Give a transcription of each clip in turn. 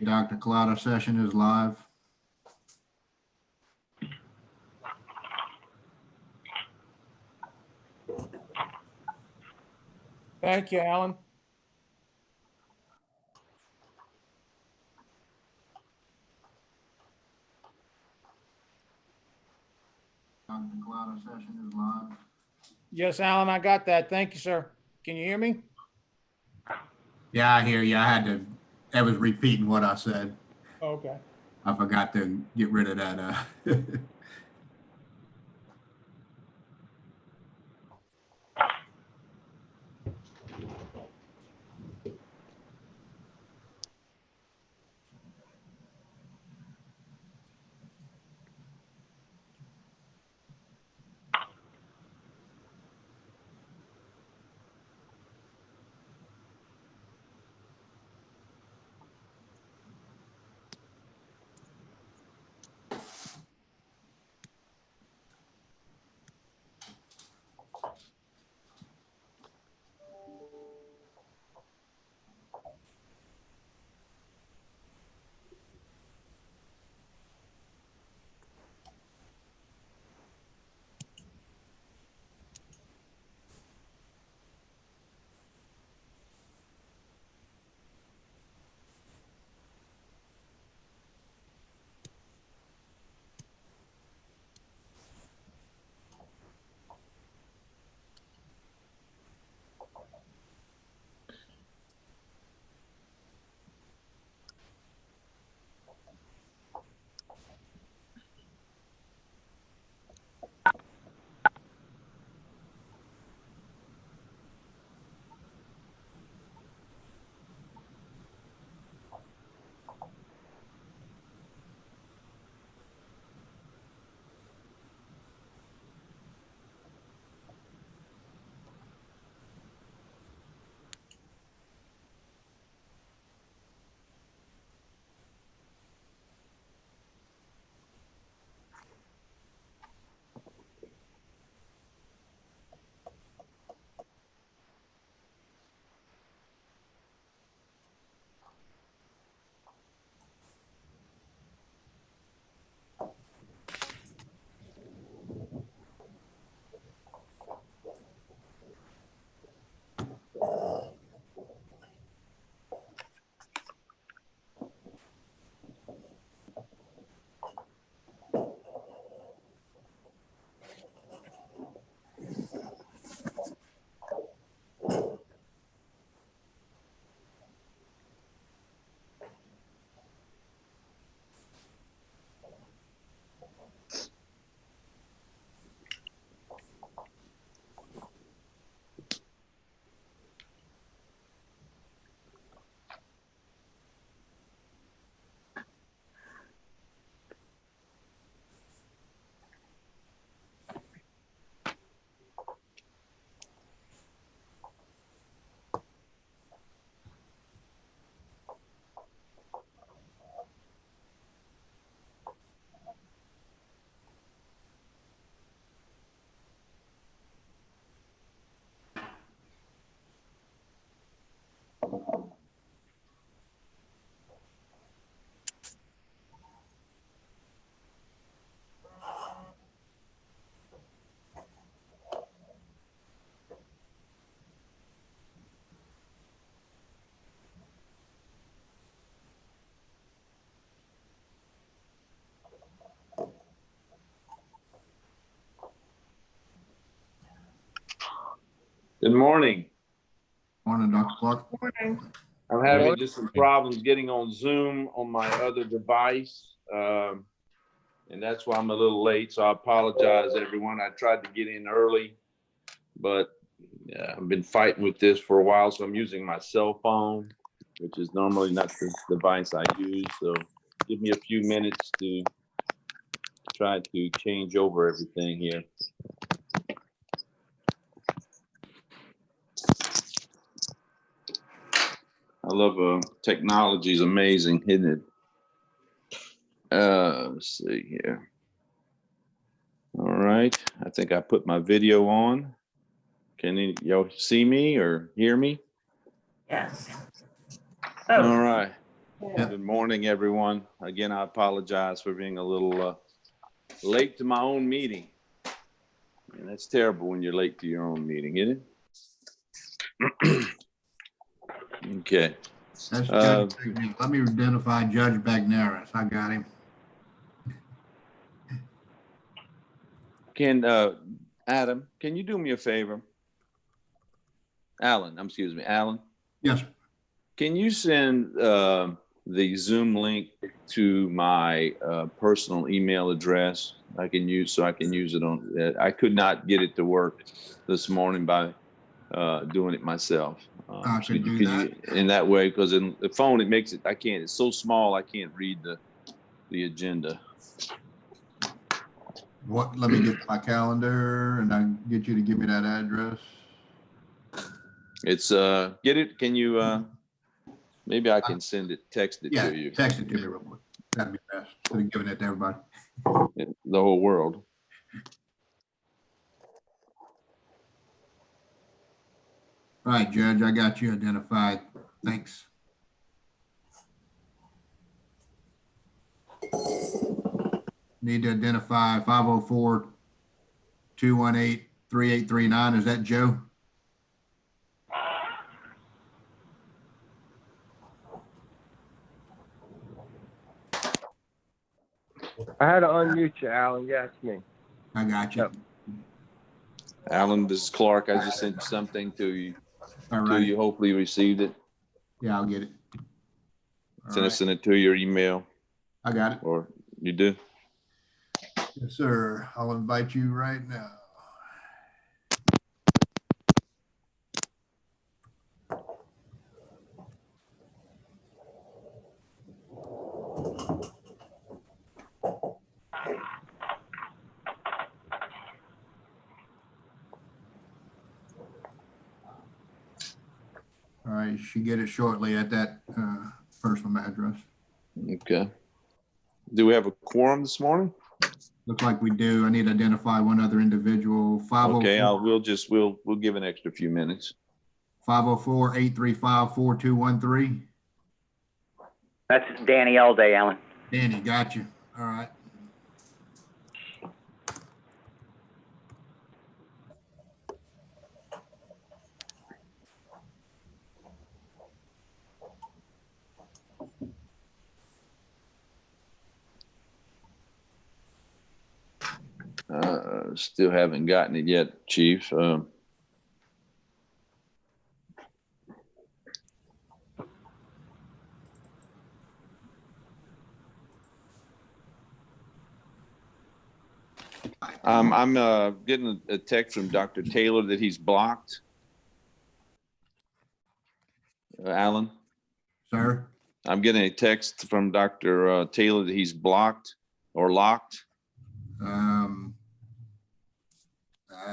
Dr. Collada, session is live. Thank you, Alan. Dr. Collada, session is live. Yes, Alan, I got that. Thank you, sir. Can you hear me? Yeah, I hear you. That was repeating what I said. Okay. I forgot to get rid of that. Good morning. Morning, Dr. Clark. Morning. I'm having just some problems getting on Zoom on my other device. And that's why I'm a little late. So I apologize, everyone. I tried to get in early, but yeah, I've been fighting with this for a while. So I'm using my cell phone, which is normally not the device I use. So give me a few minutes to try to change over everything here. I love technology is amazing, isn't it? Let's see here. All right, I think I put my video on. Can y'all see me or hear me? Yes. All Oh, right. Yep. Good morning, everyone. Again, I apologize for being a little late to my own meeting. And that's terrible when you're late to your own meeting, isn't it? Okay. That's Judge Bagnara. Let me identify Judge Bagnaris. I got him. Can Adam, can you do me a favor? Alan, excuse me, Alan. Yes, Can you send the Zoom link to my personal email address? I can use it on. I could not get it to work this morning by doing it myself. I can do that. In that way, because in the phone it makes it. I can't. It's so small. I can't read the agenda. What? Let me get my calendar and I get you to give me that address. It's get it. Can you? Maybe I can send it. Text it Yeah, to you. text it to me real quick. That'd be best. Instead of giving it to everybody. The whole world. All right, Judge, I got you identified. Thanks. Need to identify 504-218-3839. Is that Joe? I had to unmute you, Alan. Yeah, it's me. I got you. Yep. Alan, this is Clark. I just sent something to you. All right. Hopefully you received it. Yeah, I'll get it. All right. Send it to your email, I got it. or you do. Yes, sir. I'll invite you right now. All right, you should get it shortly at that personal address. Okay. Do we have a quorum this morning? Looks like we do. I need to identify one other individual. 504 Okay, we'll give an extra few minutes. 504-835-4213. That's Danny Alday, Alan. Danny, got you. All right. Still haven't gotten it yet, Chief. I'm getting a text from Dr. Taylor that he's blocked. Alan, Sir? I'm getting a text from Dr. Taylor that he's blocked or locked.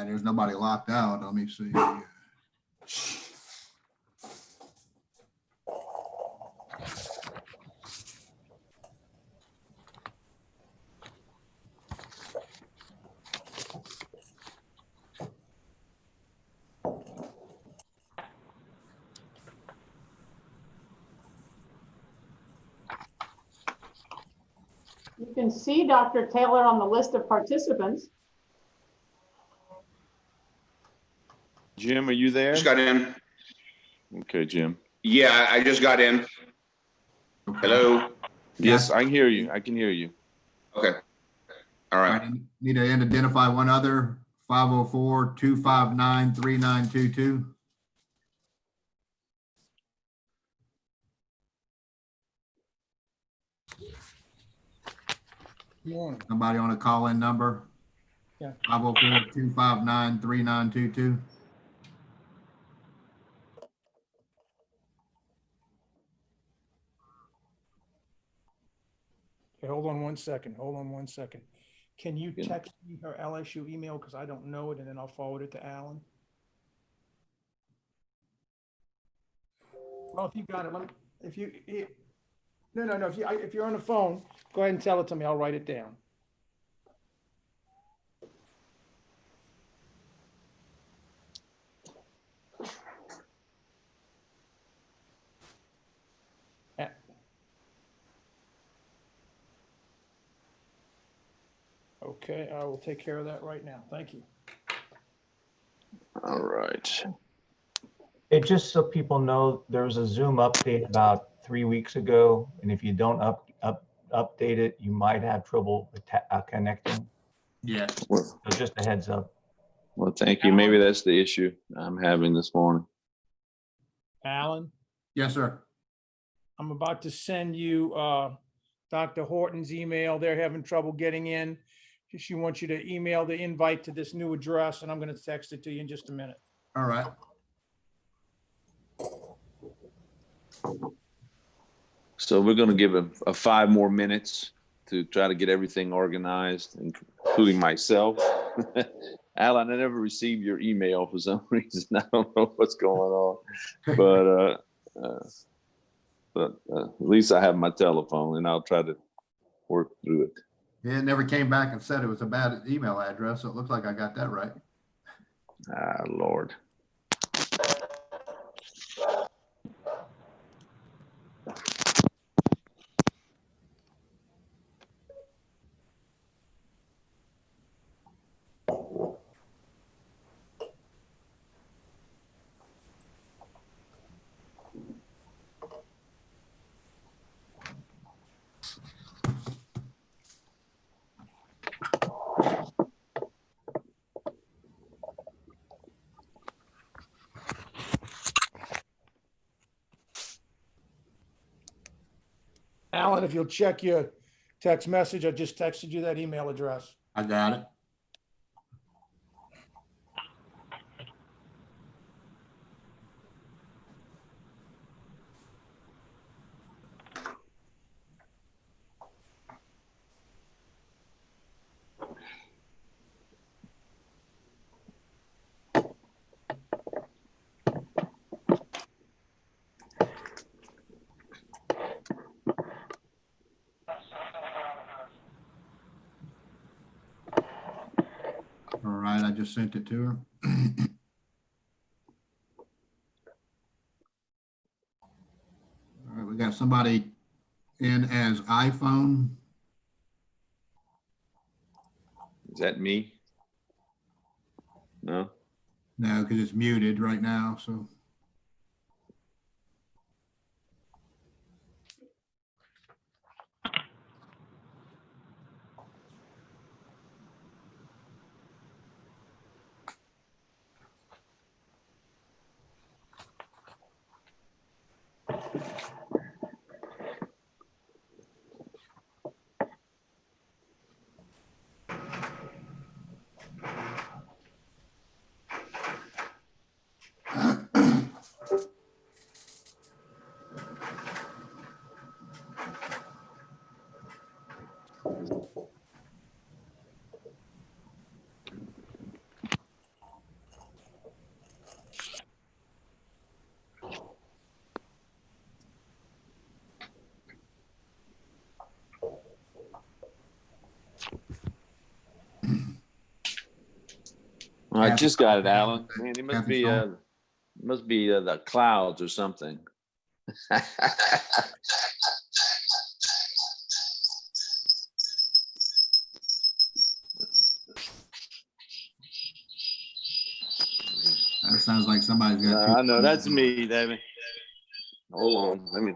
There's nobody locked out. Let me see. You can see Dr. Taylor on the list of participants. Jim, are you there? Just got in. Okay, Jim. Yeah, I just got in. Okay. Hello. Yes, I can hear you. I can hear you. Okay. All All right. right, need to identify one other. 504-259-3922. Somebody on a call-in number? Yeah. 504-259-3922. Okay, hold on one second. Hold on one second. Can you Yeah. text me her LSU email? Because I don't know it, and then I'll forward it to Alan. Well, if you got it, no. If you're on the phone, go ahead and tell it to me. I'll write it down. Okay, I will take care of that right now. Thank you. All right. Hey, just so people know, there was a Zoom update about 3 weeks ago, and if you don't update it, you might have trouble connecting. Yeah. Well, So just a heads up. thank you. Maybe that's the issue I'm having this morning. Alan, Yes, sir. I'm about to send you Dr. Horton's email. They're having trouble getting in. She wants you to email the invite to this new address, and I'm going to text it to you in just a minute. All right. So we're going to give a 5 more minutes to try to get everything organized, including myself. Alan, I never received your email for some reason. I don't know what's going on, but at least I have my telephone, and I'll try to work through it. Yeah, it never came back and said it was a bad email address, so it looks like I got that right. Ah, Lord. Alan, if you'll check your text message, I just texted you that email address. I got it. All right, I just sent it to her. All right, we got somebody in as iPhone. Is that me? No? No, because it's muted right now, so. I just got it, Alan. Man, it must Kathy's be phone. the clouds or something. That sounds like somebody's got two. I know, that's me, David. Hold on, let me.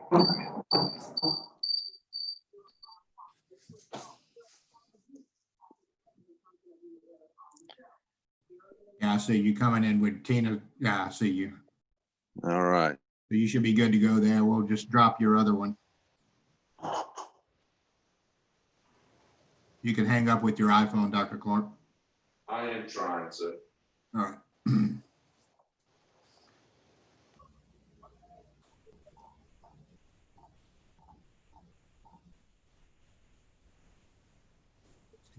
Yeah, I see you coming in with Tina. Yeah, I see you. All right. So you should be good to go there. We'll just drop your other one. You can hang up with your iPhone, Dr. Clark. I am trying, sir. All right.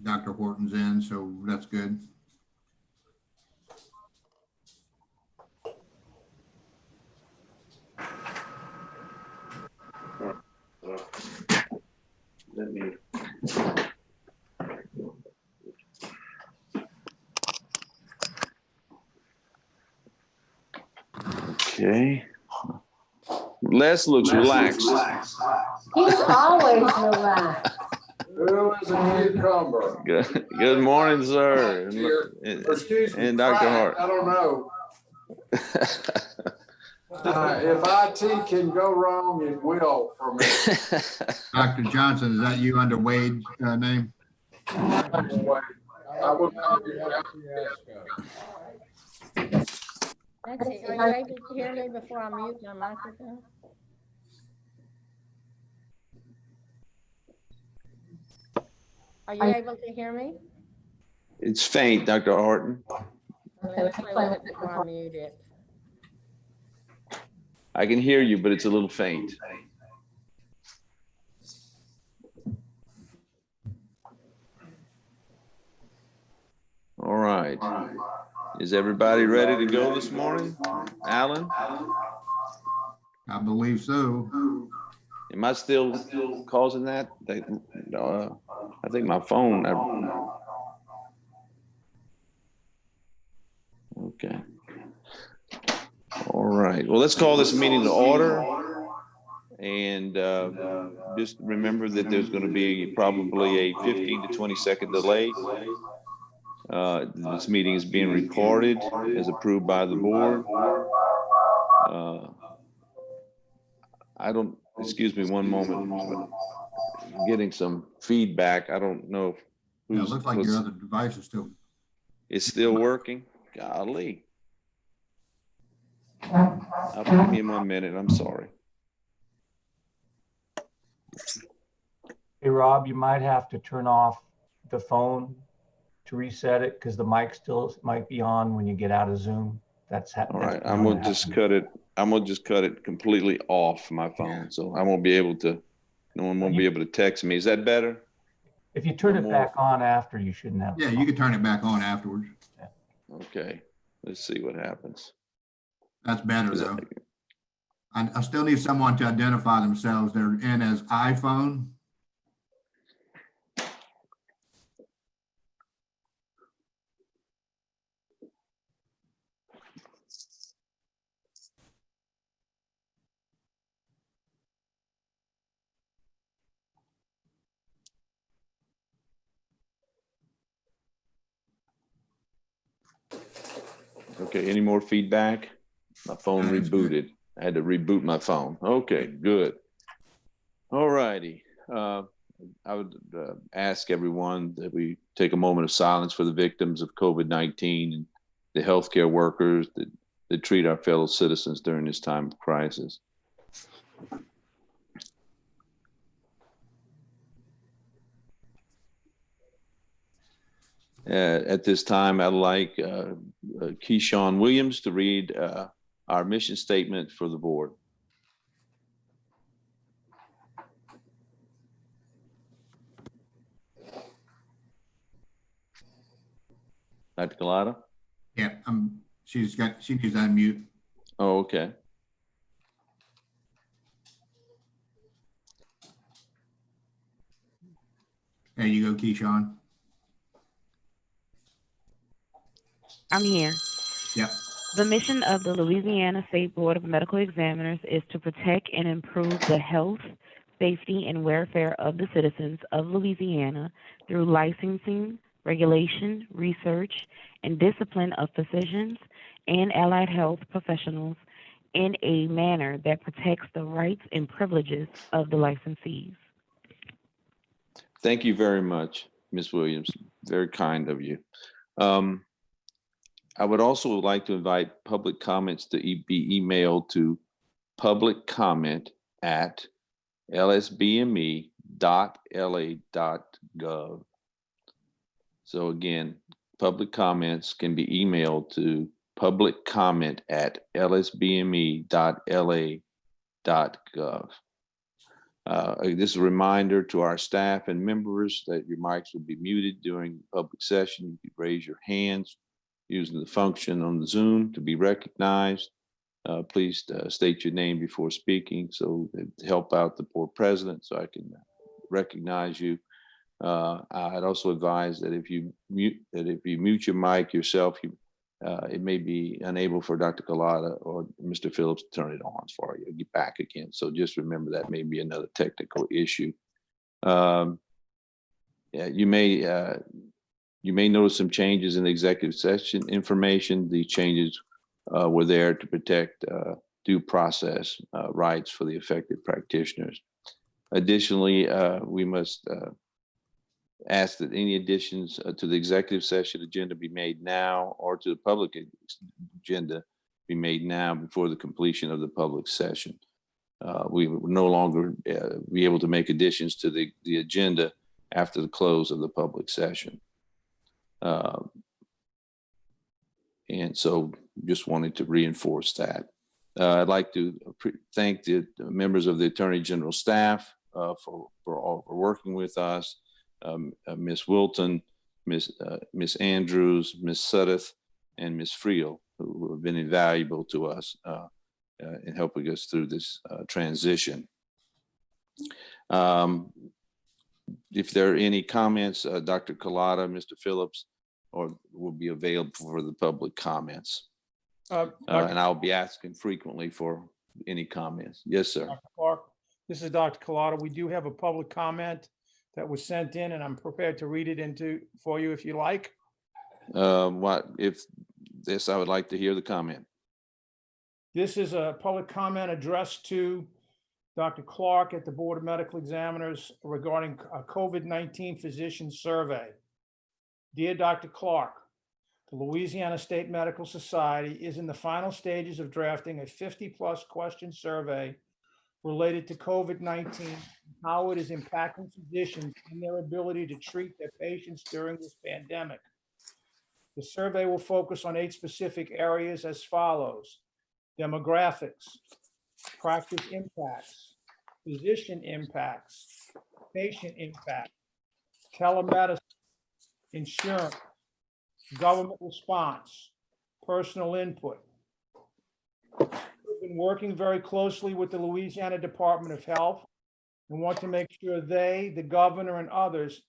Dr. Horton's in, so that's good. Let me. Okay. Les looks relaxed. He's always relaxed. as a cucumber. Good morning, sir. Or excuse me, And Dr. crack, Hart. I don't know. If IT can go wrong, it will for me. Dr. Johnson, is that you under Wade's name? Anyway, I will call you back. Let's see, are you able to hear me before I mute my microphone? Are you able to hear me? It's faint, Dr. Horton. Let me play with it before I mute it. I can hear you, but it's a little faint. All right. Is everybody ready to go this morning? Alan? I believe so. Am I still causing that? I think my phone. Okay. All right. Well, let's call this meeting to order. And just remember that there's going to be probably a 15 to 20-second delay. This meeting is being recorded as approved by the board. Excuse me one moment. I'm getting some feedback. I don't know if Yeah, it looks like your other device is still. it's still working. Golly. Give me 1 minute. I'm sorry. Hey, Rob, you might have to turn off the phone to reset it because the mic still might be on when you get out of Zoom. All right. I'm gonna just cut it. I'm gonna just cut it completely off my phone. So I won't be able to, no one won't be able to text me. Is that better? If you turn it back on after, you shouldn't have. Yeah, you can turn it back on afterwards. Okay. Let's see what happens. That's better though. I still need someone to identify themselves. They're in as iPhone. Okay. Any more feedback? My phone That's rebooted. good. I had to reboot my phone. Okay, good. All righty. I would ask everyone that we take a moment of silence for the victims of COVID-19 and the healthcare workers that treat our fellow citizens during this time of crisis. At this time, I'd like Keyshawn Williams to read our mission statement for the board. Dr. Collada? Yeah, she needs to unmute. Oh, okay. There you go, Keyshawn. I'm here. Yep. The mission of the Louisiana State Board of Medical Examiners is to protect and improve the health, safety, and welfare of the citizens of Louisiana through licensing, regulation, research, and discipline of physicians and allied health professionals in a manner that protects the rights and privileges of the licensees. Thank you very much, Ms. Williams. Very kind of you. I would also like to invite public comments to be emailed to publiccomment@lsbme.la.gov. So again, public comments can be emailed to publiccomment@lsbme.la.gov. This is a reminder to our staff and members that your mics will be muted during public session. You can raise your hands using the function on the Zoom to be recognized. Please state your name before speaking so to help out the board president so I can recognize you. I'd also advise that if you mute your mic yourself, it may be unable for Dr. Collada or Mr. Phillips to turn it on for you. Get back again. So just remember that may be another technical issue. you may notice some changes in the executive session information. These changes were there to protect due process rights for the affected practitioners. Additionally, we must ask that any additions to the executive session agenda be made now, or to the public agenda be made now before the completion of the public session. We will no longer be able to make additions to the agenda after the close of the public session. And so just wanted to reinforce that. I'd like to thank the members of the Attorney General staff for working with us, Ms. Wilton, Ms. Andrews, Ms. Suddeth, and Ms. Friel, who have been invaluable to us in helping us through this transition. If there are any comments, Dr. Collada, Mr. Phillips, or will be available for the public comments. And I'll be asking frequently for any comments. Yes, sir. Dr. Clark, this is Dr. Collada. We do have a public comment that was sent in, and I'm prepared to read it for you if you like. Yes, I would like to hear the comment. This is a public comment addressed to Dr. Clark at the Board of Medical Examiners regarding a COVID-19 physician survey. Dear Dr. Clark, the Louisiana State Medical Society is in the final stages of drafting a 50+ question survey related to COVID-19, and how it is impacting physicians and their ability to treat their patients during this pandemic. The survey will focus on 8 specific areas as follows: demographics, practice impacts, physician impacts, patient impact, telemedicine, insurance, government response, personal input. We've been working very closely with the Louisiana Department of Health and want to make sure they, the governor, and others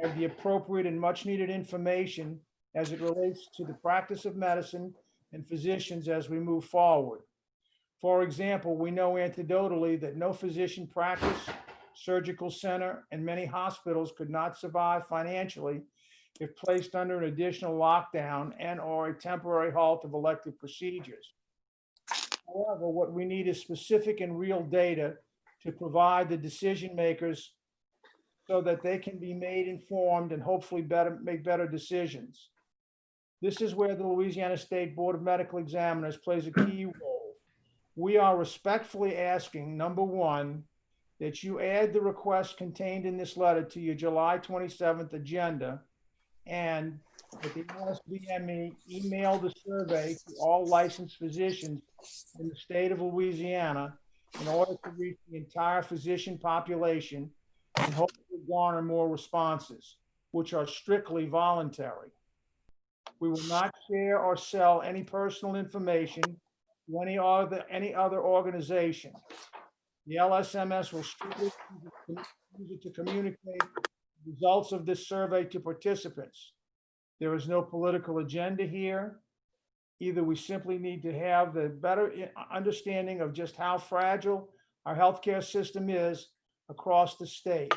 have the appropriate and much needed information as it relates to the practice of medicine and physicians as we move forward. For example, we know anecdotally that no physician practice, surgical center, and many hospitals could not survive financially if placed under an additional lockdown and/or a temporary halt of elective procedures. However, what we need is specific and real data to provide the decision makers so that they can be made informed and hopefully make better decisions. This is where the Louisiana State Board of Medical Examiners plays a key role. We are respectfully asking, number one, that you add the request contained in this letter to your July 27th agenda, and that the LSBME email the survey to all licensed physicians in the state of Louisiana in order to reach the entire physician population and hopefully garner more responses, which are strictly voluntary. We will not share or sell any personal information to any other organization. The LSMS will strictly use it to communicate the results of this survey to participants. There is no political agenda here. Either we simply need to have the better understanding of just how fragile our healthcare system is across the state.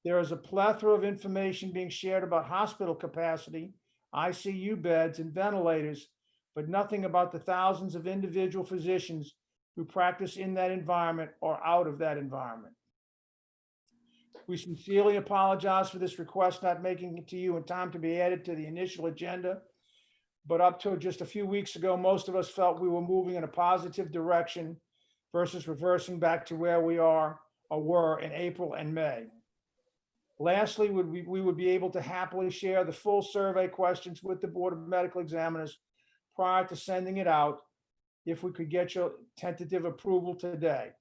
There is a plethora of information being shared about hospital capacity, ICU beds, and ventilators, but nothing about the thousands of individual physicians who practice in that environment or out of that environment. We sincerely apologize for this request not making it to you in time to be added to the initial agenda, but up till just a few weeks ago, most of us felt we were moving in a positive direction versus reversing back to where we are or were in April and May. Lastly, we would be able to happily share the full survey questions with the Board of Medical Examiners prior to sending it out if we could get your tentative approval today.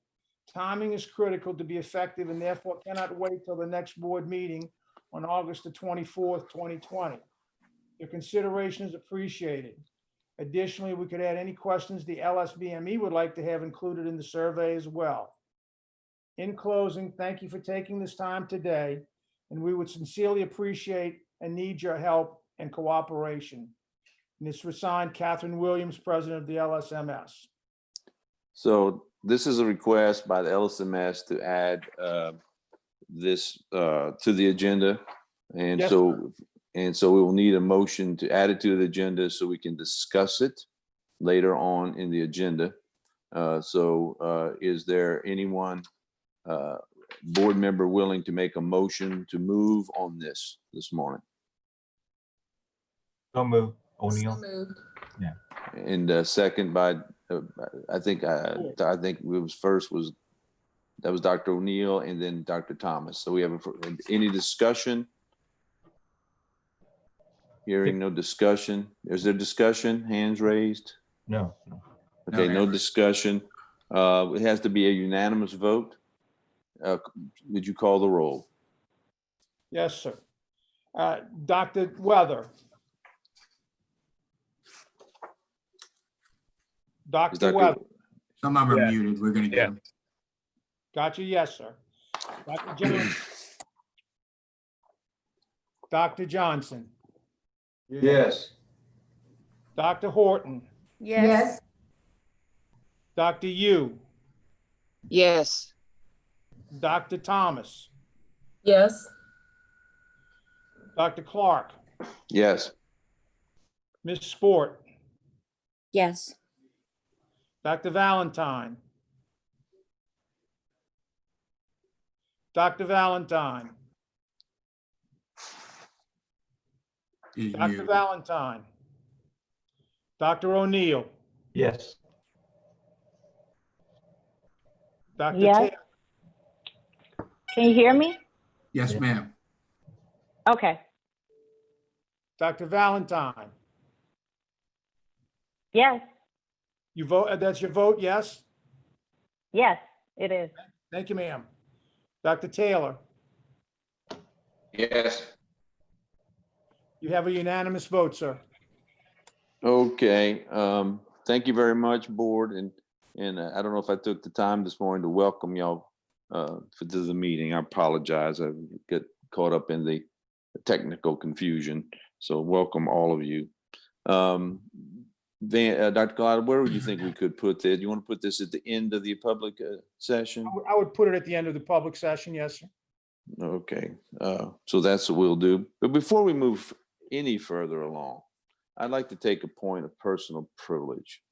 Timing is critical to be effective and therefore cannot wait till the next board meeting on August the 24th, 2020. Your consideration is appreciated. Additionally, we could add any questions the LSBME would like to have included in the survey as well. In closing, thank you for taking this time today, and we would sincerely appreciate and need your help and cooperation. And this was signed Catherine Williams, President of the LSMS. So this is a request by the LSMS to add this to the agenda. And Yes, so, we will need a motion to add it to the agenda so we can discuss it later on in the agenda. Is there anyone, board member willing to make a motion to move on this morning? So move, O'Neill. And second by, I think it was first was, that was Dr. O'Neill and then Dr. Thomas. So we have any discussion? Hearing no discussion. Is there discussion? Hands raised? No. Okay, No. no discussion. It has to be a unanimous vote. Would you call the roll? yes, sir. Dr. Weather. Is Dr. Weather. Some of them are muted. We're gonna get them. Gotcha, yes, sir. Dr. Johnson. Dr. Johnson. Yes. Dr. Horton. Yes. Dr. Yu. Yes. Dr. Thomas. Yes. Dr. Clark. Yes. Ms. Sport. Yes. Dr. Valentine. Dr. Valentine. He's Dr. muted. Valentine. Dr. O'Neill. Yes. Dr. Yes. Taylor. Can you hear me? Yes, ma'am. Okay. Dr. Valentine. Yes. You vote, that's your vote, yes? Yes, it is. Thank you, ma'am. Dr. Taylor, Yes. you have a unanimous vote, sir. Okay, thank you very much, board, and I don't know if I took the time this morning to welcome y'all to the meeting. I apologize. I get caught up in the technical confusion. So welcome all of you. Dr. Collada, where would you think we could put this? You want to put this at the end of the public session? I would put it at the end of the public session, yes, sir. Okay, so that's what we'll do. But before we move any further along, I'd like to take a point of personal privilege.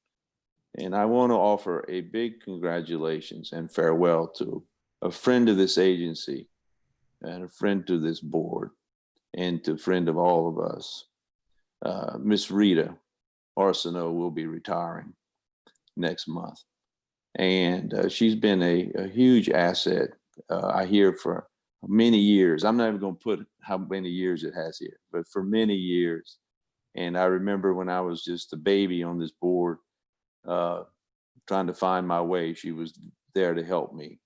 And I want to offer a big congratulations and farewell to a friend of this agency and a friend to this board and to a friend of all of us. Miss Rita Arsenault will be retiring next month. And she's been a huge asset, I hear, for many years. I'm not even going to put how many years it has here, but for many years. And I remember when I was just a baby on this board, trying to find my way, she was there to help me.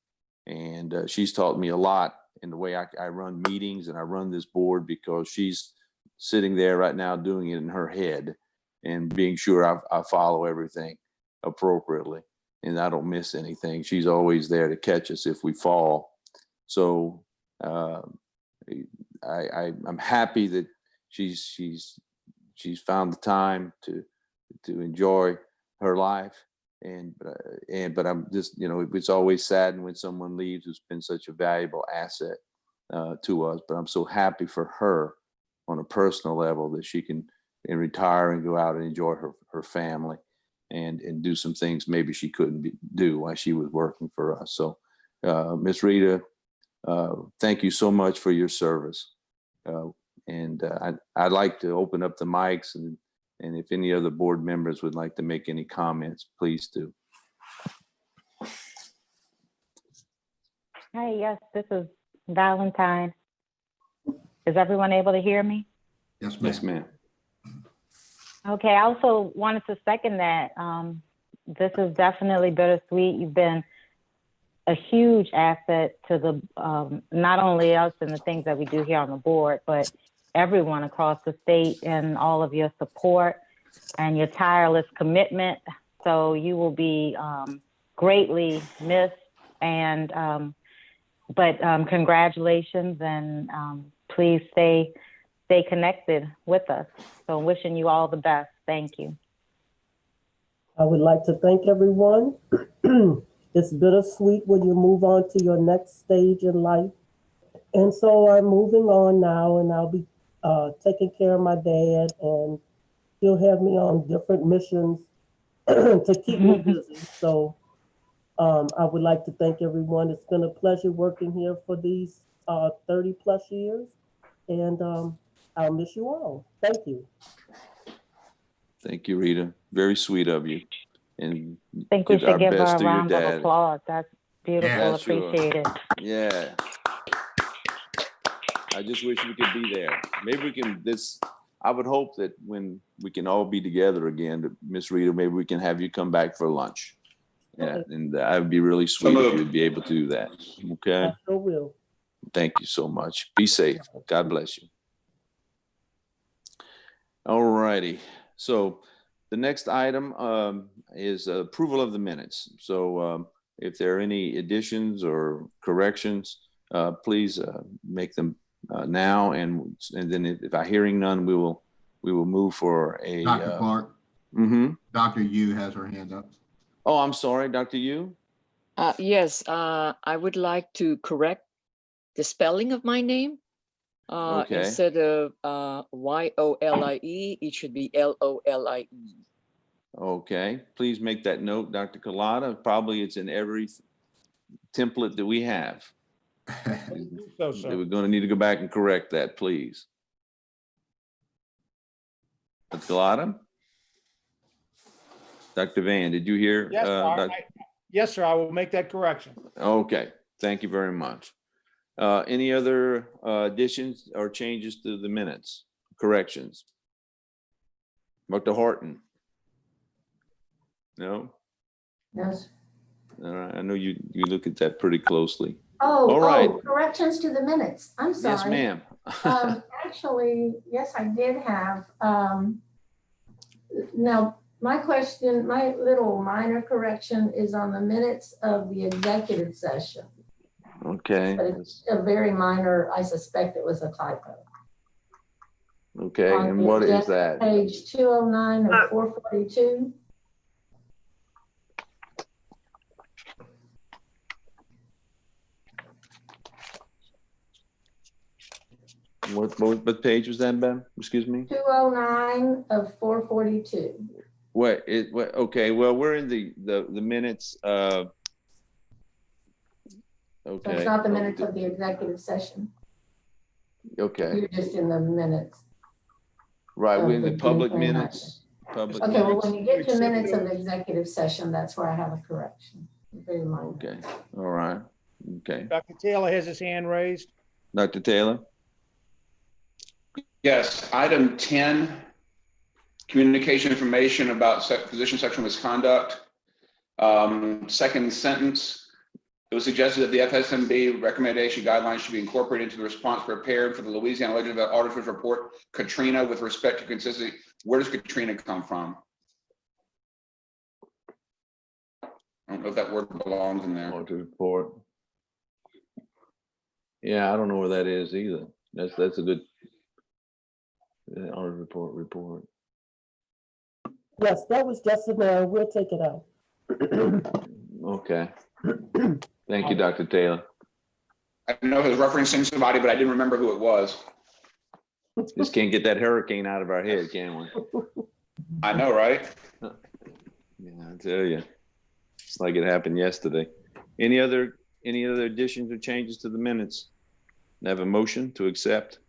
And she's taught me a lot in the way I run meetings and I run this board, because she's sitting there right now doing it in her head and being sure I follow everything appropriately and I don't miss anything. She's always there to catch us if we fall. So I'm happy that she's found the time to enjoy her life. But I'm just, it's always saddened when someone leaves who's been such a valuable asset to us. But I'm so happy for her on a personal level that she can retire and go out and enjoy her family and do some things maybe she couldn't do while she was working for us. So Miss Rita, thank you so much for your service. I'd like to open up the mics, and if any other board members would like to make any comments, please do. Hi, yes, this is Valentine. Is everyone able to hear me? Yes, Yes, ma'am. ma'am. Okay, I also wanted to second that. This is definitely bittersweet. You've been a huge asset to the not only us and the things that we do here on the board, but everyone across the state, and all of your support and your tireless commitment. So you will be greatly missed. And but congratulations, and please stay connected with us. So wishing you all the best. Thank you. I would like to thank everyone. It's bittersweet when you move on to your next stage in life, And so I'm moving on now, and I'll be taking care of my dad, and he'll have me on different missions to keep me busy. So I would like to thank everyone. It's been a pleasure working here for these 30 plus years, and I'll miss you all. Thank you. Thank you, Rita. Very sweet of you. And I think we our should give her best a to your round of dad. applause. That's beautiful. Yeah, sure. Appreciate it. Yeah. I just wish we could be there. Maybe we can, I would hope that when we can all be together again, Miss Rita, maybe we can have you come back for lunch. Yeah, and that would be really sweet if you would be able to do that. Okay. I sure will. Thank you so much. Be safe. God bless you. All righty. So the next item is approval of the minutes. So if there are any additions or corrections, please make them now. And then if I hearing none, we will move for a. Dr. Clark, Mm-hmm. Dr. Yu has her hand up. Oh, I'm sorry, Dr. Yu. Yes, I would like to correct the spelling of my name. Okay. Instead of Y-O-L-I-E, it should be L-O-L-I-E. Okay, please make that note, Dr. Collada. Probably it's in every template that we have. So, sir. We're going to need to go back and correct that, please. Dr. Collada? Dr. Van, did you hear? Yes, sir. Yes, sir. I will make that correction. Okay, thank you very much. Any other additions or changes to the minutes, corrections? Dr. Horton? No? Yes. All right, I know you look at that pretty closely. Oh, All right. corrections to the minutes. I'm sorry. Yes, ma'am. Actually, yes, I did have. Now, my little minor correction is on the minutes of the executive session. Okay. But it's a very minor, I suspect it was a typo. Okay, On and the what is agenda, that? Page 209 of 442. What page was that, Ben? Excuse me? 209 of 442. What? Okay, well, we're in the minutes. So Okay. it's not the minutes of the executive session. Okay, You're just in the minutes. right, we're in the the public June 29th. minutes. Public Okay, well, minutes. when you get to minutes of the executive session, that's where I have a correction. Very minor. Okay, all right, okay. Dr. Taylor has his hand raised. Dr. Taylor? Yes, item 10, communication information about physician sexual misconduct. Second sentence, it was suggested that the FSMB recommendation guidelines should be incorporated into the response prepared for the Louisiana Legislative Auditor's Report, Katrina, with respect to consistency. Where does Katrina come from? I don't know if that word belongs in there. Auditor's report. Yeah, I don't know where that is either. That's a good. Audit report. Yes, that was just a now. We'll take it out. Okay. Thank you, Dr. Taylor. I know it was referencing somebody, but I didn't remember who it was. Just can't get that hurricane out of our head, can we? I know, right? Yeah, I tell you, it's like it happened yesterday. Any other additions or changes to the minutes? I have a motion to accept.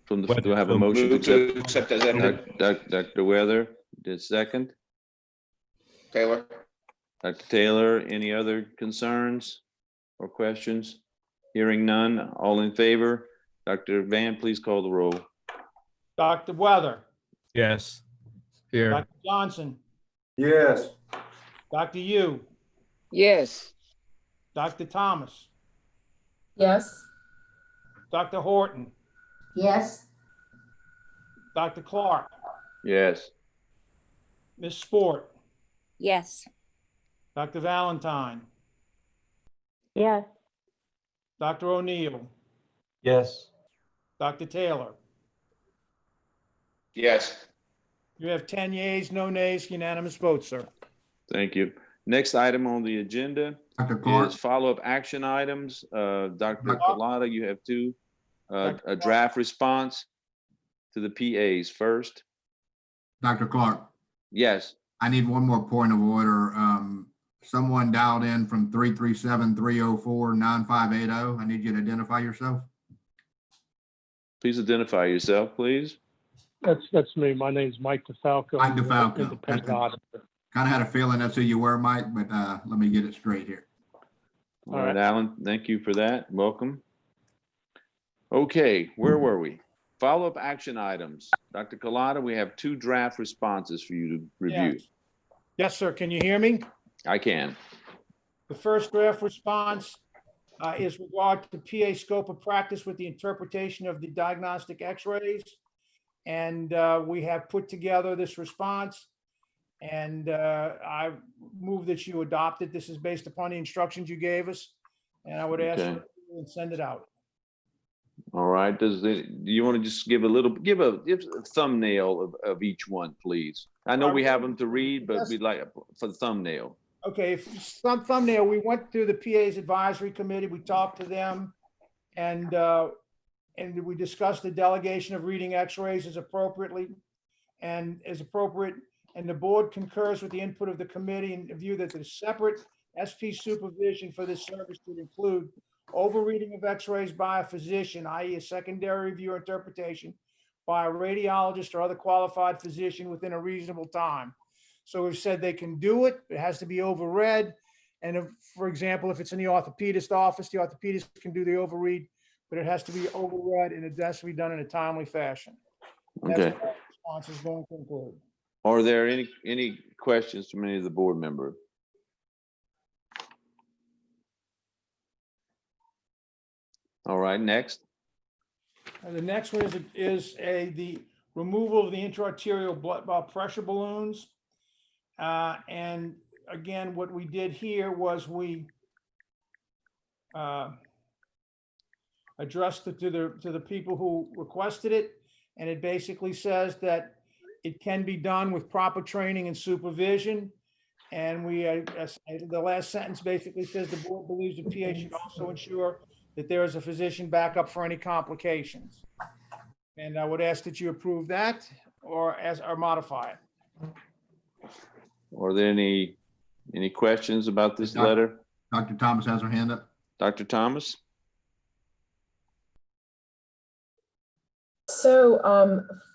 Do I have a motion to Move to accept? accept as edited. Dr. Weather did second. Taylor? Dr. Taylor, any other concerns or questions? Hearing none, all in favor? Dr. Van, please call the roll. Dr. Weather, Yes. Here. Dr. Johnson, Yes. Dr. Yu, Yes. Dr. Thomas, Yes. Dr. Horton, Yes. Dr. Clark, Yes. Ms. Sport, Yes. Dr. Valentine, Yes. Dr. O'Neill, Yes. Dr. Taylor. Yes. You have 10 yeas, no nays, unanimous vote, sir. Thank you. Next item on the agenda Dr. Clark, is follow-up action items. Dr. Collada, you have two. Dr. A draft response to the PAs first. Dr. Clark, Yes, I need one more point of order. Someone dialed in from 337-304-9580. I need you to identify yourself. please identify yourself, please. That's me. My name's Mike DeFalco. Mike DeFalco. Independent auditor. Kind of had a feeling that's who you were, Mike, but let me get it straight here. All right, Alan, thank you for that. Welcome. Okay, where were we? Follow-up action items. Dr. Collada, we have two draft responses for you to review. Yes. Yes, sir. Can you hear me? I can. The first draft response is regard to PA scope of practice with the interpretation of the diagnostic x-rays. And we have put together this response, and I move that you adopt it. This is based upon the instructions you gave us, and I would ask Okay. you to send it out. All right, do you want to just give a thumbnail of each one, please? I know we have them to read, but we'd like for the thumbnail. Okay, some thumbnail, we went through the PA's advisory committee, we talked to them, and we discussed the delegation of reading x-rays as appropriate, and the board concurs with the input of the committee in the view that the separate SP supervision for this service would include overreading of x-rays by a physician, i.e. a secondary review or interpretation by a radiologist or other qualified physician within a reasonable time. So we've said they can do it, it has to be overread. And if, for example, if it's in the orthopedist office, the orthopedist can do the overread, but it has to be overread and it has to be done in a timely fashion. That's Okay. what our response is going to include. Are there any questions from any of the board members? All right, next. And the next one is the removal of the intra-arterial blood pressure balloons. And again, what we did here was we addressed it to the people who requested it. And it basically says that it can be done with proper training and supervision. And the last sentence basically says the board believes the PA should also ensure that there is a physician backup for any complications. And I would ask that you approve that or modify it. Are there any questions about this letter? Dr. Thomas has her hand up. Dr. Thomas? So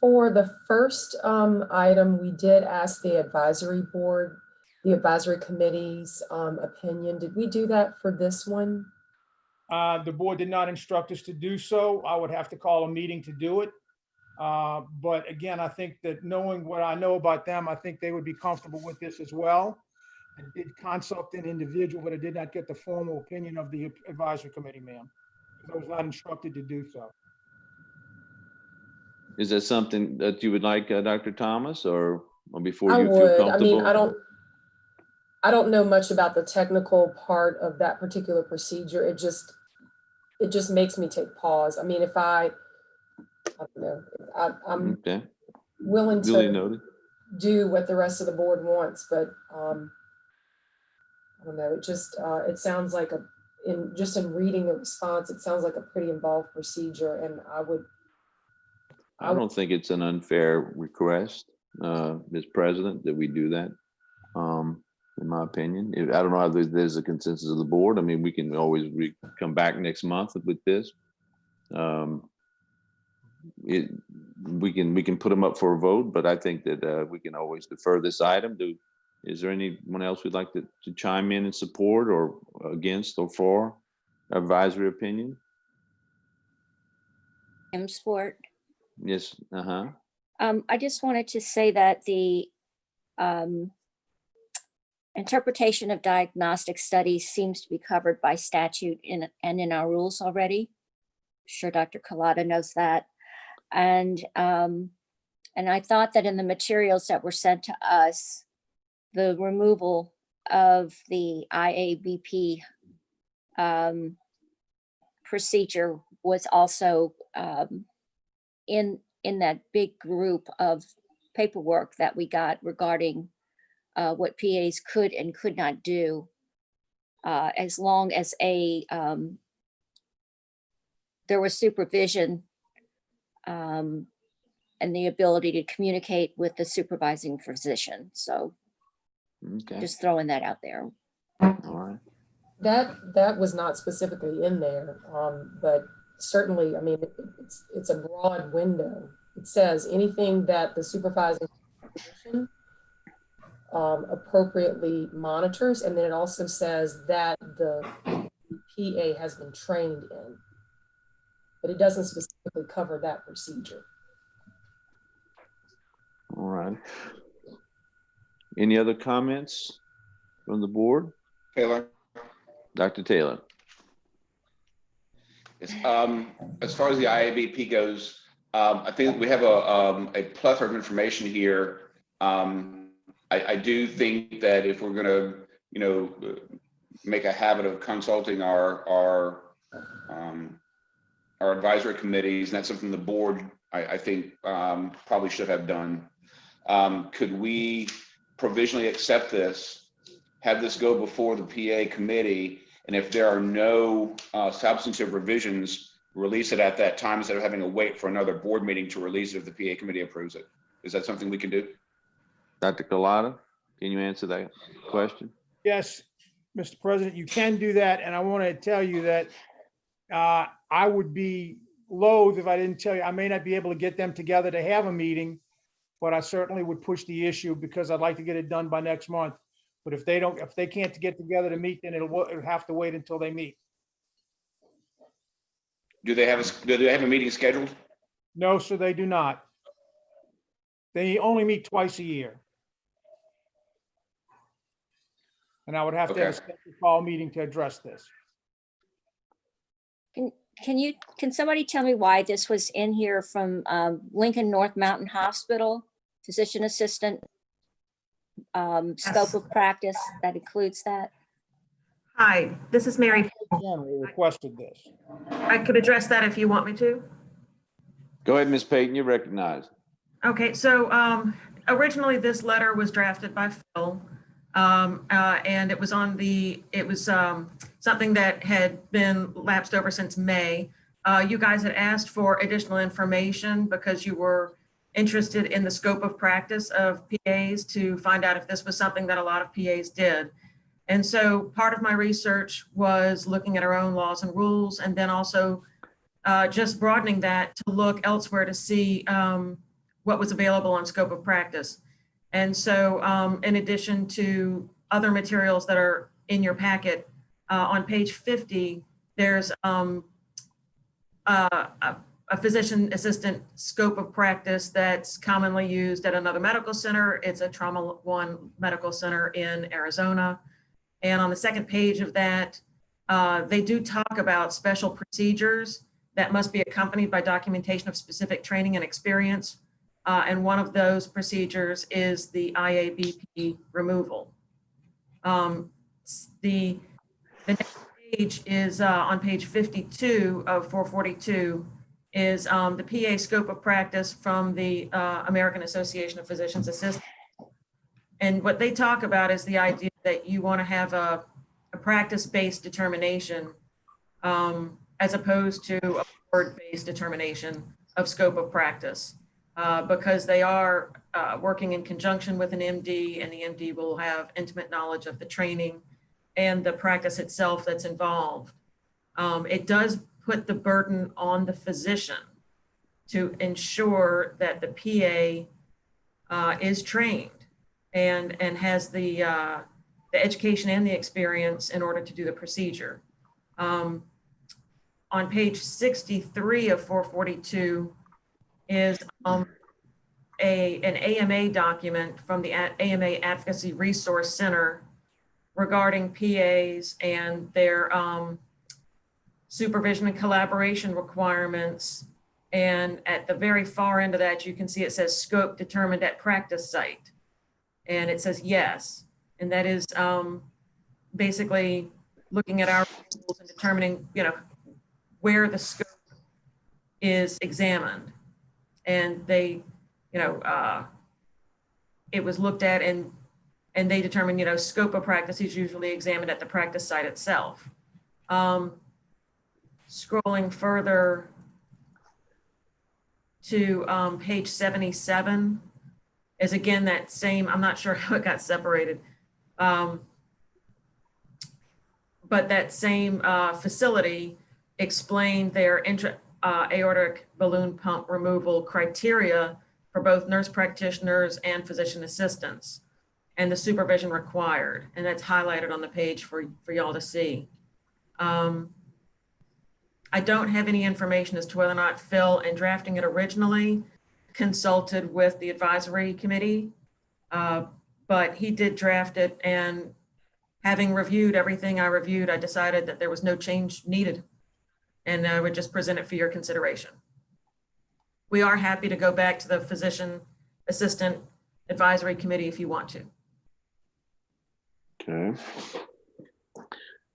for the first item, we did ask the advisory board, the advisory committee's opinion. Did we do that for this one? The board did not instruct us to do so. I would have to call a meeting to do it. But again, I think that knowing what I know about them, I think they would be comfortable with this as well. I did consult an individual, but I did not get the formal opinion of the advisory committee, ma'am. I was not instructed to do so. Is that something that you would like, Dr. Thomas, or before I you feel would. comfortable? I mean, I don't know much about the technical part of that particular procedure. It just makes me take pause. I mean, if I don't know, I'm Okay. willing Duly to noted. do what the rest of the board wants, but I don't know. It sounds like in reading the response, it sounds like a pretty involved procedure, and I don't think it's an unfair request, Ms. President, that we do that. In my opinion, I don't know if there's a consensus of the board. I mean, we can always come back next month with this. We can put them up for a vote, but I think that we can always defer this item. Is there anyone else who'd like to chime in support or against or for advisory opinion? Sport. Yes. I just wanted to say that the interpretation of diagnostic studies seems to be covered by statute and in our rules already. I'm sure Dr. Collada knows that. And I thought that in the materials that were sent to us, the removal of the IABP procedure was also in that big group of paperwork that we got regarding what PAs could and could not do, as long as there was supervision and the ability to communicate with the supervising physician. So Okay, just throwing that out there. all right. That was not specifically in there, but certainly, I mean, it's a broad window. It says anything that the supervising physician appropriately monitors, and then it also says that the PA has been trained in, but it doesn't specifically cover that procedure. All right. Any other comments from the board? Taylor? Dr. Taylor? Yes, as far as the IABP goes, I think we have a plethora of information here. I do think that if we're gonna, make a habit of consulting our advisory committees, and that's something the board, I think, probably should have done. Could we provisionally accept this, have this go before the PA committee, and if there are no substantive revisions, release it at that time instead of having to wait for another board meeting to release it if the PA committee approves it? Is that something we can do? Dr. Collada, can you answer that question? Yes, Mr. President, you can do that. And I want to tell you that I would be loath if I didn't tell you, I may not be able to get them together to have a meeting, but I certainly would push the issue because I'd like to get it done by next month. But if they can't get together to meet, then it'll have to wait until they meet. Do they have a meeting scheduled? No, sir, they do not. They only meet twice a year. And I would have to have a special call meeting to address this. Can somebody tell me why this was in here from Lincoln North Mountain Hospital, physician assistant, scope of practice that includes that? Hi, this is Mary. We requested this. I could address that if you want me to. Go ahead, Ms. Payton, you're recognized. Okay, so originally this letter was drafted by Phil. And it was something that had been lapsed over since May. You guys had asked for additional information because you were interested in the scope of practice of PAs to find out if this was something that a lot of PAs did. And so part of my research was looking at our own laws and rules, and then also just broadening that to look elsewhere to see what was available on scope of practice. And so in addition to other materials that are in your packet, on page 50, there's a physician assistant scope of practice that's commonly used at another medical center. It's a Trauma One Medical Center in Arizona. And on the second page of that, they do talk about special procedures that must be accompanied by documentation of specific training and experience. And one of those procedures is the IABP removal. The next page is on page 52 of 442 is the PA scope of practice from the American Association of Physicians Assistants. And what they talk about is the idea that you want to have a practice-based determination as opposed to a board-based determination of scope of practice. Because they are working in conjunction with an MD, and the MD will have intimate knowledge of the training and the practice itself that's involved. It does put the burden on the physician to ensure that the PA is trained and has the education and the experience in order to do the procedure. On page 63 of 442, is an AMA document from the AMA Advocacy Resource Center regarding PAs and their supervision and collaboration requirements. And at the very far end of that, you can see it says scope determined at practice site. And it says yes. And that is basically looking at our rules and determining, where the scope is examined. And they, it was looked at and And they determine, scope of practice is usually examined at the practice site itself. Scrolling further to page 77 is again that same, I'm not sure how it got separated. But that same facility explained their aortic balloon pump removal criteria for both nurse practitioners and physician assistants and the supervision required. And that's highlighted on the page for y'all to see. I don't have any information as to whether or not Phil, in drafting it originally, consulted with the advisory committee, but he did draft it, and having reviewed everything I reviewed, I decided that there was no change needed, and I would just present it for your consideration. We are happy to go back to the physician assistant advisory committee if you want to. Okay.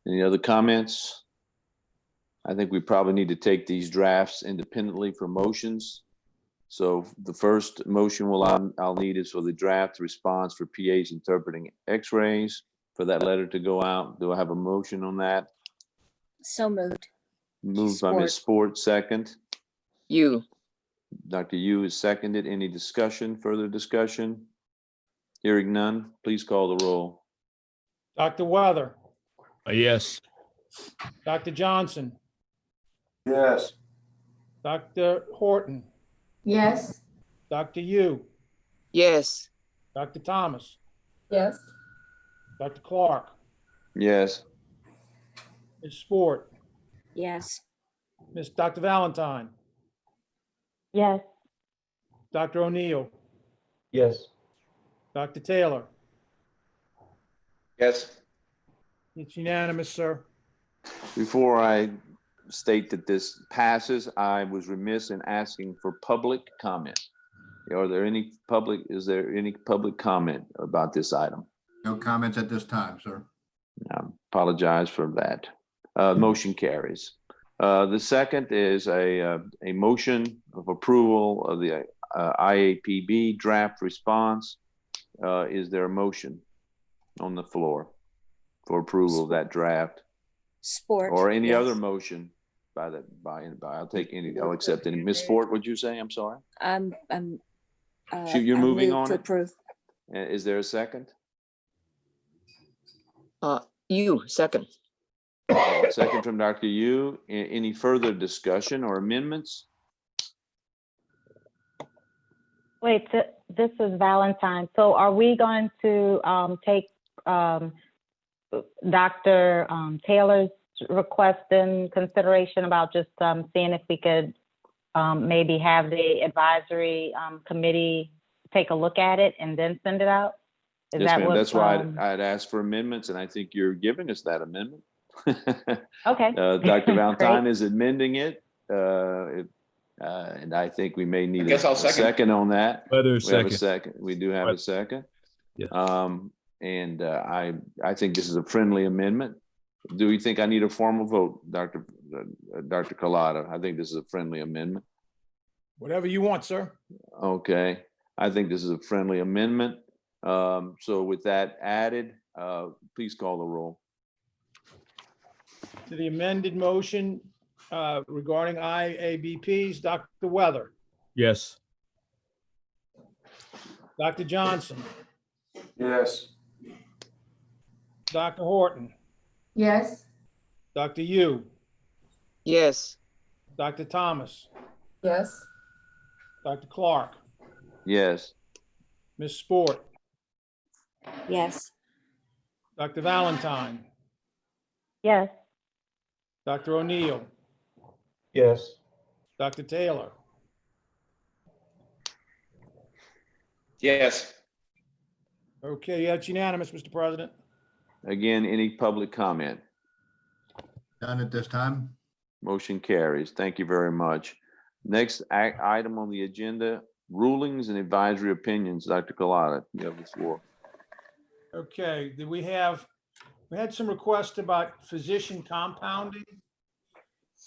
Any other comments? I think we probably need to take these drafts independently for motions. So the first motion I'll need is for the draft response for PAs interpreting x-rays, for that letter to go out. Do I have a motion on that? So moved. Moved by Ms. Sport, second. You. Dr. Yu is seconded. Any discussion, further discussion? Hearing none, please call the roll. Dr. Weather, Yes. Dr. Johnson, Yes. Dr. Horton, Yes. Dr. Yu, Yes. Dr. Thomas, Yes. Dr. Clark, Yes. Ms. Sport, Yes. Dr. Valentine, Yes. Dr. O'Neill, Yes. Dr. Taylor. Yes. It's unanimous, sir. Before I state that this passes, I was remiss in asking for public comment. Is there any public comment about this item? No comments at this time, sir. I apologize for that. Motion carries. The second is a motion of approval of the IAPB draft response. Is there a motion on the floor for approval of that draft? Sport. Or any yes. other motion I'll take any, I'll accept any. Ms. Sport, what'd you say? I'm sorry. You're I moving move on to it? approve. Is there a second? You, second. Second from Dr. Yu. Any further discussion or amendments? Wait, this is Valentine. So are we going to take Dr. Taylor's request in consideration about just seeing if we could maybe have the advisory committee take a look at it and then send it out? Is Yes, that ma'am. what, That's why I'd asked for amendments, and I think you're giving us that amendment. Okay. Dr. Valentine is amending it. And I think we may need guess a I'll second. second on that. Whether We have a second. second. We do have a second. Yeah. And I think this is a friendly amendment. Do we think I need a formal vote, Dr. Collada? I think this is a friendly amendment. Whatever you want, sir. Okay, I think this is a friendly amendment. So with that added, please call the roll. To the amended motion regarding IABPs, Dr. Weather, Yes. Dr. Johnson, Yes. Dr. Horton, Yes. Dr. Yu, Yes. Dr. Thomas, Yes. Dr. Clark, Yes. Ms. Sport, Yes. Dr. Valentine, yes. Dr. O'Neill, Yes. Dr. Taylor. Yes. Okay, that's unanimous, Mr. President. Again, any public comment? Done at this time. Motion carries. Thank you very much. Next item on the agenda, rulings and advisory opinions. Dr. Collada, you have the floor. Okay, we had some requests about physician compounding.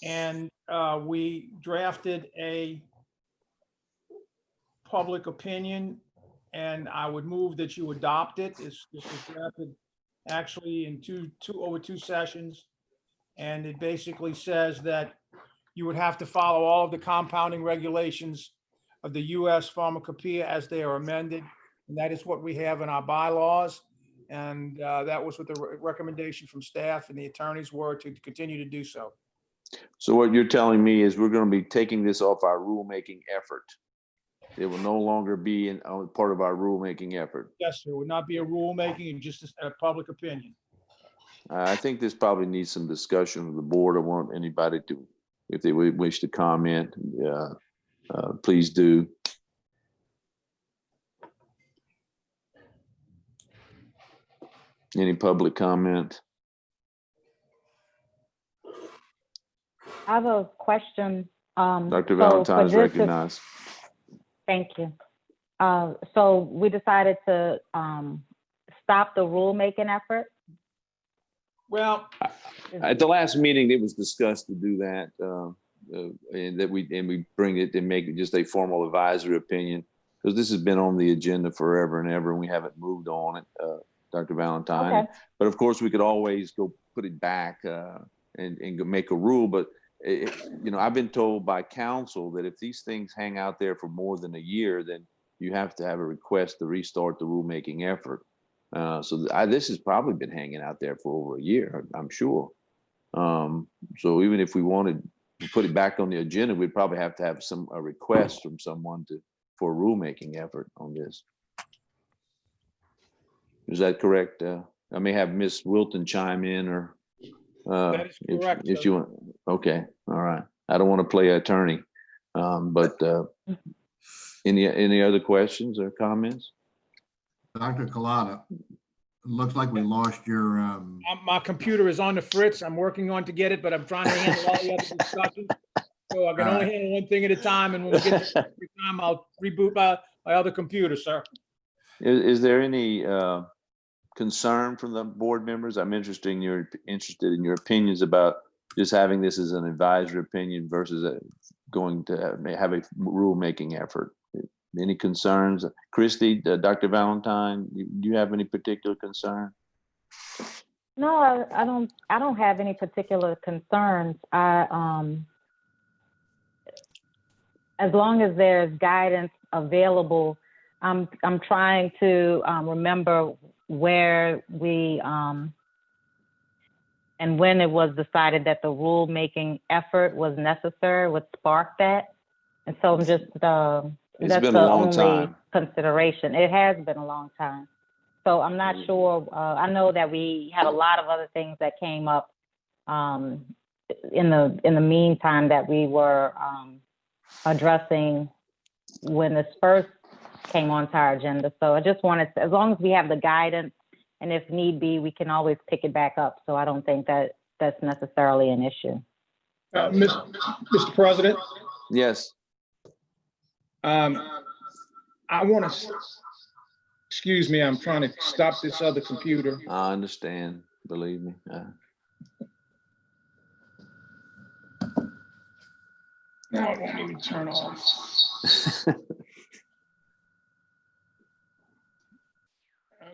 And we drafted a public opinion And I would move that you adopt it. This was drafted actually in over two sessions. And it basically says that you would have to follow all of the compounding regulations of the US Pharmacopoeia as they are amended. And that is what we have in our bylaws. And that was what the recommendation from staff and the attorneys were, to continue to do so. So what you're telling me is we're going to be taking this off our rulemaking effort. It will no longer be part of our rulemaking effort. Yes, there would not be a rulemaking, and just a public opinion. I think this probably needs some discussion with the board. I want anybody to, if they would wish to comment, please do. Any public comment? I have a question. Dr. So Valentine is for this, recognized. thank you. So we decided to stop the rulemaking effort. Well, At the last meeting, it was discussed to do that, and that we bring it and make it just a formal advisory opinion, because this has been on the agenda forever and ever, and we haven't moved on it, Dr. Valentine. Okay. But of course, we could always go put it back and go make a rule. But I've been told by counsel that if these things hang out there for more than a year, then you have to have a request to restart the rulemaking effort. So this has probably been hanging out there for over a year, I'm sure. So even if we wanted to put it back on the agenda, we'd probably have to have a request from someone for a rulemaking effort on this. Is that correct? I may have Ms. Wilton chime in, or that is correct. if you want. Okay, all right. I don't want to play attorney, but any other questions or comments? Dr. Collada, it looks like we lost your, My computer is on the fritz. I'm working on to get it, but I'm trying to handle all the other discussions. So I can only handle one thing at a time, and when we get to the time, I'll reboot my other computer, sir. Is there any concern from the board members? I'm interested in your opinions about just having this as an advisory opinion versus going to have a rulemaking effort. Any concerns? Christy, Dr. Valentine, do you have any particular concern? No, I don't have any particular concerns. As long as there's guidance available, I'm trying to remember where we and when it was decided that the rulemaking effort was necessary, what sparked that. And so I'm just that's been the a long only time. consideration. It has been a long time. So I'm not sure. I know that we had a lot of other things that came up in the meantime that we were addressing when this first came onto our agenda. So I just wanted to, as long as we have the guidance, and if need be, we can always pick it back up. So I don't think that that's necessarily an issue. Mr. President? Yes. I want to, excuse me, I'm trying to stop this other computer. I understand, believe me. Now it won't even turn off.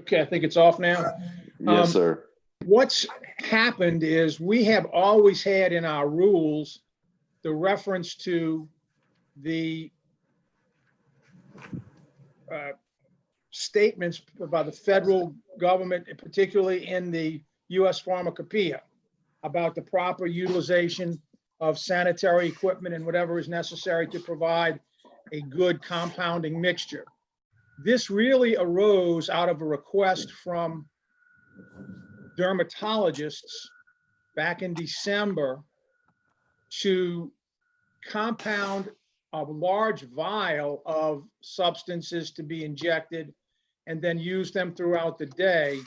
Okay, I think it's off now. Yes, sir. What's happened is we have always had in our rules the reference to the statements by the federal government, particularly in the US Pharmacopoeia, about the proper utilization of sanitary equipment and whatever is necessary to provide a good compounding mixture. This really arose out of a request from dermatologists back in December to compound a large vial of substances to be injected and then use them throughout the day,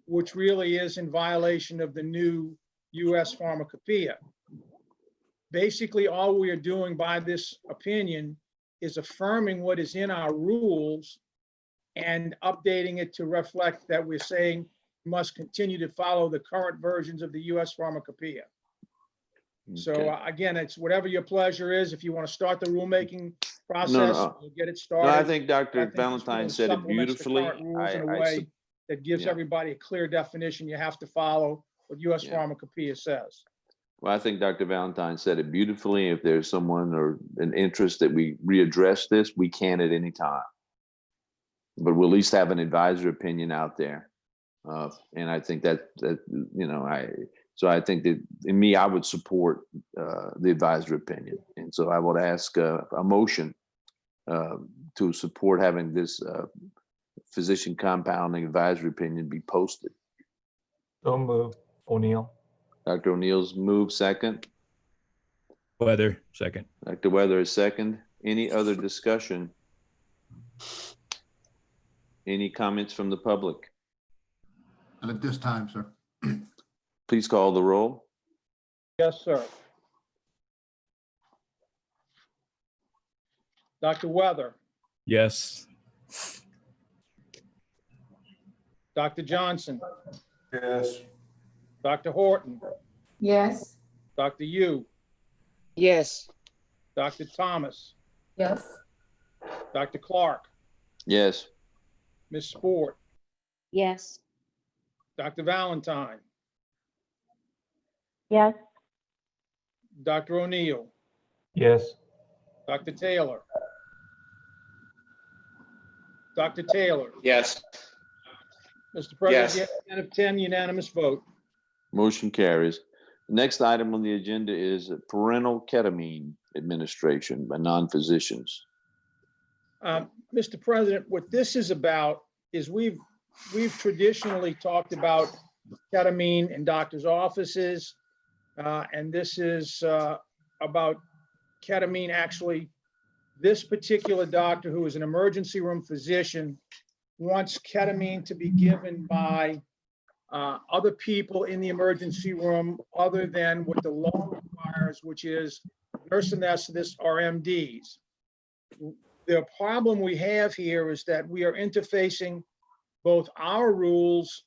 which really is in violation of the new US Pharmacopoeia. Basically, all we are doing by this opinion is affirming what is in our rules and updating it to reflect that we're saying we must continue to follow the current versions of the US Pharmacopoeia. So again, it's whatever your pleasure is. If you want to start the rulemaking process. no. We'll get it No, started. I think I Dr. think this Valentine really said it supplements the beautifully. current rules in a I way that gives yeah. everybody a clear definition. You have to follow what U.S. Yeah. Pharmacopoeia says. Well, I think Dr. Valentine said it beautifully. If there's someone or an interest that we readdress this, we can at any time. But we'll at least have an advisory opinion out there. And I think that I think that in me, I would support the advisory opinion. And so I would ask a motion to support having this physician compounding advisory opinion be posted. So move, O'Neill. Dr. O'Neill's move second. Weather, second. Dr. Weather is second. Any other discussion? Any comments from the public? And at this time, sir. Please call the roll. Yes, sir. Dr. Weather, Yes. Dr. Johnson, Yes. Dr. Horton, Yes. Dr. Yu, Yes. Dr. Thomas, Yes. Dr. Clark, Yes. Ms. Sport, Yes. Dr. Valentine, Yes. Dr. O'Neill, Yes. Dr. Taylor, Dr. Taylor, Yes. Mr. President, Yes. the 10 of 10 unanimous vote. Motion carries. The next item on the agenda is parental ketamine administration by non-physicians. Mr. President, what this is about is we've traditionally talked about ketamine in doctors' offices. And this is about ketamine. Actually, this particular doctor, who is an emergency room physician, wants ketamine to be given by other people in the emergency room other than what the law requires, which is nurse anesthetists or MDs. The problem we have here is that we are interfacing both our rules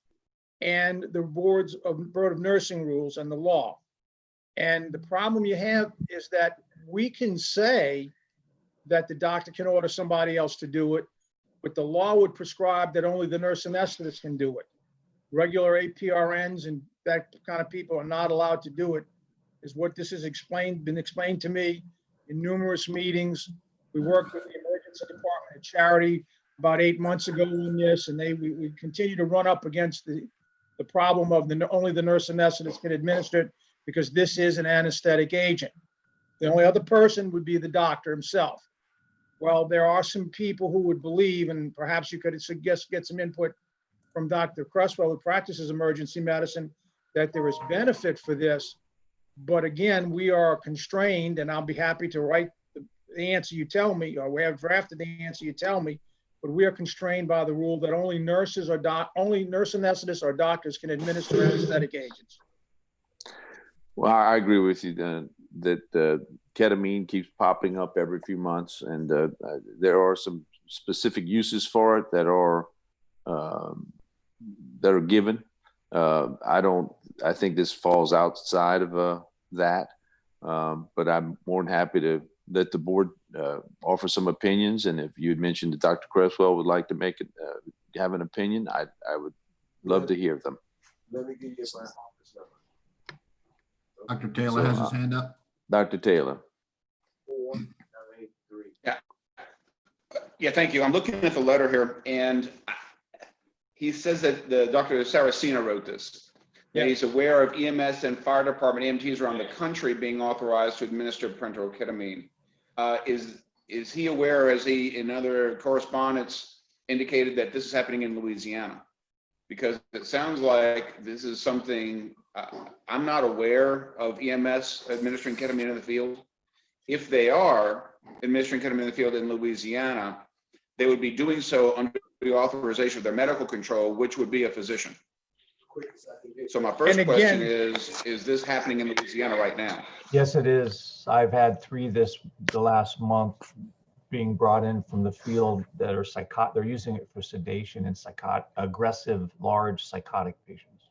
and the Board of Nursing rules and the law. And the problem you have is that we can say that the doctor can order somebody else to do it, but the law would prescribe that only the nurse anesthetist can do it. Regular APRNs and that kind of people are not allowed to do it, is what this has been explained to me in numerous meetings. We worked with the emergency department at Charity about 8 months ago on this, and we continue to run up against the problem of only the nurse anesthetist can administer it, because this is an anesthetic agent. The only other person would be the doctor himself. Well, there are some people who would believe, and perhaps you could get some input from Dr. Cresswell, who practices emergency medicine, that there is benefit for this. But again, we are constrained, and I'll be happy to write the answer you tell me, or we have drafted the answer you tell me, but we are constrained by the rule that only nurse anesthetists or doctors can administer anesthetic agents. Well, I agree with you that ketamine keeps popping up every few months, and there are some specific uses for it that are given. I think this falls outside of that, but I'm more than happy to let the board offer some opinions. And if you had mentioned that Dr. Cresswell would like to make it, have an opinion, I would love to hear them. Let me give you my office number. Dr. Taylor has his hand up. Dr. Taylor. 4983. Yeah, thank you. I'm looking at the letter here, and he says that the Dr. Saraceno wrote this. Yeah. He's aware of EMS and fire department EMTs around the country being authorized to administer parenteral ketamine. Is he aware, as he in other correspondence indicated, that this is happening in Louisiana? Because it sounds like this is something, I'm not aware of EMS administering ketamine in the field. If they are administering ketamine in the field in Louisiana, they would be doing so under the authorization of their medical control, which would be a physician. So my first question is this happening in Louisiana right now? Yes, it is. I've had 3 the last month being brought in from the field that are they're using it for sedation and aggressive, large psychotic patients.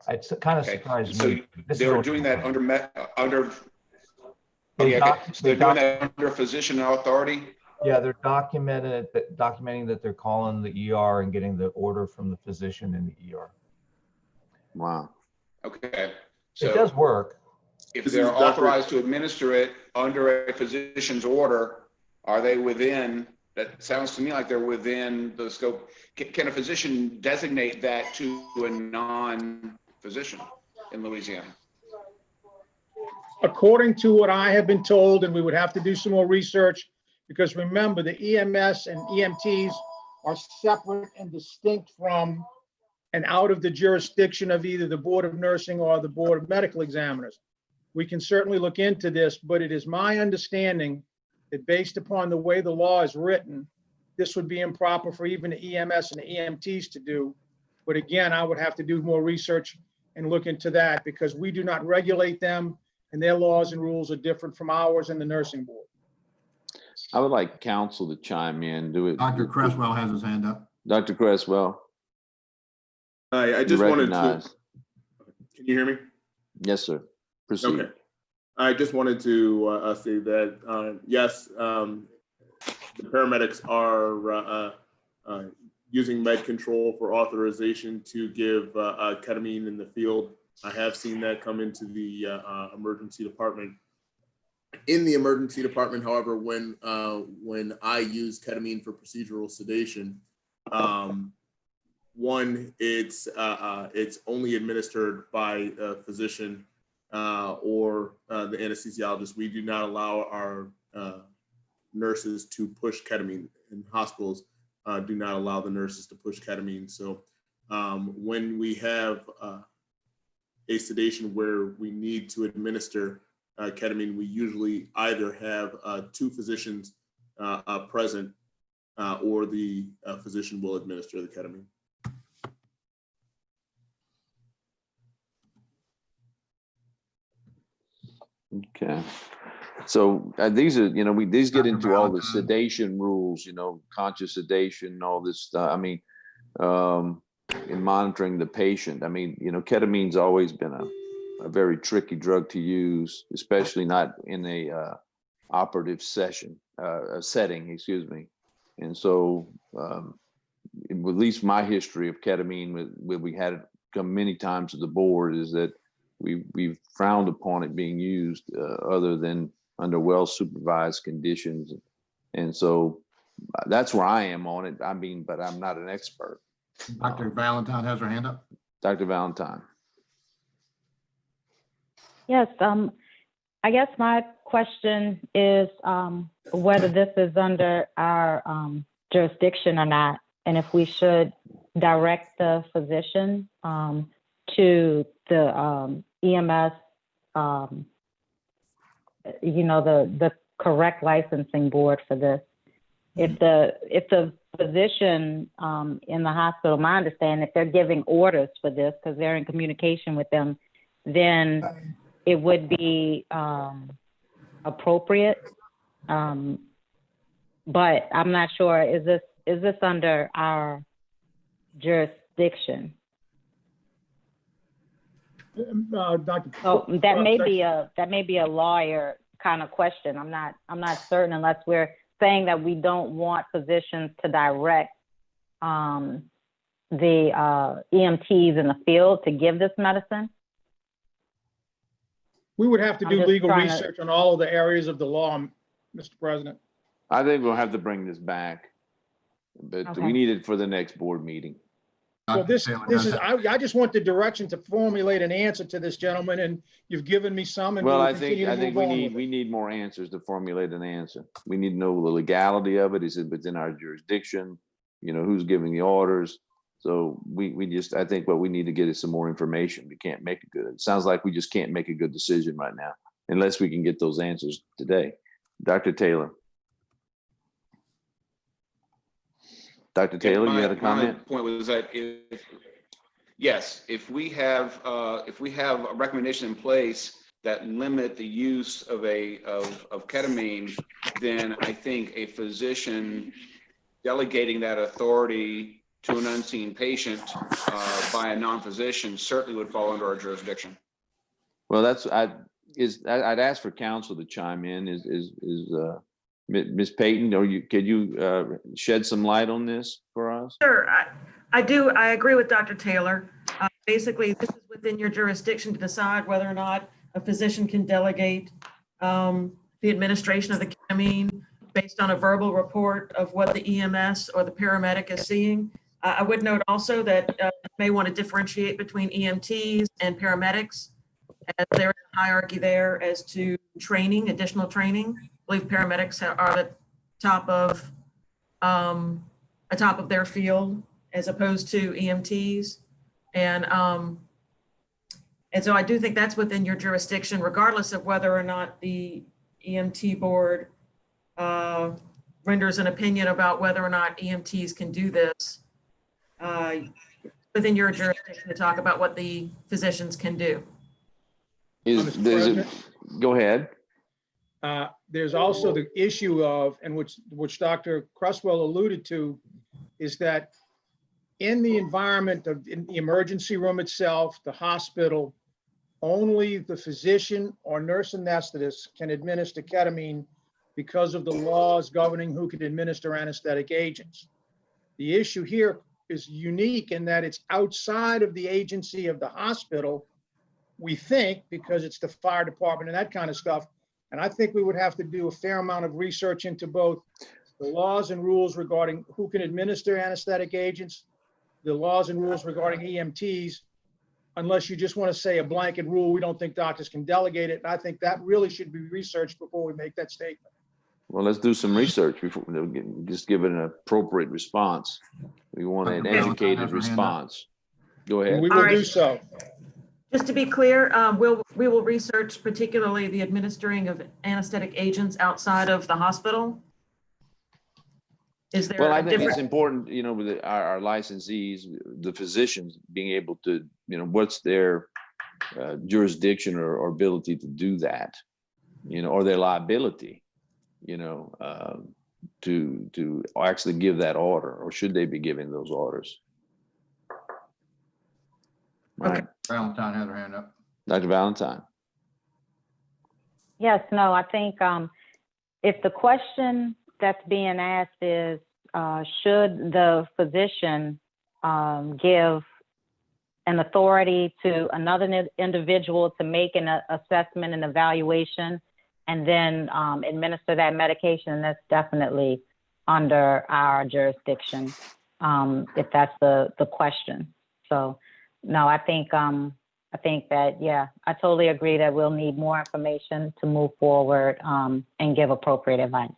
It's kind of surprised me. So they were doing that under Okay, doc- so they're doing that under physician authority? Yeah, they're documenting that they're calling the ER and getting the order from the physician in the ER. Wow. Okay. It does So work. if they're authorized to administer it under a physician's order, are they within, that sounds to me like they're within the scope. Can a physician designate that to a non-physician in Louisiana? According to what I have been told, and we would have to do some more research, because remember, the EMS and EMTs are separate and distinct from and out of the jurisdiction of either the Board of Nursing or the Board of Medical Examiners. We can certainly look into this, but it is my understanding that based upon the way the law is written, this would be improper for even the EMS and the EMTs to do. But again, I would have to do more research and look into that, because we do not regulate them, and their laws and rules are different from ours and the nursing board. I would like counsel to chime in, do it. Dr. Cresswell has his hand up. Dr. Cresswell. I just wanted to, recognized. can you hear me? Yes, sir. Proceed. Okay. I just wanted to say that, yes, the paramedics are using med control for authorization to give ketamine in the field. I have seen that come into the emergency department. In the emergency department, however, when I use ketamine for procedural sedation, one, it's only administered by a physician or the anesthesiologist. We do not allow our nurses to push ketamine. In hospitals, do not allow the nurses to push ketamine. So when we have a sedation where we need to administer ketamine, we usually either have two physicians present or the physician will administer the ketamine. Okay. So these are, these get into all the sedation rules, conscious sedation, all this stuff. I mean, in monitoring the patient, I mean, ketamine's always been a very tricky drug to use, especially not in a operative setting, excuse me. And so, at least my history of ketamine, we had it come many times to the board, is that we've frowned upon it being used other than under well-supervised conditions. And so that's where I am on it. I mean, but I'm not an expert. Dr. Valentine has her hand up. Dr. Valentine. Yes, I guess my question is whether this is under our jurisdiction or not, and if we should direct the physician to the EMS, the correct licensing board for this. If the physician in the hospital, my understanding, if they're giving orders for this because they're in communication with them, then it would be appropriate. But I'm not sure, is this under our jurisdiction? Dr. So that may be a lawyer kind of question. I'm not certain, unless we're saying that we don't want physicians to direct the EMTs in the field to give this medicine. We would have to I'm do just legal trying to- research on all of the areas of the law, Mr. President. I think we'll have to bring this back, but Okay. we need it for the next board meeting. Well, this is, I just want the direction to formulate an answer to this gentleman, and you've given me some, and Well, we'll I think continue to move on with it. we need more answers to formulate an answer. We need to know the legality of it. Is it within our jurisdiction? Who's giving the orders? So I think what we need to get is some more information. We can't make it sounds like we just can't make a good decision right now unless we can get those answers today. Dr. Taylor. Dr. Taylor, you had a comment? My point was that if we have a recommendation in place that limit the use of ketamine, then I think a physician delegating that authority to an unseen patient by a non-physician certainly would fall under our jurisdiction. Well, I'd ask for council to chime in. Ms. Payton, could you shed some light on this for us? Sure, I do. I agree with Dr. Taylor. Basically, this is within your jurisdiction to decide whether or not a physician can delegate the administration of the ketamine based on a verbal report of what the EMS or the paramedic is seeing. I would note also that you may want to differentiate between EMTs and paramedics, as there is a hierarchy there as to training, additional training. I believe paramedics are the top of their field as opposed to EMTs. And so I do think that's within your jurisdiction, regardless of whether or not the EMT board renders an opinion about whether or not EMTs can do this. Within your jurisdiction to talk about what the physicians can do. Go ahead. There's also the issue of, and which Dr. Cresswell alluded to, is that in the environment of in the emergency room itself, the hospital, only the physician or nurse anesthetist can administer ketamine because of the laws governing who can administer anesthetic agents. The issue here is unique in that it's outside of the agency of the hospital, we think, because it's the fire department and that kind of stuff. And I think we would have to do a fair amount of research into both the laws and rules regarding who can administer anesthetic agents, the laws and rules regarding EMTs, unless you just want to say a blanket rule, we don't think doctors can delegate it. And I think that really should be researched before we make that statement. Well, let's do some research before just give it an appropriate response. We want an educated response. Go ahead. We will do so. Just to be clear, we will research particularly the administering of anesthetic agents outside of the hospital. Is there Well, I think it's important, with our licensees, the physicians being able to, what's their jurisdiction or ability to do that, or their liability, to actually give that order, or should they be giving those orders? Right. Valentine has her hand up. Dr. Valentine. Yes, no, I think if the question that's being asked is, should the physician give an authority to another individual to make an assessment and evaluation and then administer that medication, that's definitely under our jurisdiction, if that's the question. So, no, I think that, yeah, I totally agree that we'll need more information to move forward and give appropriate advice.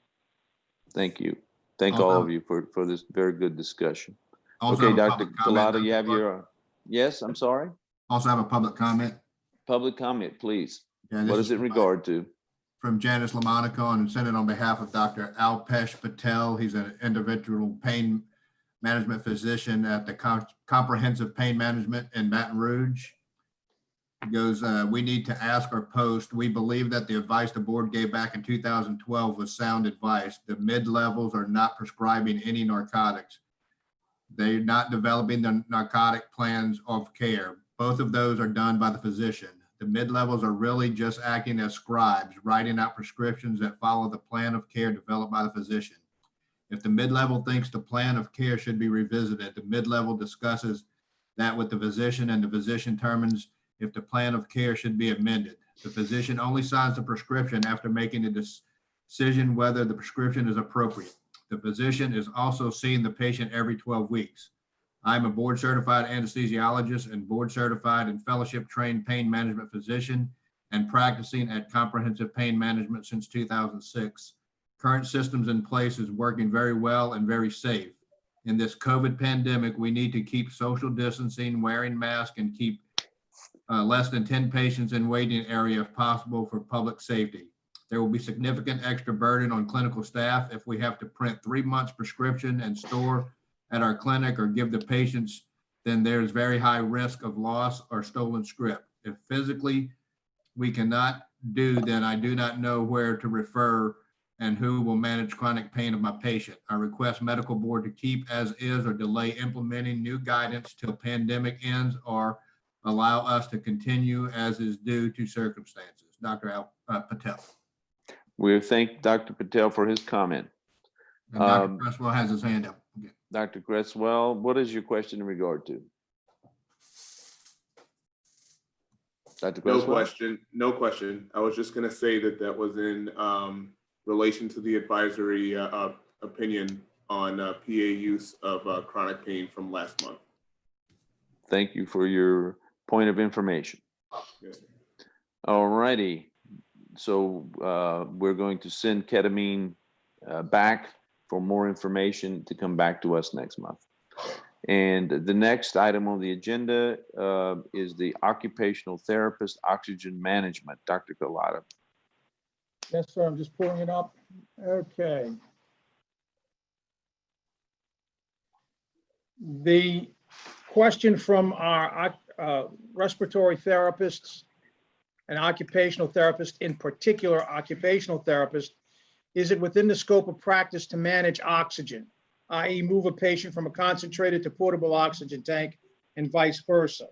Thank you. Thank all of you for this very good discussion. Also Okay, have a Dr. public comment, Collada, you have your, yes, I'm sorry? Also have a public comment. Public comment, please. Yeah, this What is is it in regard to? From Janice Lamonaco, and sent it on behalf of Dr. Alpesh Patel. He's an individual pain management physician at the Comprehensive Pain Management in Baton Rouge. It goes, we need to ask or post. We believe that the advice the board gave back in 2012 was sound advice. The mid-levels are not prescribing any narcotics. They're not developing the narcotic plans of care. Both of those are done by the physician. The mid-levels are really just acting as scribes, writing out prescriptions that follow the plan of care developed by the physician. If the mid-level thinks the plan of care should be revisited, the mid-level discusses that with the physician, and the physician determines if the plan of care should be amended. The physician only signs the prescription after making a decision whether the prescription is appropriate. The physician is also seeing the patient every 12 weeks. I'm a board certified anesthesiologist and board certified and fellowship trained pain management physician and practicing at Comprehensive Pain Management since 2006. Current systems in place is working very well and very safe. In this COVID pandemic, we need to keep social distancing, wearing masks, and keep less than 10 patients in waiting area if possible for public safety. There will be significant extra burden on clinical staff if we have to print 3 months prescription and store at our clinic or give the patients, then there's very high risk of loss or stolen script. If physically we cannot do, then I do not know where to refer and who will manage chronic pain of my patient. I request medical board to keep as is or delay implementing new guidance till pandemic ends or allow us to continue as is due to circumstances. Dr. Patel. We thank Dr. Patel for his comment. And Dr. Cresswell has his hand up. Okay. Dr. Cresswell, what is your question in regard to? Dr. No Cresswell? question, no question. I was just gonna say that that was in relation to the advisory opinion on PA use of chronic pain from last month. Thank you for your point of information. Yes. All righty. So we're going to send ketamine back for more information to come back to us next month. And the next item on the agenda is the occupational therapist oxygen management. Dr. Galata. Yes, sir, I'm just pulling it up. Okay. The question from our respiratory therapists and occupational therapists, in particular occupational therapists, is it within the scope of practice to manage oxygen, i.e. move a patient from a concentrated to portable oxygen tank and vice versa?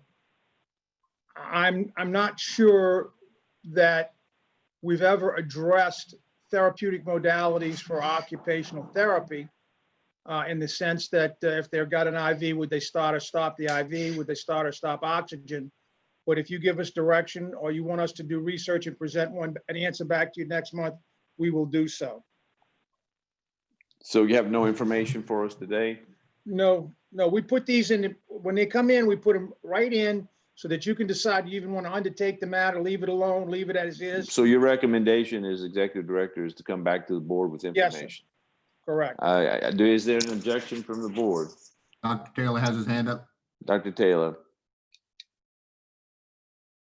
I'm not sure that we've ever addressed therapeutic modalities for occupational therapy in the sense that if they've got an IV, would they start or stop the IV? Would they start or stop oxygen? But if you give us direction or you want us to do research and present an answer back to you next month, we will do so. So you have no information for us today? No, we put these in, when they come in, we put them right in so that you can decide you even want to undertake the matter, leave it alone, leave it as is. So your recommendation as executive director is to come back to the board with Yes, sir. information? Correct. Is there an objection from the board? Dr. Taylor has his hand up. Dr. Taylor.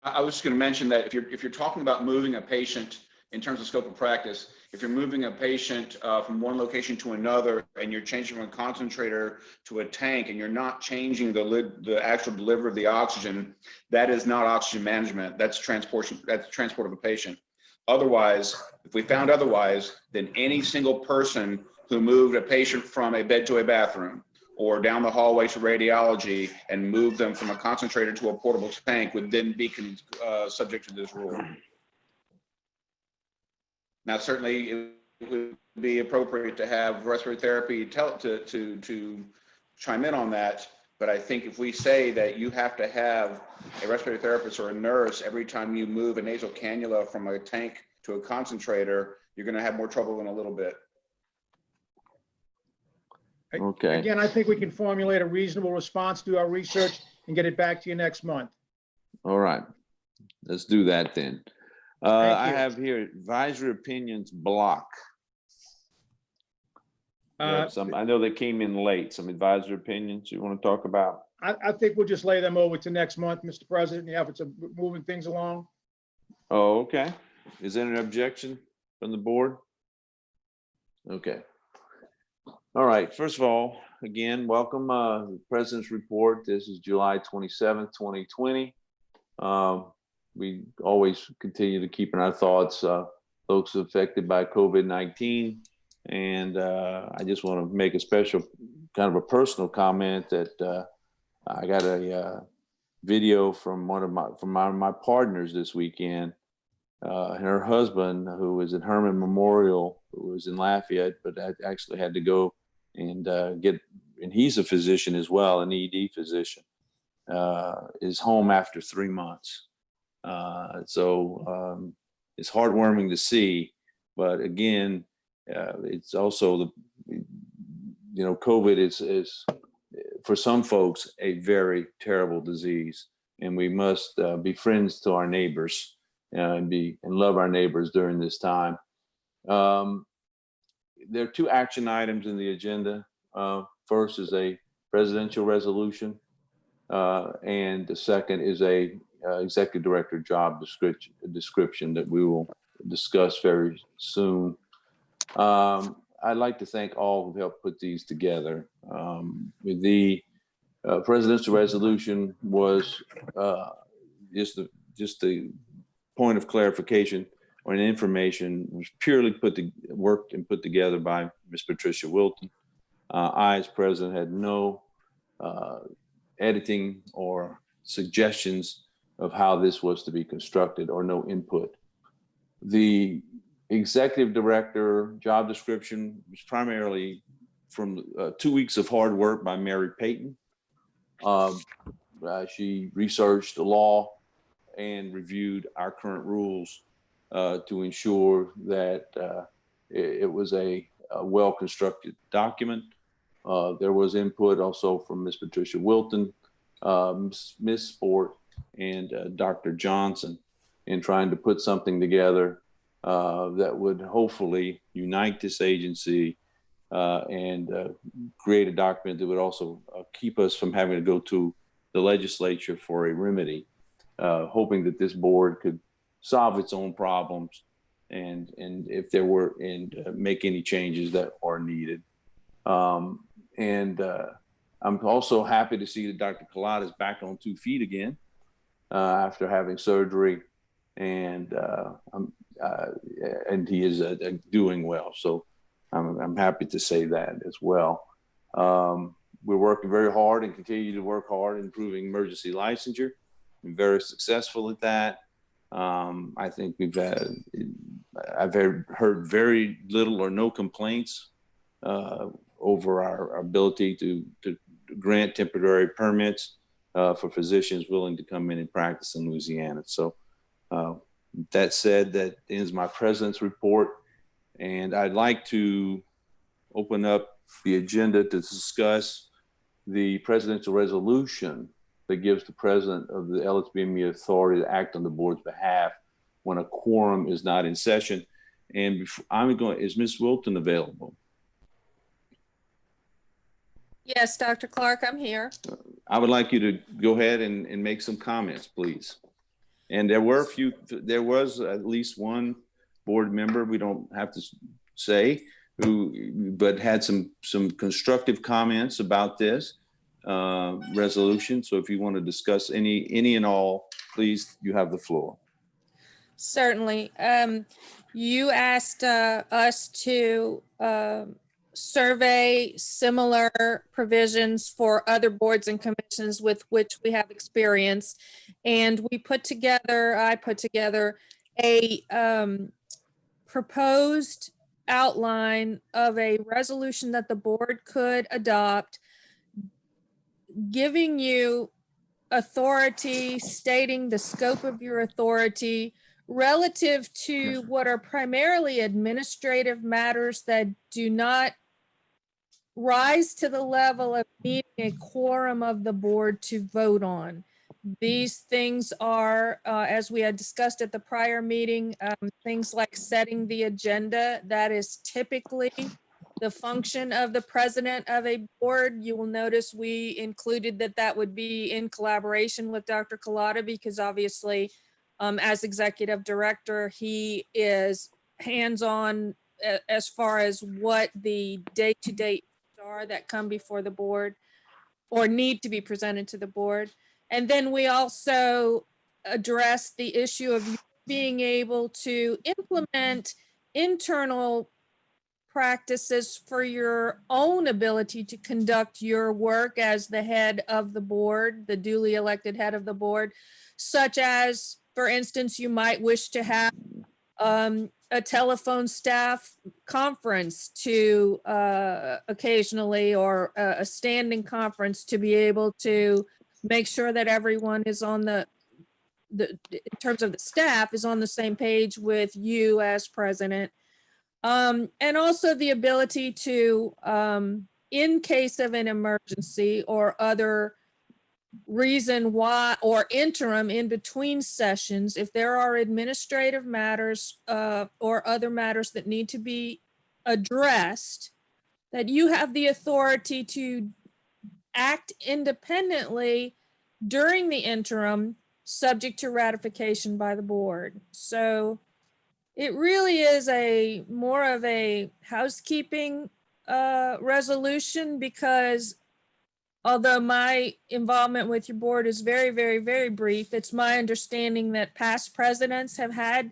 I was just going to mention that if you're talking about moving a patient in terms of scope of practice, if you're moving a patient from one location to another and you're changing from a concentrator to a tank and you're not changing the actual delivery of the oxygen, that is not oxygen management. That's transport of a patient. Otherwise, if we found otherwise, then any single person who moved a patient from a bed to a bathroom or down the hallway to radiology and moved them from a concentrator to a portable tank would then be subject to this rule. Now, certainly it would be appropriate to have respiratory therapy to chime in on that. But I think if we say that you have to have a respiratory therapist or a nurse every time you move a nasal cannula from a tank to a concentrator, you're going to have more trouble in a little bit. Okay. Again, I think we can formulate a reasonable response to our research and get it back to you next month. All right. Let's do that then. I you. have here advisory opinions block. You have I know they came in late. Some advisory opinions you want to talk about? I think we'll just lay them over to next month, Mr. President, in the efforts of moving things along. Oh, okay. Is there an objection from the board? Okay. All right. First of all, again, welcome the President's report. This is July 27th, 2020. We always continue to keep in our thoughts folks affected by COVID-19. And I just want to make a special kind of a personal comment that I got a video from one of my partners this weekend. Her husband, who was at Herman Memorial, who was in Lafayette, but actually had to go and and he's a physician as well, an ED physician, is home after 3 months. So it's heartwarming to see, but again, it's also COVID is for some folks a very terrible disease, and we must be friends to our neighbors and love our neighbors during this time. There are 2 action items in the agenda. First is a presidential resolution, and the second is a executive director job description that we will discuss very soon. I'd like to thank all who helped put these together. The presidential resolution was just the point of clarification or an information was purely worked and put together by Ms. Patricia Wilton. I, as president, had no editing or suggestions of how this was to be constructed or no input. The executive director job description was primarily from 2 weeks of hard work by Mary Payton. She researched the law and reviewed our current rules to ensure that it was a well-constructed document. There was input also from Ms. Patricia Wilton, Ms. Sport, and Dr. Johnson in trying to put something together that would hopefully unite this agency and create a document that would also keep us from having to go to the legislature for a remedy, hoping that this board could solve its own problems and if there were, and make any changes that are needed. I'm also happy to see that Dr. Collada is back on 2 feet again after having surgery, and he is doing well. So I'm happy to say that as well. We're working very hard and continue to work hard improving emergency licensure. Been very successful at that. I think I've heard very little or no complaints over our ability to grant temporary permits for physicians willing to come in and practice in Louisiana. So that said, that ends my president's report. And I'd like to open up the agenda to discuss the presidential resolution that gives the president of the LSBME authority to act on the board's behalf when a quorum is not in session. And is Ms. Wilton available? Yes, Dr. Clark, I'm here. I would like you to go ahead and make some comments, please. And there was at least one board member, we don't have to say but had some constructive comments about this resolution. So if you want to discuss any and all, please, you have the floor. Certainly. You asked us to survey similar provisions for other boards and commissions with which we have experience. And I put together a proposed outline of a resolution that the board could adopt, giving you authority, stating the scope of your authority relative to what are primarily administrative matters that do not rise to the level of needing a quorum of the board to vote on. These things are, as we had discussed at the prior meeting, things like setting the agenda. That is typically the function of the president of a board. You will notice we included that would be in collaboration with Dr. Collada, because obviously as executive director, he is hands-on as far as what the day-to-day are that come before the board or need to be presented to the board. And then we also address the issue of being able to implement internal practices for your own ability to conduct your work as the head of the board, the duly elected head of the board, such as, for instance, you might wish to have a telephone staff conference to occasionally, or a standing conference to be able to make sure that everyone is on in terms of the staff, is on the same page with you as president. And also the ability to, in case of an emergency or other reason why, or interim in between sessions, if there are administrative matters or other matters that need to be addressed, that you have the authority to act independently during the interim, subject to ratification by the board. So it really is more of a housekeeping resolution, because although my involvement with your board is very, very, very brief, it's my understanding that past presidents have had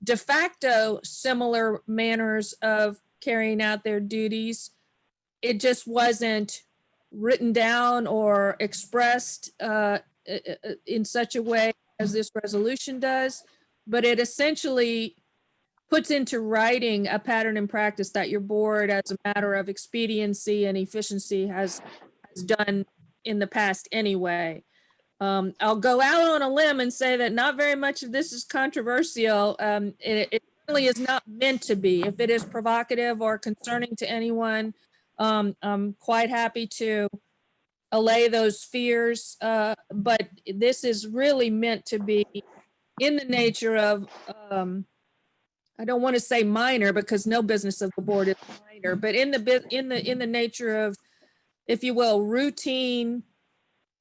de facto similar manners of carrying out their duties. It just wasn't written down or expressed in such a way as this resolution does, but it essentially puts into writing a pattern and practice that your board, as a matter of expediency and efficiency, has done in the past anyway. I'll go out on a limb and say that not very much of this is controversial. It really is not meant to be. If it is provocative or concerning to anyone, I'm quite happy to allay those fears. But this is really meant to be in the nature of, I don't want to say minor, because no business of the board is minor, but in the nature of, if you will, routine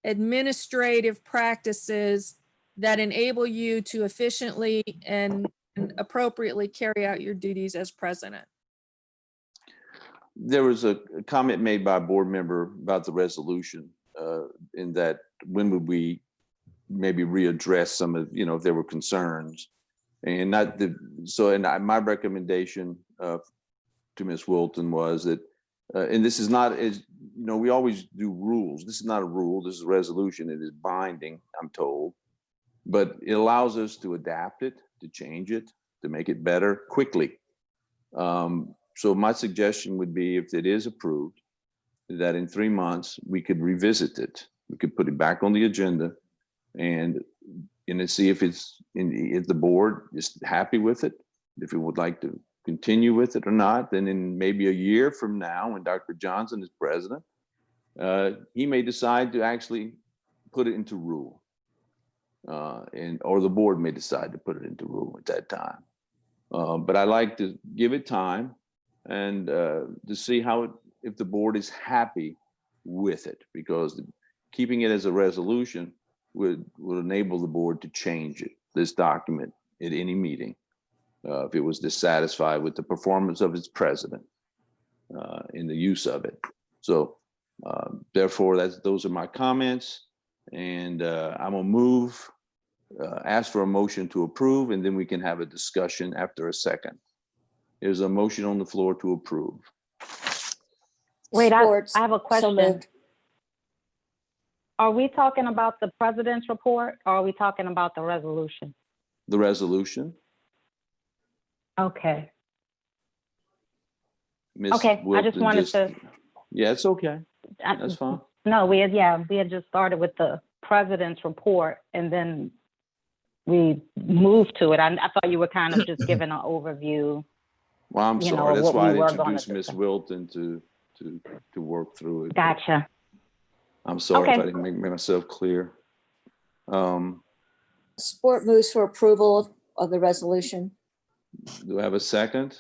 administrative practices that enable you to efficiently and appropriately carry out your duties as president. There was a comment made by a board member about the resolution, in that when would we maybe readdress some of, if there were concerns, and my recommendation to Ms. Wilton was that, and this is not, as we always do rules. This is not a rule. This is a resolution. It is binding, I'm told, but it allows us to adapt it, to change it, to make it better quickly. So my suggestion would be, if it is approved, that in 3 months we could revisit it. We could put it back on the agenda and see if if the board is happy with it, if it would like to continue with it or not. Then in maybe a year from now, when Dr. Johnson is president, he may decide to actually put it into rule, or the board may decide to put it into rule at that time. But I like to give it time and to see if the board is happy with it, because keeping it as a resolution would enable the board to change this document at any meeting if it was dissatisfied with the performance of its president in the use of it. So therefore, those are my comments, and I'm gonna ask for a motion to approve, and then we can have a discussion after a second. There's a motion on the floor to approve. Wait, I Sports. have a So question. moved. Are we talking about the president's report, or are we talking about the resolution? The resolution. Okay. Ms. Okay, I Wilton just wanted to. Yeah, it's okay. That's fine. No, we had just started with the president's report, and then we moved to it. I thought you were kind of just giving an overview. Well, I'm you know, sorry. That's what why we I were gonna introduced Ms. Wilton to work through it. Gotcha. I'm sorry if Okay. I didn't make myself clear. Sport moves for approval of the resolution. Do I have a second?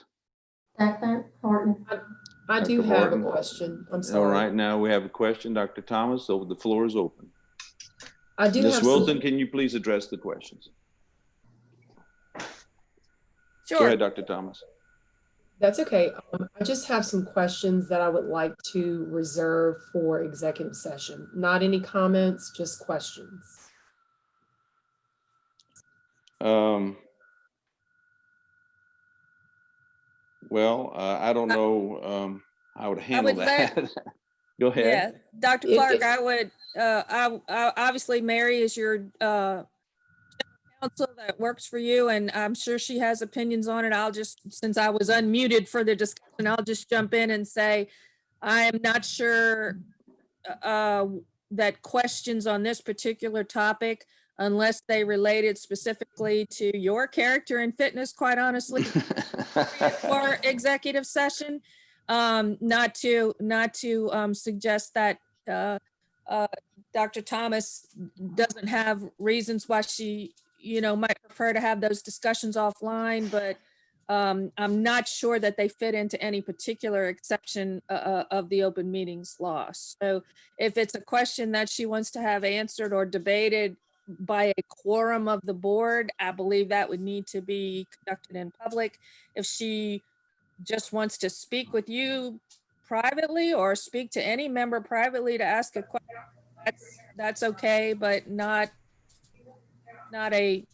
Second, Horton. I do Dr. have a Horton? question. I'm All sorry. right, now we have a question, Dr. Thomas, so the floor is open. I do Ms. have Wilton, some, can you please address the questions? Go Sure. ahead, Dr. Thomas. that's okay. I just have some questions that I would like to reserve for executive session. Not any comments, just questions. Well, I don't know how to handle would let- that. Go ahead. Yeah, Dr. Clark, I would, I obviously Mary is your counsel that works for you, and I'm sure she has opinions on it. I'll just, since I was unmuted for the discussion, I'll just jump in and say, I am not sure that questions on this particular topic, unless they related specifically to your character and fitness, quite honestly, for executive session. Not to suggest that Dr. Thomas doesn't have reasons why she, might prefer to have those discussions offline, but I'm not sure that they fit into any particular exception of the open meetings law. So if it's a question that she wants to have answered or debated by a quorum of the board, I believe that would need to be conducted in public. If she just wants to speak with you privately or speak to any member privately to ask a question, that's okay, but not a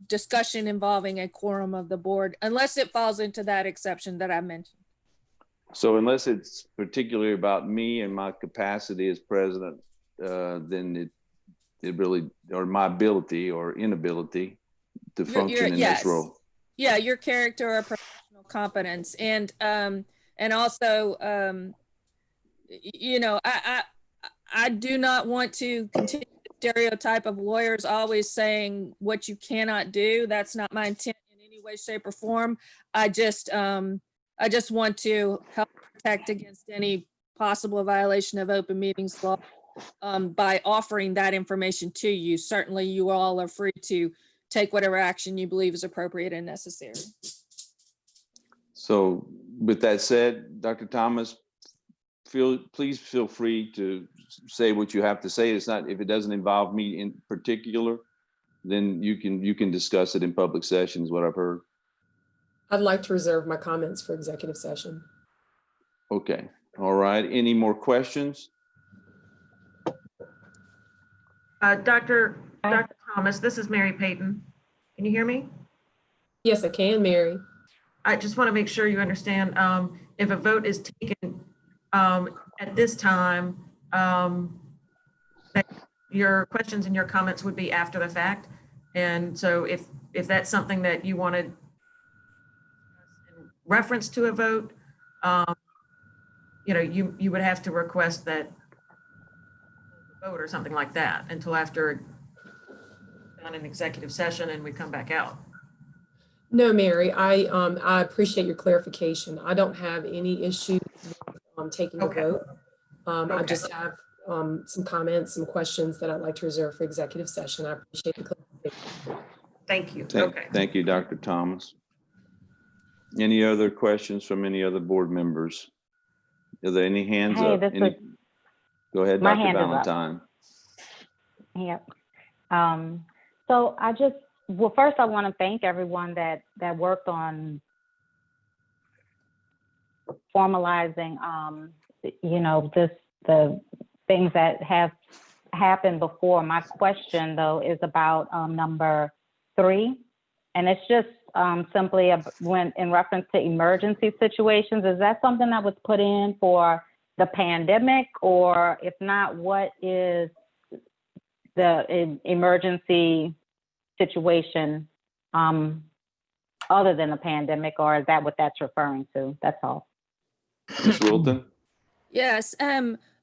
discussion involving a quorum of the board, unless it falls into that exception that I mentioned. So unless it's particularly about me and my capacity as president, then it really, or my ability or inability to function in this role. yeah, your character or professional competence. And also, you know, I do not want to continue the stereotype of lawyers always saying what you cannot do. That's not my intent in any way, shape, or form. I just want to help protect against any possible violation of open meetings law by offering that information to you. Certainly, you all are free to take whatever action you believe is appropriate and necessary. So with that said, Dr. Thomas, please feel free to say what you have to say. It's not, if it doesn't involve me in particular, then you can discuss it in public session is what I've heard. I'd like to reserve my comments for executive session. Okay, all right. Any more questions? Dr. Thomas, this is Mary Payton. Can you hear me? Yes, I can, Mary. I just want to make sure you understand, if a vote is taken at this time, that your questions and your comments would be after the fact. And so if that's something that you wanted in reference to a vote, you know, you would have to request that vote or something like that until after on an executive session and we come back out. No, Mary, I appreciate your clarification. I don't have any issues with taking a vote. I just have some comments, some questions that I'd like to reserve for executive session. I appreciate the clarification. Thank you. Thank you, Dr. Thomas. Any other questions from any other board members? Are there any hands up? Go ahead, My Dr. hand is up. Valentine. Yep. So well, first I want to thank everyone that worked on formalizing, you know, the things that have happened before. My question though is about number 3, and it's just simply when in reference to emergency situations. Is that something that was put in for the pandemic, or if not, what is the emergency situation other than the pandemic, or is that what that's referring to? That's all. Ms. Wilton? Yes,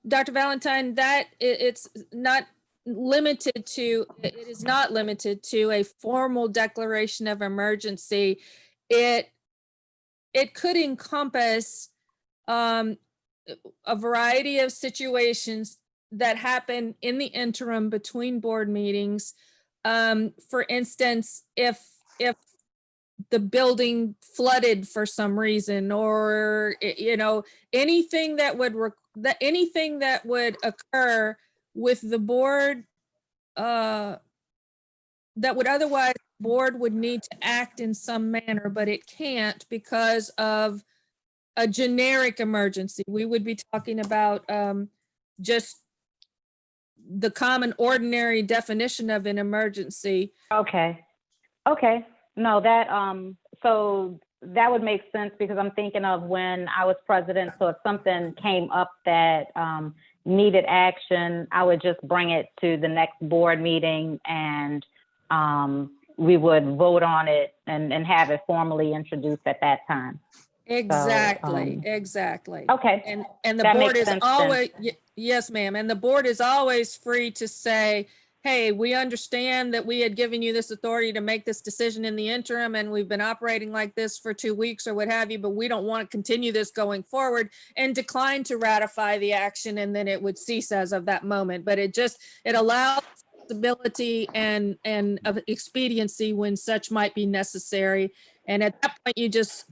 Dr. Valentine, that it's not limited to, it is not limited to a formal declaration of emergency. It could encompass a variety of situations that happen in the interim between board meetings. For instance, if the building flooded for some reason, or you know, anything that would occur with the board that would otherwise the board would need to act in some manner, but it can't because of a generic emergency. We would be talking about just the common ordinary definition of an emergency. Okay. No, that so that would make sense, because I'm thinking of when I was president. So if something came up that needed action, I would just bring it to the next board meeting, and we would vote on it and have it formally introduced at that time. Exactly, So, exactly. Okay. And the That board makes is sense always, yes, ma'am. And the board is always free to say, hey, we understand that we had given you this authority to make this decision in the interim, and we've been operating like this for 2 weeks or what have you, but we don't want to continue this going forward, and decline to ratify the action, and then it would cease as of that moment. But it allows stability and of expediency when such might be necessary. And at that point, you just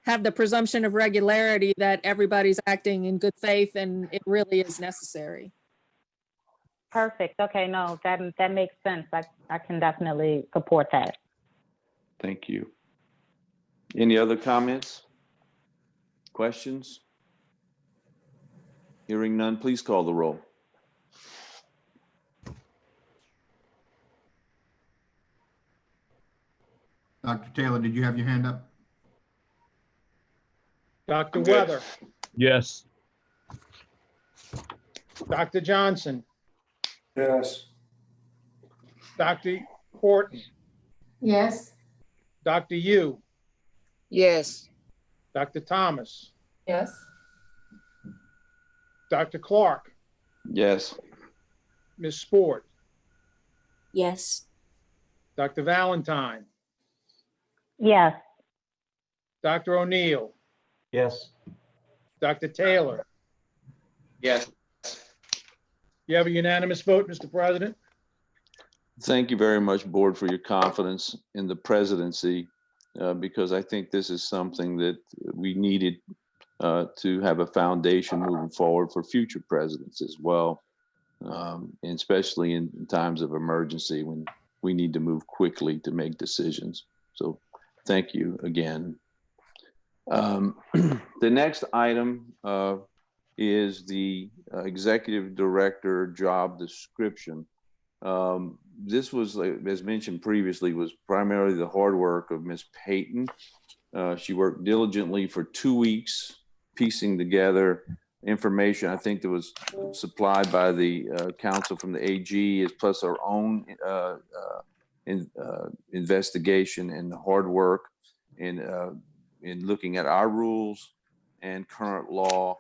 have the presumption of regularity that everybody's acting in good faith and it really is necessary. Perfect. Okay, no, that makes sense. I can definitely support that. Thank you. Any other comments? Questions? Hearing none, please call the roll. Dr. Taylor, did you have your hand up? Dr. Weather, Yes. Dr. Johnson, Yes. Dr. Horton, Yes. Dr. Yu, Yes. Dr. Thomas, Yes. Dr. Clark, Yes. Ms. Sport, Yes. Dr. Valentine, Yes. Dr. O'Neill, Yes. Dr. Taylor. Yes. You have a unanimous vote, Mr. President? Thank you very much, Board, for your confidence in the presidency, because I think this is something that we needed to have a foundation moving forward for future presidents as well, and especially in times of emergency when we need to move quickly to make decisions. So thank you again. The next item is the executive director job description. This was, as mentioned previously, was primarily the hard work of Ms. Payton. She worked diligently for 2 weeks, piecing together information I think that was supplied by the counsel from the AG, plus our own investigation and the hard work in looking at our rules and current law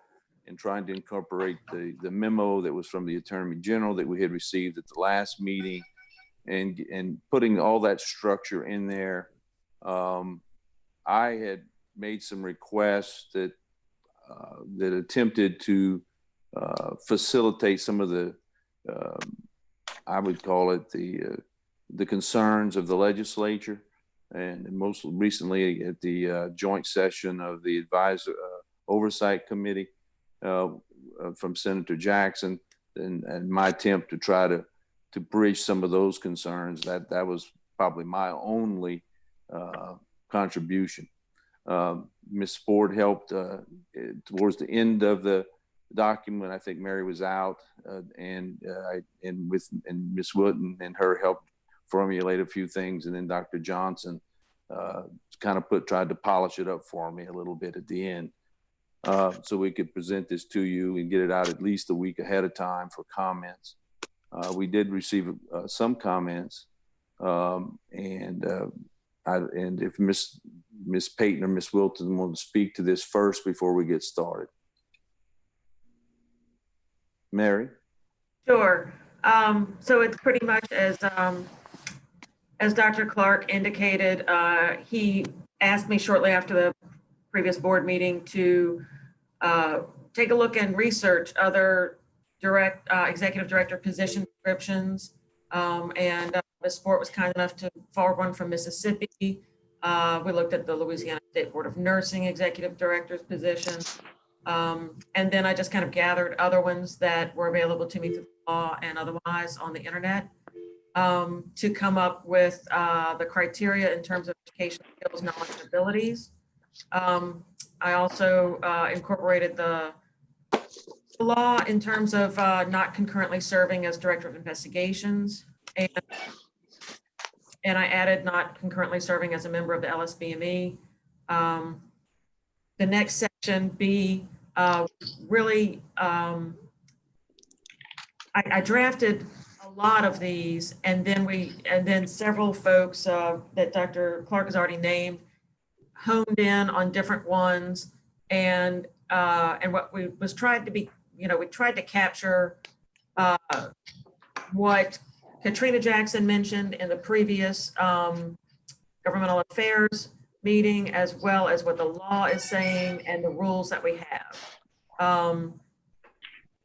and trying to incorporate the memo that was from the Attorney General that we had received at the last meeting and putting all that structure in there. I had made some requests that attempted to facilitate some of the, I would call it the concerns of the legislature, and most recently at the joint session of the Oversight Committee from Senator Jackson, and my attempt to try to bridge some of those concerns. That was probably my only contribution. Ms. Sport helped towards the end of the document. I think Mary was out, and Ms. Wooden and her helped formulate a few things, and then Dr. Johnson kind of tried to polish it up for me a little bit at the end, so we could present this to you and get it out at least a week ahead of time for comments. We did receive some comments, and if Miss Payton or Miss Wilton want to speak to this first before we get started. Mary? Sure. So it's pretty much as Dr. Clark indicated. He asked me shortly after the previous board meeting to take a look and research other executive director position descriptions. And Ms. Sport was kind enough to forward one from Mississippi. We looked at the Louisiana State Board of Nursing executive director's position. And then I just kind of gathered other ones that were available to me through the law and otherwise on the internet to come up with the criteria in terms of education skills, knowledge, and abilities. I also incorporated the law in terms of not concurrently serving as director of investigations, and I added not concurrently serving as a member of the LSBME. The next section, B, really, I drafted a lot of these, and then several folks that Dr. Clark has already named honed in on different ones, and what we was tried to be, we tried to capture what Katrina Jackson mentioned in the previous governmental affairs meeting, as well as what the law is saying and the rules that we have.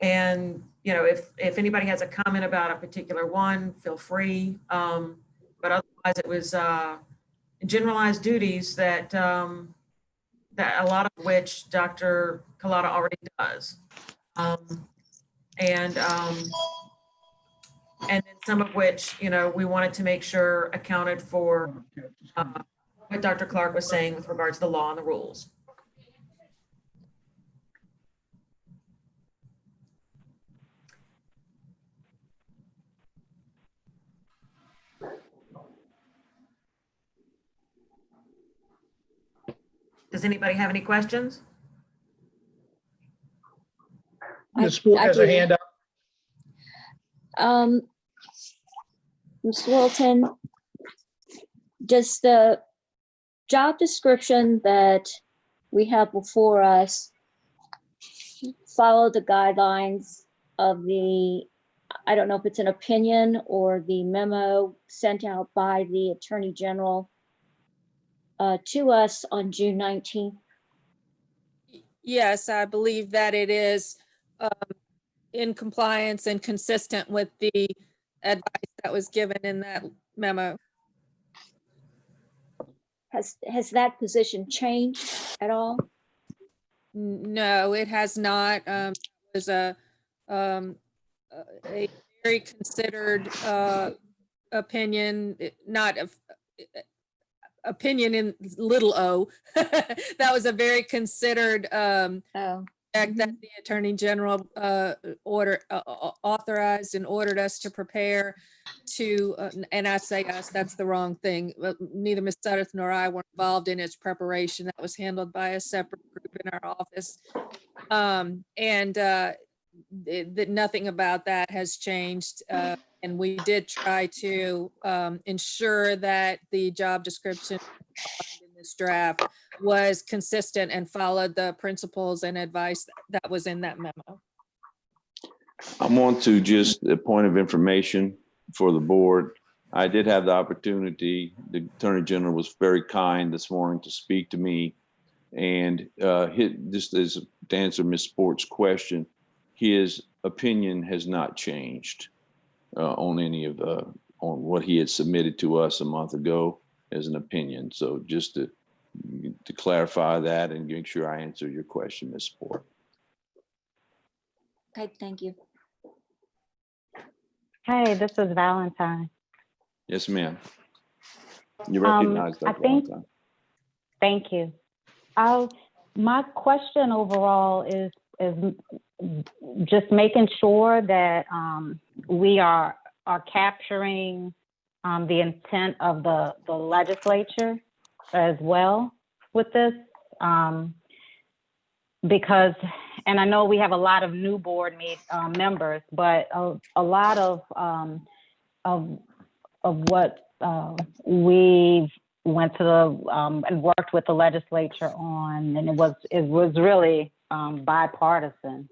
And if anybody has a comment about a particular one, feel free. But otherwise, it was generalized duties that that a lot of which Dr. Collada already does, and then some of which we wanted to make sure accounted for what Dr. Clark was saying with regard to the law and the rules. Does anybody have any questions? Ms. Sport has a hand up. Ms. Wilton, does the job description that we have before us follow the guidelines of the, I don't know if it's an opinion or the memo sent out by the Attorney General to us on June 19th? Yes, I believe that it is in compliance and consistent with the advice that was given in that memo. Has that position changed at all? No, it has not. It was a very considered opinion, not opinion in little o. That was a very considered act that the Attorney General authorized and ordered us to prepare to, and I say us, that's the wrong thing. Neither Ms. Sudduth nor I were involved in its preparation. That was handled by a separate group in our office. That nothing about that has changed. And we did try to ensure that the job description in this draft was consistent and followed the principles and advice that was in that memo. I'm on to just a point of information for the board. I did have the opportunity, the Attorney General was very kind this morning to speak to me, and just as to answer Ms. Sport's question, his opinion has not changed on any of on what he had submitted to us a month ago as an opinion. So just to clarify that and make sure I answer your question, Ms. Sport. Okay, thank you. Hey, this is Valentine. Yes, ma'am. You recognize that, Valentine. Thank you. My question overall is just making sure that we are capturing the intent of the legislature as well with this, because, and I know we have a lot of new board members, but a lot of what we've went to the and worked with the legislature on, and it was really bipartisan,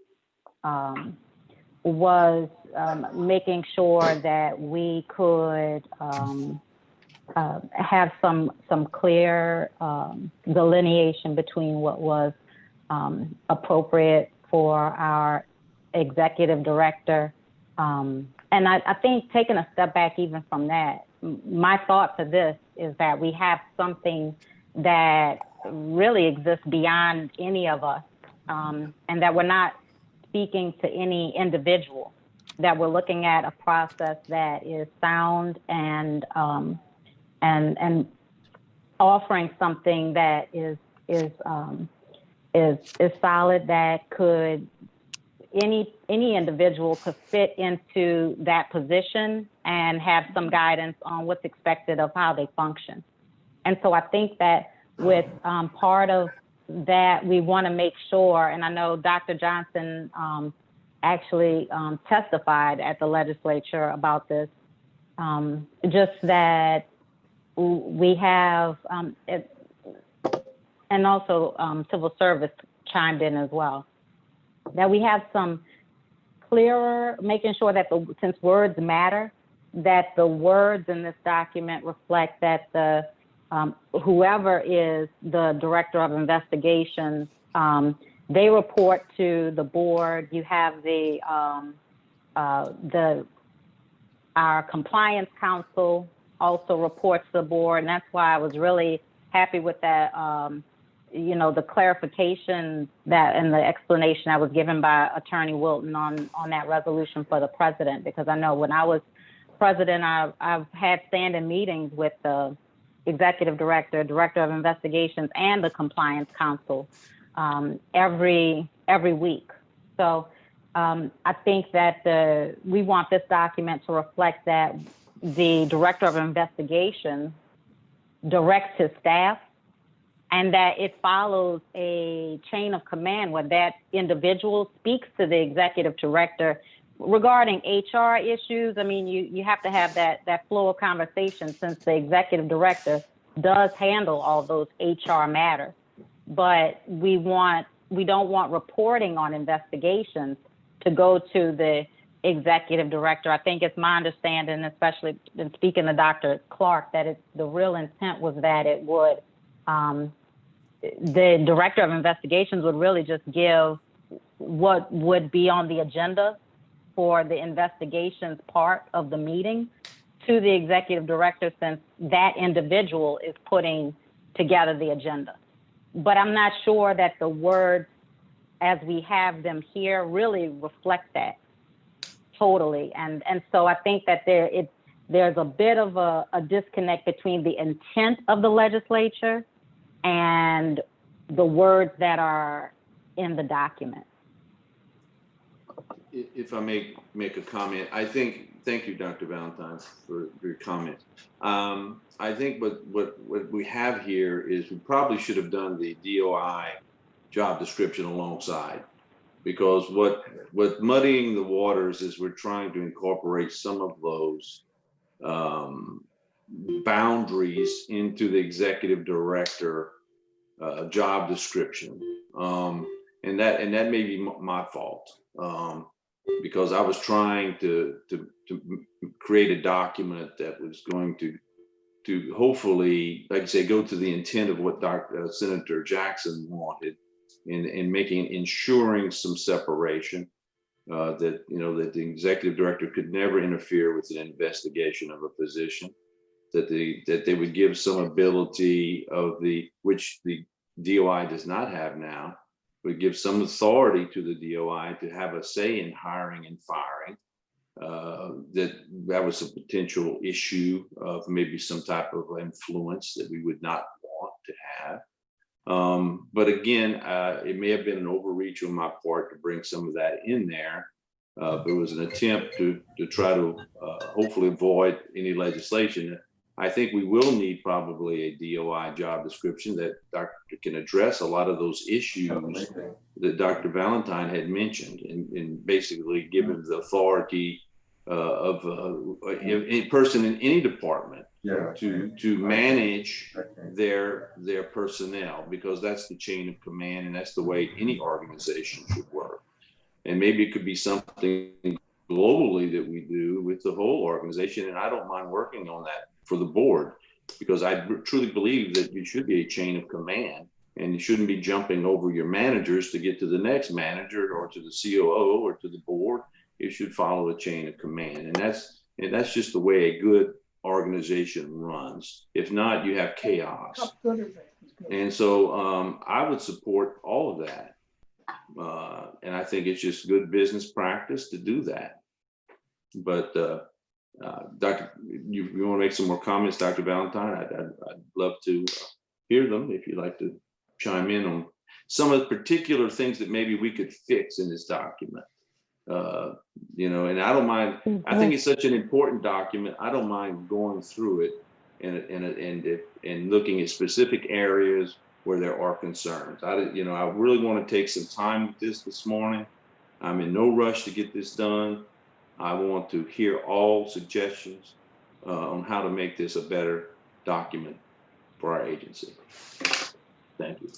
was making sure that we could have some clear delineation between what was appropriate for our executive director. And I think taking a step back even from that, my thought to this is that we have something that really exists beyond any of us, and that we're not speaking to any individual, that we're looking at a process that is sound and offering something that is solid, that could any individual could fit into that position and have some guidance on what's expected of how they function. And so I think that with part of that, we want to make sure, and I know Dr. Johnson actually testified at the legislature about this, just that we have, and also civil service chimed in as well, that we have some clearer, making sure that since words matter, that the words in this document reflect that the whoever is the director of investigations, they report to the board. You have our compliance council also reports to the board, and that's why I was really happy with that. The clarification that and the explanation that was given by Attorney Wilton on that resolution for the president, because I know when I was president, I've had standing meetings with the executive director, director of investigations, and the compliance council every week. So I think that we want this document to reflect that the director of investigations directs his staff, and that it follows a chain of command where that individual speaks to the executive director regarding HR issues. I mean, you have to have that flow of conversation, since the executive director does handle all those HR matters, but we don't want reporting on investigations to go to the executive director. I think it's my understanding, especially in speaking to Dr. Clark, that the real intent was that it would, the director of investigations would really just give what would be on the agenda for the investigations part of the meeting to the executive director, since that individual is putting together the agenda. But I'm not sure that the words as we have them here really reflect that totally. And so I think that there's a bit of a disconnect between the intent of the legislature and the words that are in the document. If I may make a comment, thank you, Dr. Valentine, for your comment. I think what we have here is we probably should have done the DOI job description alongside, because what muddying the waters is we're trying to incorporate some of those boundaries into the executive director job description. And that may be my fault. Because I was trying to create a document that was going to hopefully, like I say, go to the intent of what Senator Jackson wanted, in ensuring some separation, that the executive director could never interfere with an investigation of a physician, that they would give some ability which the DOI does not have now, would give some authority to the DOI to have a say in hiring and firing. That was a potential issue of maybe some type of influence that we would not want to have. But again, it may have been an overreach on my part to bring some of that in there. But it was an attempt to try to hopefully avoid any legislation. I think we will need probably a DOI job description that can address a lot of those issues that Dr. Valentine had mentioned, and basically give him the authority of a person in any department to manage their personnel, because that's the chain of command, and that's the way any organization should work. And maybe it could be something globally that we do with the whole organization, and I don't mind working on that for the board, because I truly believe that you should be a chain of command, and you shouldn't be jumping over your managers to get to the next manager or to the COO or to the board. You should follow a chain of command, and that's just the way a good organization runs. If not, you have chaos. And so I would support all of that, and I think it's just good business practice to do that. But Doctor, you want to make some more comments, Dr. Valentine? I'd love to hear them if you'd like to chime in on some of the particular things that maybe we could fix in this document. And I don't mind. I think it's such an important document. I don't mind going through it and looking at specific areas where there are concerns. I really want to take some time with this morning. I'm in no rush to get this done. I want to hear all suggestions on how to make this a better document for our agency. Thank you.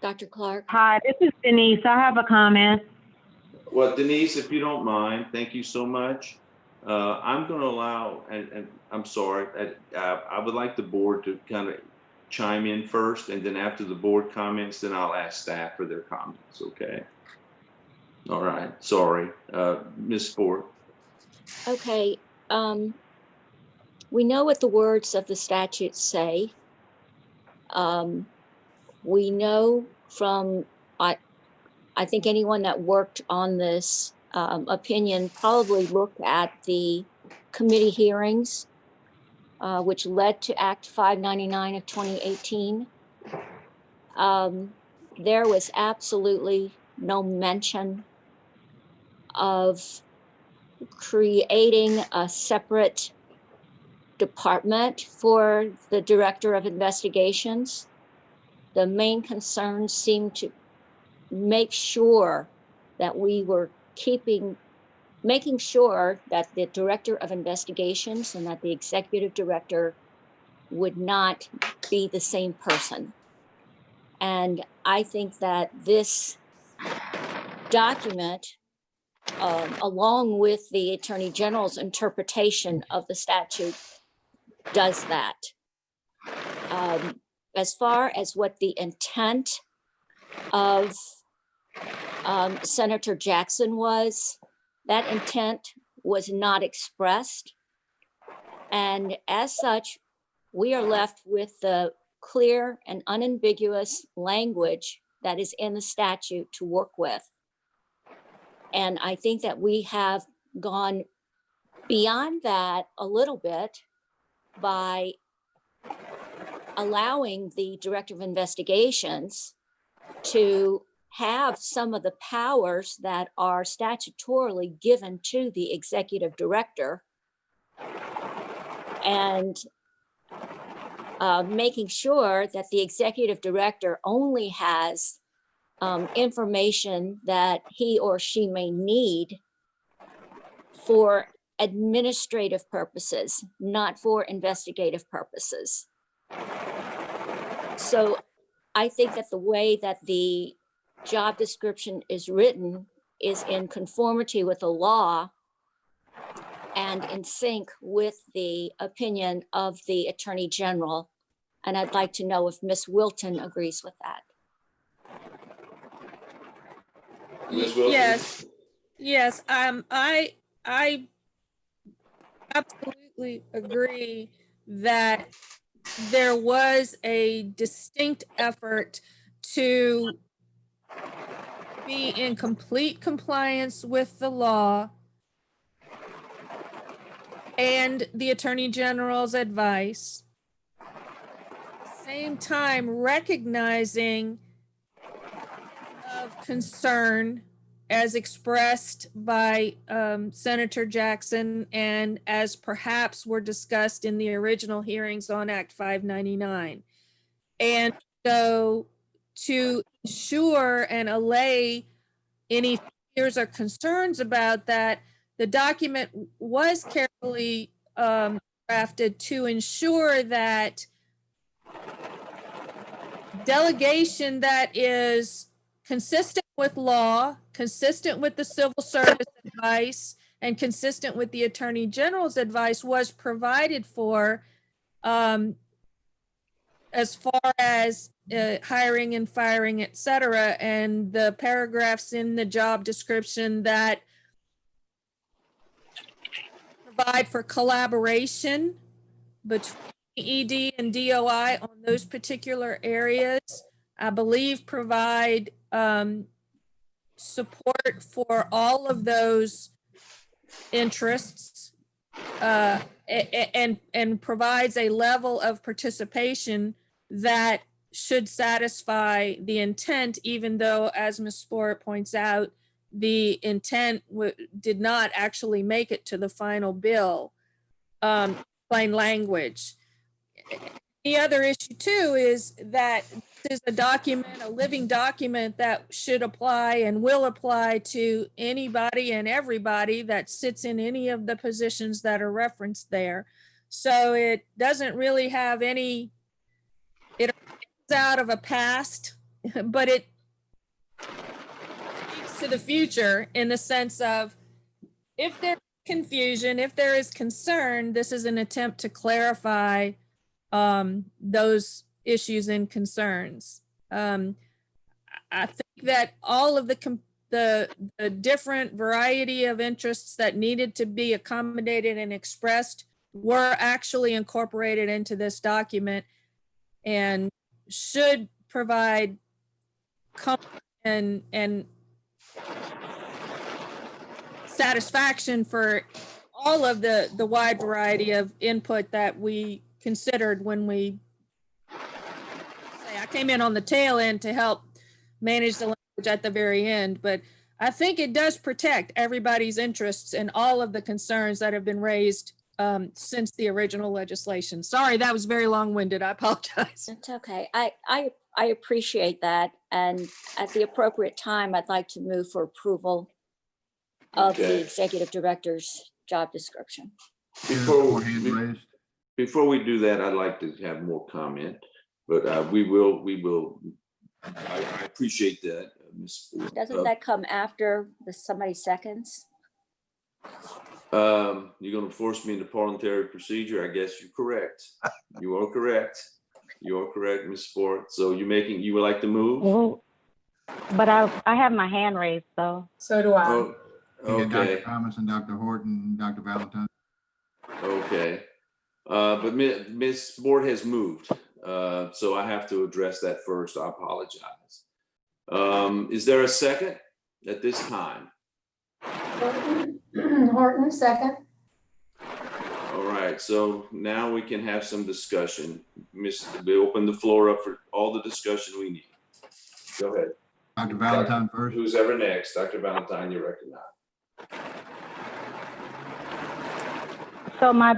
Dr. Clark. Hi, this is Denise. I have a comment. Well, Denise, if you don't mind, thank you so much. I'm going to allow, and I'm sorry, I would like the board to kind of chime in first, and then after the board comments, then I'll ask staff for their comments, okay? All right, sorry, Ms. Ford. Okay, we know what the words of the statute say. We know from, I think anyone that worked on this opinion probably looked at the committee hearings, which led to Act 599 of 2018. There was absolutely no mention of creating a separate department for the Director of Investigations. The main concern seemed to make sure that we were making sure that the Director of Investigations and that the Executive Director would not be the same person. And I think that this document, along with the Attorney General's interpretation of the statute, does that. As far as what the intent of Senator Jackson was, that intent was not expressed. And as such, we are left with the clear and unambiguous language that is in the statute to work with. And I think that we have gone beyond that a little bit by allowing the Director of Investigations to have some of the powers that are statutorily given to the Executive Director, and making sure that the Executive Director only has information that he or she may need for administrative purposes, not for investigative purposes. So I think that the way that the job description is written is in conformity with the law and in sync with the opinion of the Attorney General. And I'd like to know if Ms. Wilton agrees with that. Ms. Wilson? Yes, I absolutely agree that there was a distinct effort to be in complete compliance with the law and the Attorney General's advice. At the same time, recognizing of concern as expressed by Senator Jackson and as perhaps were discussed in the original hearings on Act 599. And so to ensure and allay any fears or concerns about that, the document was carefully drafted to ensure that delegation that is consistent with law, consistent with the civil service advice, and consistent with the Attorney General's advice was provided for as far as hiring and firing, et cetera, and the paragraphs in the job description that provide for collaboration between ED and DOI on those particular areas, I believe provide support for all of those interests and provides a level of participation that should satisfy the intent, even though, as Ms. Spore points out, the intent did not actually make it to the final bill, plain language. The other issue too is that this is a document, a living document that should apply and will apply to anybody and everybody that sits in any of the positions that are referenced there. So it doesn't really have any, it is out of a past, but it speaks to the future in the sense of if there's confusion, if there is concern, this is an attempt to clarify those issues and concerns. I think that all of the different variety of interests that needed to be accommodated and expressed were actually incorporated into this document and should provide comfort and satisfaction for all of the wide variety of input that we considered when we say, I came in on the tail end to help manage the language at the very end, but I think it does protect everybody's interests and all of the concerns that have been raised since the original legislation. Sorry, that was very long-winded. I apologize. It's okay. I appreciate that. And at the appropriate time, I'd like to move for approval of the executive director's job description. Before Hand raised. before we do that, I'd like to have more comment, but we will, I appreciate that, Ms. Ford. Doesn't that come after somebody seconds? You're gonna force me into parliamentary procedure? I guess you're correct. You are correct. You are correct, Ms. Ford. So you would like to move? Well, but I have my hand raised, so. So do I. Oh, Yeah, Dr. okay, Thomas and Dr. Horton, Dr. Valentine. okay. But Ms. Ford has moved, so I have to address that first. I apologize. Is there a second at this time? Horton, second. All right, so now we can have some discussion. We open the floor up for all the discussion we need. Go ahead. Dr. Valentine first. Who's ever next? Dr. Valentine, you're recognized. So my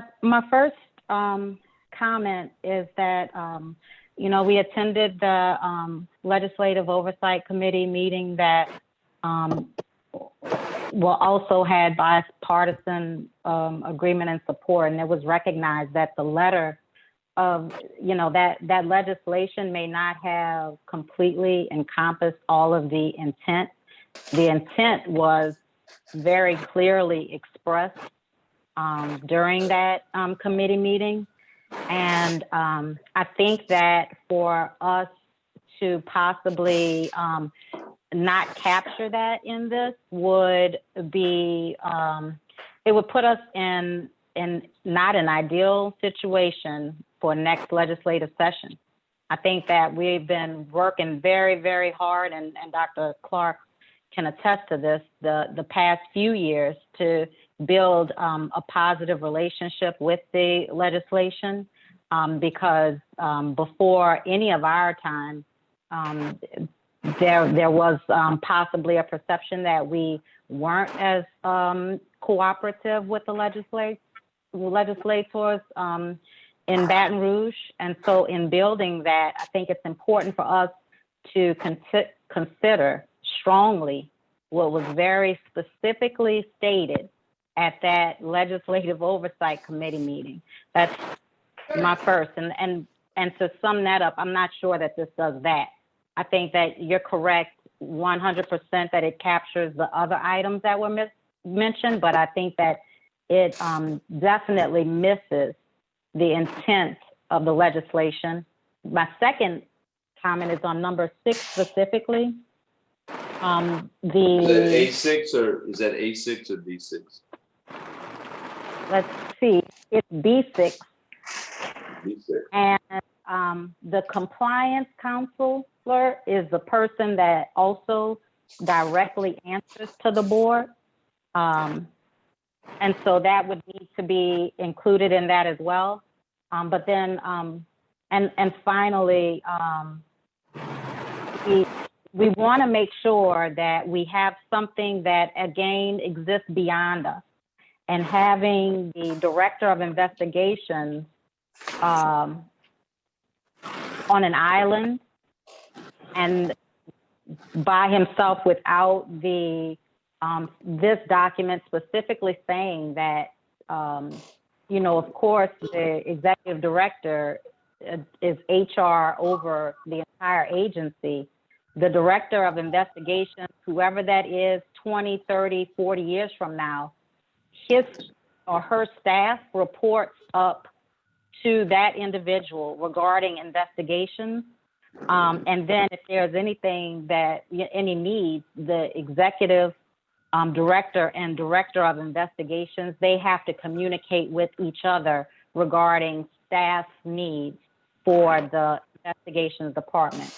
first comment is that, we attended the Legislative Oversight Committee meeting that also had bipartisan agreement and support, and it was recognized that the letter of, that legislation may not have completely encompassed all of the intent. The intent was very clearly expressed during that committee meeting. And I think that for us to possibly not capture that in this would be, it would put us in not an ideal situation for next legislative session. I think that we've been working very, very hard, and Dr. Clark can attest to this, the past few years to build a positive relationship with the legislation, because before any of our time, there was possibly a perception that we weren't as cooperative with the legislators in Baton Rouge. And so in building that, I think it's important for us to consider strongly what was very specifically stated at that Legislative Oversight Committee meeting. That's my first. And to sum that up, I'm not sure that this does that. I think that you're correct 100% that it captures the other items that were mentioned, but I think that it definitely misses the intent of the legislation. My second comment is on number 6 specifically. Is that A6 or is that A6 or B6? Let's see, it's B6. B6. And the compliance counselor is the person that also directly answers to the board. And so that would need to be included in that as well. But then, and finally, we want to make sure that we have something that again exists beyond us. And having the director of investigations on an island and by himself without the this document specifically saying that, of course, the executive director is HR over the entire agency. The director of investigations, whoever that is, 20, 30, 40 years from now, his or her staff reports up to that individual regarding investigations. And then if there's anything that, any needs, the executive director and director of investigations, they have to communicate with each other regarding staff needs for the investigations department.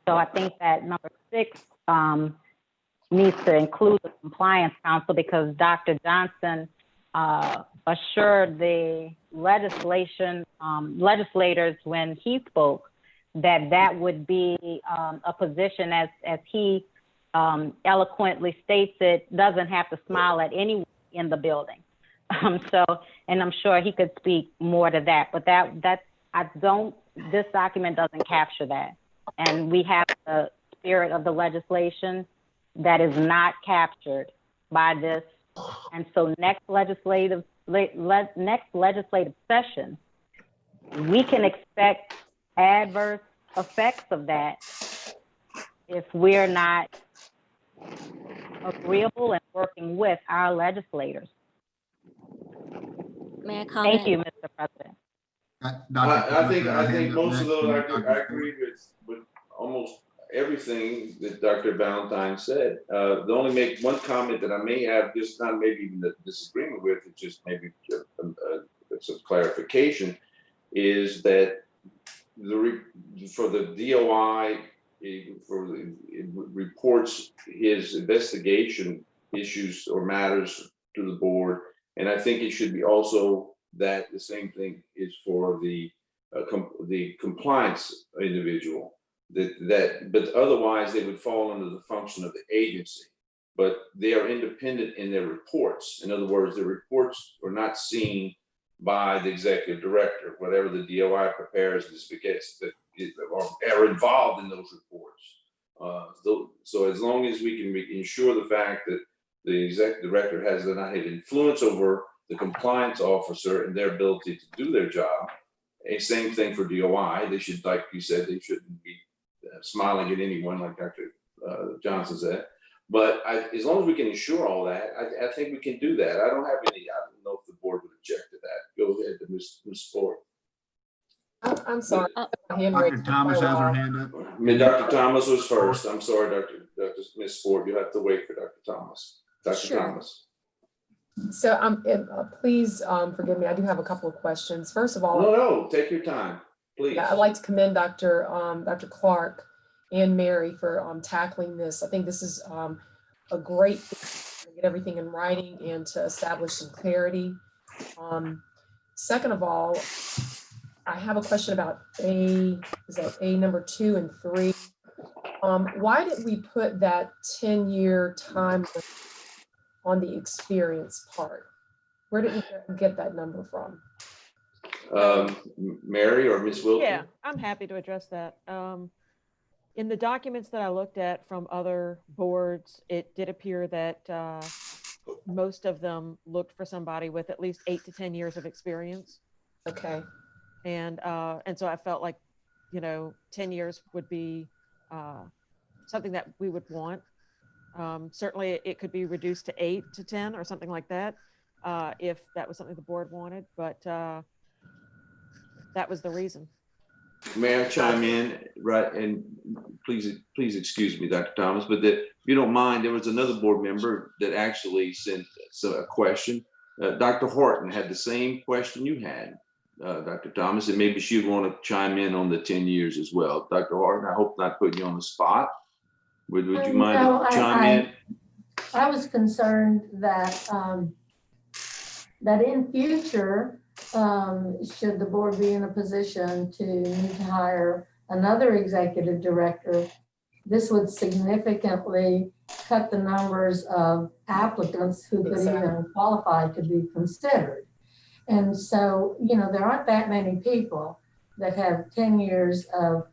So I think that number 6 needs to include the compliance council, because Dr. Johnson assured the legislators when he spoke that would be a position, as he eloquently states it, doesn't have to smile at anyone in the building. And I'm sure he could speak more to that, but this document doesn't capture that. And we have the spirit of the legislation that is not captured by this. And so next legislative session, we can expect adverse effects of that if we're not agreeable and working with our legislators. May I comment? Thank you, Mr. President. I think most of those, I agree with almost everything that Dr. Valentine said. The only make one comment that I may have, just not maybe even a disagreement with, it's just maybe some clarification, is that for the DOI, it reports his investigation issues or matters to the board, and I think it should be also that the same thing is for the compliance individual. But otherwise they would fall under the function of the agency. But they are independent in their reports. In other words, the reports are not seen by the executive director. Whatever the DOI prepares are involved in those reports. So as long as we can ensure the fact that the executive director has not had influence over the compliance officer and their ability to do their job, and same thing for DOI. They should, like you said, they shouldn't be smiling at anyone, like Dr. Johnson said. But as long as we can ensure all that, I think we can do that. I don't know if the board would object to that. Go ahead, Ms. Ford. I'm sorry. Dr. Thomas has her hand up. I mean, Dr. Thomas was first. I'm sorry, Ms. Ford. You have to wait for Dr. Thomas. Dr. Thomas. So please forgive me. I do have a couple of questions. First of all, no, take your time, please. Yeah, I'd like to commend Dr. Clark and Mary for tackling this. I think this is a great thing to get everything in writing and to establish some clarity. Second of all, I have a question about A number 2 and 3. Why did we put that 10-year time on the experience part? Where did we get that number from? Mary or Ms. Wilson? Yeah, I'm happy to address that. In the documents that I looked at from other boards, it did appear that most of them looked for somebody with at least 8 to 10 years of experience. Okay. And so I felt like, 10 years would be something that we would want. Certainly it could be reduced to 8 to 10 or something like that, if that was something the board wanted, but that was the reason. May I chime in? Right, and please excuse me, Dr. Thomas, but that if you don't mind, there was another board member that actually sent a question. Dr. Horton had the same question you had, Dr. Thomas, and maybe she'd want to chime in on the 10 years as well. Dr. Horton, I hope not putting you on the spot. Would you mind chime in? I was concerned that that in future, should the board be in a position to need to hire another executive director, this would significantly cut the numbers of applicants who could even qualify to be considered. And so, there aren't that many people that have 10 years of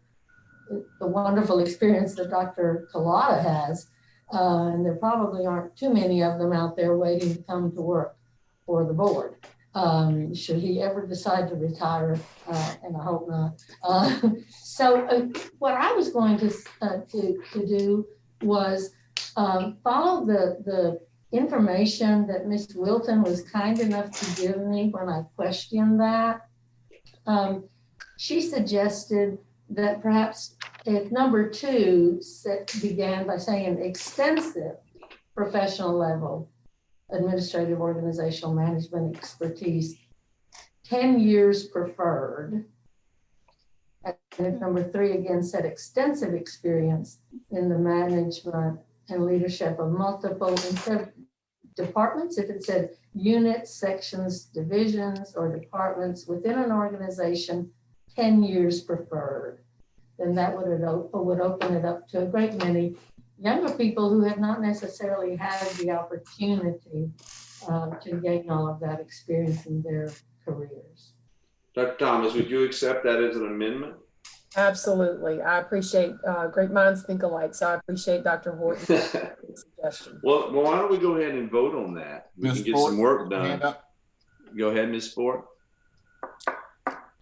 the wonderful experience that Dr. Collada has. And there probably aren't too many of them out there waiting to come to work for the board. Should he ever decide to retire, and I hope not. So what I was going to do was follow the information that Ms. Wilton was kind enough to give me when I questioned that. She suggested that perhaps if number 2 began by saying extensive professional level administrative organizational management expertise, 10 years preferred. And if number 3 again said extensive experience in the management and leadership of multiple, instead of departments, if it said units, sections, divisions, or departments within an organization, 10 years preferred, then that would open it up to a great many younger people who have not necessarily had the opportunity to gain all of that experience in their careers. Dr. Thomas, would you accept that as an amendment? Absolutely. I appreciate great minds think alike. So I appreciate Dr. Horton's suggestion. Well, why don't we go ahead and vote on that? We can get some work done. Go ahead, Ms. Ford.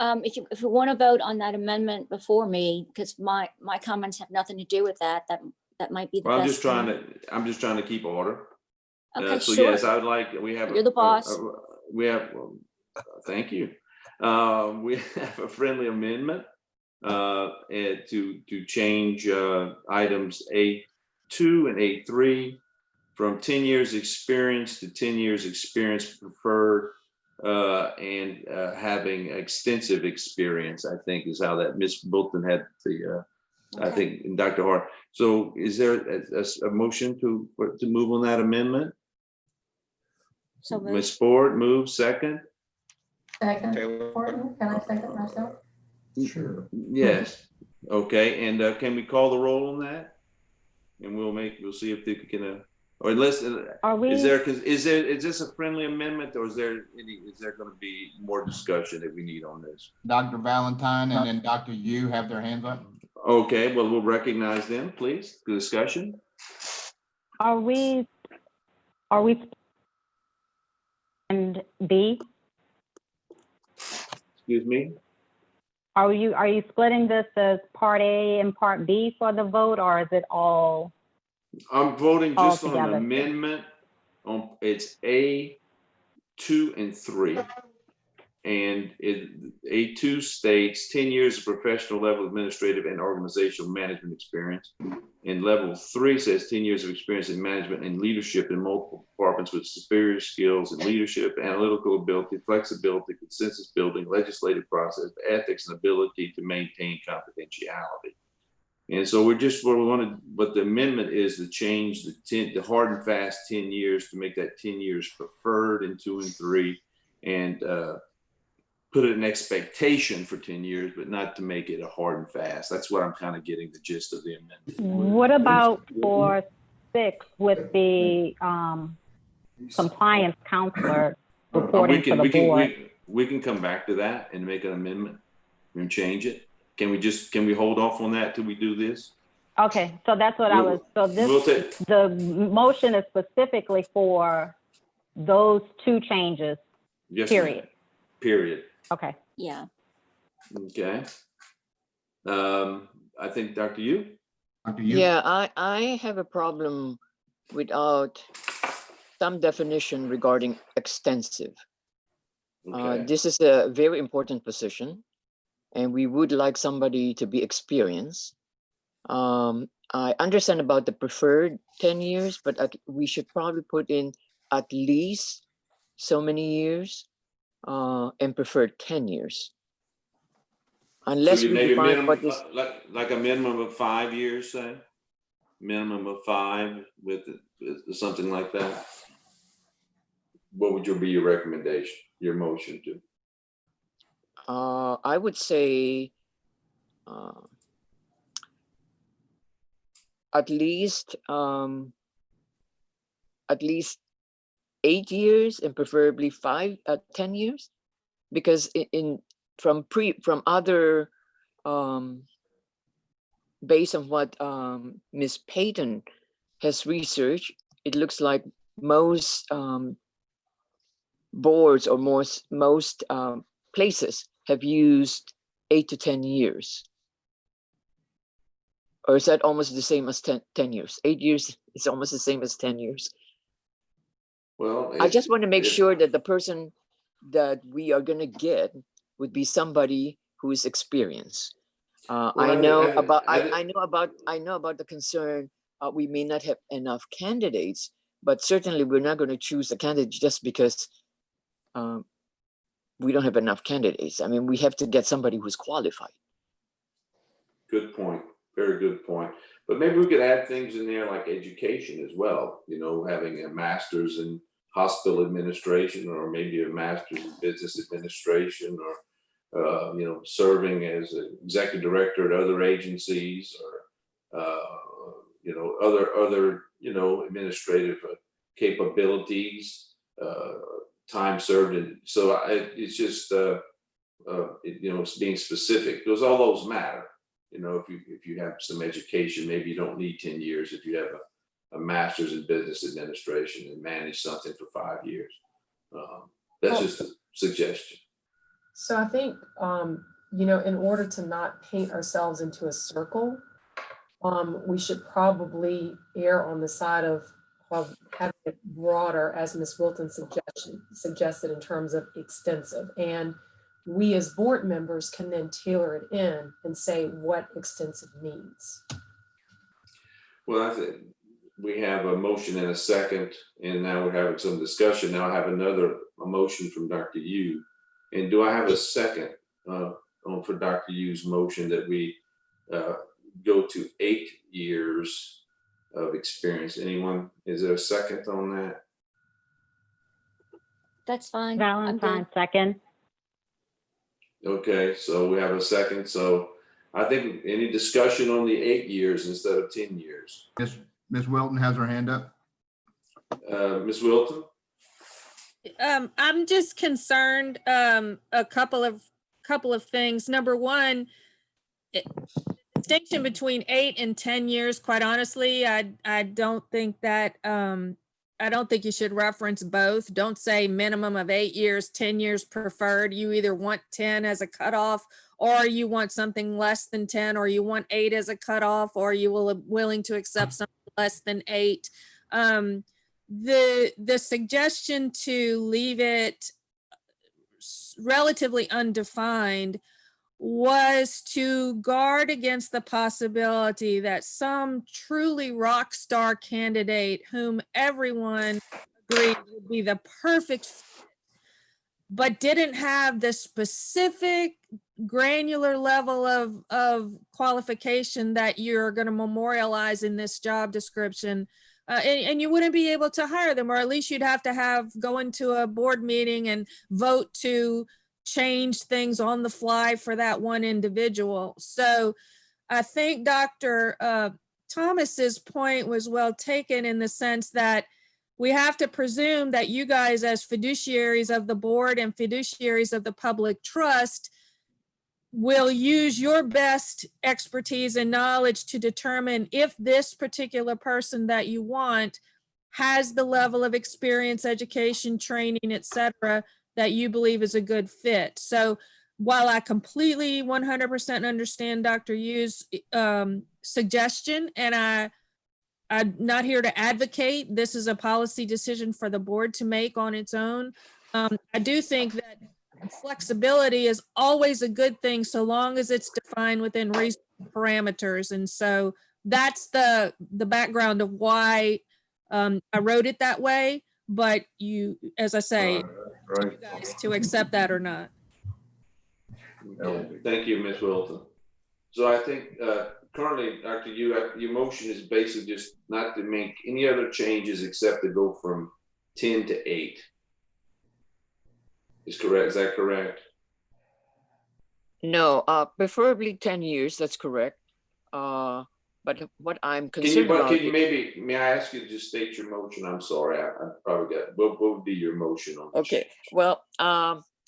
If you want to vote on that amendment before me, because my comments have nothing to do with that, that might be the Well, best. I'm just trying to keep order. Okay, So sure. yes, I would like, we have. You're the boss. Thank you. We have a friendly amendment and to change items A2 and A3 from 10 years experience to 10 years experience preferred and having extensive experience, I think is how that Ms. Bolton had the, I think, and Dr. Hart. So is there a motion to move on that amendment? So Ms. Ford moves second. Second, Horton, can I second myself? Sure. Yes. Okay. And can we call the roll on that? And we'll see if they can, or unless, is this a friendly amendment or is there going to be more discussion that we need on this? Dr. Valentine and then Dr. Yu have their hands up. Okay, well, we'll recognize them, please. The discussion. Are we and B? Excuse me? Are you splitting this as part A and part B for the vote, or is it all? I'm voting just on an Altogether. amendment on, it's A2 and 3. And A2 states 10 years of professional level administrative and organizational management experience. And level 3 says 10 years of experience in management and leadership in multiple departments with superior skills in leadership, analytical ability, flexibility, consensus building, legislative process, ethics, and ability to maintain confidentiality. And so what the amendment is to change the hard and fast 10 years to make that 10 years preferred in 2 and 3, and put an expectation for 10 years, but not to make it a hard and fast. That's what I'm kind of getting the gist of the amendment. What about for 6 with the compliance counselor reporting to the board? We can come back to that and make an amendment and change it. Can we hold off on that till we do this? Okay, so that's what the motion is specifically for those 2 changes, Yes, period. Period. Okay. Yeah. Okay. I think Dr. Yu? Yeah, I have a problem without some definition regarding extensive. Okay. This is a very important position, and we would like somebody to be experienced. I understand about the preferred 10 years, but we should probably put in at least so many years and preferred 10 years. Unless we define what is like a minimum of 5 years, say? Minimum of 5 with something like that? What would be your recommendation, your motion to? I would say at least 8 years and preferably 10 years, because from other based on what Ms. Payton has researched, it looks like most boards or most places have used 8 to 10 years. Or is that almost the same as 10 years? 8 years is almost the same as 10 years. Well, I just want to make sure that the person that we are going to get would be somebody who is experienced. I know about the concern. We may not have enough candidates, but certainly we're not going to choose a candidate just because we don't have enough candidates. I mean, we have to get somebody who's qualified. Good point. Very good point. But maybe we could add things in there like education as well. You know, having a master's in hospital administration, or maybe a master's in business administration, or serving as an executive director at other agencies, or other administrative capabilities, time served, and so it's just it's being specific, because all those matter. If you have some education, maybe you don't need 10 years if you have a master's in business administration and manage something for 5 years. That's just a suggestion. So I think, you know, in order to not paint ourselves into a circle, we should probably err on the side of having it broader, as Ms. Wilton suggested in terms of extensive. And we as board members can then tailor it in and say what extensive means. Well, I think we have a motion and a second, and now we're having some discussion. Now I have a motion from Dr. Yu. And do I have a second for Dr. Yu's motion that we go to 8 years of experience? Anyone, is there a second on that? That's fine. Valentine, second. Okay, so we have a second. So I think any discussion on the 8 years instead of 10 years. Ms. Wilton has her hand up. Ms. Wilton? I'm just concerned, a couple of things. Number one, distinction between 8 and 10 years, quite honestly, I don't think that, I don't think you should reference both. Don't say minimum of 8 years, 10 years preferred. You either want 10 as a cutoff, or you want something less than 10, or you want 8 as a cutoff, or you willing to accept something less than 8. The suggestion to leave it relatively undefined was to guard against the possibility that some truly rock star candidate whom everyone agreed would be the perfect fit, but didn't have the specific granular level of qualification that you're going to memorialize in this job description. And you wouldn't be able to hire them, or at least you'd have to go into a board meeting and vote to change things on the fly for that one individual. So I think Dr. Thomas's point was well taken, in the sense that we have to presume that you guys, as fiduciaries of the board and fiduciaries of the public trust, will use your best expertise and knowledge to determine if this particular person that you want has the level of experience, education, training, et cetera, that you believe is a good fit. So while I completely 100% understand Dr. Yu's suggestion, and I'm not here to advocate, this is a policy decision for the board to make on its own. I do think that flexibility is always a good thing, so long as it's defined within reasonable parameters. And so that's the background of why I wrote it that way. But you, as I say, you guys to accept that or not. Yeah, thank you, Ms. Wilton. So I think currently, Dr. Yu, your motion is basically just not to make any other changes except to go from 10 to 8. Is correct? Is that correct? No, preferably 10 years, that's correct. But what I'm concerned about. May I ask you to just state your motion? I'm sorry, I probably got, what would be your motion on this? Okay, well,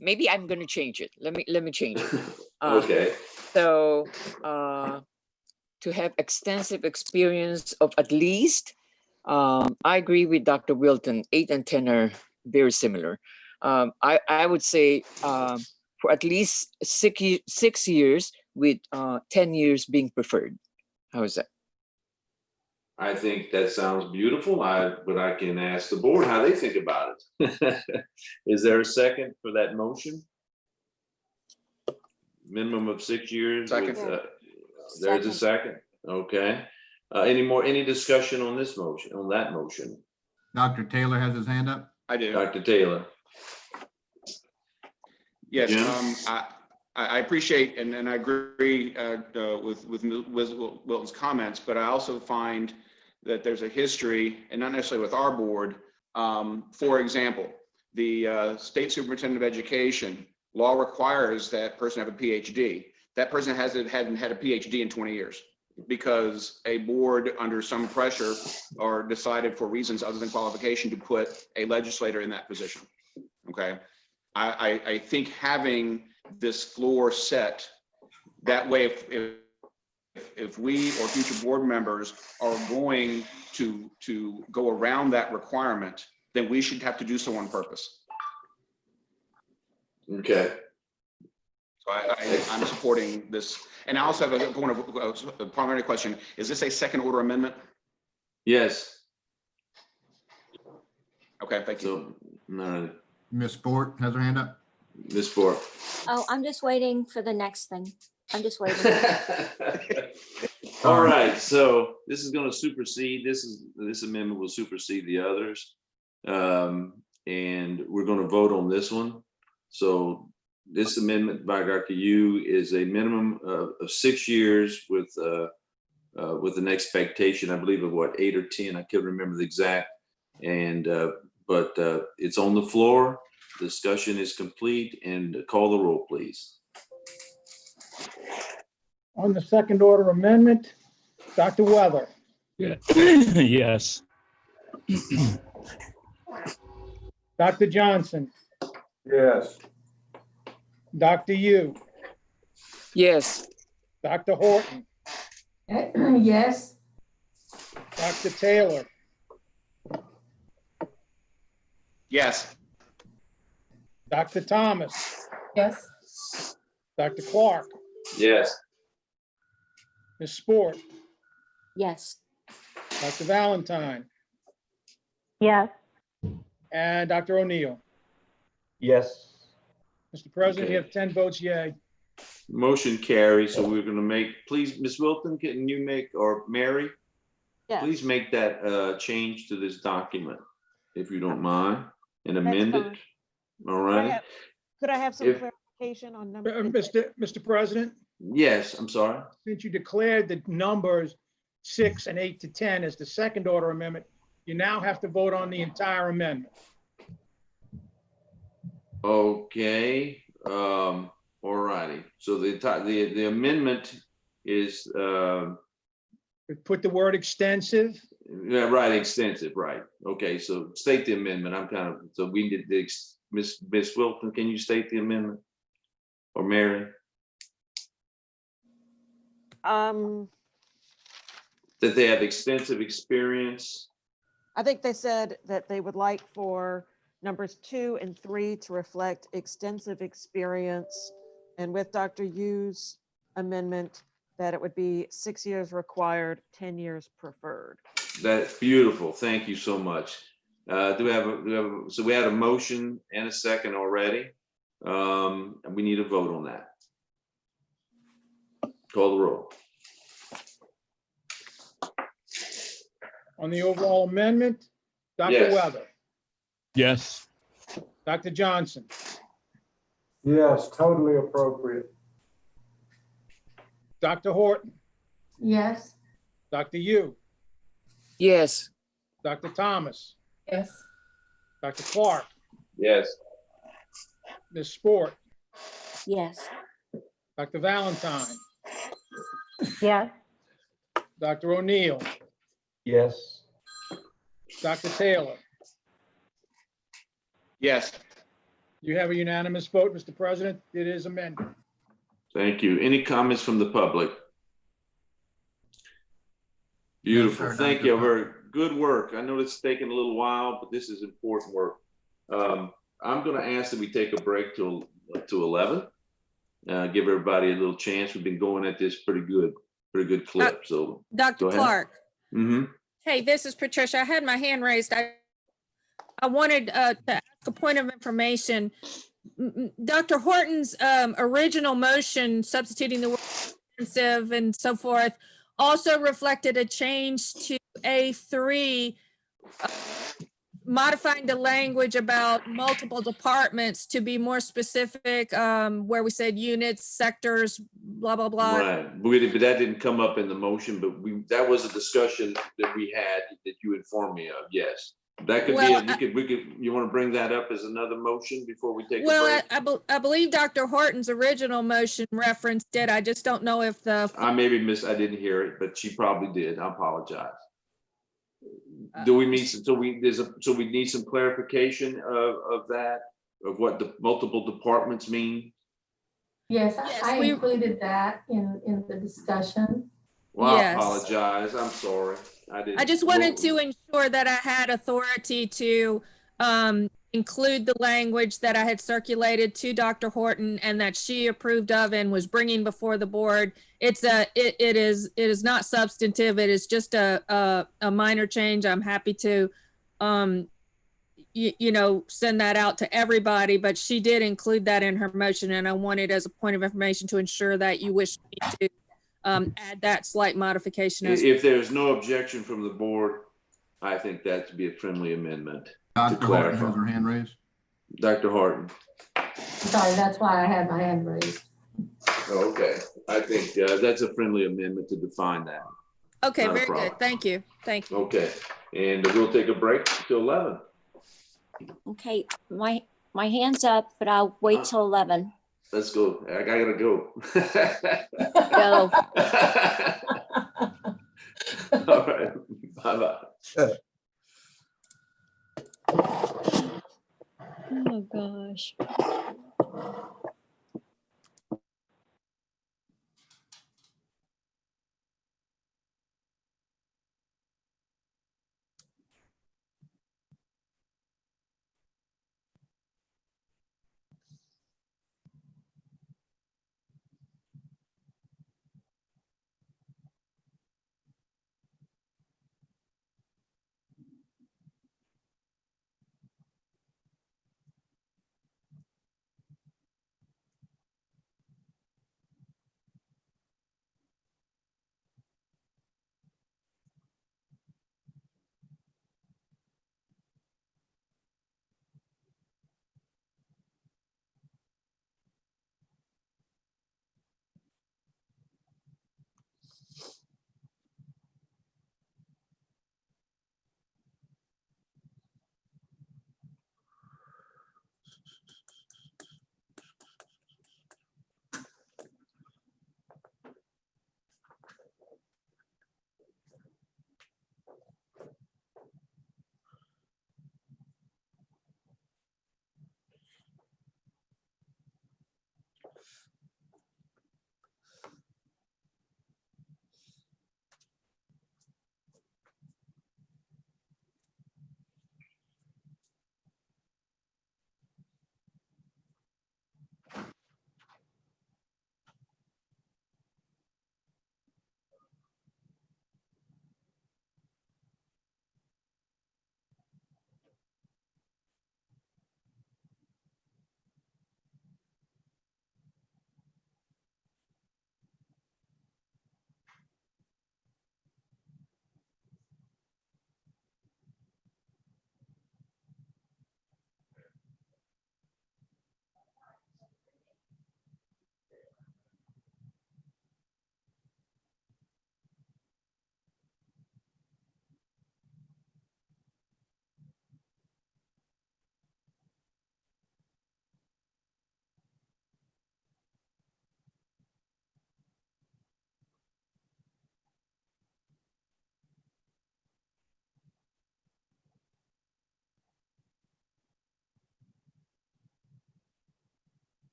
maybe I'm gonna change it. Let me change it. Okay. So, to have extensive experience of at least, I agree with Dr. Wilton, 8 and 10 are very similar. I would say for at least 6 years, with 10 years being preferred. How is that? I think that sounds beautiful. But I can ask the board how they think about it. Is there a second for that motion? Minimum of 6 years. Second. There's a second. Okay. Any discussion on this motion, on that motion? Dr. Taylor has his hand up. I do. Dr. Taylor. Yes, Jim? I appreciate and I agree with Wilton's comments, but I also find that there's a history, and not necessarily with our board. For example, the state superintendent of education law requires that person have a PhD. That person hadn't had a PhD in 20 years because a board under some pressure or decided for reasons other than qualification to put a legislator in that position. Okay. I think having this floor set that way, if we or future board members are going to go around that requirement, then we should have to do so on purpose. Okay. So I'm supporting this. And I also have a point of a primary question. Is this a second order amendment? Yes. Okay, thank you. So, all right, Ms. Sport has her hand up. Ms. Ford. Oh, I'm just waiting for the next thing. I'm just waiting. All right, so this is going to supersede, this amendment will supersede the others. And we're going to vote on this one. So this amendment by Dr. Yu is a minimum of 6 years with an expectation, I believe, of what, 8 or 10, I can't remember the exact. And, but it's on the floor. Discussion is complete, and call the roll, please. On the second order amendment, Dr. Weather, Yeah. Yes. Dr. Johnson, Yes. Dr. Yu, Yes. Dr. Horton, Yes. Dr. Taylor, Yes. Dr. Thomas, Yes. Dr. Clark, Yes. Ms. Sport, Yes. Dr. Valentine, Yes. and Dr. O'Neill. Yes. Mr. President, you Okay. have 10 votes yay. Motion carries, so we're going to make, please, Ms. Wilton, can you make, or Mary, Yes. please make that change to this document, if you don't mind, and That's amend it. fine. All Could I right? have- Could I have some If- clarification on number? Mr. President, Yes, I'm sorry. since you declared the numbers 6 and 8 to 10 as the second order amendment, you now have to vote on the entire amendment. Okay, all righty. So the amendment is, Put the word extensive. yeah, right, extensive, right. Okay, so state the amendment. I'm kind of, so we did the, Ms. Wilton, can you state the amendment? Or Mary? That they have extensive experience. I think they said that they would like for numbers 2 and 3 to reflect extensive experience. And with Dr. Yu's amendment, that it would be 6 years required, 10 years preferred. That's beautiful. Thank you so much. Do we have so we had a motion and a second already. And we need a vote on that. Call the roll. On the overall amendment, Dr. Yes. Weather, Yes. Dr. Johnson, Yes, totally appropriate. Dr. Horton, Yes. Dr. Yu, Yes. Dr. Thomas, Yes. Dr. Clark, Yes. Ms. Sport, Yes. Dr. Valentine, Yes. Dr. O'Neill, Yes. Dr. Taylor. Yes. You have a unanimous vote, Mr. President. It is amended. Thank you. Any comments from the public? Beautiful. sir, Thank Dr. you. Very good work. I know it's taken a little while, but this is important work. I'm going to ask that we take a break to 11. Give everybody a little chance. We've been going at this pretty good clip. So Dr. go ahead. Clark, Mm-hmm. hey, this is Patricia. I had my hand raised. I wanted to ask a point of information. Dr. Horton's original motion substituting the word extensive and so forth also reflected a change to A3, modifying the language about multiple departments to be more specific, where we said units, sectors, blah, blah, blah. Right. But that didn't come up in the motion, but that was a discussion that we had that you informed me of. Yes. That could Well, you want to bring that up as another motion before we take a Well, break? I believe Dr. Horton's original motion referenced it. I just don't know if the, I didn't hear it, but she probably did. I apologize. Do we need so we need some clarification of that, of what the multiple departments mean? Yes, Yes, I we- included that in the discussion. Well, Yes. I apologize. I'm sorry. I just wanted to ensure that I had authority to, include the language that I had circulated to Dr. Horton and that she approved of and was bringing before the board. It is not substantive. It is just a minor change. I'm happy to, you know, send that out to everybody, but she did include that in her motion, and I wanted as a point of information to ensure that you wish me to add that slight modification as If there's no objection from the board, I think that to be a friendly amendment. Dr. Horton has clarify. her hand raised. Dr. Horton. Sorry, that's why I had my hand raised. Okay, I think that's a friendly amendment to define that. Okay, Not a very problem. good. Thank you. Thank you. Okay, and we'll take a break till 11. Okay, my hand's up, but I'll wait till 11. Let's go. I gotta go. Go. All right, bye-bye. Oh, gosh.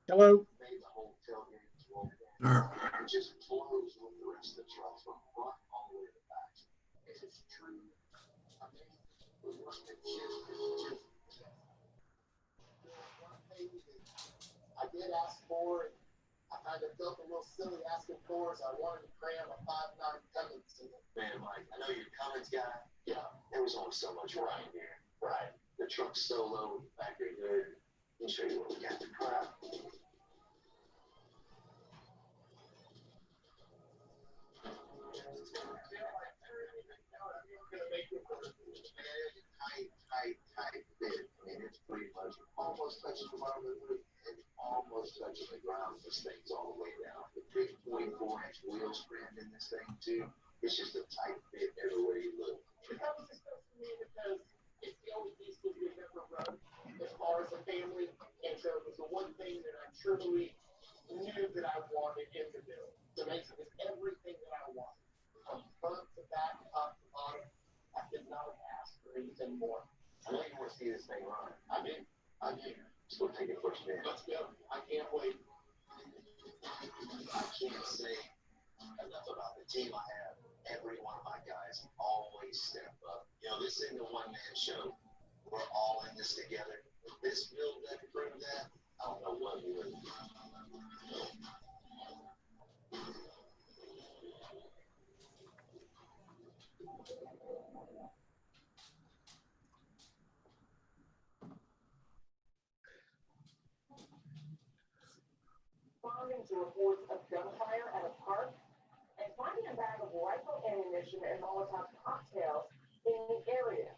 Hello. Sir. I did ask for it. I kind of felt a little silly asking for it, so I wanted to cram a 5.9 Cummins in it. Man, Mike, I know you're a Cummins guy. Yeah, there was only so much right here. Right. The truck's so low with the factory hood. Let me show you what we got to crap. Tight fit. I mean, it's pretty much almost touching the bottom of the hood and almost touching the ground. This thing's all the way down. The big 24-inch wheels crammed in this thing too. It's just a tight fit everywhere you look. It comes to me because it's the only piece that we've ever run as far as a family, and so it was the one thing that I truly knew that I wanted in the build. So basically, it's everything that I wanted, from front to back, top to bottom. I did not ask for anything more. I know you want to see this thing run. I do. Just go take it first man. Let's go. I can't wait. I can't say enough about the team I have. Every one of my guys always step up. You know, this isn't a one-man show. We're all in this together. If this build doesn't prove that, I don't know what would. Responding to reports of gunfire at a park and finding a bag of rifle ammunition and Molotov cocktails in the area.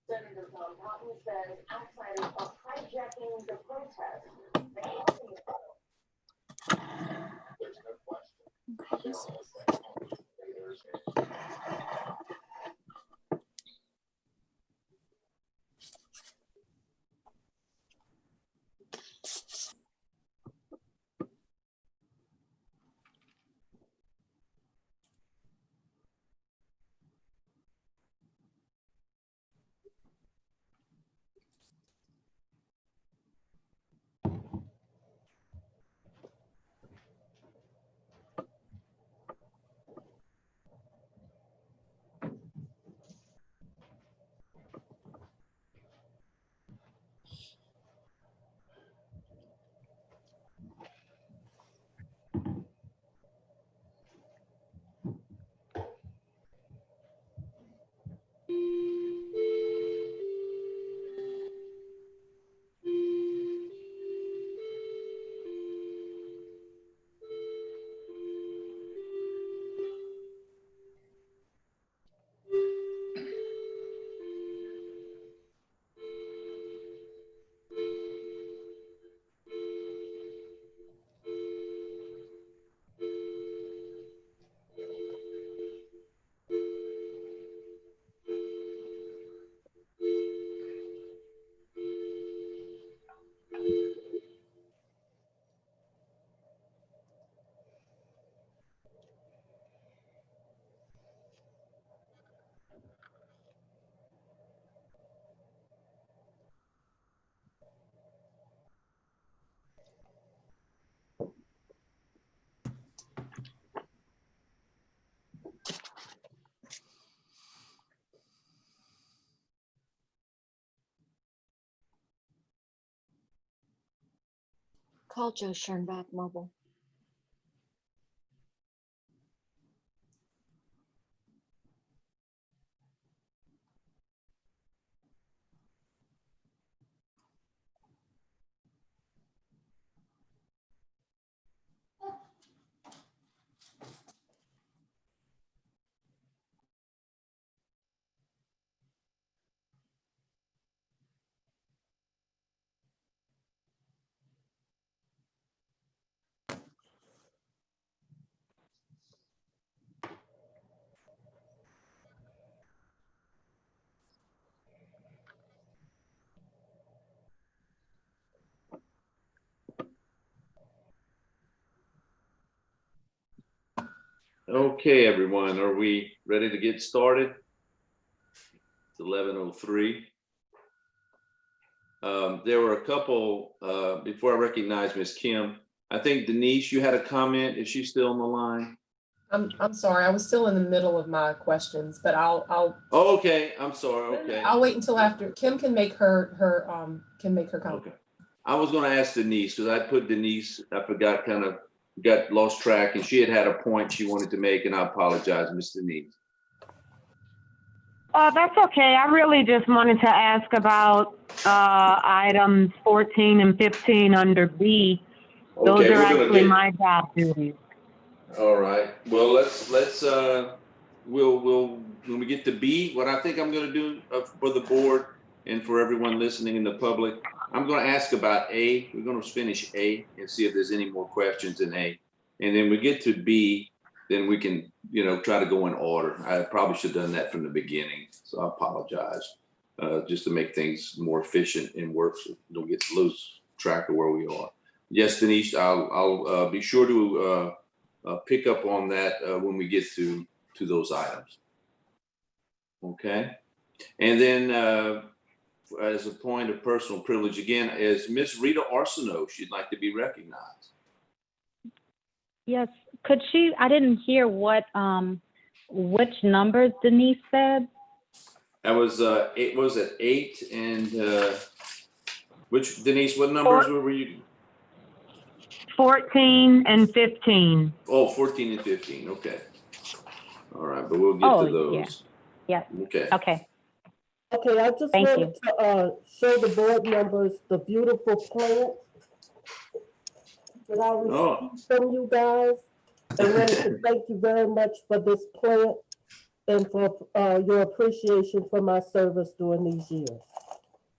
Senator Tom Cotton says outsiders are hijacking the protest. There's no question. Call Joe Schernbach mobile. Okay, everyone, are we ready to get started? It's 11:03. there were a couple, before I recognize Ms. Kim, I think Denise, you had a comment. Is she still on the line? I'm sorry, I was still in the middle of my questions, but I'll Oh, okay, I'm sorry, okay. I'll wait until after Kim can make her comment. Okay. I was gonna ask Denise, because I put Denise, I forgot, kind of got lost track, and she had a point she wanted to make, and I apologize, Ms. Denise. That's okay. I really just wanted to ask about items 14 and 15 under B. Those Okay, are we're gonna actually get- my job duties. All right, well, we'll, when we get to B, what I think I'm gonna do for the board and for everyone listening in the public, I'm gonna ask about A. We're gonna finish A and see if there's any more questions in A. And then we get to B, then we can, try to go in order. I probably should have done that from the beginning, so I apologize. Just to make things more efficient and work, so we don't lose track of where we are. Yes, Denise, I'll be sure to pick up on that when we get to those items. Okay, and then as a point of personal privilege, again, is Miss Rita Arsenault. She'd like to be recognized. Yes, could she, I didn't hear which numbers Denise said. That was it was at 8 and which, Denise, what numbers were you? 14 and 15. Oh, 14 and 15. Okay. All right, but we'll get to those. Yeah. Okay. Okay. Okay, I just Thank wanted to show the board members the beautiful plant that I received from you guys. I wanted to thank you very much for this plant and for your appreciation for my service during these years.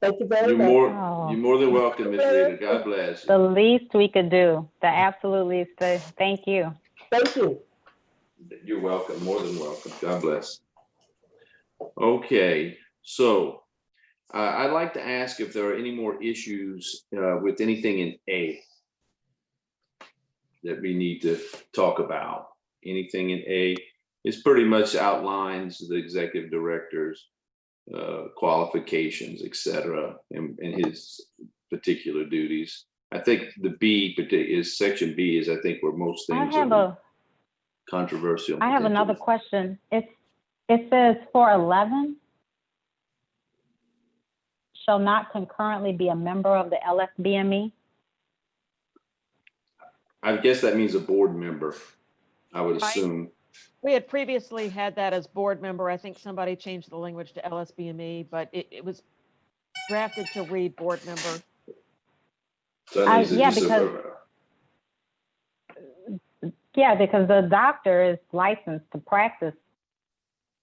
Thank you very much. You're more than welcome, Ms. Rita. God bless. The least we could do, the absolute least. Thank you. Thank you. You're welcome, more than welcome. God bless. Okay, so I'd like to ask if there are any more issues with anything in A that we need to talk about. Anything in A is pretty much outlines the executive director's qualifications, etc., and his particular duties. I think the B is section B is, I think, where most things are controversial. I have another question. It says for 11, shall not concurrently be a member of the LSBME. I guess that means a board member, I would assume. We had previously had that as board member. I think somebody changed the language to LSBME, but it was drafted to read board member. So that means Yeah, because the doctor is licensed to practice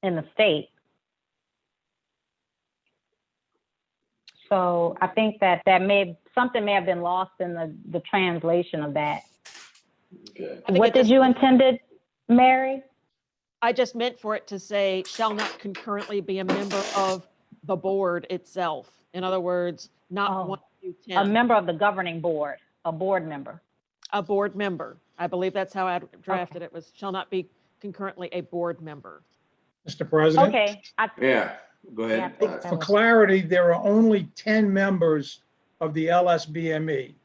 in the state. So I think that something may have been lost in the translation of that. Okay. What did you intended, Mary? I just meant for it to say, shall not concurrently be a member of the board itself. In other words, not 1 through 10. A member of the governing board, a board member. A board member. I believe that's how I drafted it, was shall not be concurrently a board member. Mr. President? Okay. Yeah, go ahead. For clarity, there are only 10 members of the LSBME.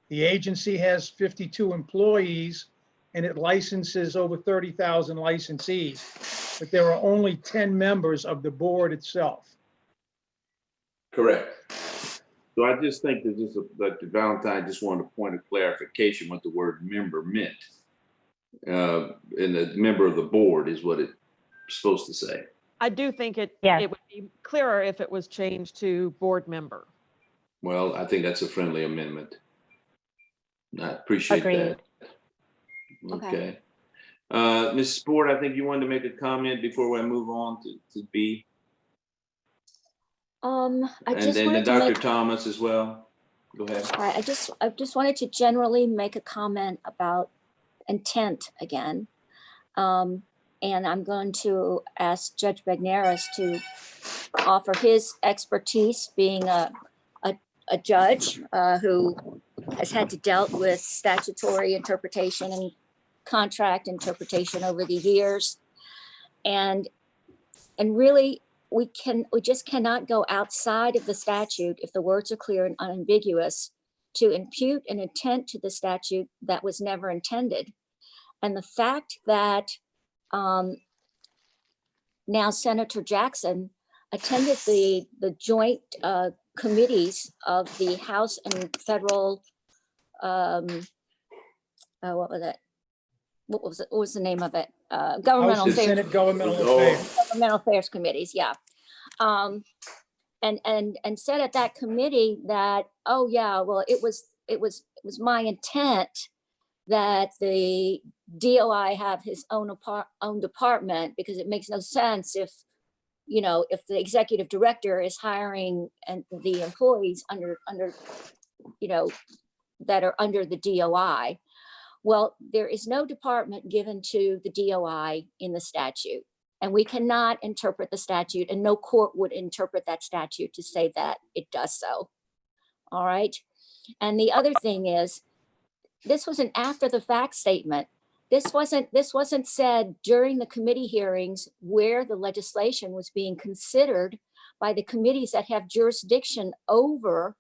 The agency has 52 employees and it licenses over 30,000 licensees, but there are only 10 members of the board itself. Correct. So I just think that Dr. Valentine just wanted a point of clarification what the word member meant. And the member of the board is what it's supposed to say. I do think it would be clearer if it was changed to board member. Well, I think that's a friendly amendment. I appreciate that. Okay. Ms. Sport, I think you wanted to make a comment before we move on to B. I And just then wanted to Dr. make, Thomas as well. Go ahead. all right, I just wanted to generally make a comment about intent again. And I'm going to ask Judge Bagneris to offer his expertise, being a judge who has had to dealt with statutory interpretation and contract interpretation over the years. And really, we just cannot go outside of the statute if the words are clear and unambiguous to impute an intent to the statute that was never intended. And the fact that now Senator Jackson attended the joint committees of the House and Federal, what was it? What was the name of it? Governmental House and Affairs. Senate Governmental Affairs. Governmental Affairs Committees, yeah. And said at that committee that, oh yeah, well, it was my intent that the DOI have his own department, because it makes no sense if, you know, if the executive director is hiring and the employees under, you know, that are under the DOI. Well, there is no department given to the DOI in the statute, and we cannot interpret the statute, and no court would interpret that statute to say that it does so. All right. And the other thing is, this was an after the fact statement. This wasn't said during the committee hearings where the legislation was being considered by the committees that have jurisdiction over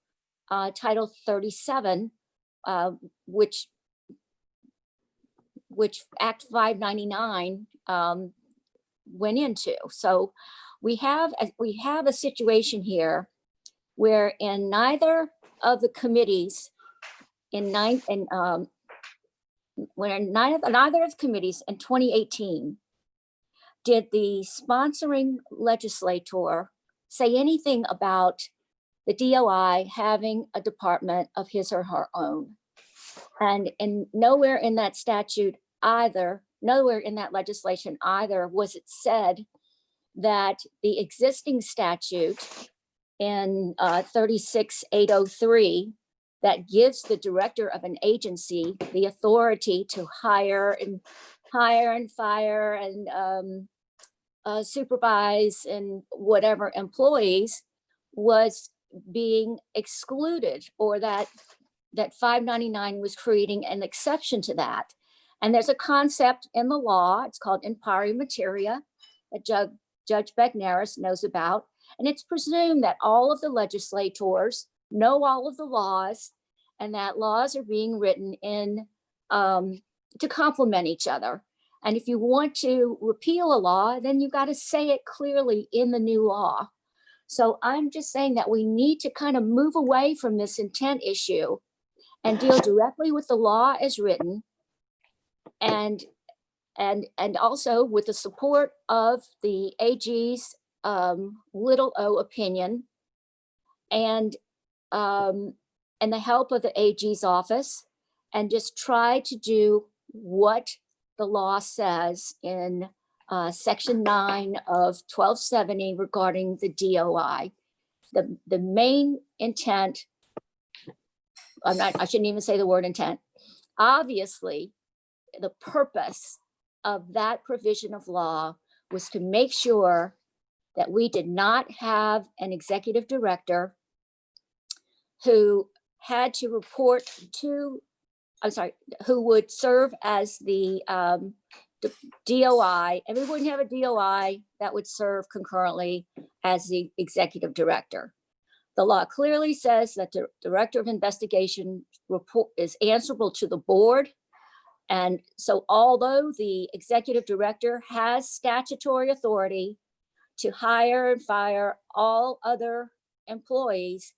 Title 37, which Act 599 went into. So we have a situation here where in neither of the committees neither of the committees in 2018 did the sponsoring legislator say anything about the DOI having a department of his or her own. And nowhere in that statute either, nowhere in that legislation either was it said that the existing statute in 36803 that gives the director of an agency the authority to hire and fire and supervise and whatever employees was being excluded, or that 599 was creating an exception to that. And there's a concept in the law, it's called in pari materia, that Judge Begnaris knows about. And it's presumed that all of the legislators know all of the laws, and that laws are being written in to complement each other. And if you want to repeal a law, then you've got to say it clearly in the new law. So I'm just saying that we need to kind of move away from this intent issue and deal directly with the law as written, and also with the support of the AG's little o opinion, and the help of the AG's office, and just try to do what the law says in Section 9 of 1270 regarding the DOI. The main intent, I shouldn't even say the word intent. Obviously, the purpose of that provision of law was to make sure that we did not have an executive director who had to report to, who would serve as the DOI, and we wouldn't have a DOI that would serve concurrently as the executive director. The law clearly says that the director of investigation report is answerable to the board. And so although the executive director has statutory authority to hire and fire all other employees,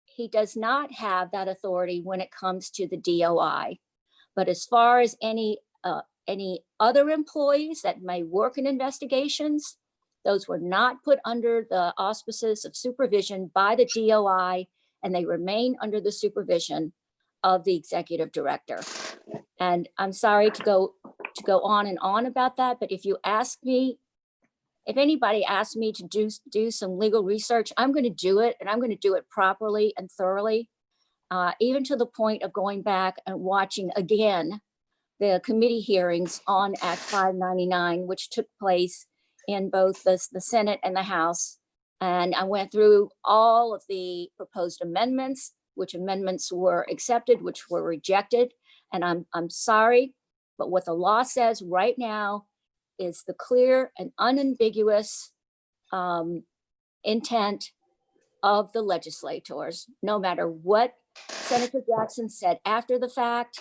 he does not have that authority when it comes to the DOI. But as far as any other employees that may work in investigations, those were not put under the auspices of supervision by the DOI, and they remain under the supervision of the executive director. And I'm sorry to go on and on about that, but if you ask me, if anybody asks me to do some legal research, I'm going to do it, and I'm going to do it properly and thoroughly, even to the point of going back and watching again the committee hearings on Act 599, which took place in both the Senate and the House. And I went through all of the proposed amendments, which amendments were accepted, which were rejected. And I'm sorry, but what the law says right now is the clear and unambiguous intent of the legislators, no matter what Senator Jackson said after the fact,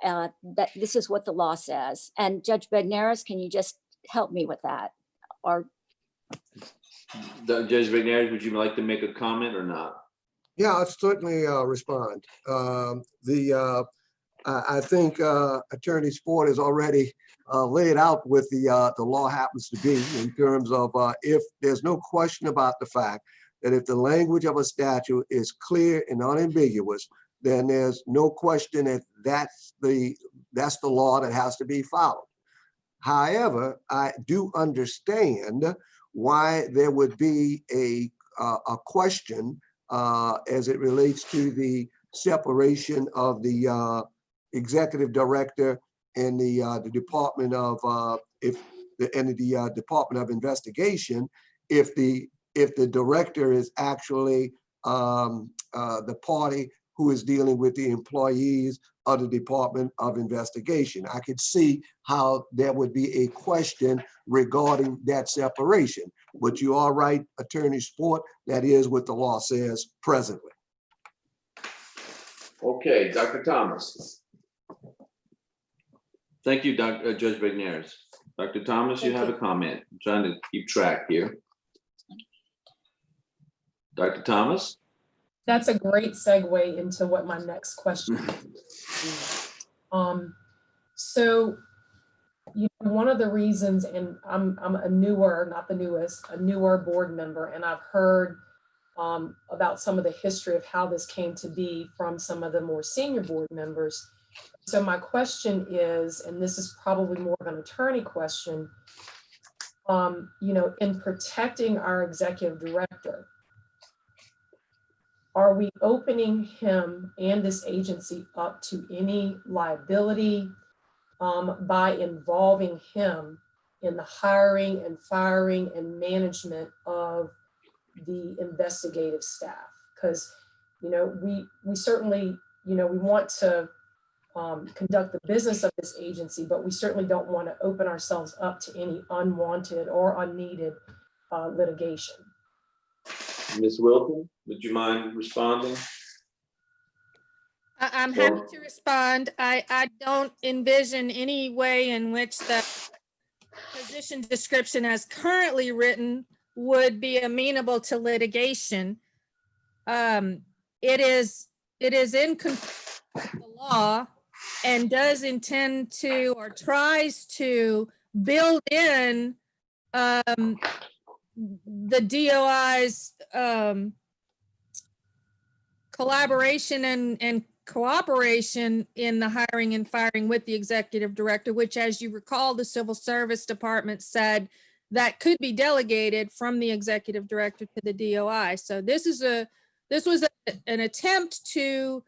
that this is what the law says. And Judge Bednaris, can you just help me with that? Or Judge McNair, would you like to make a comment or not? Yeah, I'll certainly respond. I think Attorney Sport has already laid out what the law happens to be in terms of if there's no question about the fact that if the language of a statute is clear and unambiguous, then there's no question that that's the law that has to be followed. However, I do understand why there would be a question as it relates to the separation of the executive director and the Department of Department of Investigation, if the director is actually the party who is dealing with the employees of the Department of Investigation. I could see how there would be a question regarding that separation. But you are right, Attorney Sport, that is what the law says presently. Okay, Dr. Thomas. Thank you, Judge McNair. Dr. Thomas, you have a comment. I'm trying to keep track here. Dr. Thomas? That's a great segue into what my next question is. So, one of the reasons, and I'm a newer, not the newest, a newer board member, and I've heard about some of the history of how this came to be from some of the more senior board members. So my question is, and this is probably more of an attorney question, in protecting our executive director, are we opening him and this agency up to any liability by involving him in the hiring and firing and management of the investigative staff? Because, we certainly, we want to conduct the business of this agency, but we certainly don't want to open ourselves up to any unwanted or unneeded litigation. Ms. Wilson, would you mind responding? I'm happy to respond. I don't envision any way in which the position description as currently written would be amenable to litigation. It is in conflict with the law and does intend to or tries to build in the DOI's collaboration and cooperation in the hiring and firing with the executive director, which, as you recall, the Civil Service Department said that could be delegated from the executive director to the DOI. So this was an attempt to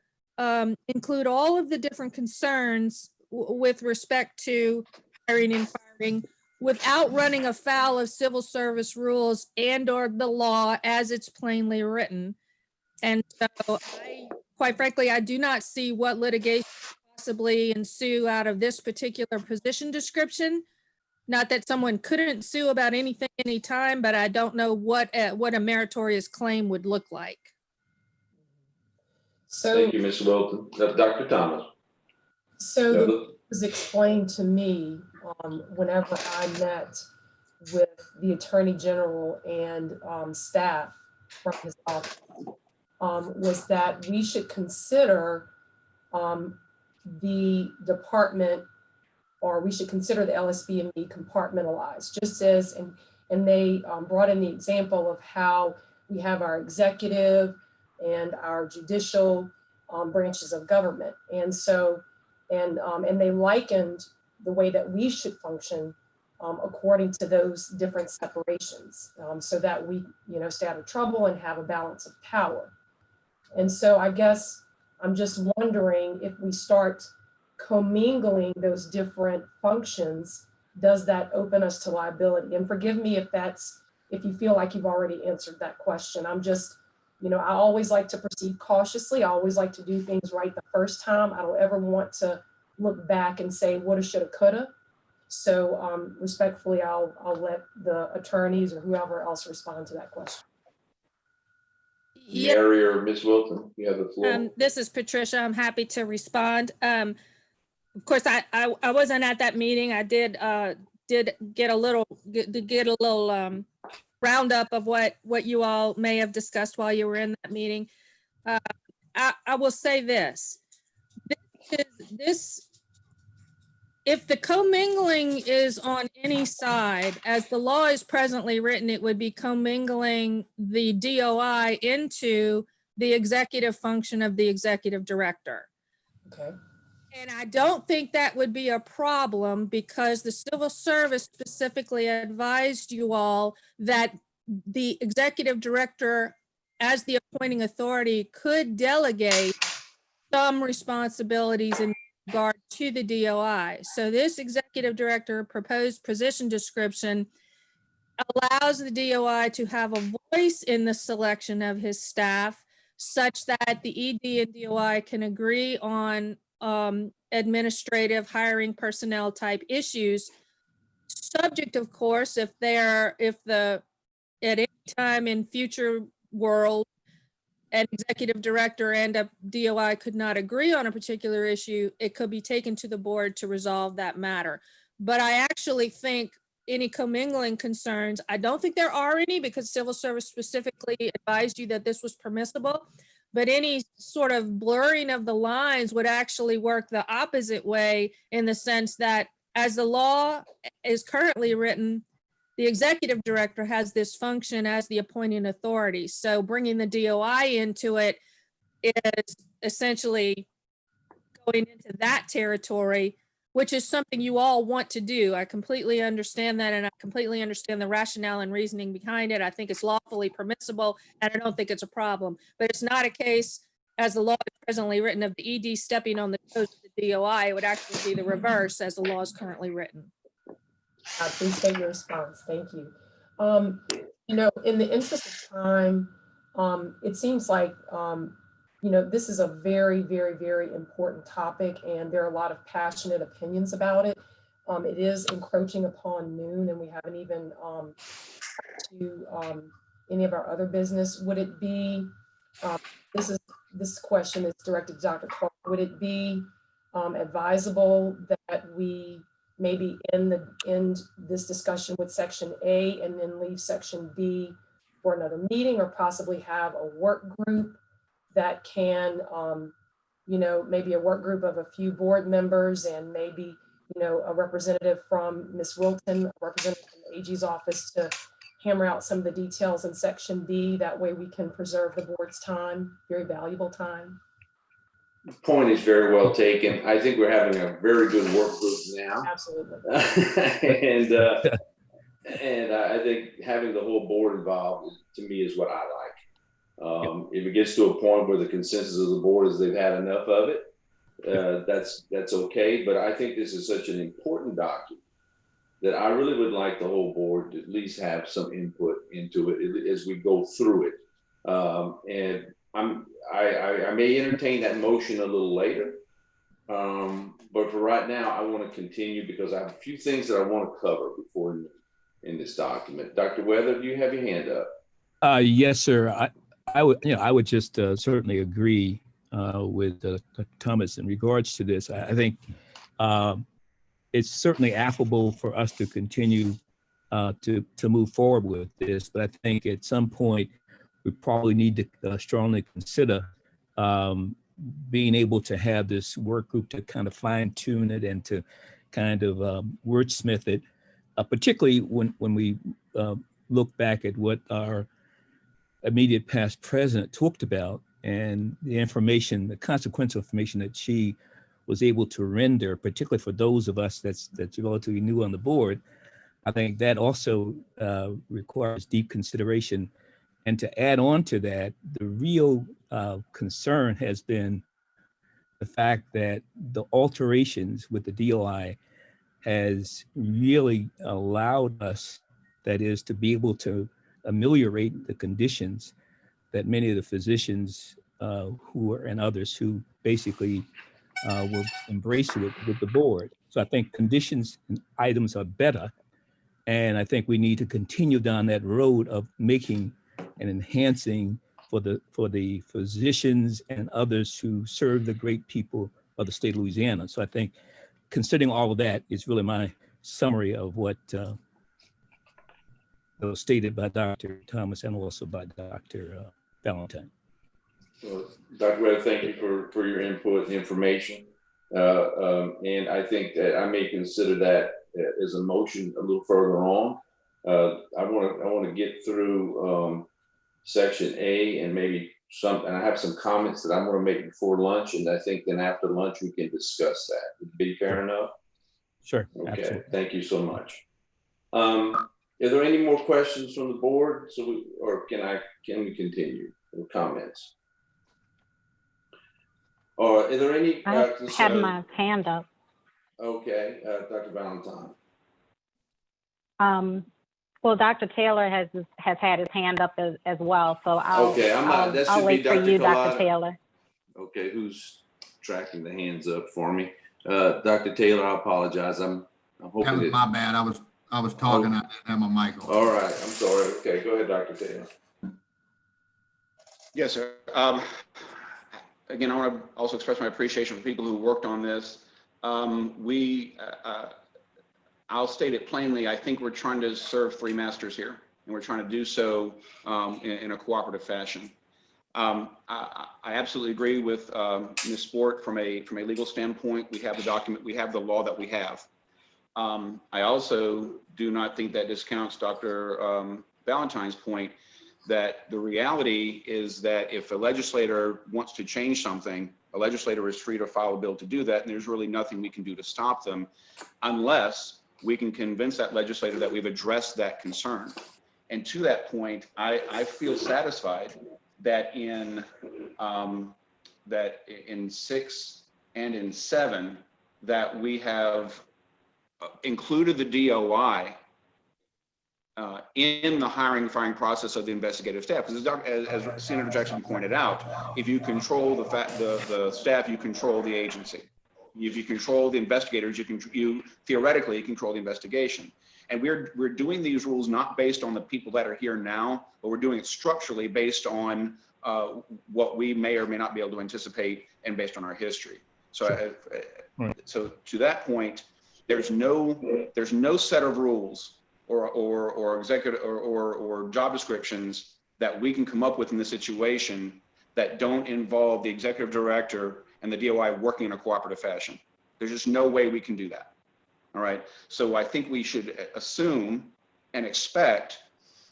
include all of the different concerns with respect to hiring and firing without running afoul of civil service rules and or the law as it's plainly written. And so quite frankly, I do not see what litigation possibly ensue out of this particular position description. Not that someone couldn't sue about anything anytime, but I don't know what a meritorious claim would look like. So, thank you, Ms. Wilson. Dr. Thomas. So it was explained to me whenever I met with the Attorney General and staff from his office, was that we should consider the department, or we should consider the LSB&B compartmentalized, just as, and they brought in the example of how we have our executive and our judicial branches of government. And so, and they likened the way that we should function according to those different separations, so that we, stay out of trouble and have a balance of power. And so I guess I'm just wondering, if we start commingling those different functions, does that open us to liability? And forgive me if you feel like you've already answered that question. I'm just, I always like to proceed cautiously. I always like to do things right the first time. I don't ever want to look back and say, woulda, shoulda, coulda. So respectfully, I'll let the attorneys or whoever else respond to that question. Yeah, Mary or Ms. Wilson, you have the floor. this is Patricia. I'm happy to respond. Of course, I wasn't at that meeting. I did get a little roundup of what you all may have discussed while you were in that meeting. I will say this. If the commingling is on any side, as the law is presently written, it would be commingling the DOI into the executive function of the executive director. Okay. And I don't think that would be a problem because the civil service specifically advised you all that the executive director, as the appointing authority, could delegate some responsibilities in regard to the DOI. So this executive director proposed position description allows the DOI to have a voice in the selection of his staff such that the ED and DOI can agree on administrative hiring personnel type issues, subject of course, if at any time in future world, an executive director and a DOI could not agree on a particular issue, it could be taken to the board to resolve that matter. But I actually think any commingling concerns, I don't think there are any because civil service specifically advised you that this was permissible, but any sort of blurring of the lines would actually work the opposite way in the sense that as the law is currently written, the executive director has this function as the appointing authority. So bringing the DOI into it is essentially going into that territory, which is something you all want to do. I completely understand that, and I completely understand the rationale and reasoning behind it. I think it's lawfully permissible, and I don't think it's a problem. But it's not a case, as the law is presently written, of the ED stepping on the toes of the DOI. It would actually be the reverse as the law is currently written. I appreciate your response. Thank you. You know, in the interest of time, it seems like, you know, this is a very, very, very important topic, and there are a lot of passionate opinions about it. It is encroaching upon noon, and we haven't even to any of our other business. Would it be, this question is directed to Dr. Clark, would it be advisable that we maybe end this discussion with section A and then leave section B for another meeting, or possibly have a work group that can, you know, maybe a work group of a few board members and maybe, you know, a representative from Ms. Wilton, a representative from the AG's office to hammer out some of the details in section B. That way we can preserve the board's time, very valuable time. Point is very well taken. I think we're having a very good work group now. Absolutely. and I think having the whole board involved to me is what I like. If it gets to a point where the consensus of the board is they've had enough of it, that's okay. But I think this is such an important document that I really would like the whole board to at least have some input into it as we go through it. And I may entertain that motion a little later, but for right now, I want to continue because I have a few things that I want to cover before in this document. Dr. Weather, do you have your hand up? Yes, sir. I would just certainly agree with Thomas in regards to this. I think it's certainly affable for us to continue to move forward with this, but I think at some point we probably need to strongly consider being able to have this work group to kind of fine tune it and to kind of wordsmith it, particularly when we look back at what our immediate past president talked about and the information, the consequential information that she was able to render, particularly for those of us that's relatively new on the board. I think that also requires deep consideration. And to add on to that, the real concern has been the fact that the alterations with the DOI has really allowed us, that is, to be able to ameliorate the conditions that many of the physicians and others who basically will embrace it with the board. So I think conditions and items are better. And I think we need to continue down that road of making and enhancing for the physicians and others who serve the great people of the state of Louisiana. So I think considering all of that is really my summary of what was stated by Dr. Thomas and also by Dr. Valentine. Well, Dr. Webb, thank you for your input and information. And I think that I may consider that as a motion a little further on. I want to get through section A and maybe and I have some comments that I'm going to make before lunch, and I think then after lunch we can discuss that. Would it be fair enough? Sure. Okay. Absolutely. Thank you so much. Are there any more questions from the board? Or can we continue with comments? Or are there any? I had my hand up. Okay, Dr. Valentine. Well, Dr. Taylor has had his hand up as well, so I'll wait for you, Dr. Taylor. Okay, who's tracking the hands up for me? Dr. Taylor, I apologize. I'm hoping That was my bad. I was talking. I didn't have my mic on. All right, I'm sorry. Okay, go ahead, Dr. Taylor. Yes, sir. Again, I want to also express my appreciation for people who worked on this. I'll state it plainly. I think we're trying to serve three masters here, and we're trying to do so in a cooperative fashion. I absolutely agree with Ms. Sport from a legal standpoint. We have the document, we have the law that we have. I also do not think that discounts Dr. Valentine's point that the reality is that if a legislator wants to change something, a legislator is free to file a bill to do that, and there's really nothing we can do to stop them unless we can convince that legislator that we've addressed that concern. And to that point, I feel satisfied that in 6 and in 7 that we have included the DOI in the hiring and firing process of the investigative staff. Because as Senator Jackson pointed out, if you control the staff, you control the agency. If you control the investigators, you theoretically control the investigation. And we're doing these rules not based on the people that are here now, but we're doing it structurally based on what we may or may not be able to anticipate and based on our history. So, so to that point, there's no set of rules or executive or job descriptions that we can come up with in this situation that don't involve the executive director and the DOI working in a cooperative fashion. There's just no way we can do that. All right. So I think we should assume and expect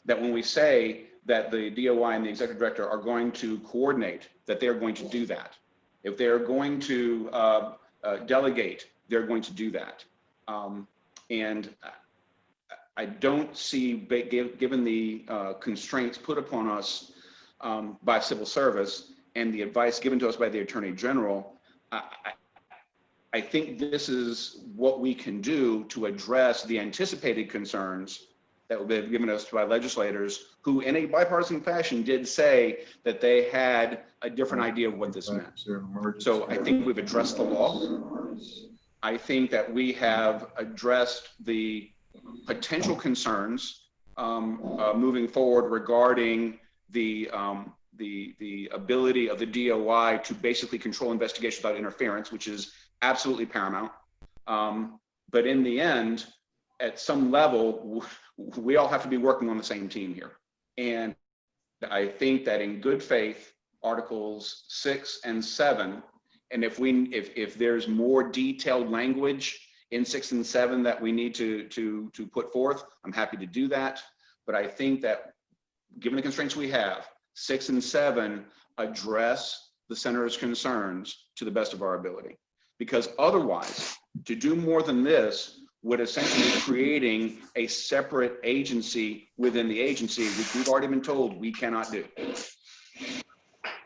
that when we say that the DOI and the executive director are going to coordinate, that they're going to do that. If they're going to delegate, they're going to do that. And I don't see, given the constraints put upon us by civil service and the advice given to us by the Attorney General, I think this is what we can do to address the anticipated concerns that have been given us by legislators who in a bipartisan fashion did say that they had a different idea of what this meant. So I think we've addressed the law. I think that we have addressed the potential concerns moving forward regarding the ability of the DOI to basically control investigations without interference, which is absolutely paramount. But in the end, at some level, we all have to be working on the same team here. And I think that in good faith, Articles 6 and 7, and if there's more detailed language in 6 and 7 that we need to put forth, I'm happy to do that. But I think that given the constraints we have, 6 and 7 address the senator's concerns to the best of our ability. Because otherwise, to do more than this would essentially be creating a separate agency within the agency, which we've already been told we cannot do.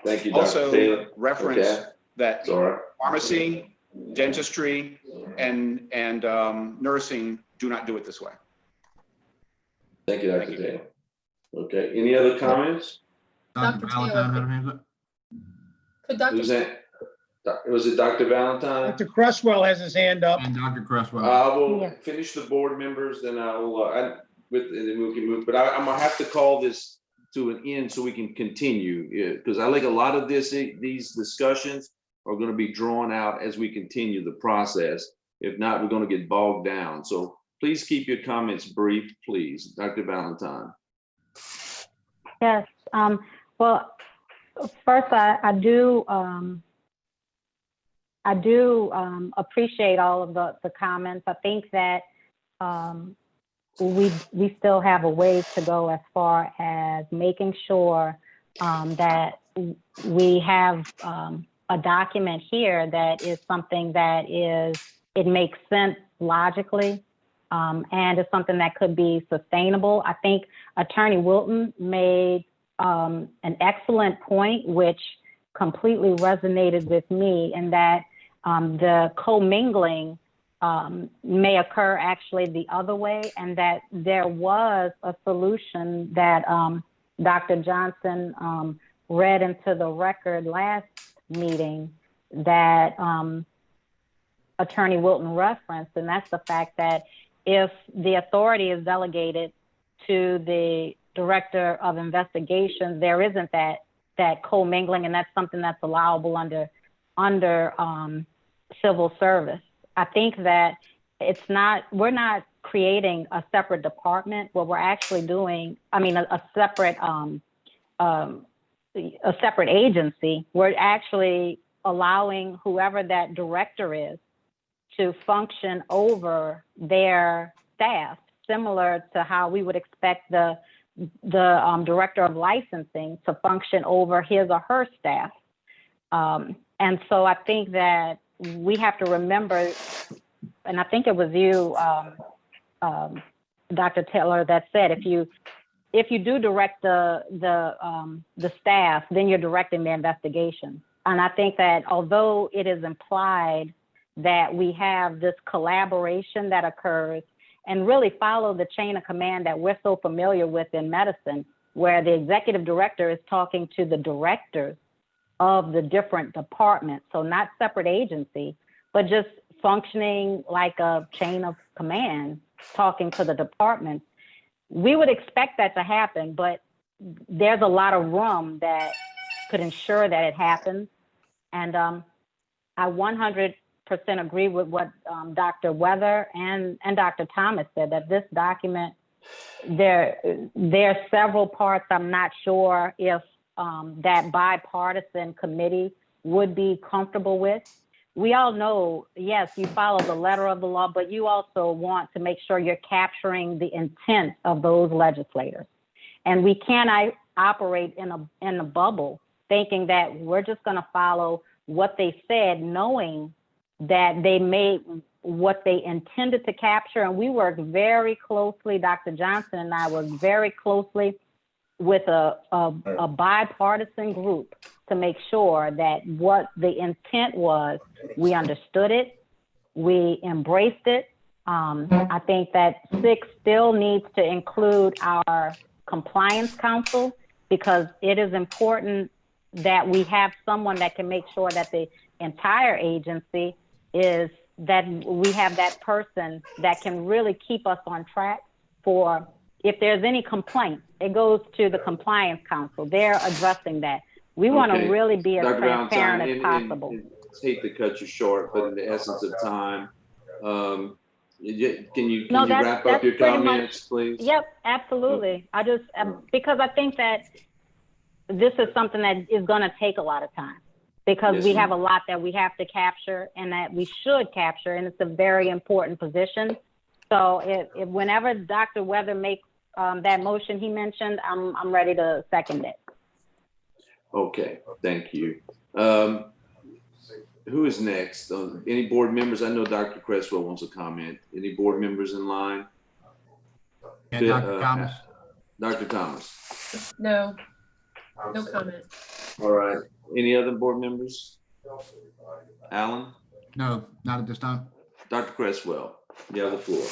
Thank you, Dr. Also, Taylor. reference that pharmacy, dentistry, and nursing do not do it this way. Thank you, Dr. Taylor. Okay, any other comments? Dr. Taylor, could Dr. Was it Dr. Valentine? Dr. Cresswell has his hand up. And Dr. Cresswell. I will Yeah. finish the board members, then I will, and then we can move, but I'm gonna have to call this to an end so we can continue, because I think a lot of these discussions are gonna be drawn out as we continue the process. If not, we're gonna get bogged down. So please keep your comments brief, please. Dr. Valentine. Yes, well, first, I do appreciate all of the comments. I think that we still have a ways to go as far as making sure that we have a document here that is something that it makes sense logically, and it's something that could be sustainable. I think Attorney Wilton made an excellent point, which completely resonated with me, in that the commingling may occur actually the other way, and that there was a solution that Dr. Johnson read into the record last meeting that Attorney Wilton referenced, and that's the fact that if the authority is delegated to the Director of Investigations, there isn't that commingling, and that's something that's allowable under civil service. I think that we're not creating a separate department. What we're actually doing, a separate agency. We're actually allowing whoever that director is to function over their staff, similar to how we would expect the director of licensing to function over his or her staff. And so I think that we have to remember, and I think it was you, Dr. Taylor, that said, if you do direct the staff, then you're directing the investigation. And I think that although it is implied that we have this collaboration that occurs, and really follow the chain of command that we're so familiar with in medicine, where the executive director is talking to the directors of the different departments. So not separate agency, but just functioning like a chain of command, talking to the departments. We would expect that to happen, but there's a lot of room that could ensure that it happens. And I 100% agree with what Dr. Weather and Dr. Thomas said, that this document, there are several parts I'm not sure if that bipartisan committee would be comfortable with. We all know, yes, you follow the letter of the law, but you also want to make sure you're capturing the intent of those legislators. And we cannot operate in a bubble thinking that we're just going to follow what they said, knowing that they made what they intended to capture. And we worked very closely, Dr. Johnson and I worked very closely with a bipartisan group to make sure that what the intent was, we understood it, we embraced it. I think that 6 still needs to include our compliance council, because it is important that we have someone that can make sure that the entire agency is, that we have that person that can really keep us on track. For if there's any complaint, it goes to the compliance council. They're addressing that. We want to really be as Dr. transparent Valentine, as possible. and hate to cut you short, but in the essence of time, can you wrap up your comments, please? Yep, absolutely. I just, because I think that this is something that is going to take a lot of time, because Yes, we ma'am. have a lot that we have to capture and that we should capture, and it's a very important position. So if whenever Dr. Weather makes that motion he mentioned, I'm ready to second it. Okay, thank you. Who is next? Any board members? I know Dr. Cresswell wants a comment. Any board members in line? Yeah, Dr. Thomas. Dr. Thomas. No, no comment. All right. Any other board members? Alan? No, not at this time. Dr. Cresswell, you have the floor.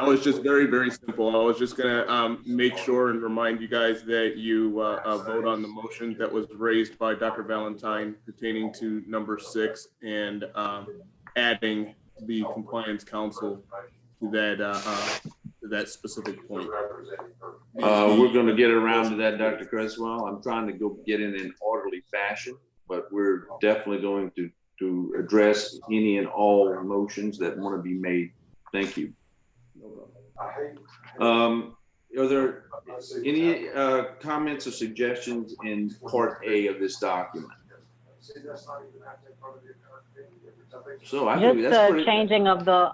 I was just very, very simple. I was just gonna make sure and remind you guys that you vote on the motion that was raised by Dr. Valentine pertaining to number 6 and adding the compliance council to that specific point. We're going to get around to that, Dr. Creswell. I'm trying to go get in an orderly fashion, but we're definitely going to address any and all motions that want to be made. Thank you. Are there any comments or suggestions in part A of this document? So I think Just that's the pretty, changing of the,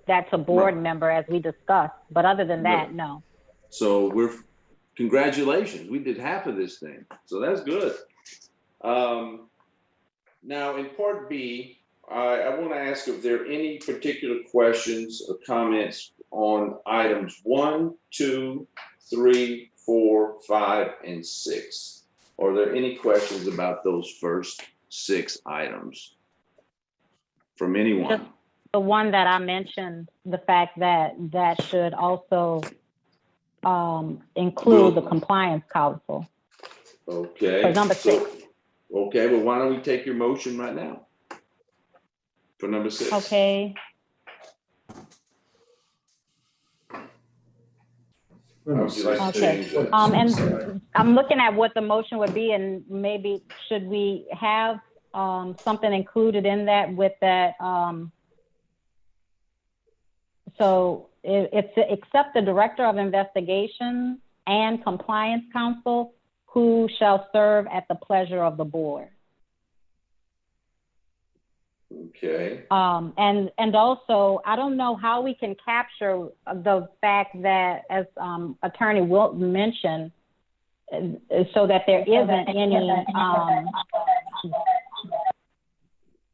that's a board member as we discussed, but other than that, no. so congratulations, we did half of this thing, so that's good. Now in part B, I want to ask if there are any particular questions or comments on items 1, 2, 3, 4, 5, and 6. Are there any questions about those first 6 items from anyone? Just the one that I mentioned, the fact that that should also include the compliance council. Okay. For number 6. Okay, well, why don't we take your motion right now for number 6? Okay. How would you like to change that? And I'm looking at what the motion would be, and maybe should we have something included in that with that? So it's except the director of investigations and compliance counsel who shall serve at the pleasure of the board. Okay. And also, I don't know how we can capture the fact that, as Attorney Wilton mentioned, so that there isn't any,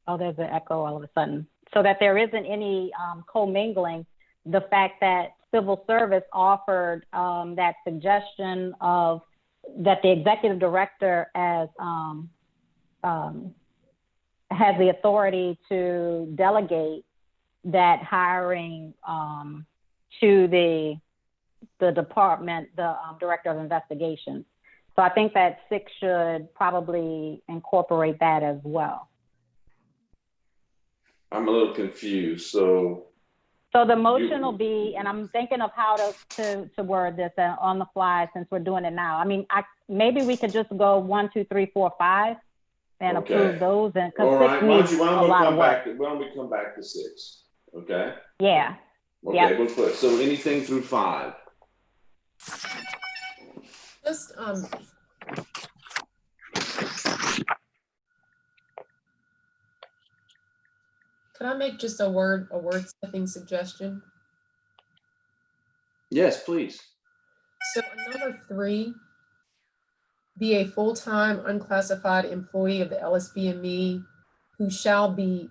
oh, there's an echo all of a sudden. So that there isn't any commingling, the fact that civil service offered that suggestion of that the executive director has the authority to delegate that hiring to the department, the director of investigations. So I think that 6 should probably incorporate that as well. I'm a little confused, so the motion will be, and I'm thinking of how to word this on the fly since we're doing it now. I mean, maybe we could just go 1, 2, 3, 4, 5 and approve those. And all right, why don't we come back to 6? Okay. Yeah. Okay, yep. We'll put so anything through 5. Just can I make just a wordsmithing suggestion? Yes, please. So number 3, be a full-time unclassified employee of the LSBME who shall be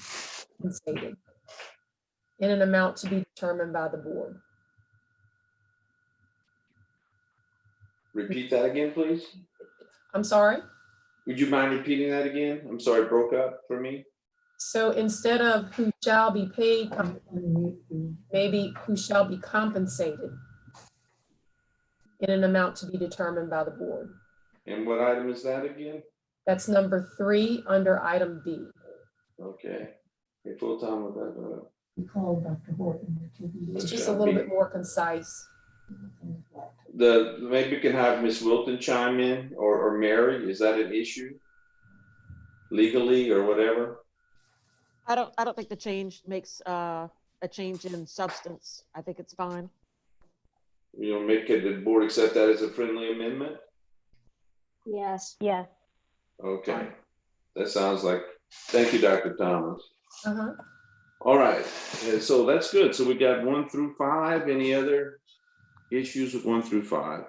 compensated in an amount to be determined by the board. Repeat that again, please. I'm sorry? Would you mind repeating that again? I'm sorry, it broke up for me. So instead of who shall be paid, maybe who shall be compensated in an amount to be determined by the board. And what item is that again? That's number 3 under item B. Okay. A full-time with that. You called Dr. Horton. It's just a little bit more concise. Maybe we can have Ms. Wilton chime in or Mary. Is that an issue legally or whatever? I don't think the change makes a change in substance. I think it's fine. You know, could the board accept that as a friendly amendment? Yes. Yes. Okay. That sounds like, thank you, Dr. Thomas. Uh-huh. All right. And so that's good. So we got 1 through 5. Any other issues with 1 through 5?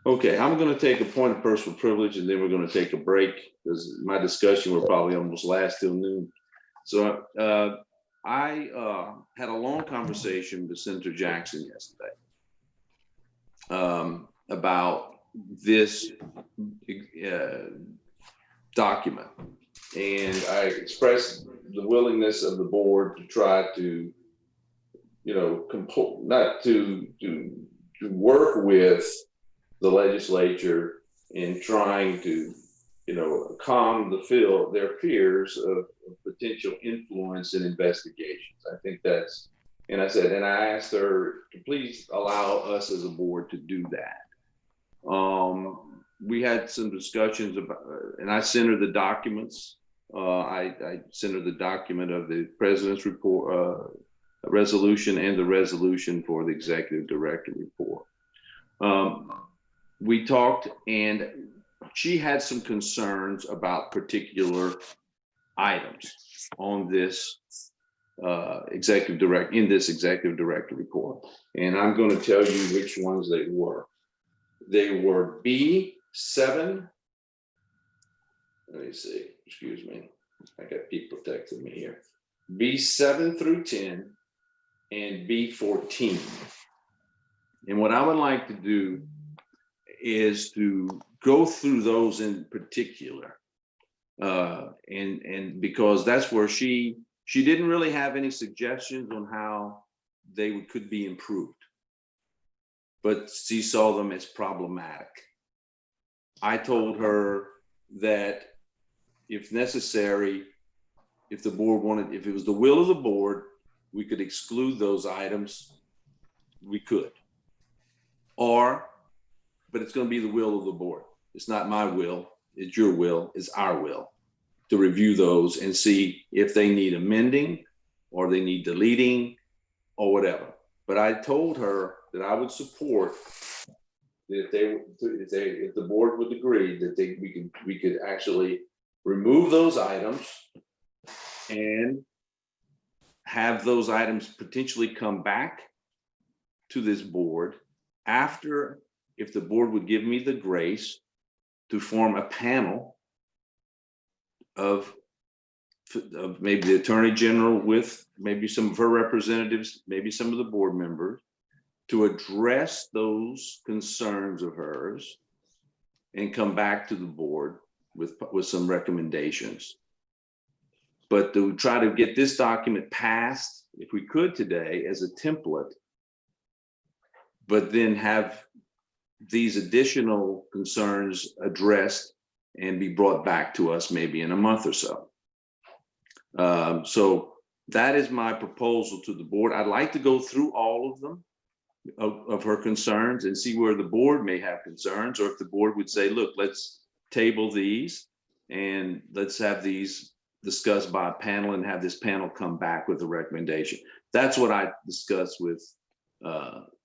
Okay, I'm going to take a point of personal privilege and then we're going to take a break because my discussion will probably almost last till noon. So I had a long conversation with Senator Jackson yesterday about this document. And I expressed the willingness of the board to try to not to work with the legislature in trying to, calm their fears of potential influence in investigations. I think that's, and I asked her to please allow us as a board to do that. We had some discussions about, and I sent her the documents. I sent her the document of the president's report, resolution, and the resolution for the executive director report. We talked, and she had some concerns about particular items on this executive director report. And I'm going to tell you which ones they were. They were B7. Let me see, excuse me. I got people texting me here. B7 through 10 and B14. And what I would like to do is to go through those in particular. And because that's where she didn't really have any suggestions on how they could be improved, but she saw them as problematic. I told her that if necessary, if the board wanted, if it was the will of the board, we could exclude those items, we could. But it's going to be the will of the board. It's not my will, it's your will, it's our will to review those and see if they need amending or they need deleting or whatever. But I told her that I would support that if the board would agree that we could actually remove those items and have those items potentially come back to this board after, if the board would give me the grace to form a panel of maybe the Attorney General with maybe some of her representatives, maybe some of the board members, to address those concerns of hers and come back to the board with some recommendations. But to try to get this document passed, if we could today, as a template, but then have these additional concerns addressed and be brought back to us maybe in a month or so. So that is my proposal to the board. I'd like to go through all of them, of her concerns, and see where the board may have concerns, or if the board would say, look, let's table these and let's have these discussed by a panel and have this panel come back with a recommendation. That's what I discussed with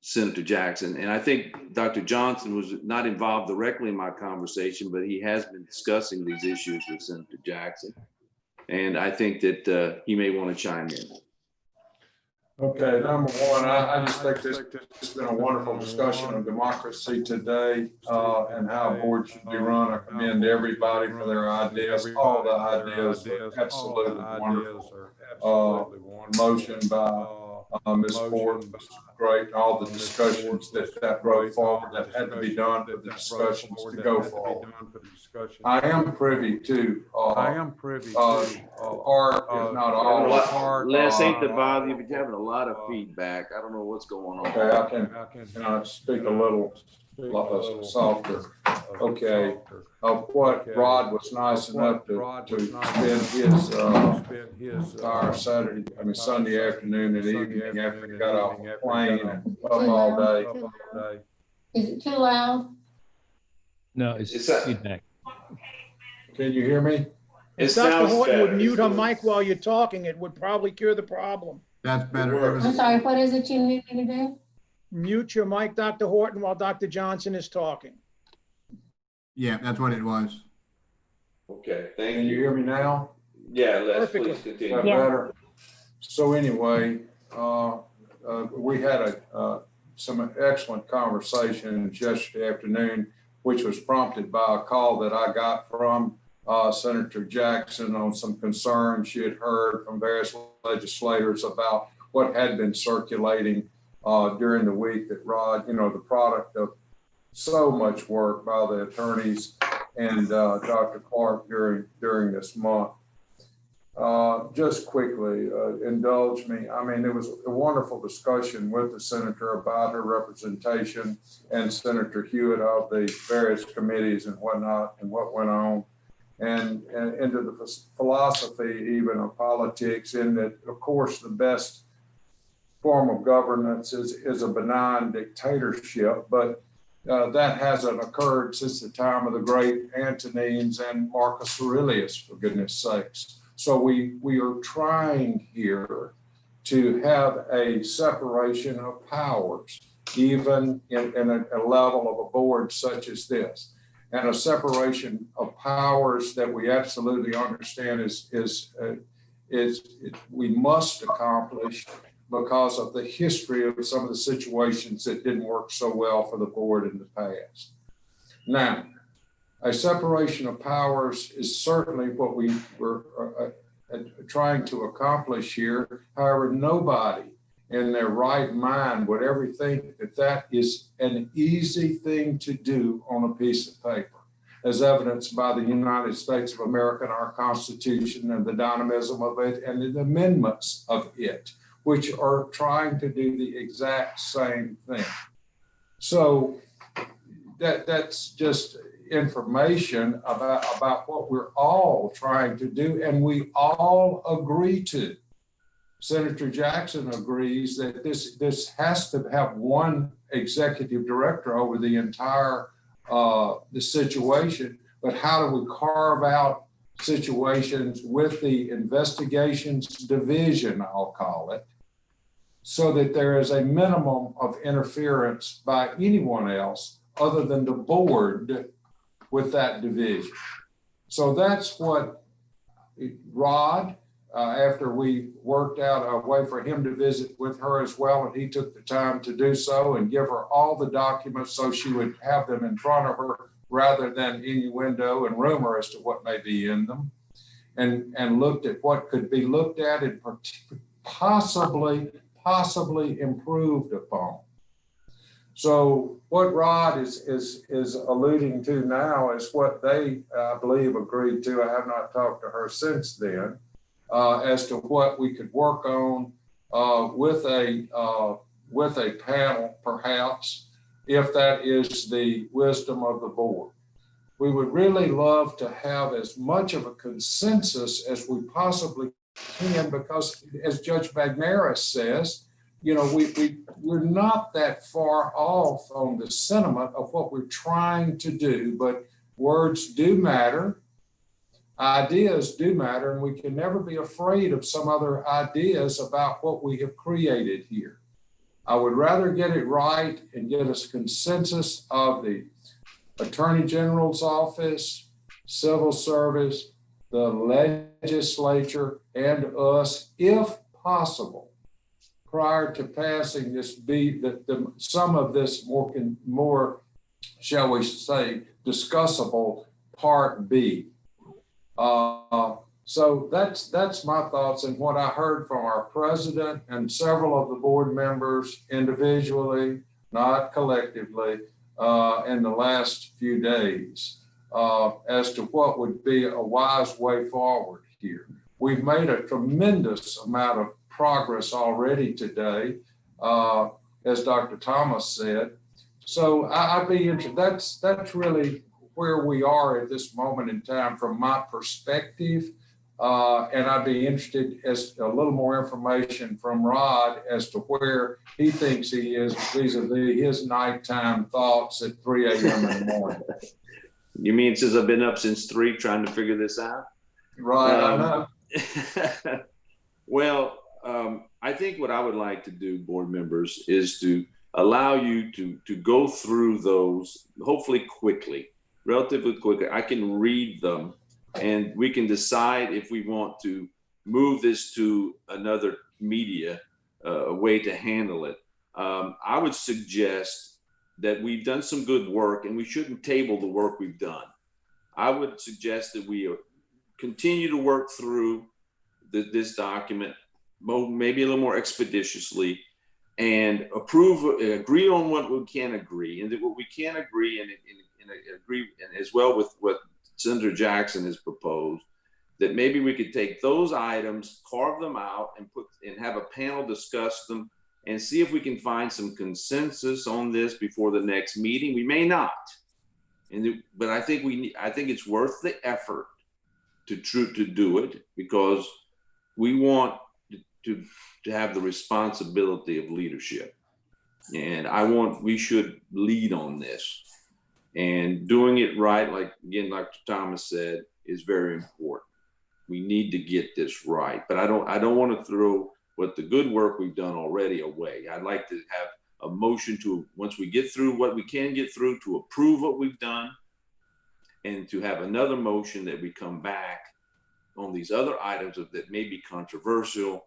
Senator Jackson. And I think Dr. Johnson was not involved directly in my conversation, but he has been discussing these issues with Senator Jackson. And I think that he may want to chime in. Okay, number one, I just think this has been a wonderful discussion on democracy today and how a board should be run. I commend everybody for their ideas. All the ideas are absolutely wonderful. Motion by Ms. Ford was great. All the discussions that brought forward that had to be done for the discussions to go forward. I am privy to part, if not all, part. Les, ain't to bother you, but you're having a lot of feedback. I don't know what's going on. Okay, can I speak a little softer? Okay, what Rod was nice enough to spend his entire Sunday afternoon and evening after he got off the plane and up all day. Is it too loud? No, it's feedback. Can you hear me? If Dr. Horton would mute her mic while you're talking, it would probably cure the problem. That's better. I'm sorry, what is it you need me to do? Mute your mic, Dr. Horton, while Dr. Johnson is talking. Yeah, that's what it was. Okay, thank you. Can you hear me now? Yeah, Les, Perfectly. please continue. Is that better? So anyway, we had some excellent conversations yesterday afternoon, which was prompted by a call that I got from Senator Jackson on some concerns she had heard from various legislators about what had been circulating during the week that Rod, the product of so much work by the attorneys and Dr. Clark during this month. Just quickly, indulge me. I mean, it was a wonderful discussion with the senator about her representation and Senator Hewitt of the various committees and whatnot and what went on, and into the philosophy even of politics, in that, of course, the best form of governance is a benign dictatorship, but that hasn't occurred since the time of the great Antonines and Marcus Aurelius, for goodness sakes. So we are trying here to have a separation of powers, even in a level of a board such as this, and a separation of powers that we absolutely understand is we must accomplish because of the history of some of the situations that didn't work so well for the board in the past. Now, a separation of powers is certainly what we were trying to accomplish here. However, nobody in their right mind would ever think that that is an easy thing to do on a piece of paper, as evidenced by the United States of America and our Constitution and the dynamism of it and the amendments of it, which are trying to do the exact same thing. So that's just information about what we're all trying to do, and we all agree to. Senator Jackson agrees that this has to have one executive director over the entire the situation, but how do we carve out situations with the investigations division, I'll call it, so that there is a minimum of interference by anyone else other than the board with that division. So that's what Rod, after we worked out a way for him to visit with her as well, and he took the time to do so and give her all the documents so she would have them in front of her rather than innuendo and rumor as to what may be in them, and looked at what could be looked at and possibly improved upon. So what Rod is alluding to now is what they, I believe, agreed to. I have not talked to her since then, as to what we could work on with a panel, perhaps, if that is the wisdom of the board. We would really love to have as much of a consensus as we possibly can, because as Judge Bagneris says, you know, we're not that far off on the sentiment of what we're trying to do, but words do matter, ideas do matter, and we can never be afraid of some other ideas about what we have created here. I would rather get it right and get us consensus of the Attorney General's office, civil service, the legislature, and us, if possible, prior to passing this, some of this more, shall we say, discussable Part B. So that's my thoughts and what I heard from our president and several of the board members individually, not collectively, in the last few days, as to what would be a wise way forward here. We've made a tremendous amount of progress already today, as Dr. Thomas said. So I'd be interested. That's really where we are at this moment in time from my perspective. And I'd be interested as a little more information from Rod as to where he thinks he is vis-a-vis his nighttime thoughts at 3 a.m. in the morning. You mean since I've been up since 3 trying to figure this out? Right, I know. Well, I think what I would like to do, board members, is to allow you to go through those, hopefully quickly, relatively quickly. I can read them and we can decide if we want to move this to another media, a way to handle it. I would suggest that we've done some good work and we shouldn't table the work we've done. I would suggest that we continue to work through this document, maybe a little more expeditiously, and agree on what we can agree, and that what we can agree and agree and as well with what Senator Jackson has proposed, that maybe we could take those items, carve them out and have a panel discuss them and see if we can find some consensus on this before the next meeting. We may not. But I think I think it's worth the effort to do it, because we want to have the responsibility of leadership. And we should lead on this. And doing it right, like again, Dr. Thomas said, is very important. We need to get this right. But I don't want to throw what the good work we've done already away. I'd like to have a motion to, once we get through what we can get through, to approve what we've done, and to have another motion that we come back on these other items that may be controversial,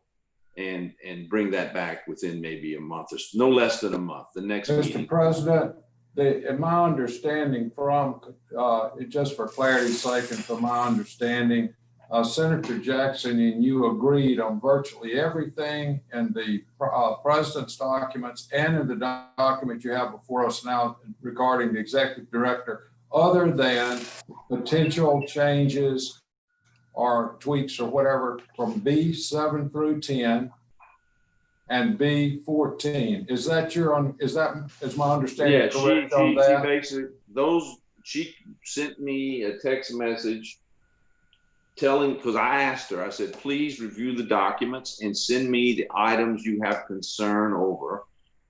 and bring that back within maybe a month, or no less than a month, the next meeting. Mr. President, in my understanding from, just for clarity's sake and for my understanding, Senator Jackson and you agreed on virtually everything in the president's documents and in the document you have before us now regarding the executive director, other than potential changes or tweaks or whatever from B7 through 10 and B14. Is my understanding correct on that? She basically, she sent me a text message because I asked her, I said, please review the documents and send me the items you have concern over,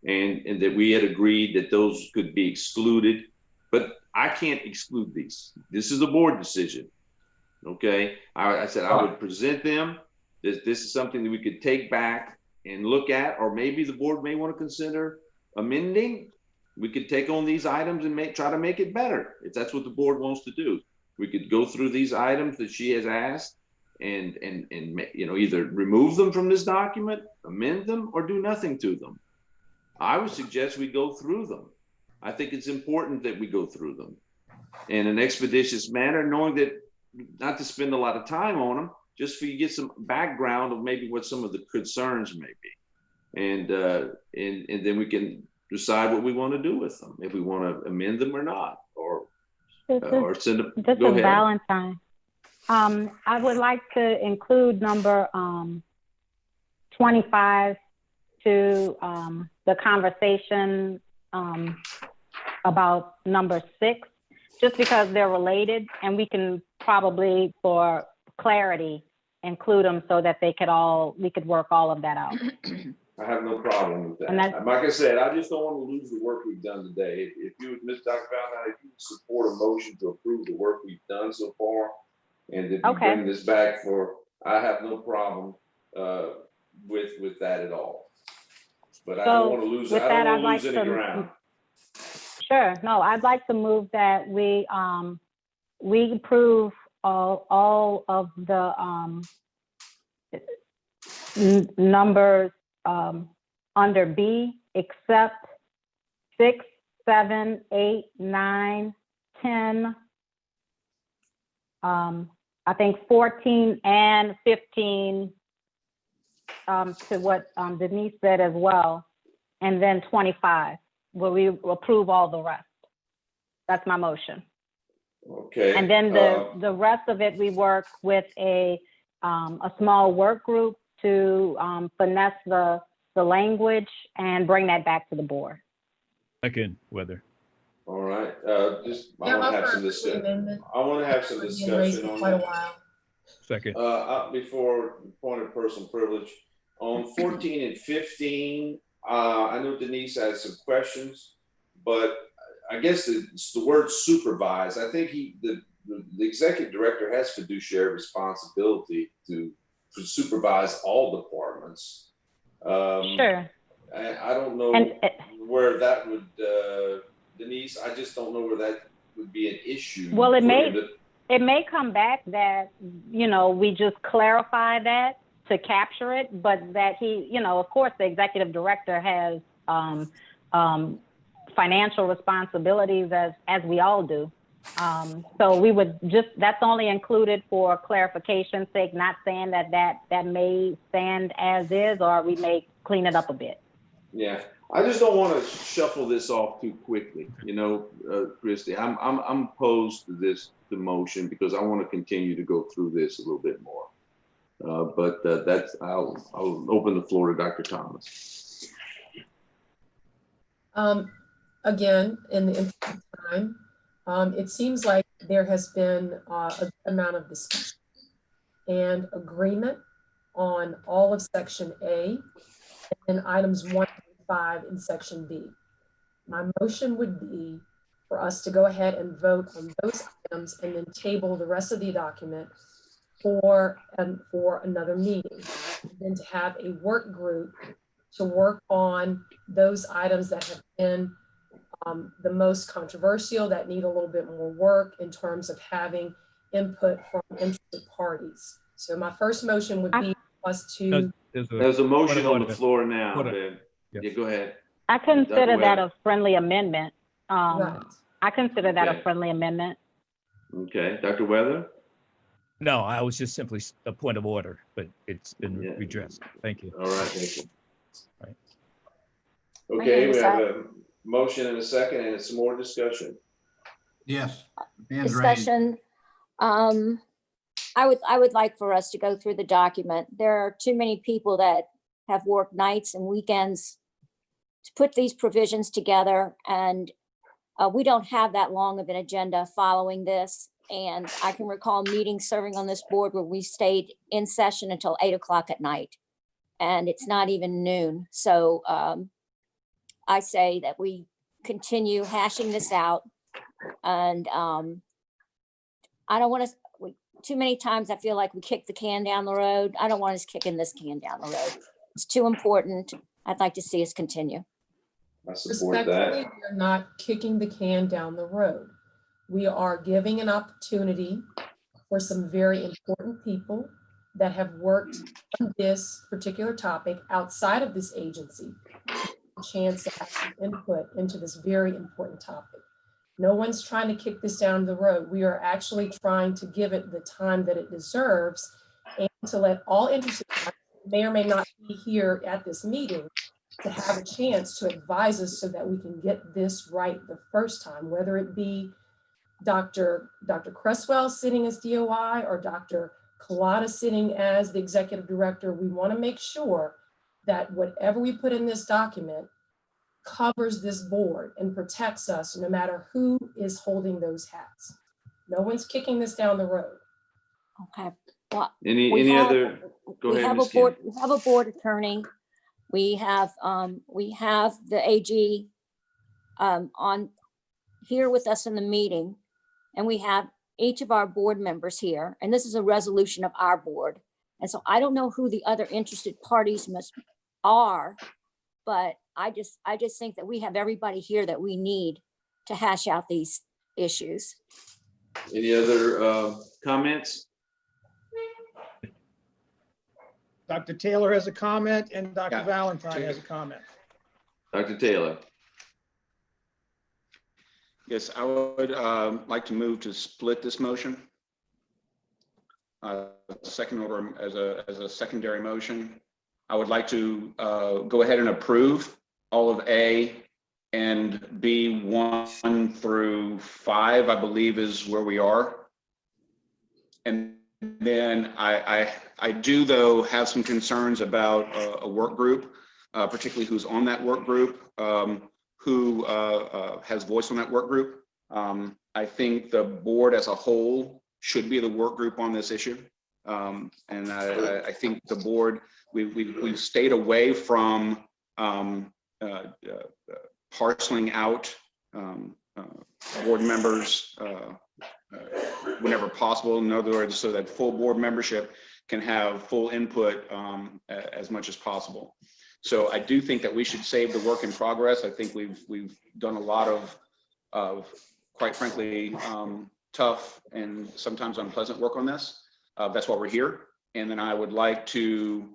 and that we had agreed that those could be excluded, but I can't exclude these. This is a board decision. Okay, I said I would present them. This is something that we could take back and look at, or maybe the board may want to consider amending. We could take on these items and try to make it better, if that's what the board wants to do. We could go through these items that she has asked and either remove them from this document, amend them, or do nothing to them. I would suggest we go through them. I think it's important that we go through them in an expeditious manner, knowing that not to spend a lot of time on them, just for you to get some background of maybe what some of the concerns may be. And then we can decide what we want to do with them, if we want to amend them or not, or send them. This Go is ahead. Valentine. I would like to include number 25 to the conversation about number 6, just because they're related, and we can probably, for clarity, include them so that we could work all of that out. I have no problem with that. And that's- Like I said, I just don't want to lose the work we've done today. If you, Ms. Dr. Valentine, if you support a motion to approve the work we've done so far, and if you Okay. bring this back I have no problem with that at all. But I don't want to lose. with I that, don't I'd want to like lose any to- ground. Sure. No, I'd like to move that we approve all of the numbers under B, except 6, 7, 8, 9, 10. I think 14 and 15, to what Denise said as well, and then 25, where we approve all the rest. That's my motion. Okay. And then the rest of it, we work with a small work group to finesse the language and bring that back to the board. Second, Weather. All right. I want to have some discussion. I want to have some discussion on Quite a that. while. Second. Before point of personal privilege, on 14 and 15, I know Denise has some questions, but I guess it's the word supervise. I think the executive director has fiduciary responsibility to supervise all departments. Sure. I don't know where that would, Denise, I just don't know where that would be an issue. Well, it for may him to- it may come back that, we just clarify that to capture it, but that he, of course, the executive director has financial responsibilities as we all do. So we would that's only included for clarification's sake, not saying that may stand as is, or we may clean it up a bit. Yeah, I just don't want to shuffle this off too quickly, you know, Christie. I'm opposed to this, the motion, because I want to continue to go through this a little bit more. But that's, I'll open the floor to Dr. Thomas. Again, in the interest of time, it seems like there has been a good amount of discussion and agreement on all of section A and items 1 through 5 in section B. My motion would be for us to go ahead and vote on those items and then table the rest of the document for another meeting. And then to have a work group to work on those items that have been the most controversial, that need a little bit more work in terms of having input from interested parties. So my first motion would be us to. There's a motion on the floor now, Ben. Yeah, go ahead. I consider that a friendly amendment. Right. I consider that Okay. a friendly amendment. Okay, Dr. Weather? No, I was just simply a point of order, but it's been redressed. Thank you. All right, thank you. Right. Okay, we have a motion and a second, and it's some more discussion. Yes. Discussion. I would like for us to go through the document. There are too many people that have worked nights and weekends to put these provisions together, and we don't have that long of an agenda following this. And I can recall meetings serving on this board where we stayed in session until 8 o'clock at night, and it's not even noon. So I say that we continue hashing this out, and I don't want to. Too many times I feel like we kick the can down the road. I don't want us kicking this can down the road. It's too important. I'd like to see us continue. I support Respectfully, that. we are not kicking the can down the road. We are giving an opportunity for some very important people that have worked on this particular topic outside of this agency a chance to have some input into this very important topic. No one's trying to kick this down the road. We are actually trying to give it the time that it deserves and to let all interested parties who may or may not be here at this meeting to have a chance to advise us so that we can get this right the first time, whether it be Dr. Cresswell sitting as DOI or Dr. Collada sitting as the executive director. We want to make sure that whatever we put in this document covers this board and protects us no matter who is holding those hats. No one's kicking this down the road. Okay. Well, Any other? Go we ahead, have Ms. a board. We have a board attorney. We have the AG on here with us in the meeting, and we have each of our board members here. And this is a resolution of our board. And so I don't know who the other interested parties are, but I just think that we have everybody here that we need to hash out these issues. Any other comments? Dr. Taylor has a comment and Dr. Valentine has a comment. Dr. Taylor? Yes, I would like to move to split this motion. Second order as a secondary motion. I would like to go ahead and approve all of A and B 1 through 5, I believe is where we are. And then I do, though, have some concerns about a work group, particularly who's on that work group, who has voice on that work group. I think the board as a whole should be the work group on this issue. And I think the board, we've stayed away from parceling out board members whenever possible. In other words, so that full board membership can have full input as much as possible. So I do think that we should save the work in progress. I think we've done a lot of quite frankly, tough and sometimes unpleasant work on this. That's why we're here. And then I would like to,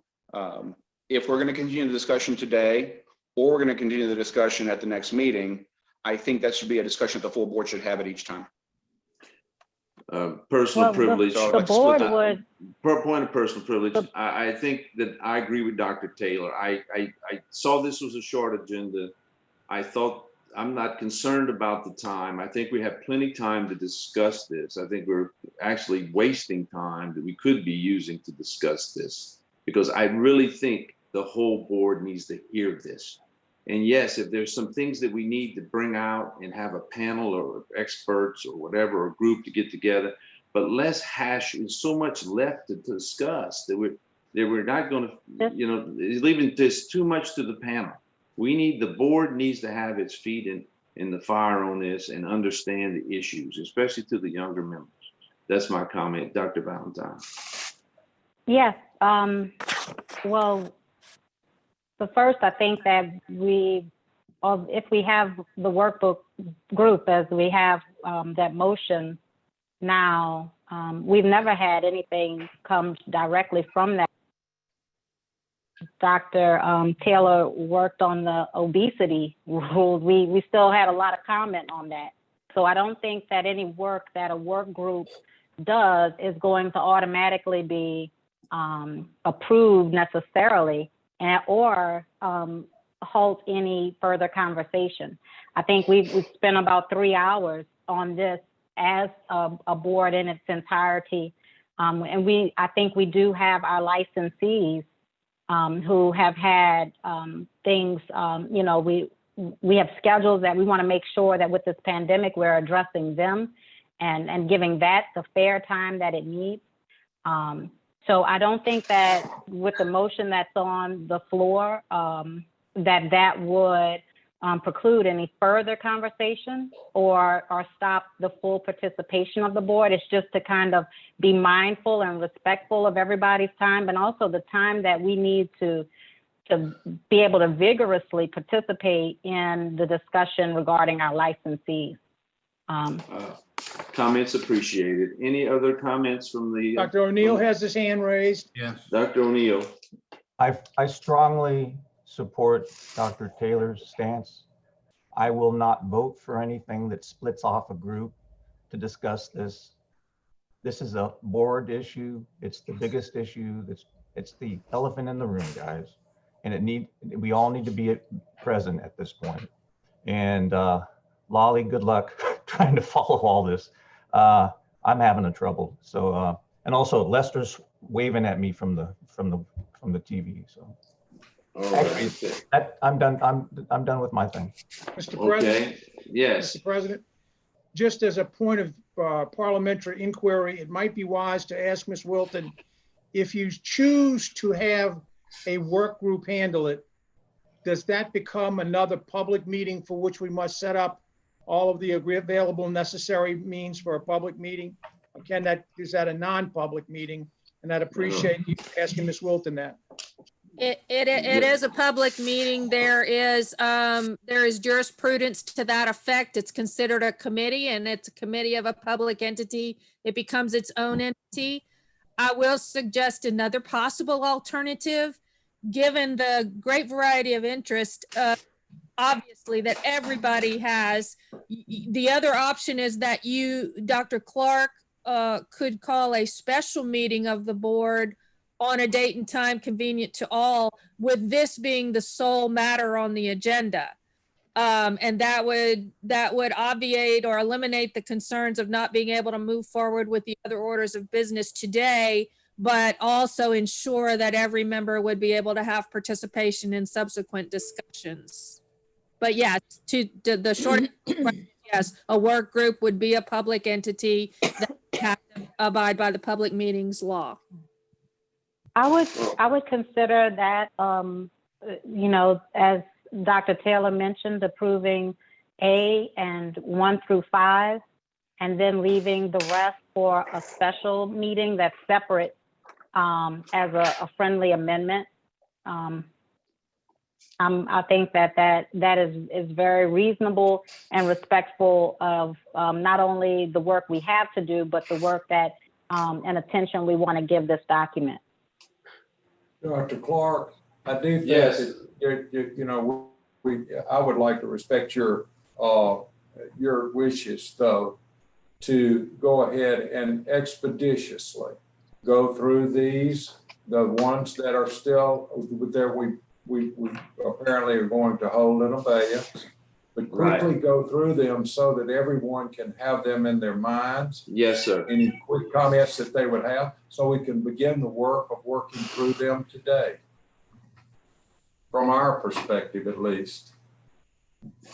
if we're going to continue the discussion today, or we're going to continue the discussion at the next meeting, I think that should be a discussion that the full board should have at each time. personal Well, privilege. the board but would, per point of personal privilege, I think that I agree with Dr. Taylor. I saw this was a short agenda. I thought, I'm not concerned about the time. I think we have plenty time to discuss this. I think we're actually wasting time that we could be using to discuss this, because I really think the whole board needs to hear this. And yes, if there's some things that we need to bring out and have a panel or experts or whatever, or group to get together, but less hash. There's so much left to discuss that we're not going to, you know, leaving this too much to the panel. The board needs to have its feet in the fire on this and understand the issues, especially to the younger members. That's my comment, Dr. Valentine. yes. Well, the first, I think that if we have the workbook group as we have that motion now, we've never had anything come directly from that. Dr. Taylor worked on the obesity rules. We still had a lot of comment on that. So I don't think that any work that a work group does is going to automatically be approved necessarily, or halt any further conversation. I think we've spent about 3 hours on this as a board in its entirety. And I think we do have our licensees who have had things, you know, we have schedules that we want to make sure that with this pandemic, we're addressing them and giving that the fair time that it needs. So I don't think that with the motion that's on the floor, that would preclude any further conversation or stop the full participation of the board. It's just to kind of be mindful and respectful of everybody's time, and also the time that we need to be able to vigorously participate in the discussion regarding our licensees. Comments appreciated. Any other comments from the? Dr. O'Neill has his hand raised. Yes. Dr. O'Neill. I strongly support Dr. Taylor's stance. I will not vote for anything that splits off a group to discuss this. This is a board issue. It's the biggest issue. It's the elephant in the room, guys. And we all need to be present at this point. And Lolly, good luck trying to follow all this. I'm having a trouble. So and also Lester's waving at me from the TV. So. Actually, I'm done. I'm done with my thing. Mr. President. Okay. Yes. Mr. President, just as a point of parliamentary inquiry, it might be wise to ask Ms. Wilton, if you choose to have a work group handle it, does that become another public meeting for which we must set up all of the available necessary means for a public meeting? Or is that a non-public meeting? And I'd appreciate you asking Ms. Wilton that. It is a public meeting. There is jurisprudence to that effect. It's considered a committee, and it's a committee of a public entity. It becomes its own entity. I will suggest another possible alternative, given the great variety of interest, obviously, that everybody has. The other option is that you, Dr. Clark, could call a special meeting of the board on a date and time convenient to all, with this being the sole matter on the agenda. And that would obviate or eliminate the concerns of not being able to move forward with the other orders of business today, but also ensure that every member would be able to have participation in subsequent discussions. But yes, to the short answer, yes, a work group would be a public entity that would have to abide by the public meetings law. I would consider that, you know, as Dr. Taylor mentioned, approving A and 1 through 5, and then leaving the rest for a special meeting that's separate as a friendly amendment. I think that is very reasonable and respectful of not only the work we have to do, but the work that and attention we want to give this document. Dr. Clark, I do think Yes. that you know, I would like to respect your wishes, though. to go ahead and expeditiously go through these, the ones that are still there, we apparently are going to hold in abeyance, but quickly go through them so that everyone can have them in their minds. Yes, sir. Any quick comments that they would have, so we can begin the work of working through them today. From our perspective, at least.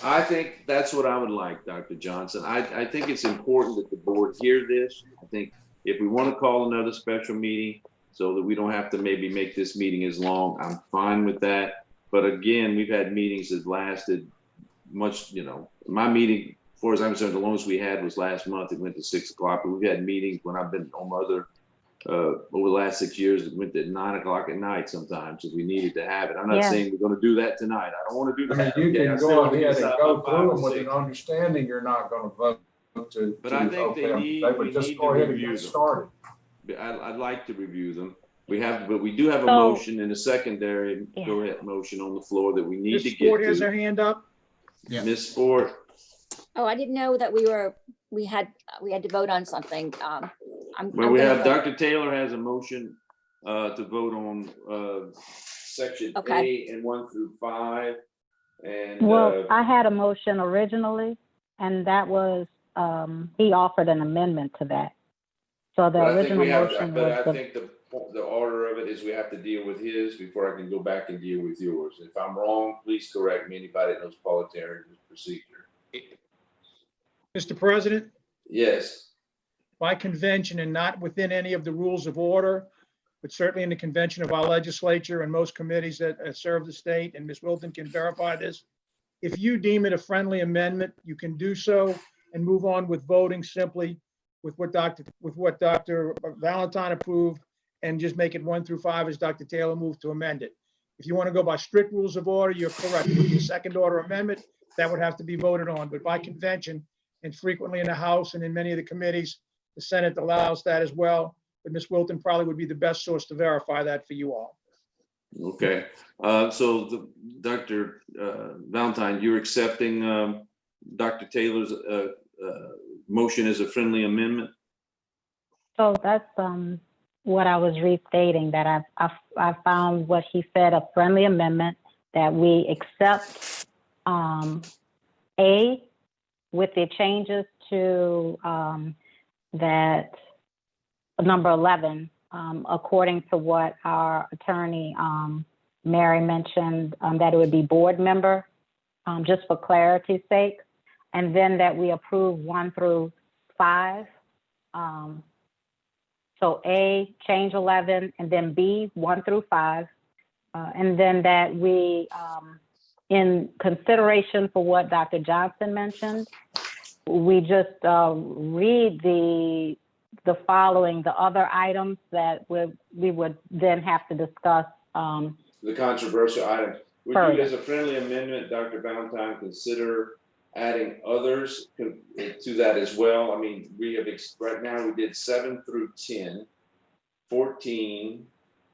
I think that's what I would like, Dr. Johnson. I think it's important that the board hear this. I think if we want to call another special meeting so that we don't have to maybe make this meeting as long, I'm fine with that. But again, we've had meetings that lasted much, my meeting, as far as I'm concerned, the longest we had was last month. It went to 6 o'clock, but we've had meetings when I've been on other, over the last 6 years, it went to 9 o'clock at night sometimes if we needed to have it. I'm not saying we're going to do that tonight. I don't want to do I mean, that. you Okay, can go ahead and go through them with an understanding you're not going to vote to. But I think they would just go ahead and get started. I'd like to review them. But we do have a So- motion and a secondary, go ahead, motion on the floor that we need Ms. to get Ford has her to. hand up. Ms. Ford, Oh, I didn't know that we had to vote on something. well, we have, Dr. Taylor has a motion to vote on section A and 1 through 5. And Well, I had a motion originally, and that was, he offered an amendment to that. So the but I think original we have, motion but was I think the order of it is we have to deal with his before I can go back and deal with yours. If I'm wrong, please correct me. Anybody that knows parliamentary procedure. Mr. President, Yes. by convention and not within any of the rules of order, but certainly in the convention of our legislature and most committees that serve the state, and Ms. Wilton can verify this, if you deem it a friendly amendment, you can do so and move on with voting simply with what Dr. Valentine approved, and just make it 1 through 5 as Dr. Taylor moved to amend it. If you want to go by strict rules of order, you're correct. It would be a second order amendment that would have to be voted on, but by convention, and frequently in the House and in many of the committees, the Senate allows that as well. But Ms. Wilton probably would be the best source to verify that for you all. Okay. So Dr. Valentine, you're accepting Dr. Taylor's motion as a friendly amendment? So that's what I was restating, that I found what he said, a friendly amendment, that we accept A with the changes to that number 11, according to what our attorney Mary mentioned, that it would be board member, just for clarity's sake, and then that we approve 1 through 5. So A, change 11, and then B, 1 through 5. And then that we, in consideration for what Dr. Johnson mentioned, we just read the following, the other items that we would then have to discuss. The controversial items. Would you, as a friendly amendment, Dr. Valentine, consider adding others to that as well? I mean, we have, right now we did 7 through 10, 14,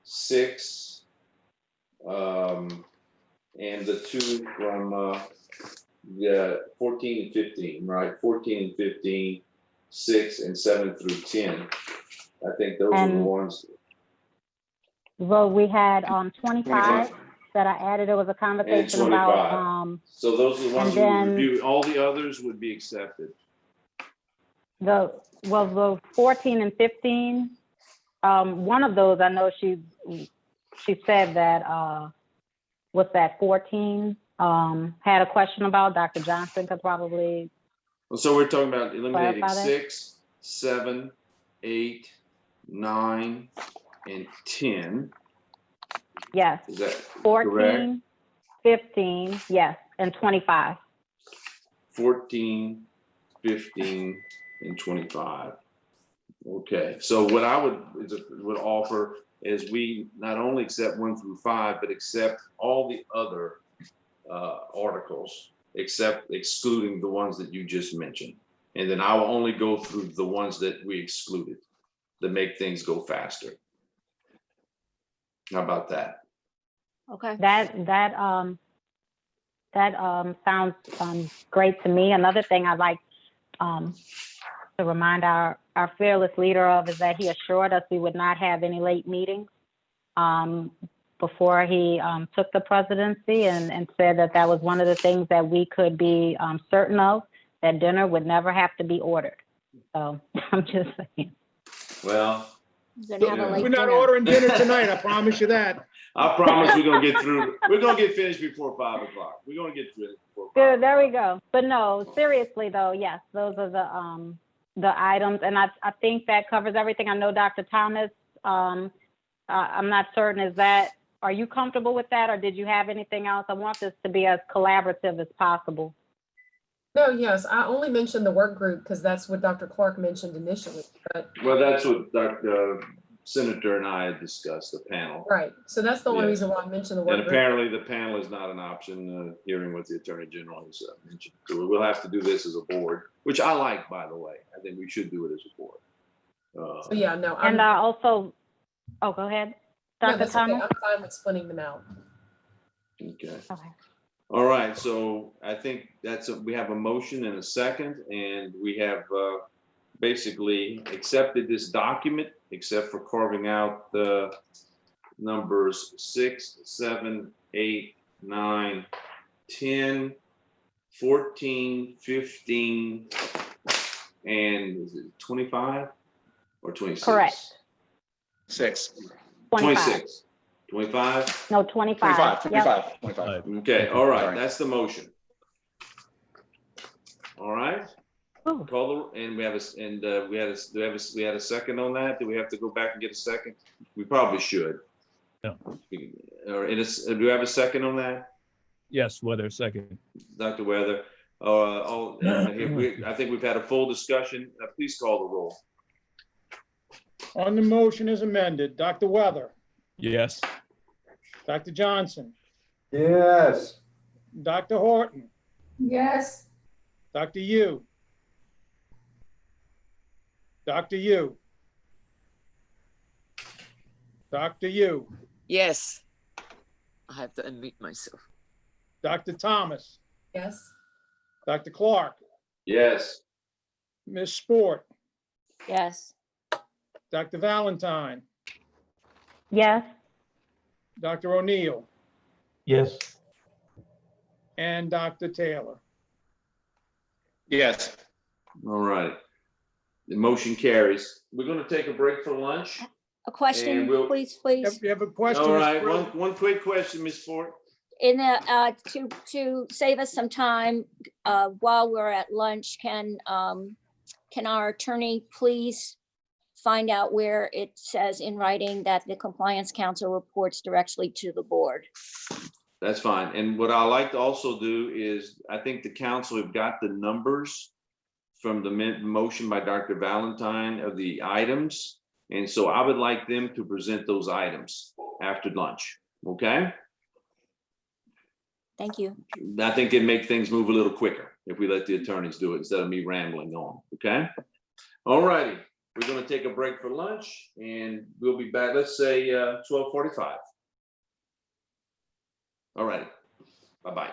6, and the 2 from the 14 and 15, right? 14 and 15, 6 and 7 through 10. I think those are the ones. Well, we had 25 that I added. There was a conversation about. So those are the ones we reviewed. All the others would be accepted. The 14 and 15. One of those I know she said that what's that 14 had a question about. Dr. Johnson could probably. So we're talking about eliminating clarify that. 6, 7, 8, 9, and 10. Yes. Is that 14, correct? 15, yes, and 25. 14, 15, and 25. Okay, so what I would offer is we not only accept 1 through 5, but accept all the other articles, excluding the ones that you just mentioned. And then I will only go through the ones that we excluded that make things go faster. How about that? Okay. That sounds great to me. Another thing I like to remind our fearless leader of is that he assured us we would not have any late meetings before he took the presidency, and said that that was one of the things that we could be certain of, that dinner would never have to be ordered. So I'm just saying. Well, You're gonna have a late We're not dinner. ordering dinner tonight, I promise you that. I promise we're gonna get through. We're gonna get finished before 5 o'clock. We're gonna get through it before 5 Good, there we go. But no, seriously though, yes, those are the items, and I think that covers everything. I know Dr. Thomas, I'm not certain, are you comfortable with that, or did you have anything else? I want this to be as collaborative as possible. No, yes, I only mentioned the work group because that's what Dr. Clark mentioned initially, but, Well, that's what Dr. Senator and I had discussed, the panel. right. So that's the only Yes. reason why I mentioned the work And group. apparently the panel is not an option, hearing what the Attorney General has mentioned. So we'll have to do this as a board, which I like, by the way. I think we should do it as a board. So yeah, no, And I also, oh, go ahead, no, Dr. that's okay. Thomas. I'm fine with splitting them out. Okay. Okay. All right, so I think we have a motion and a second, and we have basically accepted this document, except for carving out the numbers 6, 7, 8, 9, 10, 14, 15, and is it 25 or 26? Correct. 6. 26. 25? No, 25. 25, Yep. 25. Okay, all right, Sorry. that's the motion. All right. Call the, and we have we had a second on that. Do we have to go back and get a second? We probably should. No. Or do we have a second on that, Yes, Weather, second. Dr. Weather? I think we've had a full discussion. Please call the roll. On the motion as amended, Dr. Weather, Yes. Dr. Johnson, Yes. Dr. Horton, Yes, Dr. Yu, Dr. Yu, Dr. Yu, Yes. I have to unmute myself. Dr. Thomas, Yes. Dr. Clark, Yes. Ms. Sport, Yes. Dr. Valentine, Yes. Dr. O'Neill, Yes. and Dr. Taylor. Yes. All right. The motion carries. We're going to take a break for lunch. A question, And we'll- please. You have a question? All Ms. right, Sport? one quick question, Ms. Ford. In to save us some time, while we're at lunch, can our attorney please find out where it says in writing that the compliance council reports directly to the board? That's fine. And what I like to also do is, I think the council have got the numbers from the motion by Dr. Valentine of the items. And so I would like them to present those items after lunch, okay? Thank you. I think it'd make things move a little quicker if we let the attorneys do it instead of me rambling on, okay? All righty, we're gonna take a break for lunch and we'll be back, let's say 12:45. All righty, bye-bye.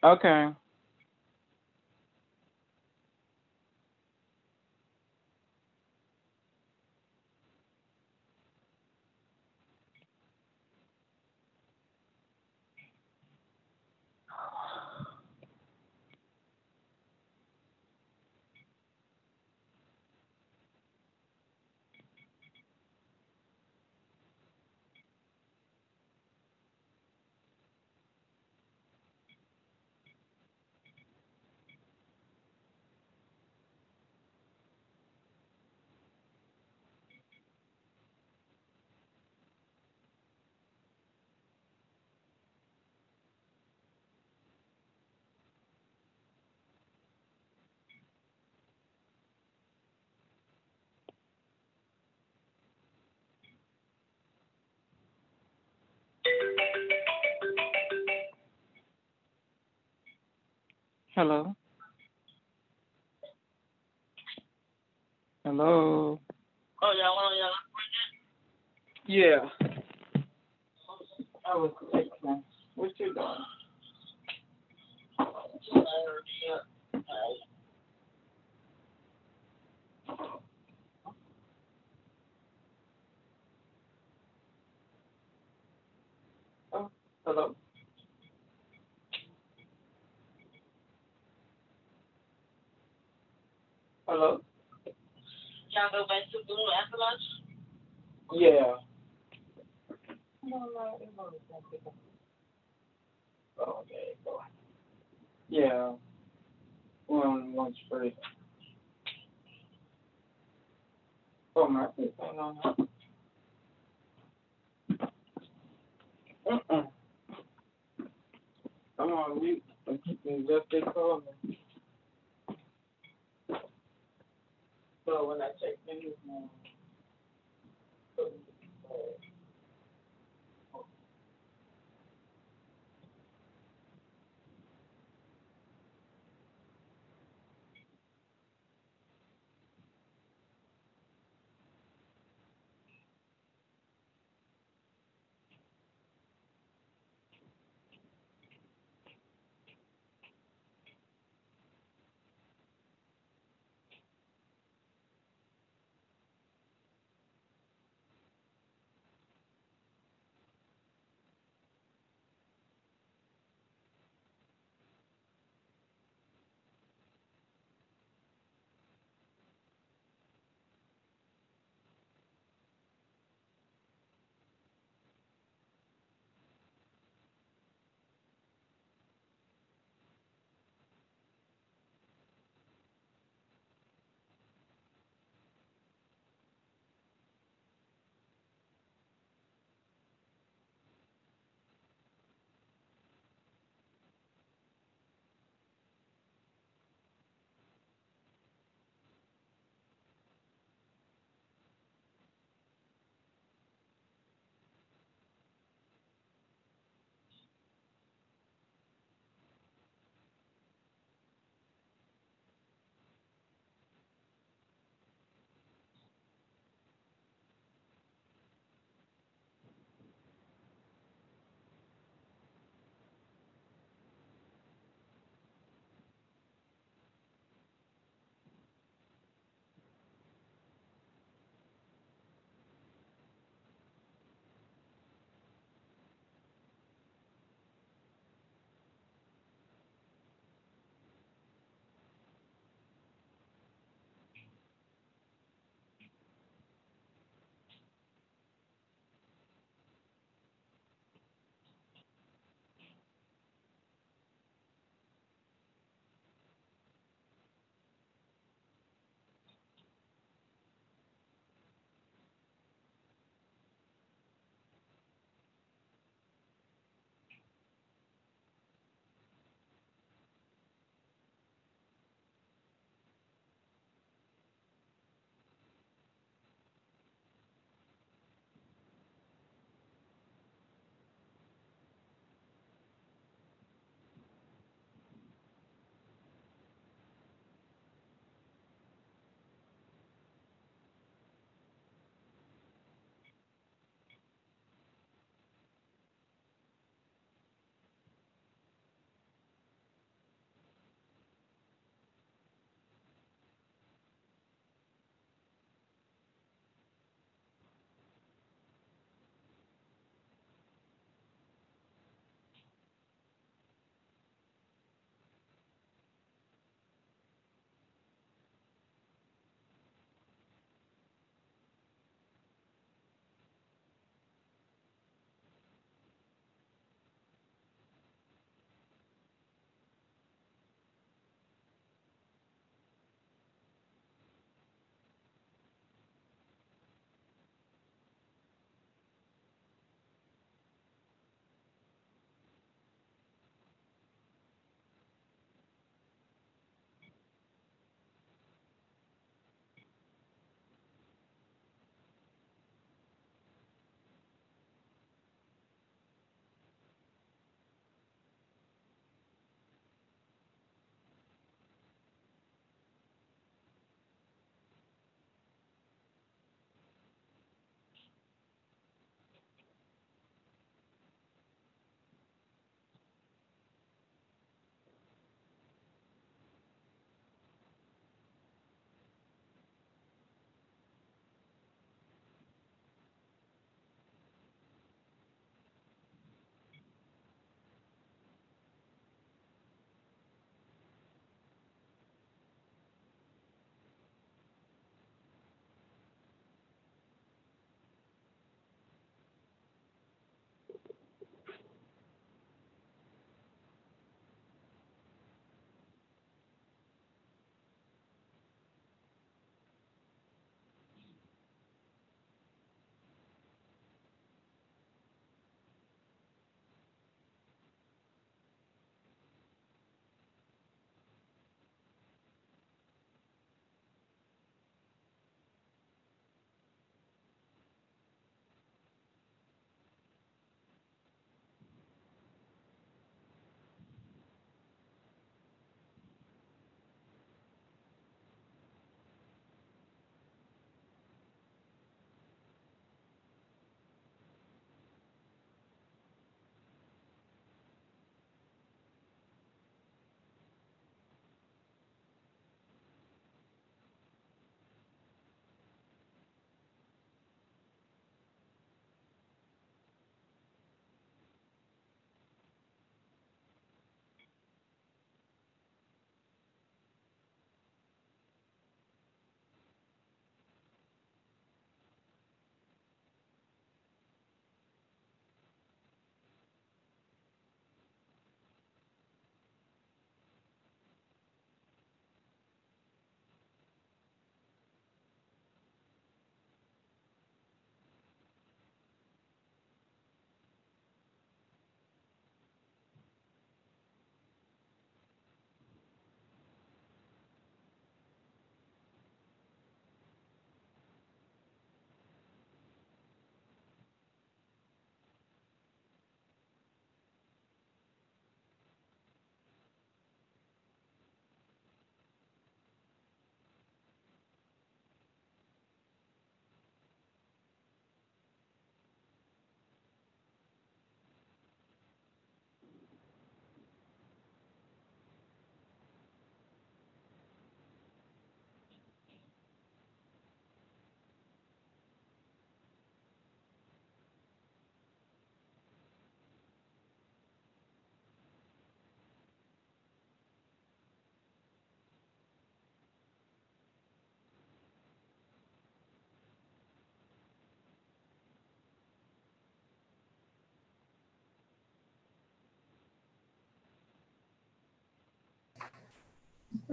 Okay. Hello. Hello. Yeah. I was texting. What you doing? Oh, hello. Hello. Y'all go back to Blue after lunch? Yeah. Oh, okay. Go. Yeah. We're on lunch break. Oh, my thing on that. I'm on mute. Just they call me. So when I check in,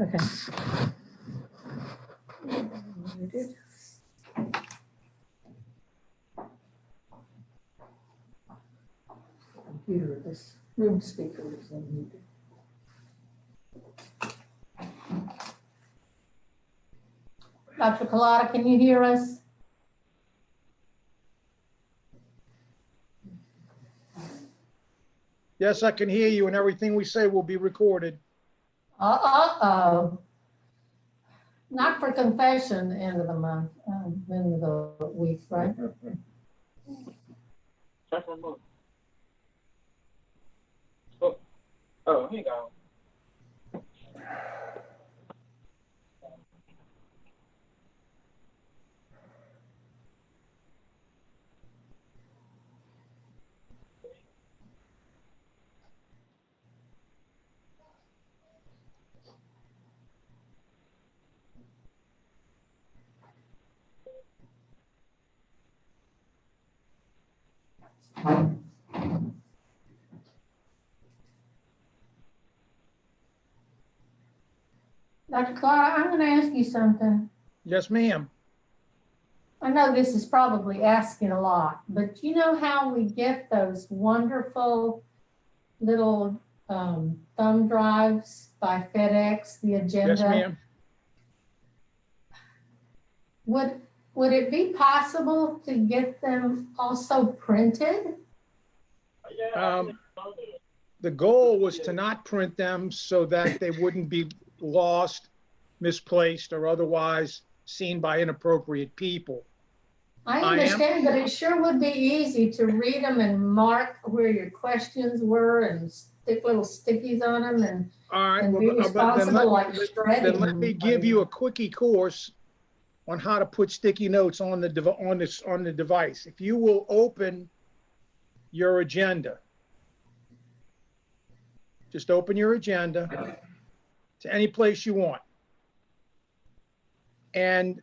Okay. Muted. Computer, this room speaker is unmuted. Dr. Collada, can you hear us? Yes, I can hear you, and everything we say will be recorded. Uh-oh. Not for confession, end of the month, end of the week, right? Oh, here you go. Dr. Clara, I'm going to ask you something. Yes, ma'am. I know this is probably asking a lot, but you know how we get those wonderful little thumb drives by FedEx, the agenda? Yes, ma'am. Would it be possible to get them also printed? The goal was to not print them so that they wouldn't be lost, misplaced, or otherwise seen by inappropriate people. I understand, but it sure would be easy to read them and mark where your questions were and stick little stickies on them and, All right, and be responsible like shredding then let them. me give you a quickie course on how to put sticky notes on the device. If you will open your agenda, just open your agenda to any place you want, and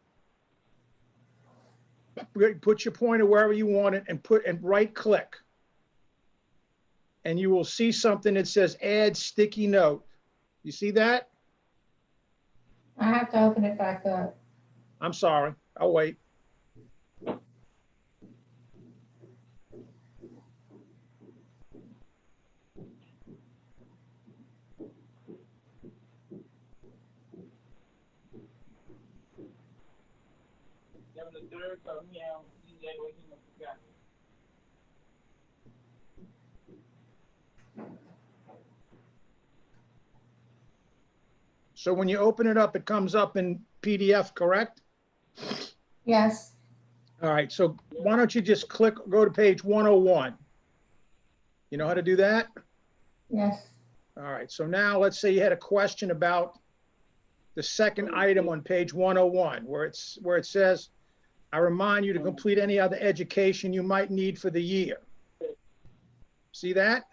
put your pointer wherever you want it, and right click, and you will see something that says add sticky note. You see that? I have to open it back up. I'm sorry, I'll wait. So when you open it up, it comes up in PDF, correct? Yes. All right, so why don't you just go to page 101. You know how to do that? Yes. All right, so now let's say you had a question about the second item on page 101, where it says, I remind you to complete any other education you might need for the year. See that?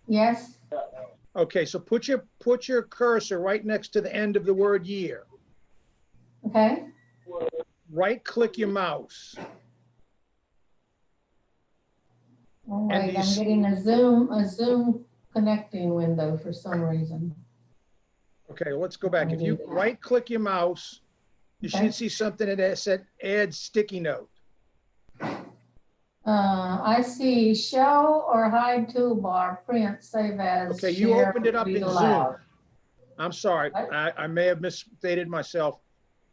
Yes. Okay, so put your cursor right next to the end of the word year. Okay. Right click your mouse. All And right, you I'm see- getting a Zoom connecting window for some reason. Okay, let's go back. If you right click your mouse, you Okay. should see something that said add sticky note. I see show or hide toolbar, print, save as, Okay, you share, opened it up read in aloud. Zoom. I'm sorry, I may have misstated myself.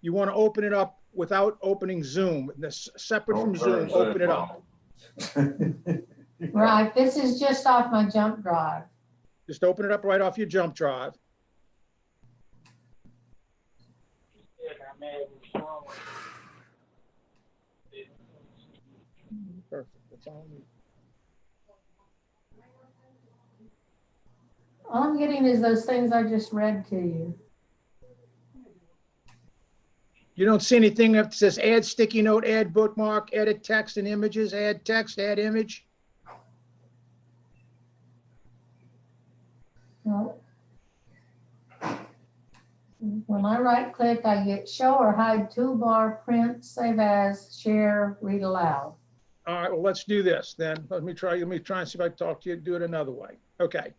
You want to open it up without opening Zoom. This separate from Zoom, open it up. Right, this is just off my jump drive. Just open it up right off your jump drive. Perfect. That's all I need. All I'm getting is those things I just read to you. You don't see anything that says add sticky note, add bookmark, edit text and images, add text, add image? No. When I right click, I get show or hide toolbar, print, save as, share, read aloud. All right, well, let's do this then. Let me try and see if I can talk to you, do it another way. Okay.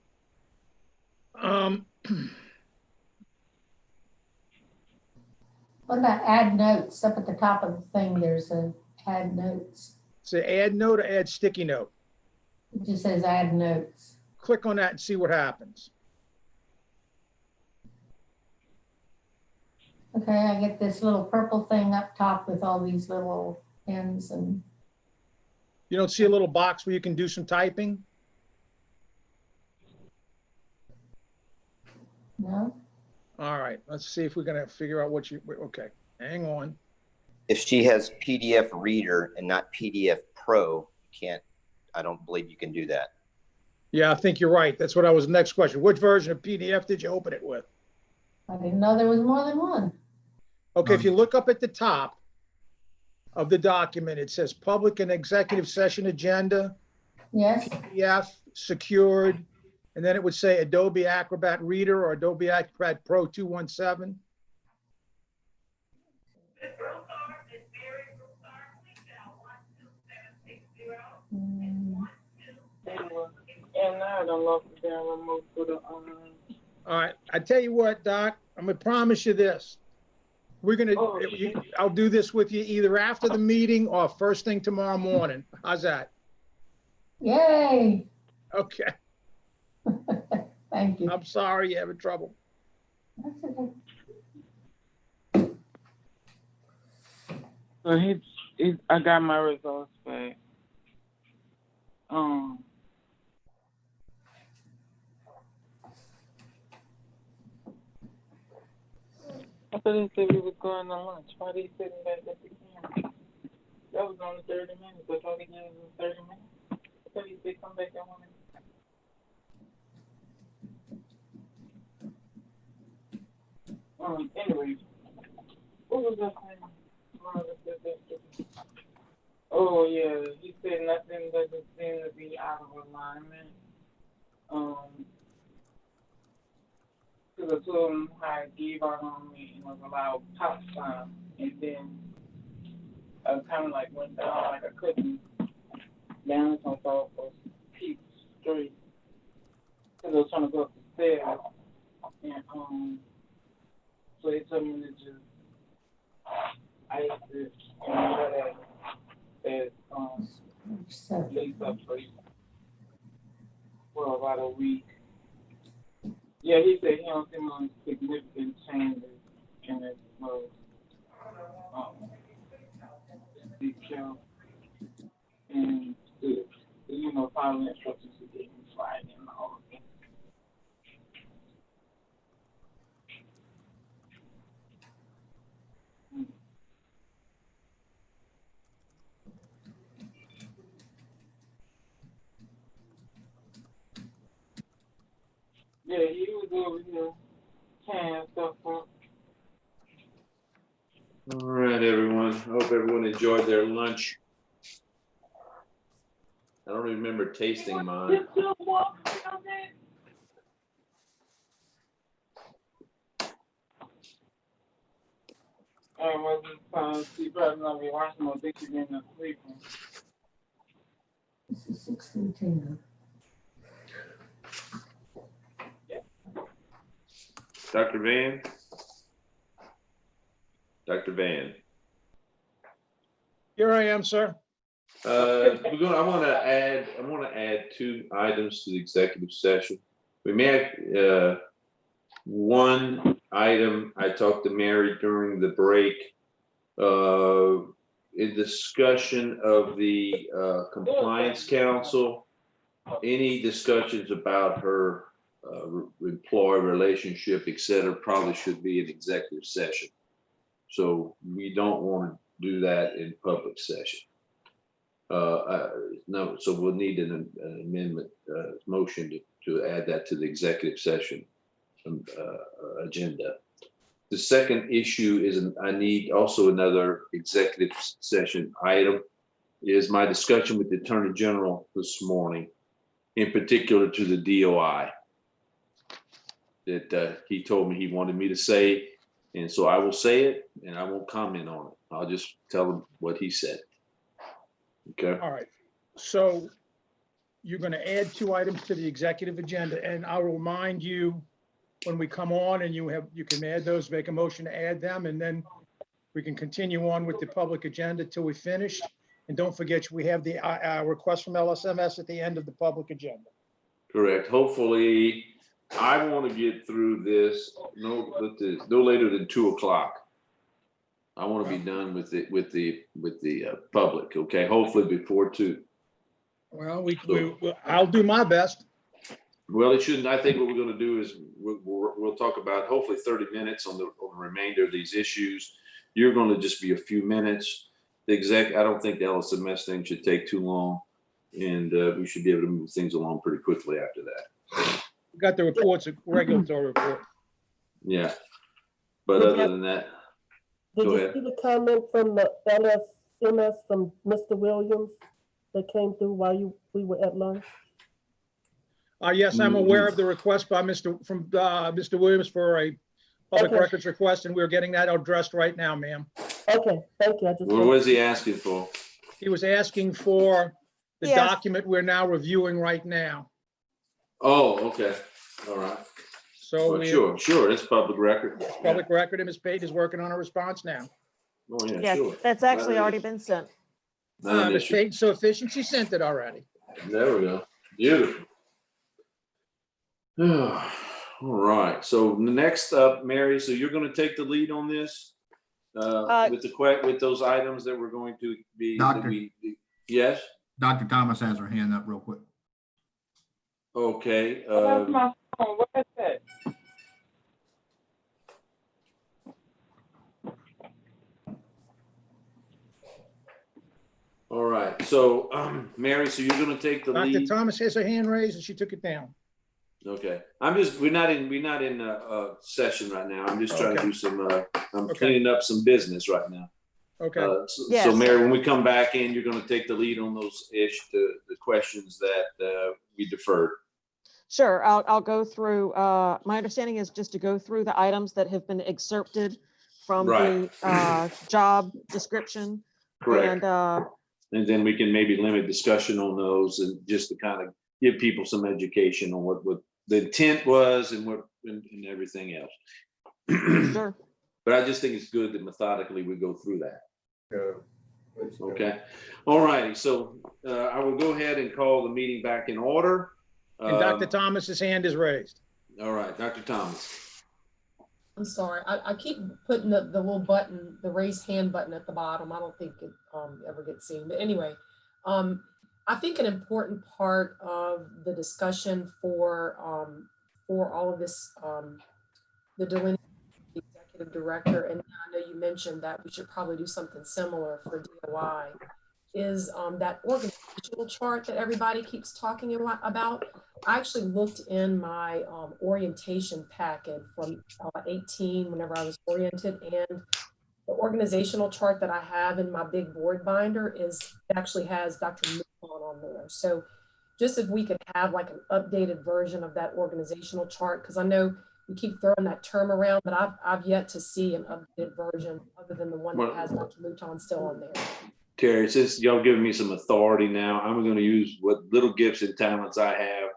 What about add notes? Up at the top of the thing, there's a add notes. Say add note or add sticky note. It just says add notes. Click on that and see what happens. Okay, I get this little purple thing up top with all these little pins and, You don't see a little box where you can do some typing? no? All right, let's see if we're gonna figure out what you, okay, hang on. If she has PDF Reader and not PDF Pro, you can't, I don't believe you can do that. Yeah, I think you're right. That's what I was, next question. Which version of PDF did you open it with? I didn't know there was more than one. Okay, if you look up at the top of the document, it says public and executive session agenda, Yes, PDF, secured, and then it would say Adobe Acrobat Reader or Adobe Acrobat Pro 217. And I don't know if they're removed for the, All right, I tell you what, Doc, I'm gonna promise you this. We're gonna, I'll do this with you either after the meeting or first thing tomorrow morning. How's that? yay, Okay, thank you. I'm sorry you're having trouble. That's okay. so I got my results back. I thought they said we was going to lunch. Why they sitting back at the camera? That was only 30 minutes. I thought they gave us 30 minutes. I thought he said come back at 1 minute. Anyway, what was that thing? Oh yeah, he said nothing doesn't seem to be out of alignment. Because I told him how I gave out on me and was allowed pop sign, and then I kind of like went down like I couldn't balance myself or keep straight. Because I was trying to go up the stairs, and so they told me to just ice it and let it lace up for about a week. Yeah, he said he don't see no significant changes in his count. And following instructions he gave me Friday and all of that. Yeah, he was over here tearing stuff up. All right, everyone. I hope everyone enjoyed their lunch. I don't remember tasting mine. And was he probably not be watching no dick again and sleeping. This is 6:13. Dr. Van? Dr. Van? Here I am, sir. I want to add 2 items to the executive session. We may have one item. I talked to Mary during the break in discussion of the compliance council. Any discussions about her employee relationship, et cetera, probably should be an executive session. So we don't want to do that in public session. No, so we'll need an amendment motion to add that to the executive session agenda. The second issue is I need also another executive session item is my discussion with the Attorney General this morning, in particular to the DOI that he told me he wanted me to say. And so I will say it and I won't comment on it. I'll just tell him what he said. Okay. All right, so you're going to add 2 items to the executive agenda, and I'll remind you when we come on and you can add those, make a motion to add them, and then we can continue on with the public agenda till we finish. And don't forget, we have the request from LSMS at the end of the public agenda. Correct. Hopefully, I want to get through this no later than 2:00. I want to be done with the public. Okay, hopefully before 2. Well, I'll do my best. Well, it shouldn't. I think what we're going to do is we'll talk about hopefully 30 minutes on the remainder of these issues. You're going to just be a few minutes. I don't think the LSMS thing should take too long, and we should be able to move things along pretty quickly after that. We got the reports, a regulatory report. Yeah, but other than that, Did go you ahead. see the comment from the LSMS from Mr. Williams that came through while we were at lunch? Yes, I'm aware of the request by Mr. Williams for a public records request, and we're getting that addressed right now, ma'am. Okay, thank you. What was he asking for? He was asking for the Yes. document we're now reviewing right now. Oh, okay. All right. So Well, sure. It's public record. public record, and Ms. Payton is working on a response now. Oh, yeah, Yes, sure. that's actually Not already an been sent. issue. Not an Ms. issue. Payton, so efficient, she sent it already. There we go. Beautiful. All right. So next up, Mary, so you're going to take the lead on this with those items that we're going to be. Yes. Dr. Thomas has her hand up real quick. Okay. That's my phone. What is that? All right. So, Mary, so you're going to take the Dr. lead. Thomas has her hand raised and she took it down. Okay. We're not in a session right now. I'm just trying to do some, I'm Okay. cleaning up some business right now. Okay. Yes. So Mary, when we come back in, you're going to take the lead on those the questions that we deferred. Sure, I'll go through, my understanding is just to go through the items that have been excerpted from Right. the job description. Correct. And And then we can maybe limit discussion on those and just to kind of give people some education on what the intent was and and everything else. sure. But I just think it's good that methodically we go through that. Yeah. Okay. All righty. So I will go ahead and call the meeting back in order. And Dr. Thomas's hand is raised. All right, Dr. Thomas. I'm sorry, I keep putting the little button, the raise hand button at the bottom. I don't think it ever gets seen, but anyway, I think an important part of the discussion for all of this, the delineation of the executive director, and I know you mentioned that we should probably do something similar for DOI, is that organizational chart that everybody keeps talking about. I actually looked in my orientation packet from 18 whenever I was oriented, and the organizational chart that I have in my big board binder actually has Dr. Mouton on there. So just if we could have like an updated version of that organizational chart, because I know we keep throwing that term around, but I've yet to see an updated version other than the one that has Dr. Mouton still on there. Terry, since y'all giving me some authority now, I'm going to use what little gifts and talents I have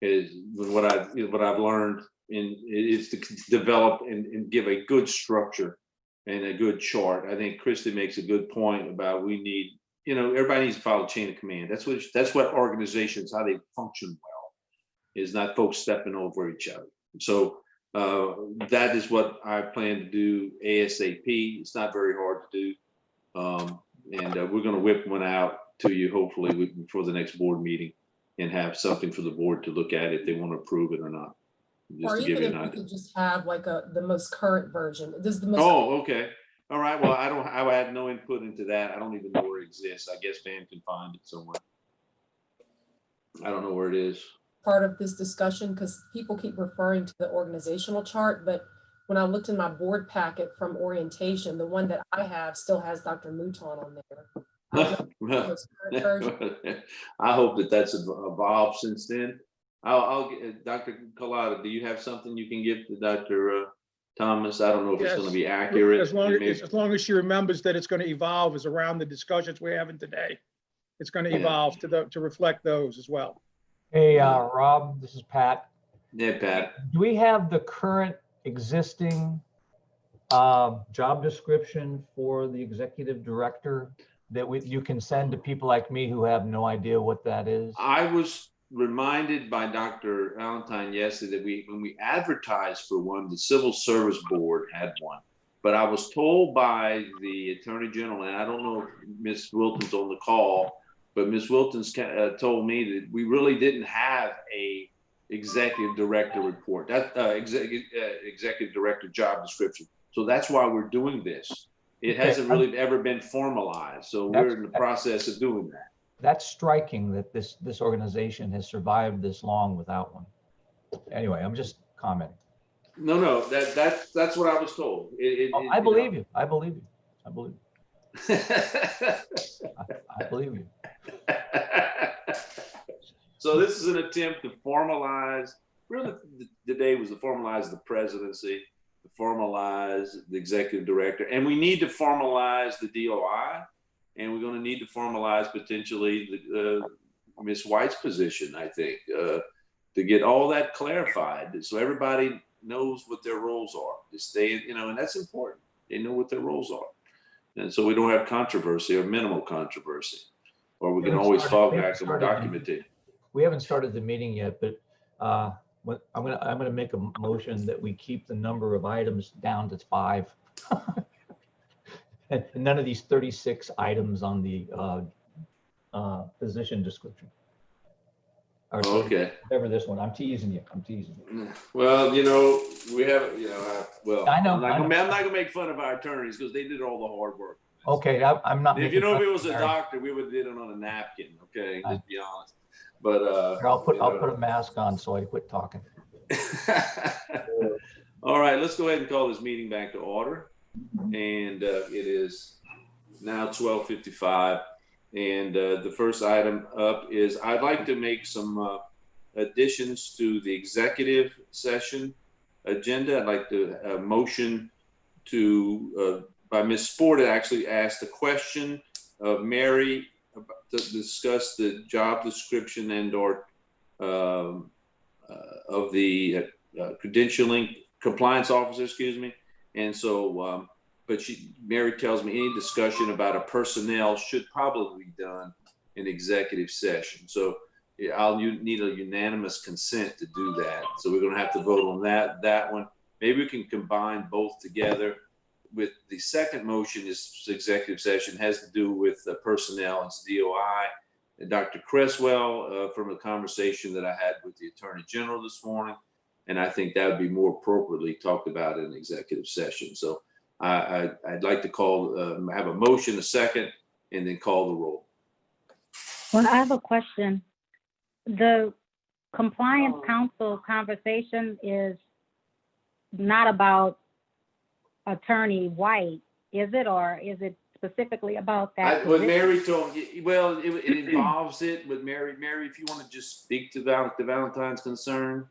is what I've learned is to develop and give a good structure and a good chart. I think Kristen makes a good point about we need, everybody needs to follow chain of command. That's what organizations, how they function well, is not folks stepping over each other. So that is what I plan to do ASAP. It's not very hard to do. And we're going to whip one out to you, hopefully, before the next board meeting and have something for the board to look at if they want to approve it or not. Just Or to give even you an if we idea. could just have like the most current version. This is the most. Oh, okay. All right. Well, I had no input into that. I don't even know where it exists. I guess Van can find it somewhere. I don't know where it is. Part of this discussion, because people keep referring to the organizational chart, but when I looked in my board packet from orientation, the one that I have still has Dr. Mouton on there. I don't know if it's the current version. I hope that's evolved since then. I'll get Dr. Collada, do you have something you can give to Dr. Thomas? I don't know if it's going to be accurate. As long as she remembers that it's going to evolve is around the discussions we're having today. it's going to Yeah. evolve to reflect those as well. Hey, Rob, this is Pat. Yeah, Pat. Do we have the current existing job description for the executive director that you can send to people like me who have no idea what that is? I was reminded by Dr. Valentine yesterday that when we advertised for one, the Civil Service Board had one. But I was told by the Attorney General, and I don't know if Ms. Wilton's on the call, but Ms. Wilton's told me that we really didn't have a executive director report, that executive director job description. So that's why we're doing this. It hasn't really ever been formalized. So we're in the process of doing that. That's striking that this organization has survived this long without one. Anyway, I'm just commenting. No, that's what I was told. I believe you. I believe you. I believe you. I believe you. So this is an attempt to formalize, really the day was to formalize the presidency, to formalize the executive director, and we need to formalize the DOI, and we're going to need to formalize potentially Ms. White's position, I think, to get all that clarified so everybody knows what their roles are. To stay, and that's important. They know what their roles are. And so we don't have controversy or minimal controversy, or we can always fall back on documenting. We haven't started the meeting yet, but I'm gonna make a motion that we keep the number of items down to 5. And none of these 36 items on the position description. Or Okay. Whatever this one. I'm teasing you. Well, we have, well, I know. I'm not gonna make fun of our attorneys because they did all the hard work. Okay, I'm not. If if it was a doctor, we would have did it on a napkin. Okay, let's be honest. But I'll put a mask on so I quit talking. All right, let's go ahead and call this meeting back to order. And it is now 12:55. And the first item up is I'd like to make some additions to the executive session agenda. I'd like to motion to, by Ms. Sport, actually asked the question of Mary to discuss the job description and or of the credentialing compliance officer, excuse me. And so, but Mary tells me any discussion about a personnel should probably be done in executive session. So I'll need a unanimous consent to do that. So we're gonna have to vote on that one. Maybe we can combine both together. With the second motion is executive session, has to do with personnel, it's DOI. And Dr. Cresswell, from a conversation that I had with the Attorney General this morning, and I think that would be more appropriately talked about in executive session. So I'd like to have a motion, a second, and then call the roll. Well, I have a question. The compliance council conversation is not about Attorney White, is it? Or is it specifically about that? What Mary told me, well, it involves it, but Mary, if you want to just speak to Valentine's concern.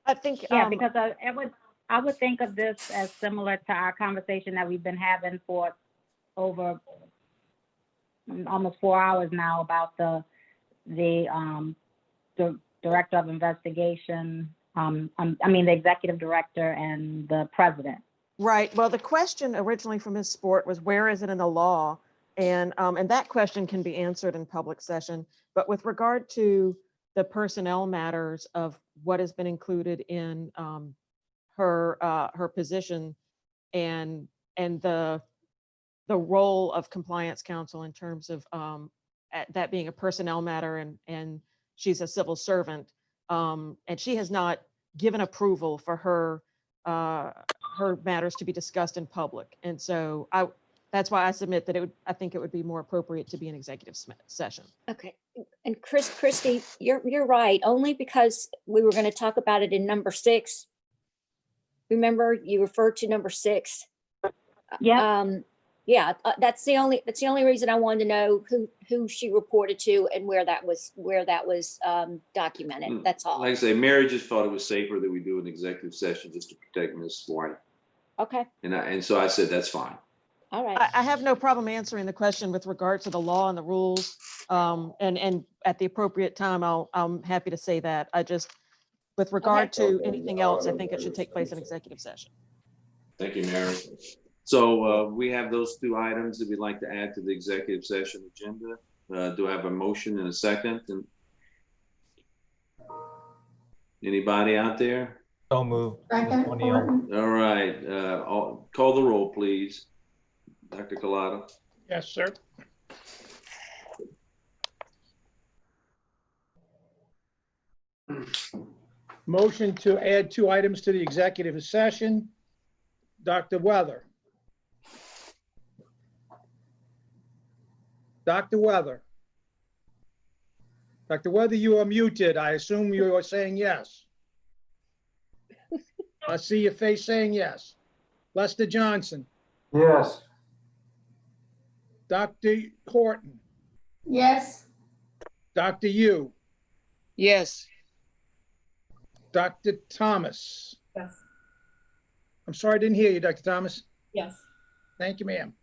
I think, yeah, because I would think of this as similar to our conversation that we've been having for over almost 4 hours now about the director of investigation. The executive director and the president. Right. Well, the question originally from Ms. Sport was, where is it in the law? And that question can be answered in public session. But with regard to the personnel matters of what has been included in her position and the role of compliance counsel in terms of that being a personnel matter, and she's a civil servant, and she has not given approval for her matters to be discussed in public. And so that's why I submit that I think it would be more appropriate to be an executive session. Okay. And Christy, you're right, only because we were going to talk about it in number 6. Remember, you referred to number 6. Yeah. That's the only reason I wanted to know who she reported to and where that was documented. That's all. Like I say, Mary just thought it was safer that we do an executive session just to protect Ms. White. Okay. And so I said, that's fine. All right. I have no problem answering the question with regard to the law and the rules. And at the appropriate time, I'm happy to say that. I just, with regard to anything else, I think it should take place in executive session. Thank you, Mary. So we have those two items that we'd like to add to the executive session agenda. Do I have a motion and a second? And anybody out there? So moved. Second, O'Neill. Horton. All right, call the roll, please. Dr. Collada. Yes, sir. Motion to add 2 items to the executive session. Dr. Weather. Dr. Weather. Dr. Weather, you are muted. I assume you are saying yes. I see your face saying yes. Lester Johnson. Yes. Dr. Horton. Yes. Dr. Yu. Yes. Dr. Thomas. Yes. I'm sorry, I didn't hear you, Dr. Thomas. Yes. Thank you, ma'am.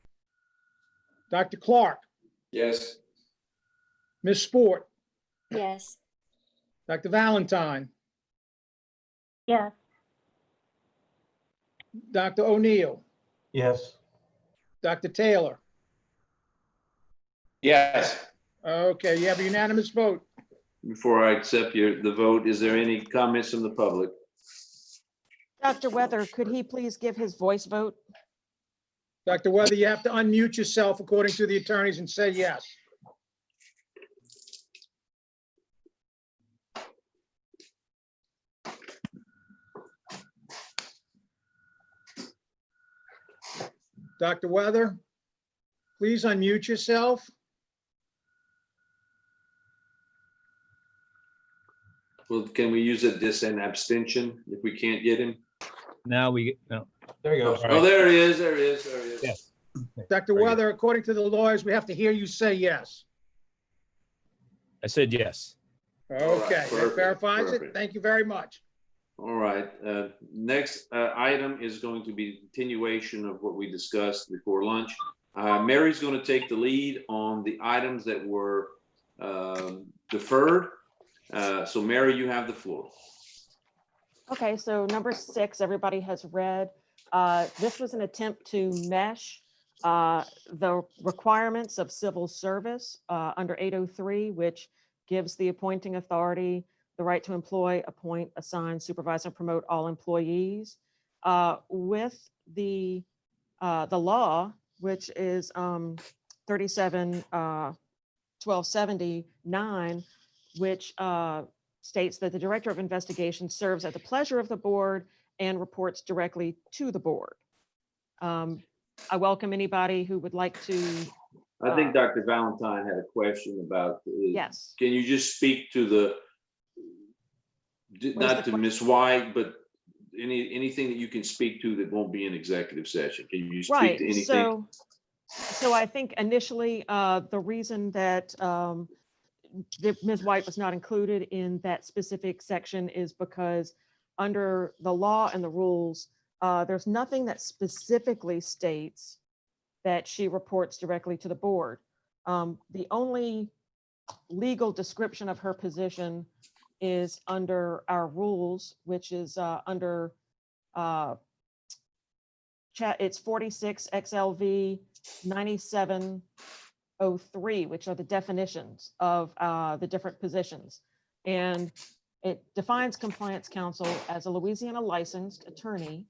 Dr. Clark. Yes. Ms. Sport. Yes. Dr. Valentine. Yes. Dr. O'Neill. Yes. Dr. Taylor. Yes. Okay, you have a unanimous vote. Before I accept the vote, is there any comments from the public? Dr. Weather, could he please give his voice vote? Dr. Weather, you have to unmute yourself according to the attorneys and say yes. Dr. Weather, please unmute yourself. Well, can we use an abstention if we can't get him? Now we, no. There you go. All Oh, right. there he is, there he is, there he is. Yes. Dr. Very good. Weather, according to the lawyers, we have to hear you say yes. I said yes. Okay, that perfect, verifies it. perfect. Thank you very much. All right, next item is going to be continuation of what we discussed before lunch. Mary's going to take the lead on the items that were deferred. So Mary, you have the floor. Okay, so number 6, everybody has read. This was an attempt to mesh the requirements of civil service under 803, which gives the appointing authority the right to employ, appoint, assign, supervise, and promote all employees. With the law, which is 37-1279, which states that the Director of Investigation serves at the pleasure of the board and reports directly to the board. I welcome anybody who would like to. I think Dr. Valentine had a question about. Yes. Can you just speak to the, not to Ms. White, but anything that you can speak to that won't be in executive session? Can you speak Right. to anything? So I think initially the reason that Ms. White was not included in that specific section is because under the law and the rules, there's nothing that specifically states that she reports directly to the board. The only legal description of her position is under our rules, which is under it's 46 XLV 9703, which are the definitions of the different positions. And it defines compliance counsel as a Louisiana licensed attorney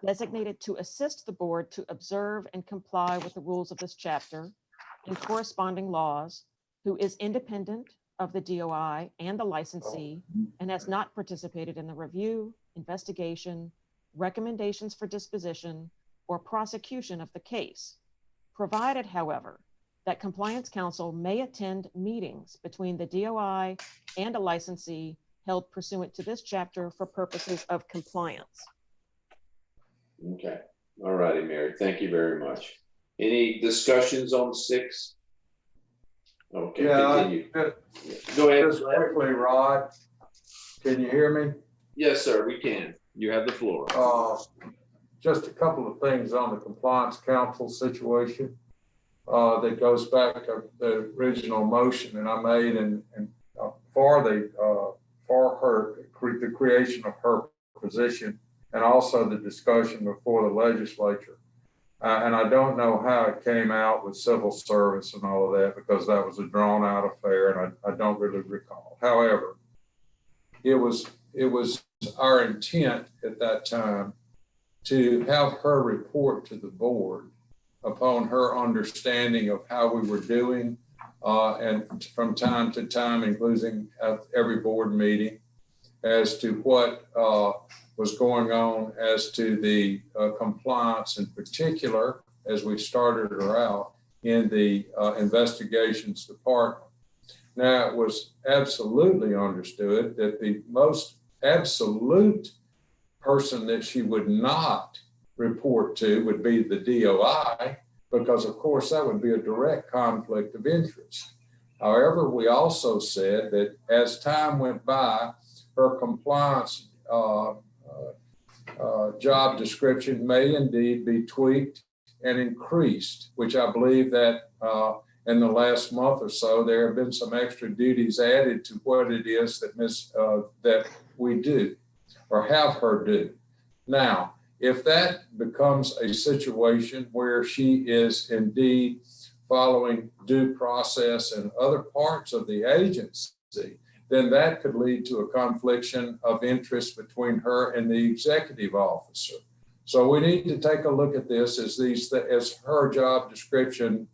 designated to assist the board to observe and comply with the rules of this chapter and corresponding laws, who is independent of the DOI and the licensee and has not participated in the review, investigation, recommendations for disposition, or prosecution of the case, provided, however, that compliance counsel may attend meetings between the DOI and a licensee held pursuant to this chapter for purposes of compliance. Okay, all righty, Mary, thank you very much. Any discussions on 6? Okay, continue. Go ahead. Just quickly, Rod, can you hear me? Yes, sir, we can. You have the floor. just a couple of things on the compliance council situation that goes back to the original motion that I made and for the creation of her position, and also the discussion before the legislature. And I don't know how it came out with civil service and all of that, because that was a drawn out affair and I don't really recall. However, it was our intent at that time to have her report to the board upon her understanding of how we were doing, and from time to time, including at every board meeting, as to what was going on as to the compliance, in particular, as we started her out in the investigations department. Now, it was absolutely understood that the most absolute person that she would not report to would be the DOI, because of course that would be a direct conflict of interest. However, we also said that as time went by, her compliance job description may indeed be tweaked and increased, which I believe that in the last month or so, there have been some extra duties added to what it is that that we do or have her do. Now, if that becomes a situation where she is indeed following due process in other parts of the agency, then that could lead to a confliction of interest between her and the executive officer. So we need to take a look at this as her job description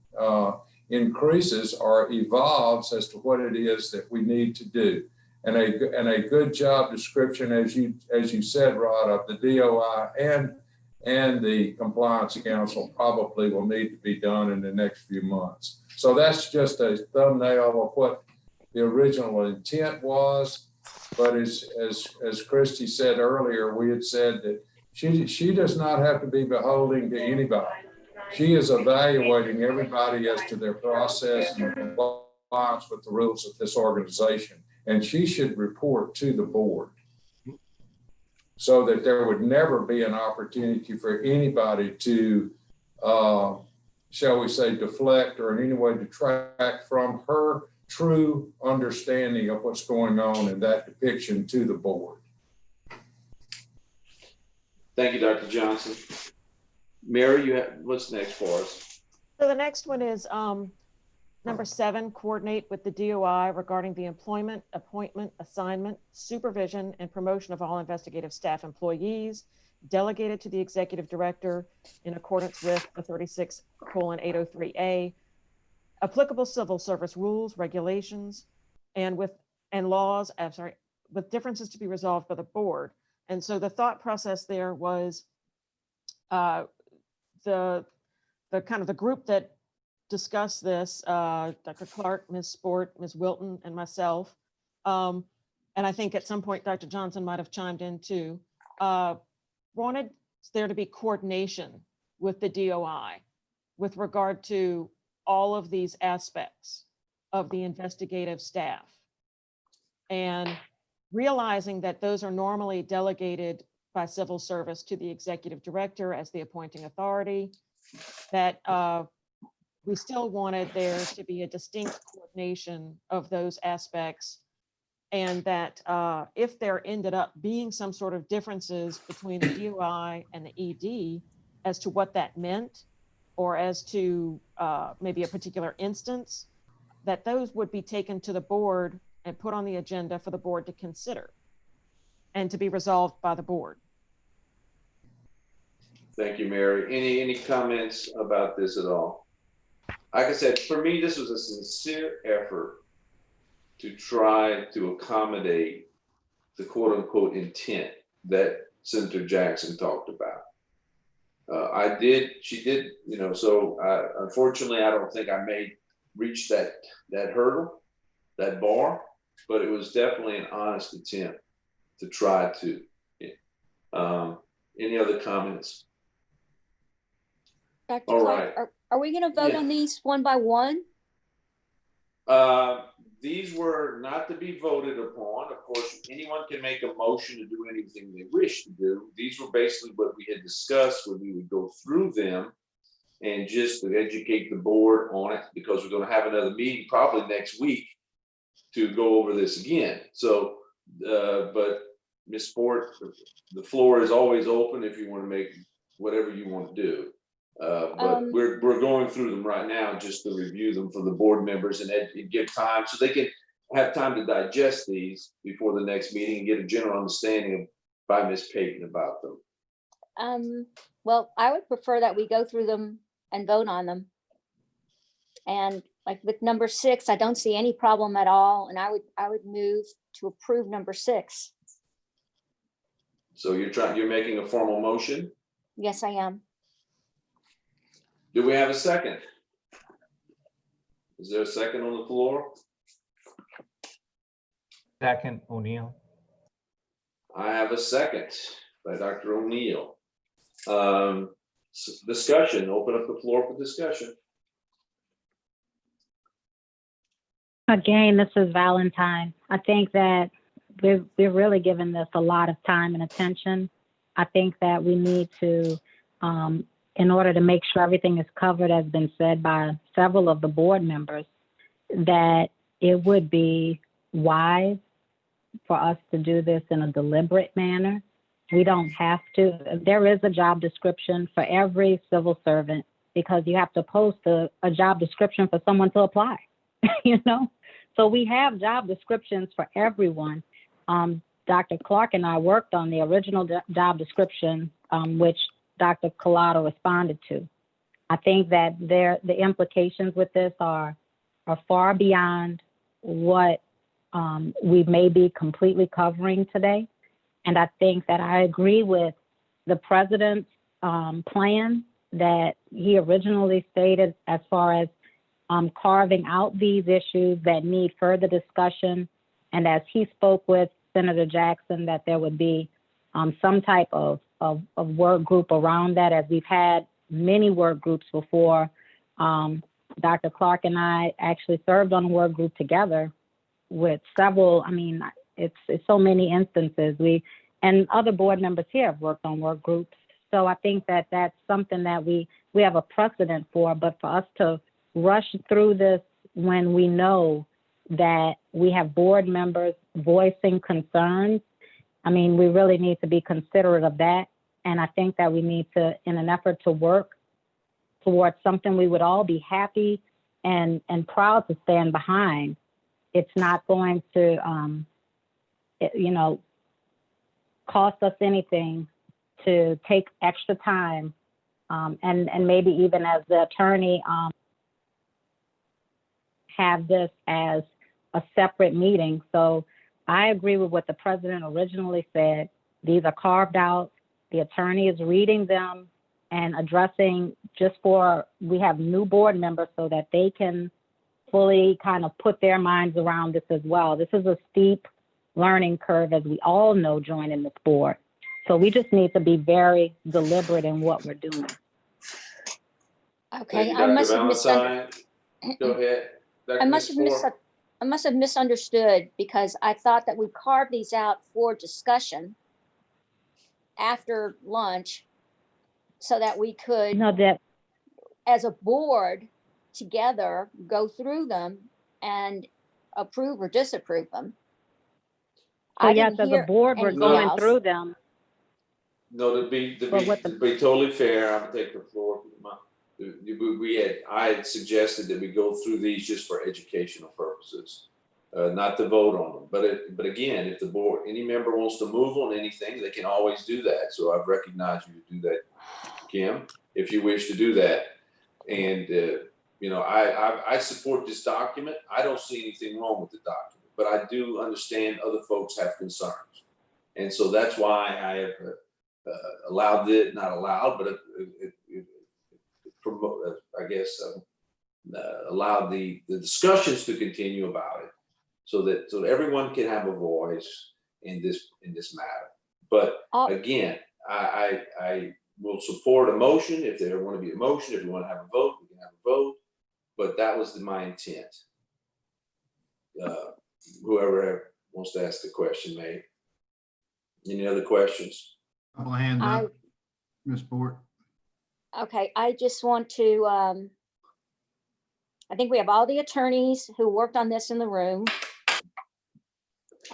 increases or evolves as to what it is that we need to do. And a good job description, as you said, Rod, of the DOI and the Compliance Council probably will need to be done in the next few months. So that's just a thumbnail of what the original intent was. But as Christy said earlier, we had said that she does not have to be beholden to anybody. She is evaluating everybody as to their process and compliance with the rules of this organization. And she should report to the board so that there would never be an opportunity for anybody to, shall we say, deflect or in any way detract from her true understanding of what's going on in that depiction to the board. Thank you, Dr. Johnson. Mary, what's next for us? So the next one is number 7, coordinate with the DOI regarding the employment, appointment, assignment, supervision, and promotion of all investigative staff employees delegated to the executive director in accordance with the 36:803A, applicable civil service rules, regulations, and laws, with differences to be resolved by the board. And so the thought process there was the kind of the group that discussed this, Dr. Clark, Ms. Sport, Ms. Wilton, and myself. And I think at some point, Dr. Johnson might have chimed in too, wanted there to be coordination with the DOI with regard to all of these aspects of the investigative staff. And realizing that those are normally delegated by civil service to the executive director as the appointing authority, that we still wanted there to be a distinct coordination of those aspects, and that if there ended up being some sort of differences between the DOI and the ED as to what that meant, or as to maybe a particular instance, that those would be taken to the board and put on the agenda for the board to consider and to be resolved by the board. Thank you, Mary. Any comments about this at all? Like I said, for me, this was a sincere effort to try to accommodate the quote unquote intent that Senator Jackson talked about. She did, so unfortunately, I don't think I reach that hurdle, that bar, but it was definitely an honest attempt to try to. Any other comments? Dr. Clark, are we going to vote on these one by one? these were not to be voted upon. Of course, anyone can make a motion to do anything they wish to do. These were basically what we had discussed, where we would go through them and just to educate the board on it, because we're going to have another meeting probably next week to go over this again. So, but Ms. Sport, the floor is always open if you want to make whatever you want to do. But we're going through them right now just to review them for the board members and give time so they can have time to digest these before the next meeting and get a general understanding by Ms. Payton about them. Well, I would prefer that we go through them and vote on them. And like with number 6, I don't see any problem at all. And I would move to approve number 6. So you're making a formal motion? Yes, I am. Do we have a second? Is there a second on the floor? Second, O'Neill. I have a second by Dr. O'Neill. Discussion, open up the floor for discussion. Again, this is Valentine. I think that we're really giving this a lot of time and attention. I think that we need to, in order to make sure everything is covered, as been said by several of the board members, that it would be wise for us to do this in a deliberate manner. We don't have to. There is a job description for every civil servant, because you have to post a job description for someone to apply, you know? So we have job descriptions for everyone. Dr. Clark and I worked on the original job description, which Dr. Collado responded to. I think that the implications with this are far beyond what we may be completely covering today. And I think that I agree with the president's plan that he originally stated, as far as carving out these issues that need further discussion. And as he spoke with Senator Jackson, that there would be some type of work group around that, as we've had many work groups before. Dr. Clark and I actually served on a work group together with several, I mean, it's so many instances. And other board members here have worked on work groups. So I think that that's something that we have a precedent for, but for us to rush through this when we know that we have board members voicing concerns, I mean, we really need to be considerate of that. And I think that we need to, in an effort to work towards something we would all be happy and proud to stand behind, it's not going to, cost us anything to take extra time, and maybe even as the attorney, have this as a separate meeting. So I agree with what the president originally said. These are carved out. The attorney is reading them and addressing, just for, we have new board members so that they can fully kind of put their minds around this as well. This is a steep learning curve, as we all know, joining this board. So we just need to be very deliberate in what we're doing. Okay, Thank you, I Dr. must have Valentine. Go ahead. I must have misunderstood, because I thought that we carved these out for discussion after lunch so that we could, as a board together, go through them and approve or disapprove them. So yes, as a board, we're going through them. No, to be totally fair, I'm gonna take the floor. I had suggested that we go through these just for educational purposes, not to vote on them. But again, if the board, any member wants to move on anything, they can always do that. So I've recognized you to do that, Kim, if you wish to do that. And I support this document. I don't see anything wrong with the document, but I do understand other folks have concerns, and so that's why I have allowed it, not allowed, but allowed the discussions to continue about it, so everyone can have a voice in this matter. But again, I will support a motion if there want to be a motion. If you want to have a vote, we can have a vote. But that was my intent. whoever wants to ask the question may. Any other questions? Couple of hands up. Ms. Port. Okay, I just want to, I think we have all the attorneys who worked on this in the room.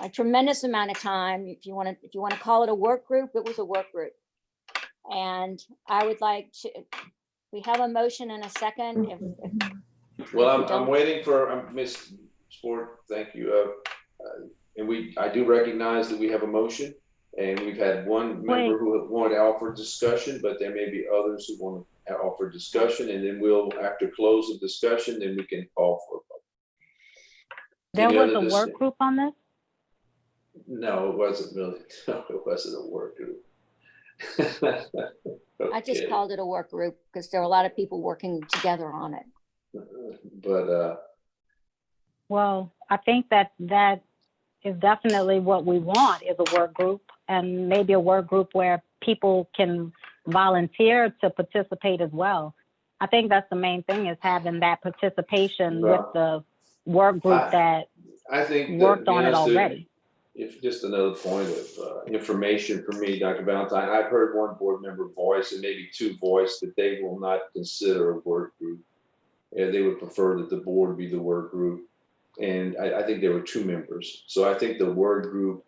A tremendous amount of time. If you want to call it a work group, it was a work group. And I would like to, we have a motion and a second. Well, I'm waiting for Ms. Sport. Thank you. And I do recognize that we have a motion, and we've had one member who wanted to offer discussion, but there may be others who want to offer discussion, and then we'll, after close of discussion, then we can call for a vote. There was a work group on this? No, it wasn't really. No, it wasn't a work group. I just called it a work group because there were a lot of people working together on it. But well, I think that is definitely what we want, is a work group, and maybe a work group where people can volunteer to participate as well. I think that's the main thing, is having that participation with the work group that I think worked on it already. If just another point of information for me, Dr. Valentine, I've heard one board member voice, and maybe two voice, that they will not consider a work group. They would prefer that the board be the work group. And I think there were two members. So I think the work group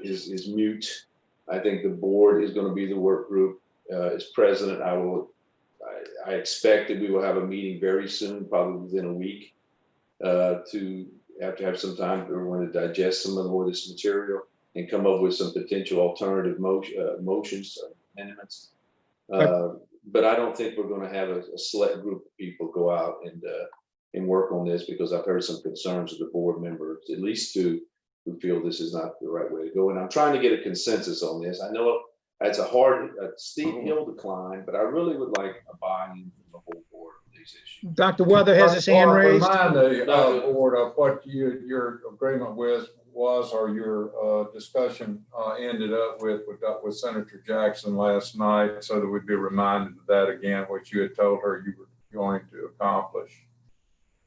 is mute. I think the board is going to be the work group. As president, I expect that we will have a meeting very soon, probably within a week, to have some time for everyone to digest some of this material and come up with some potential alternative motions, amendments. But I don't think we're going to have a select group of people go out and work on this, because I've heard some concerns of the board members, at least two, who feel this is not the right way to go. And I'm trying to get a consensus on this. I know it's a steep hill to climb, but I really would like a buy-in from the whole board on these issues. Dr. Weather has his hand raised. Remind the board of what your agreement was, or your discussion ended up with Senator Jackson last night, so that we'd be reminded of that again, what you had told her you were going to accomplish.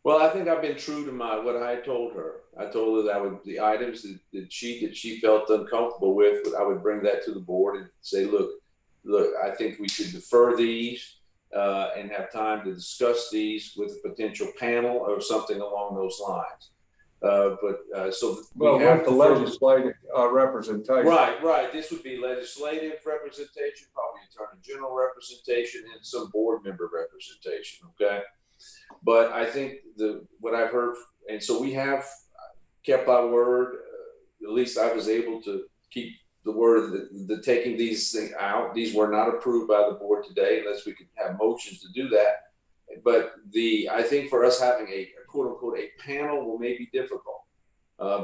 Well, I think I've been true to what I told her. I told her that the items that she felt uncomfortable with, I would bring that to the board and say, look, I think we should defer these and have time to discuss these with a potential panel or something along those lines. With the legislative representation. Right. This would be legislative representation, probably attorney general representation, and some board member representation. Okay. But I think what I've heard, and so we have kept our word. At least I was able to keep the word that taking these things out. These were not approved by the board today, unless we could have motions to do that. But I think for us having a quote unquote a panel may be difficult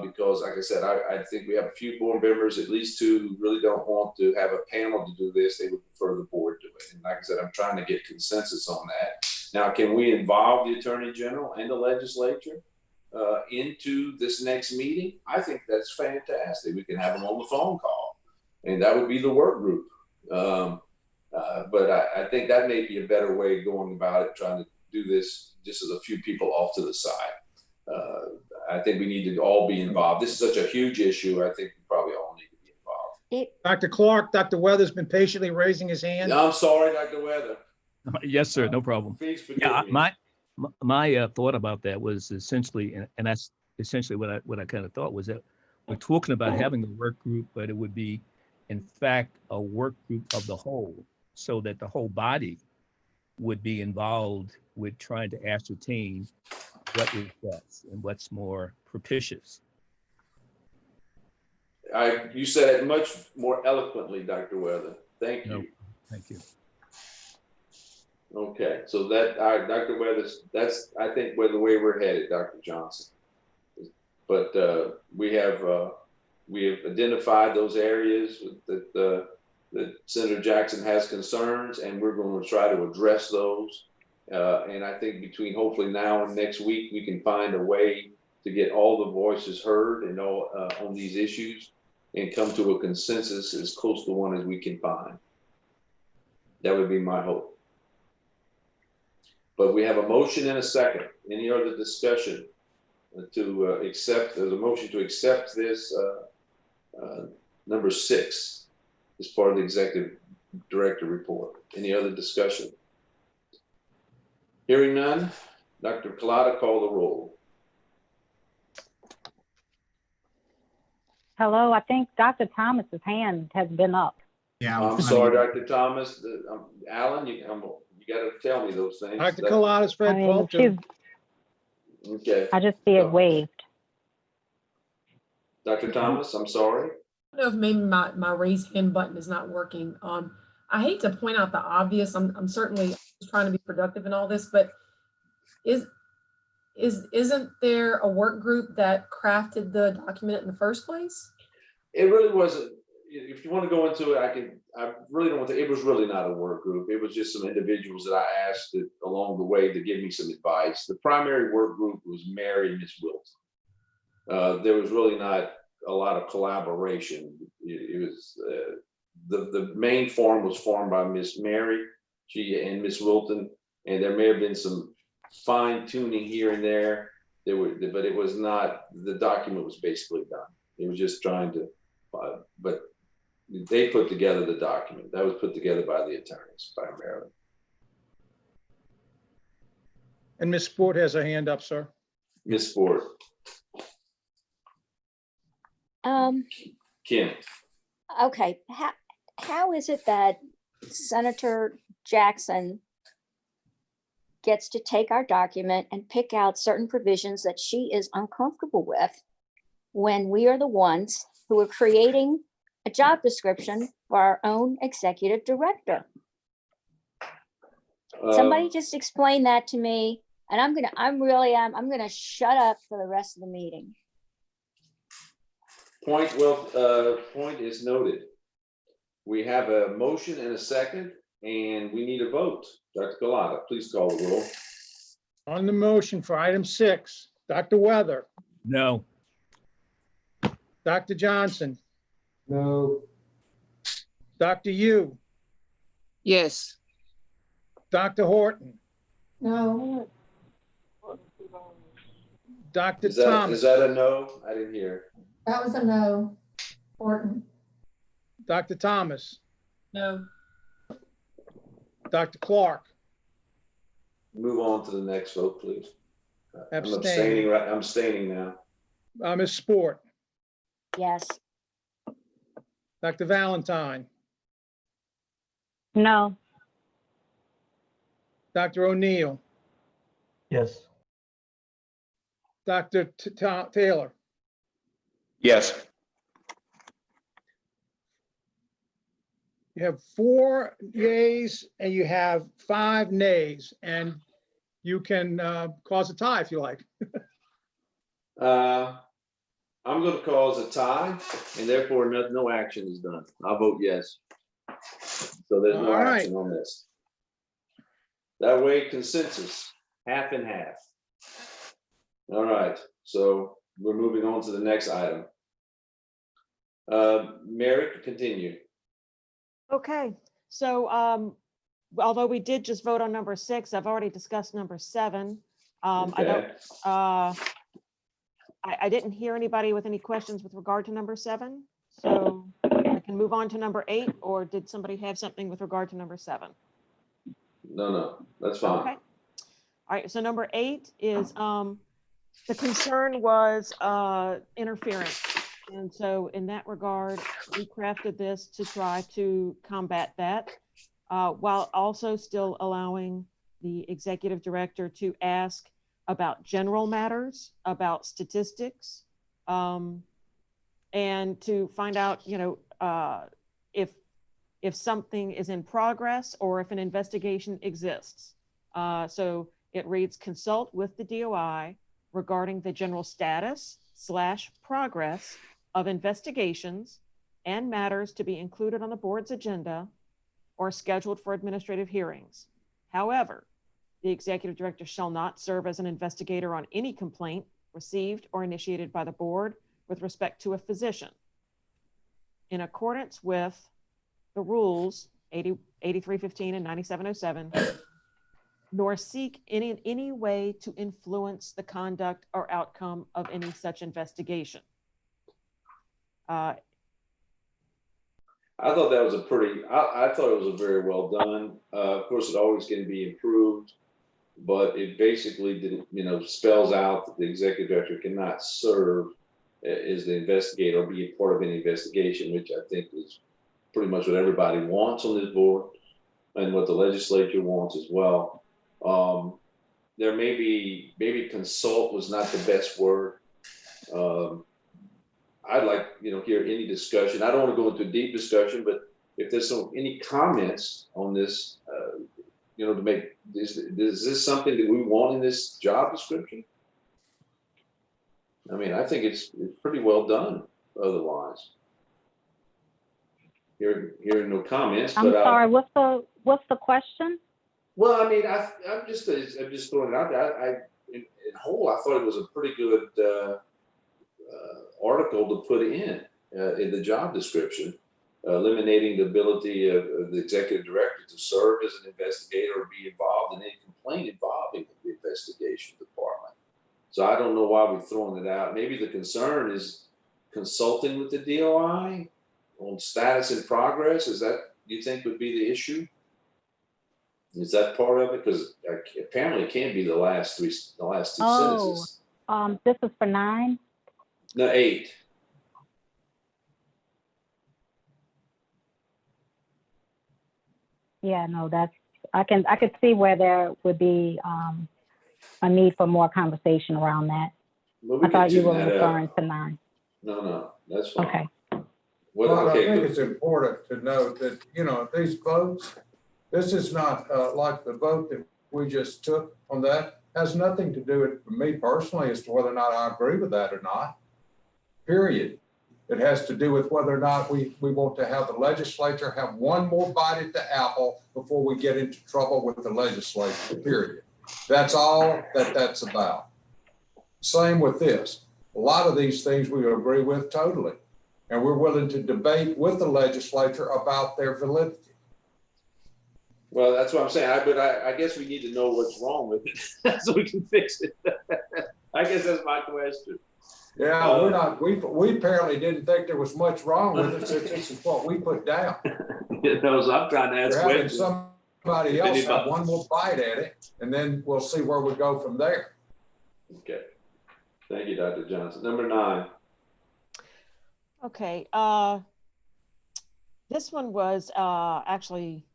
because, like I said, I think we have a few board members, at least two, who really don't want to have a panel to do this. They would prefer the board do it. And like I said, I'm trying to get consensus on that. Now, can we involve the Attorney General and the legislature into this next meeting? I think that's fantastic. We can have them on the phone call, and that would be the work group. But I think that may be a better way of going about it, trying to do this just as a few people off to the side. I think we need to all be involved. This is such a huge issue. I think we probably all need to be involved. Dr. Clark, Dr. Weather's been patiently raising his hand. I'm sorry, Dr. Weather. Yes, sir. No problem. Please forgive Yeah, me. my thought about that was essentially, and that's essentially what I kind of thought, was that we're talking about having a work group, but it would be, in fact, a work group of the whole, so that the whole body would be involved with trying to ascertain what is best and what's more propitious. You said it much more eloquently, Dr. Weather. Thank you. No, thank you. Okay, so Dr. Weathers, that's, I think, the way we're headed, Dr. Johnson. But we have identified those areas that Senator Jackson has concerns, and we're going to try to address those. And I think between hopefully now and next week, we can find a way to get all the voices heard and on these issues, and come to a consensus as close to one as we can find. That would be my hope. But we have a motion and a second. Any other discussion to accept, there's a motion to accept this number 6 as part of the executive director report. Any other discussion? Hearing none, Dr. Collada, call the roll. Hello, I think Dr. Thomas's hand has been up. Yeah. I'm sorry, Dr. Thomas. Alan, you got to tell me those things. Dr. Collada's I Fred mean, Fulton. Okay. I just see it waved. Dr. Thomas, I'm sorry. I don't know if maybe my raise hand button is not working. I hate to point out the obvious. I'm certainly trying to be productive in all this, but isn't there a work group that crafted the document in the first place? It really wasn't. If you want to go into it, I really don't want to. It was really not a work group. It was just some individuals that I asked along the way to give me some advice. The primary work group was Mary and Miss Wilson. There was really not a lot of collaboration. It was the main form was formed by Miss Mary, she and Miss Wilton, and there may have been some fine tuning here and there. But it was not. The document was basically done. It was just trying to, but they put together the document. That was put together by the attorneys primarily. And Ms. Sport has her hand up, sir. Miss Sport. Kim. Okay, how is it that Senator Jackson gets to take our document and pick out certain provisions that she is uncomfortable with when we are the ones who are creating a job description for our own executive director? Somebody just explain that to me, and I'm gonna shut up for the rest of the meeting. Point is noted. We have a motion and a second, and we need a vote. Dr. Collada, please call the roll. On the motion for item 6, Dr. Weather, No. Dr. Johnson, No. Dr. Yu, Yes. Dr. Horton, No, Dr. Is Thomas, that a no? I didn't hear. that was a no. Horton. Dr. Thomas, No. Dr. Clark, Move on to the next vote, please. I'm Abstain. abstaining. Right, I'm abstaining now. Ms. Sport, Yes. Dr. Valentine, No. Dr. O'Neill, Yes. Dr. Taylor, Yes. you have 4 yeas and you have 5 nays, and you can cause a tie if you like. I'm going to cause a tie, and therefore no action is done. I'll vote yes. So there's no All right. action on this. That way, consensus, half and half. All right, so we're moving on to the next item. Mary, continue. Okay, so although we did just vote on number 6, I've already discussed number 7. Okay. I didn't hear anybody with any questions with regard to number 7. So I can move on to number 8, or did somebody have something with regard to number 7? No, that's fine. Okay. All right, so number 8 is the concern was interference. And so in that regard, we crafted this to try to combat that while also still allowing the executive director to ask about general matters, about statistics, and to find out, if something is in progress or if an investigation exists. So it reads, consult with the DOI regarding the general status / progress of investigations and matters to be included on the board's agenda or scheduled for administrative hearings. However, the executive director shall not serve as an investigator on any complaint received or initiated by the board with respect to a physician. In accordance with the rules 8315 and 9707, nor seek in any way to influence the conduct or outcome of any such investigation. I thought that was a pretty, I thought it was a very well done. Of course, it always can be improved, but it basically did, spells out that the executive director cannot serve as the investigator or be a part of an investigation, which I think is pretty much what everybody wants on this board and what the legislature wants as well. There maybe consult was not the best word. I'd like, hear any discussion. I don't want to go into a deep discussion, but if there's any comments on this, to make, is this something that we want in this job description? I mean, I think it's pretty well done otherwise. Hearing no comments. I'm sorry, what's the question? Well, I mean, I'm just throwing it out there. In whole, I thought it was a pretty good article to put in the job description, eliminating the ability of the executive director to serve as an investigator or be involved in any complaint involving the investigation department. So I don't know why we're throwing it out. Maybe the concern is consulting with the DOI on status and progress. Is that, you think, would be the issue? Is that part of it? Because apparently it can't be the last two sentences. This is for 9. No, 8. Yeah, no, I could see where there would be a need for more conversation around that. Well, I thought you were referring to 9. No, that's fine. Okay. Well, I think it's important to note that, these votes, this is not like the vote that we just took on that, has nothing to do with me personally as to whether or not I agree with that or not, period. It has to do with whether or not we want to have the legislature have one more bite at the apple before we get into trouble with the legislature, period. That's all that's about. Same with this. A lot of these things we agree with totally. And we're willing to debate with the legislature about their validity. Well, that's what I'm saying. But I guess we need to know what's wrong with it so we can fix it. I guess that's my question. Yeah, we apparently didn't think there was much wrong with it, since this is what we put down. So I'm trying to ask questions. Somebody else have one more bite at it, and then we'll see where we go from there. Okay. Thank you, Dr. Johnson. Number 9. Okay, this one was actually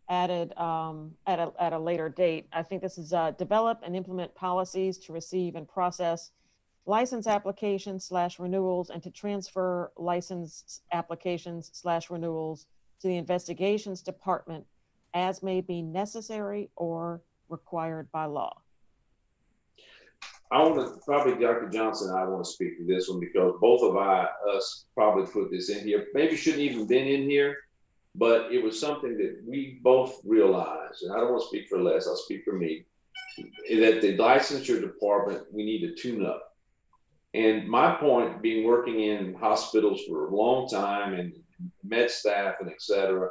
added at a later date. I think this is develop and implement policies to receive and process license applications / renewals and to transfer license applications / renewals to the investigations department as may be necessary or required by law. I want to probably, Dr. Johnson, I want to speak to this one because both of us probably put this in here. Maybe shouldn't even been in here, but it was something that we both realized, and I don't want to speak for Les, I'll speak for me, that the licensure department, we need to tune up. And my point, being working in hospitals for a long time and med staff and et cetera,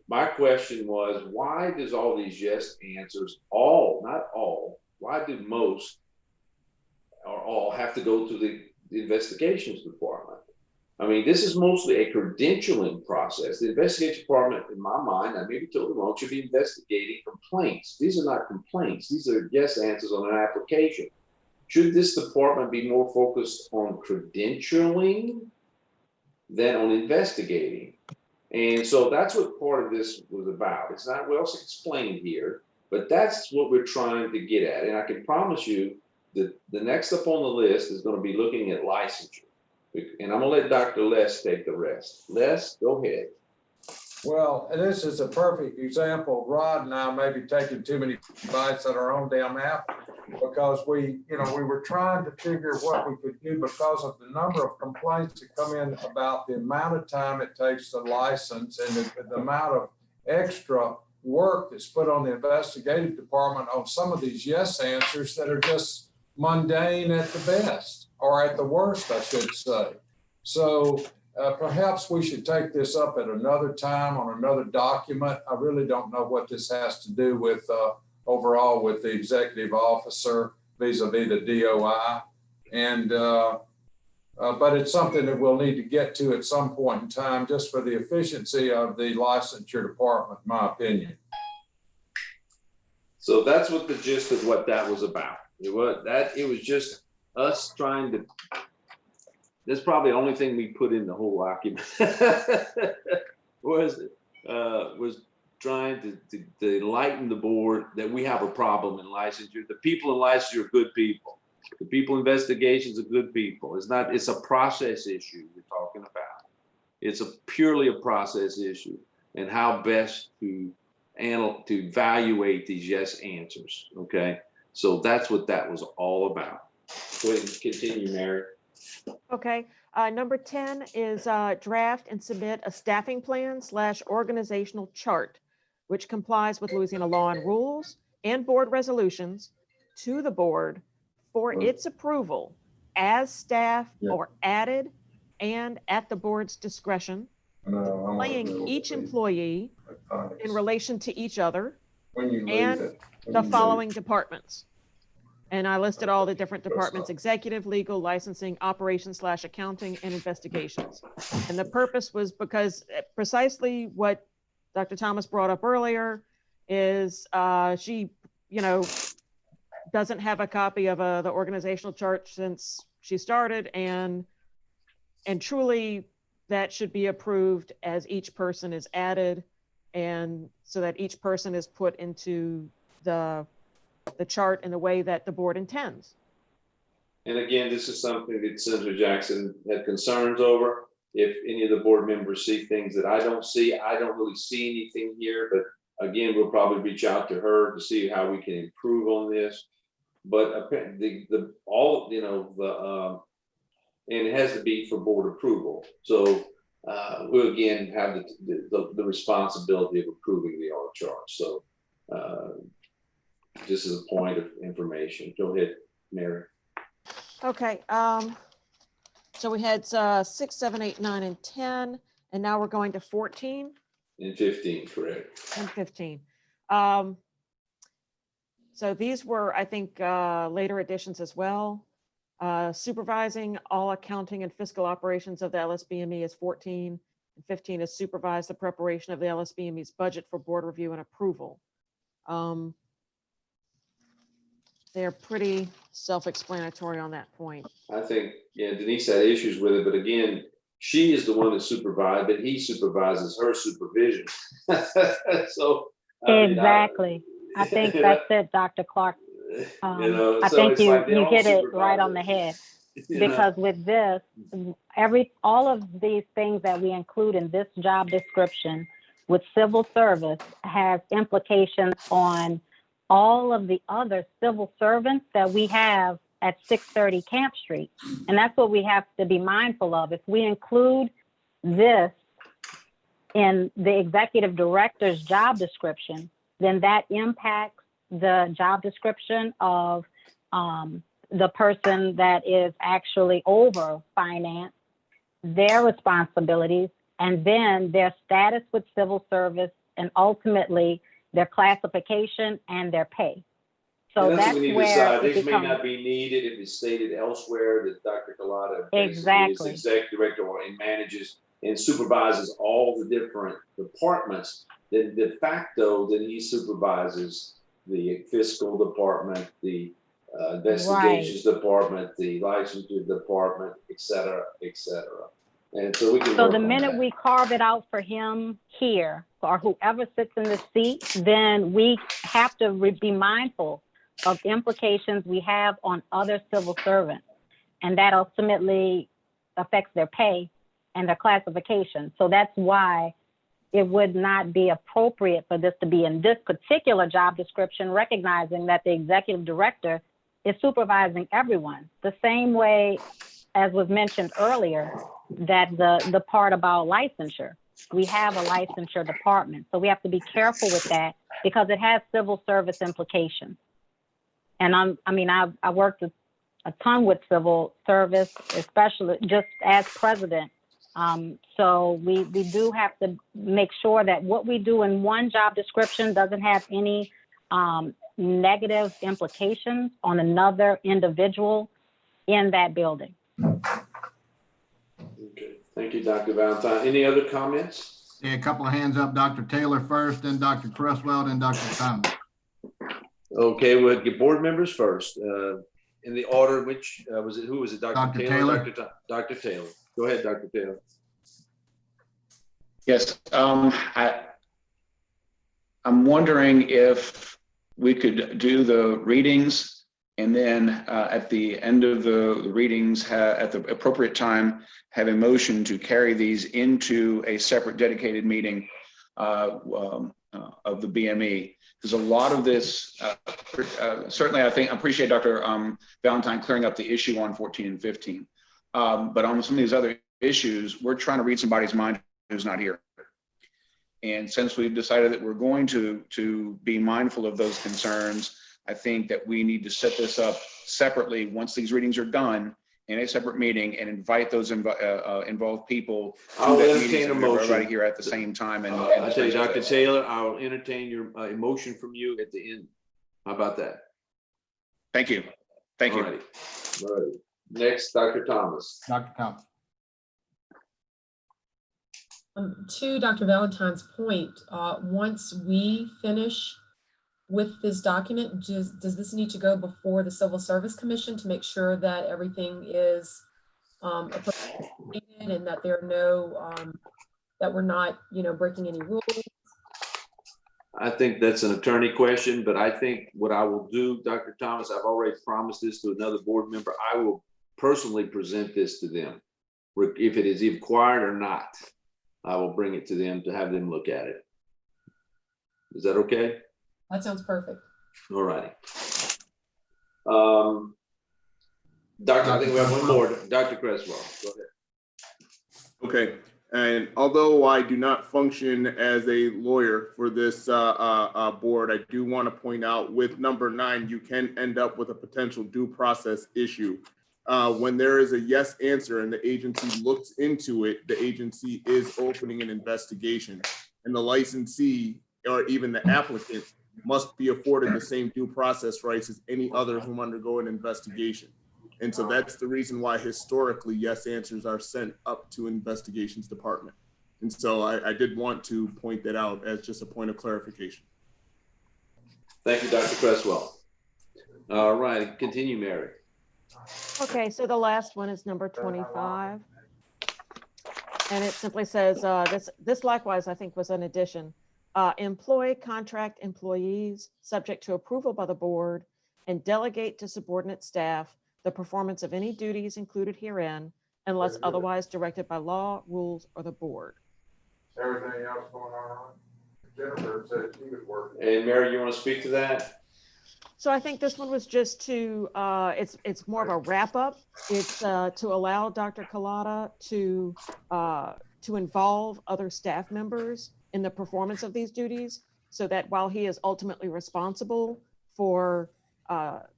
my question was, why does all these yes answers, not all, why do most or all have to go to the investigations department? I mean, this is mostly a credentialing process. The investigation department, in my mind, I may be totally wrong, should be investigating complaints. These are not complaints. These are yes answers on an application. Should this department be more focused on credentialing than on investigating? And so that's what part of this was about. It's not well explained here, but that's what we're trying to get at. And I can promise you that the next up on the list is going to be looking at licensure. And I'm going to let Dr. Les take the rest. Les, go ahead. Well, this is a perfect example. Rod and I may be taking too many bites at our own damn apple because we were trying to figure what we could do because of the number of complaints that come in about the amount of time it takes to license and the amount of extra work that's put on the investigative department on some of these yes answers that are just mundane at the best, or at the worst, I should say. So perhaps we should take this up at another time on another document. I really don't know what this has to do with overall with the executive officer vis-a-vis the DOI. And, but it's something that we'll need to get to at some point in time, just for the efficiency of the licensure department, in my opinion. So that's what the gist of what that was about. It was just us trying to, that's probably the only thing we put in the whole document. was trying to enlighten the board that we have a problem in licensure. The people in licensure are good people. The people investigations are good people. It's a process issue we're talking about. It's purely a process issue, and how best to evaluate these yes answers. Okay, so that's what that was all about. Go ahead and continue, Mary. Okay, number 10 is draft and submit a staffing plan / organizational chart, which complies with Louisiana law and rules and board resolutions to the board for its approval as staff or added and at the board's discretion, displaying each employee in relation to each other and the following departments. And I listed all the different departments: executive, legal, licensing, operations / accounting, and investigations. And the purpose was because precisely what Dr. Thomas brought up earlier is she, doesn't have a copy of the organizational chart since she started, and truly that should be approved as each person is added, and so that each person is put into the chart in the way that the board intends. And again, this is something that Senator Jackson had concerns over. If any of the board members see things that I don't see, I don't really see anything here, but again, we'll probably reach out to her to see how we can improve on this. But and it has to be for board approval. So we'll again have the responsibility of approving the org chart. So this is a point of information. Go ahead, Mary. Okay, so we had 6, 7, 8, 9, and 10, and now we're going to 14 and 15, correct? And 15. So these were, I think, later additions as well. Supervising all accounting and fiscal operations of the LSBME is 14, and 15 is supervise the preparation of the LSBME's budget for board review and approval. They're pretty self-explanatory on that point. I think, Denise had issues with it, but again, she is the one that supervised, but he supervises her supervision. So exactly. I think that's it, Dr. Clark. I think you hit it right on the head. Because with this, all of these things that we include in this job description with civil service has implications on all of the other civil servants that we have at 630 Camp Street. And that's what we have to be mindful of. If we include this in the executive director's job description, then that impacts the job description of the person that is actually over finance, their responsibilities, and then their status with civil service, and ultimately their classification and their pay. So that's what we need where to decide. This it may becomes, not be needed if it's stated elsewhere that Dr. Collada Exactly. is executive director and manages and supervises all the different departments. Then de facto, then he supervises the fiscal department, the investigations department, the licensure department, et cetera, et cetera. And so we can. So the minute we carve it out for him here, or whoever sits in the seat, then we have to be mindful of implications we have on other civil servants. And that ultimately affects their pay and their classification. So that's why it would not be appropriate for this to be in this particular job description, recognizing that the executive director is supervising everyone. The same way as was mentioned earlier, that the part about licensure, we have a licensure department. So we have to be careful with that because it has civil service implications. And I worked a ton with civil service, especially just as president. So we do have to make sure that what we do in one job description doesn't have any negative implications on another individual in that building. Okay, thank you, Dr. Valentine. Any other comments? Yeah, a couple of hands up, Dr. Taylor first, then Dr. Cresswell, then Dr. Thomas. Okay, we'll get board members first. In the order which, was it, who was it, Dr. Taylor? Dr. Taylor. Go ahead, Dr. Taylor. Yes, I'm wondering if we could do the readings and then at the end of the readings, at the appropriate time, have a motion to carry these into a separate dedicated meeting of the BME. Because a lot of this, certainly I appreciate Dr. Valentine clearing up the issue on 14 and 15. But on some of these other issues, we're trying to read somebody's mind who's not here. And since we've decided that we're going to be mindful of those concerns, I think that we need to set this up separately once these readings are done in a separate meeting and invite those involved people. I'll entertain a motion. Everybody here at the same time. And I tell you, Dr. Taylor, I'll entertain your motion from you at the end. How about that? Thank you. Thank you. All right. Next, Dr. Thomas. Dr. Thomas. To Dr. Valentine's point, once we finish with this document, does this need to go before the Civil Service Commission to make sure that everything is appropriate and that there are no, that we're not, breaking any rules? I think that's an attorney question, but I think what I will do, Dr. Thomas, I've already promised this to another board member. I will personally present this to them, if it is required or not. I will bring it to them to have them look at it. Is that okay? That sounds perfect. All righty. Doctor, I think we have one more. Dr. Cresswell, go ahead. Okay, and although I do not function as a lawyer for this board, I do want to point out with number 9, you can end up with a potential due process issue. When there is a yes answer and the agency looks into it, the agency is opening an investigation, and the licensee or even the applicant must be afforded the same due process rights as any other whom undergo an investigation. And so that's the reason why historically yes answers are sent up to investigations department. And so I did want to point that out as just a point of clarification. Thank you, Dr. Cresswell. All right, continue, Mary. Okay, so the last one is number 25. And it simply says, this likewise, I think was an addition. Employ contract employees subject to approval by the board and delegate to subordinate staff the performance of any duties included herein unless otherwise directed by law, rules, or the board. Everything else going on? Jennifer said she was working. And Mary, you want to speak to that? So I think this one was just to, it's more of a wrap up. It's to allow Dr. Collada to involve other staff members in the performance of these duties so that while he is ultimately responsible for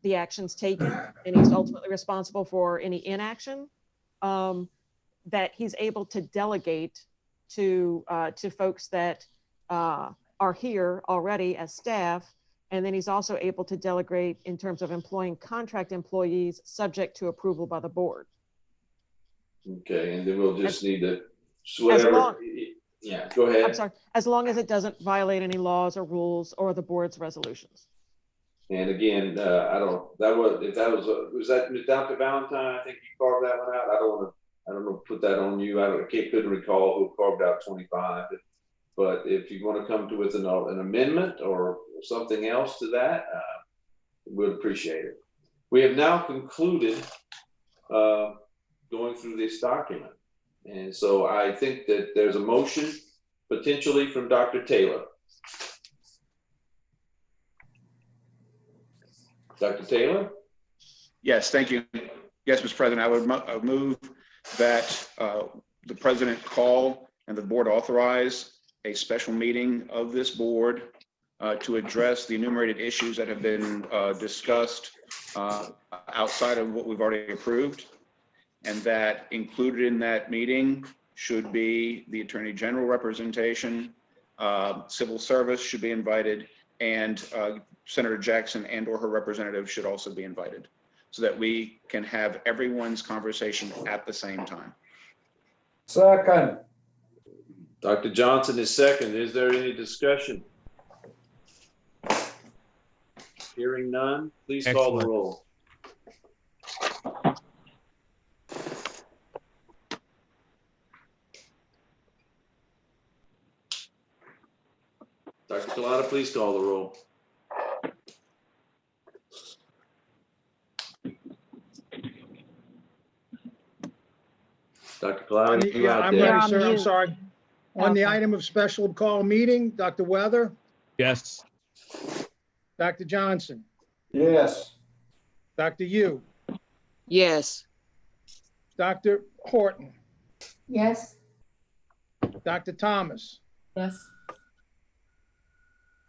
the actions taken and he's ultimately responsible for any inaction, that he's able to delegate to folks that are here already as staff. And then he's also able to delegate in terms of employing contract employees subject to approval by the board. Okay, and then we'll just need to whatever. Yeah, go ahead. I'm sorry, as long as it doesn't violate any laws or rules or the board's resolutions. And again, I don't, was that Dr. Valentine? I think you carved that one out. I don't want to put that on you. Couldn't recall who carved out 25. But if you want to come to with an amendment or something else to that, we'd appreciate it. We have now concluded going through this document. And so I think that there's a motion potentially from Dr. Taylor. Dr. Taylor? Yes, thank you. Yes, Mr. President, I would move that the president call and the board authorize a special meeting of this board to address the enumerated issues that have been discussed outside of what we've already approved. And that included in that meeting should be the Attorney General representation, civil service should be invited, and Senator Jackson and or her representative should also be invited so that we can have everyone's conversation at the same time. Second. Dr. Johnson is second. Is there any discussion? Hearing none, please call the Excellent. roll. Dr. Collada, please call the roll. Dr. Collada, you Yeah, out I'm there? ready, sir. I'm sorry. On the item of special call meeting, Dr. Weather, Yes. Dr. Johnson, Yes. Dr. Yu, Yes. Dr. Horton, Yes. Dr. Thomas. Yes.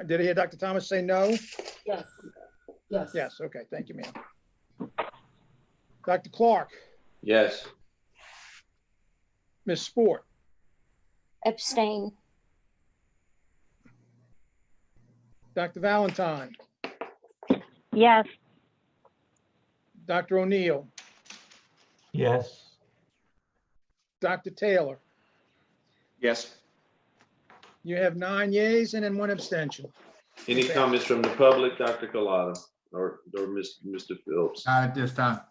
Did I hear Dr. Thomas say no? Yes. Yes. Yes, okay, thank you, ma'am. Dr. Clark, Yes. Ms. Sport, Abstain. Dr. Valentine, Yes. Dr. O'Neill, Yes. Dr. Taylor. Yes. You have 9 yeas and then 1 abstention. Any comments from the public, Dr. Collada or Mr. Phillips? Not at this time.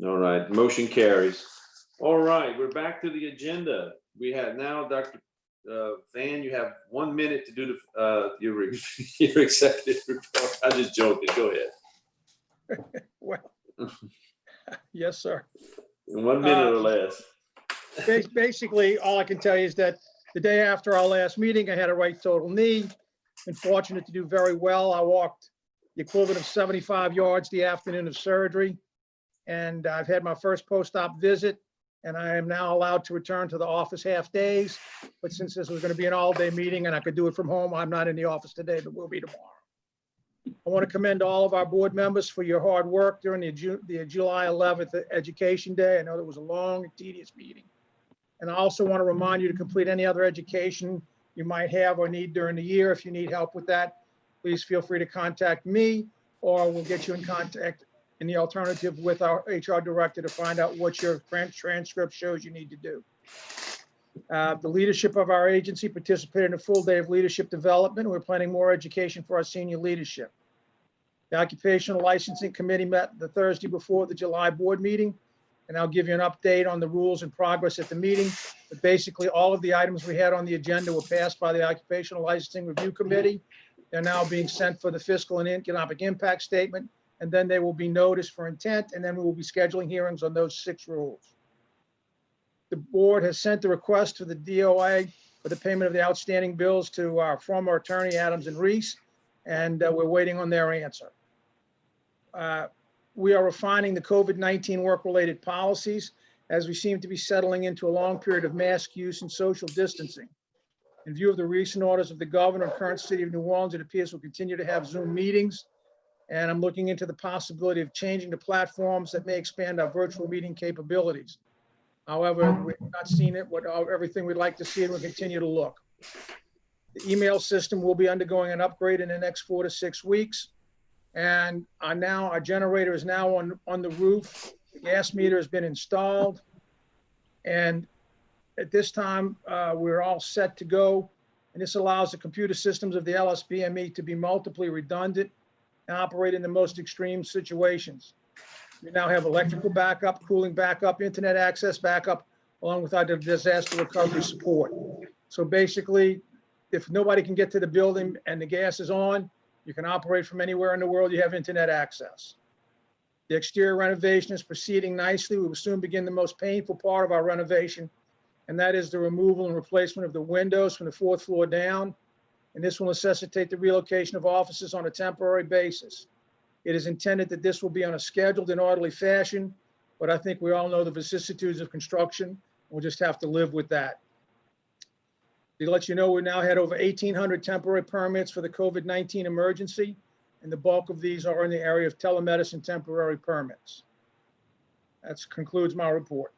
All right, motion carries. All right, we're back to the agenda. We have now, Dr. Van, you have 1 minute to do your executive report. I'm just joking. Go ahead. Well, yes, sir. In 1 minute or less. Basically, all I can tell you is that the day after our last meeting, I had a right total knee. Been fortunate to do very well. I walked the equivalent of 75 yards the afternoon of surgery. And I've had my first post-op visit, and I am now allowed to return to the office half days. But since this was going to be an all-day meeting and I could do it from home, I'm not in the office today, but will be tomorrow. I want to commend all of our board members for your hard work during the July 11th Education Day. I know it was a long and tedious meeting. And I also want to remind you to complete any other education you might have or need during the year. If you need help with that, please feel free to contact me, or we'll get you in contact in the alternative with our HR director to find out what your transcript shows you need to do. The leadership of our agency participated in a full day of leadership development. We're planning more education for our senior leadership. The Occupational Licensing Committee met the Thursday before the July board meeting, and I'll give you an update on the rules and progress at the meeting. But basically, all of the items we had on the agenda were passed by the Occupational Licensing Review Committee. They're now being sent for the fiscal and economic impact statement, and then they will be noticed for intent, and then we will be scheduling hearings on those 6 rules. The board has sent the request to the DOA for the payment of the outstanding bills to our former attorney, Adams and Reese, and we're waiting on their answer. We are refining the COVID-19 work-related policies as we seem to be settling into a long period of mask use and social distancing. In view of the recent orders of the governor and current city of New Orleans, it appears we'll continue to have Zoom meetings. And I'm looking into the possibility of changing the platforms that may expand our virtual meeting capabilities. However, we've not seen it, everything we'd like to see, and we'll continue to look. The email system will be undergoing an upgrade in the next 4 to 6 weeks. And our generator is now on the roof. The gas meter has been installed. And at this time, we're all set to go. And this allows the computer systems of the LSBME to be multiply redundant and operate in the most extreme situations. We now have electrical backup, cooling backup, internet access backup, along with our disaster recovery support. So basically, if nobody can get to the building and the gas is on, you can operate from anywhere in the world. You have internet access. The exterior renovation is proceeding nicely. We will soon begin the most painful part of our renovation, and that is the removal and replacement of the windows from the 4th floor down. And this will necessitate the relocation of offices on a temporary basis. It is intended that this will be on a scheduled and orderly fashion, but I think we all know the vicissitudes of construction. We'll just have to live with that. To let you know, we now had over 1,800 temporary permits for the COVID-19 emergency, and the bulk of these are in the area of telemedicine temporary permits. That concludes my report.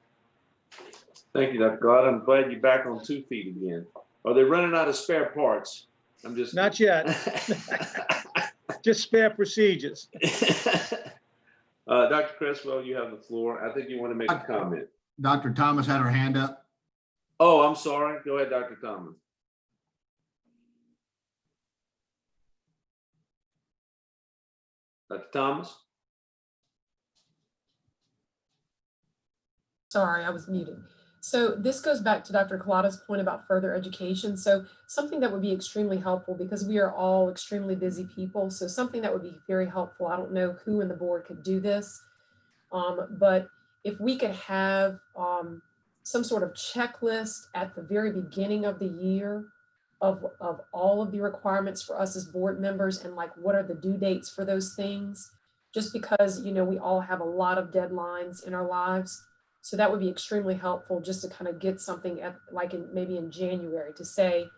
Thank you, Dr. God. I'm glad you're back on 2 feet again. Are they running out of spare parts? I'm just. Not yet. just spare procedures. Dr. Creswell, you have the floor. I think you want to make a comment. Dr. Thomas had her hand up. Oh, I'm sorry. Go ahead, Dr. Thomas. Dr. Thomas? Sorry, I was muted. So this goes back to Dr. Collada's point about further education. So something that would be extremely helpful, because we are all extremely busy people. So something that would be very helpful, I don't know who in the board could do this, but if we could have some sort of checklist at the very beginning of the year of all of the requirements for us as board members, and like what are the due dates for those things, just because, you know, we all have a lot of deadlines in our lives. So that would be extremely helpful, just to kind of get something at like maybe in January to say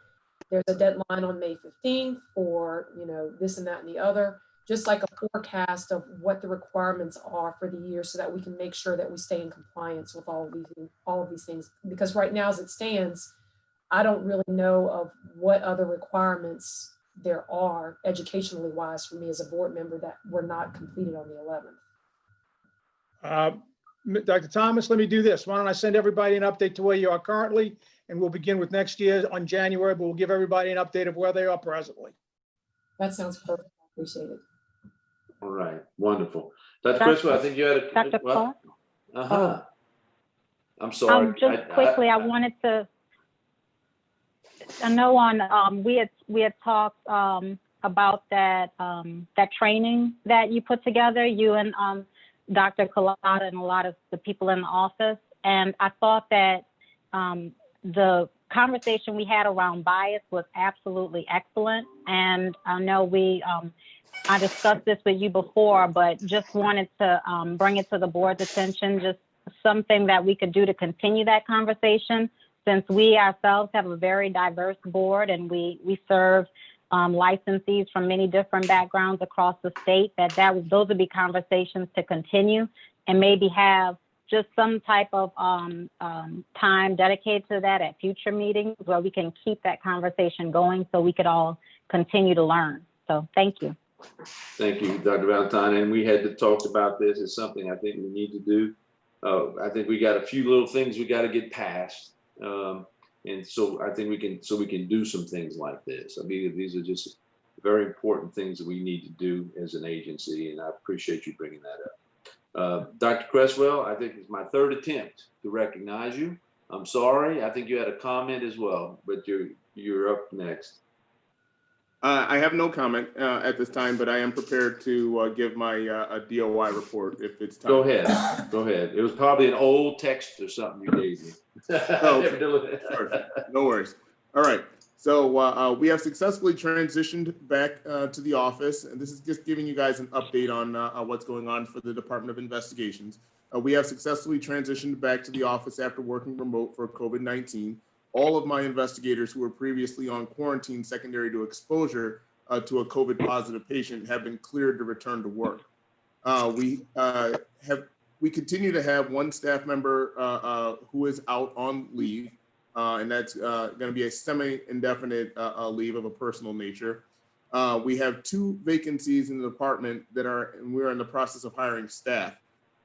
there's a deadline on May 15th for, you know, this and that and the other, just like a forecast of what the requirements are for the year, so that we can make sure that we stay in compliance with all of these things. Because right now, as it stands, I don't really know of what other requirements there are educationally wise for me as a board member that were not completed on the 11th. Dr. Thomas, let me do this. Why don't I send everybody an update to where you are currently, and we'll begin with next year on January, but we'll give everybody an update of where they are presently. That sounds perfect. I appreciate it. All right, wonderful. Dr. Creswell, I think you had a. Dr. Clark? Uh-huh. I'm sorry. Just quickly, I wanted to, I know on, we had talked about that, that training that you put together, you and Dr. Collada and a lot of the people in the office. And I thought that the conversation we had around bias was absolutely excellent. And I know I discussed this with you before, but just wanted to bring it to the board's attention, just something that we could do to continue that conversation, since we ourselves have a very diverse board and we serve licensees from many different backgrounds across the state, those would be conversations to continue, and maybe have just some type of time dedicated to that at future meetings where we can keep that conversation going so we could all continue to learn. So thank you. Thank you, Dr. Valentine. And we had to talk about this. It's something I think we need to do. I think we got a few little things we got to get past. And so I think we can do some things like this. I mean, these are just very important things that we need to do as an agency, and I appreciate you bringing that up. Dr. Creswell, I think it's my third attempt to recognize you. I'm sorry. I think you had a comment as well, but you're up next. I have no comment at this time, but I am prepared to give my DOI report if it's time. Go ahead. Go ahead. It was probably an old text or something you gave me. No worries. All right. So we have successfully transitioned back to the office, and this is just giving you guys an update on what's going on for the Department of Investigations. We have successfully transitioned back to the office after working remote for COVID-19. All of my investigators who were previously on quarantine secondary to exposure to a COVID positive patient have been cleared to return to work. We continue to have one staff member who is out on leave, and that's going to be a semi-indefinite leave of a personal nature. We have 2 vacancies in the department and we're in the process of hiring staff.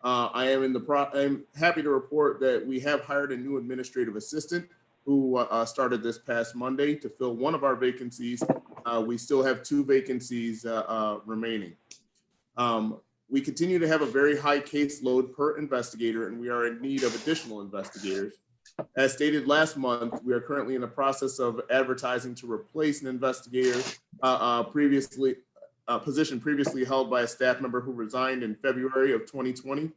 I'm happy to report that we have hired a new administrative assistant who started this past Monday to fill one of our vacancies. We still have 2 vacancies remaining. We continue to have a very high caseload per investigator, and we are in need of additional investigators. As stated last month, we are currently in the process of advertising to replace an investigator position previously held by a staff member who resigned in February of 2020.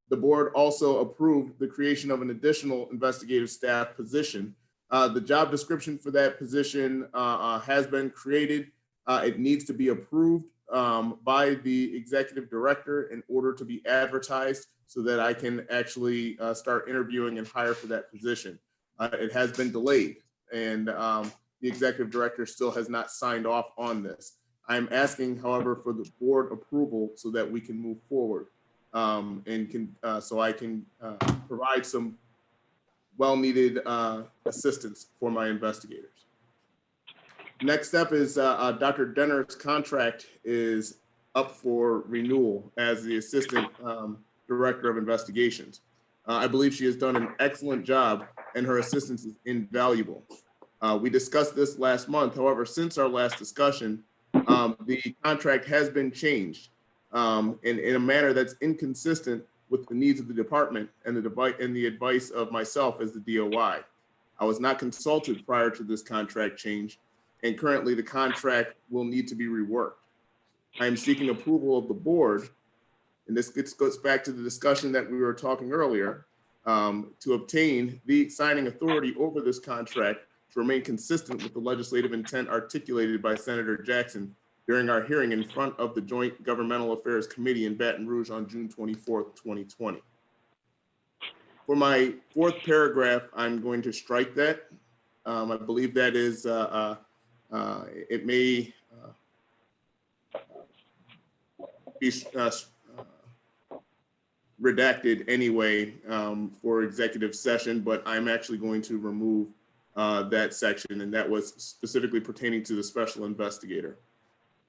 The board also approved the creation of an additional investigative staff position. The job description for that position has been created. It needs to be approved by the executive director in order to be advertised so that I can actually start interviewing and hire for that position. It has been delayed, and the executive director still has not signed off on this. I'm asking, however, for the board approval so that we can move forward. So I can provide some well-needed assistance for my investigators. Next up is Dr. Denner's contract is up for renewal as the Assistant Director of Investigations. I believe she has done an excellent job and her assistance is invaluable. We discussed this last month. However, since our last discussion, the contract has been changed in a manner that's inconsistent with the needs of the department and the advice of myself as the DOI. I was not consulted prior to this contract change, and currently the contract will need to be reworked. I am seeking approval of the board, and this goes back to the discussion that we were talking earlier, to obtain the signing authority over this contract to remain consistent with the legislative intent articulated by Senator Jackson during our hearing in front of the Joint Governmental Affairs Committee in Baton Rouge on June 24th, 2020. For my fourth paragraph, I'm going to strike that. I believe that is, it may be redacted anyway for executive session, but I'm actually going to remove that section, and that was specifically pertaining to the special investigator.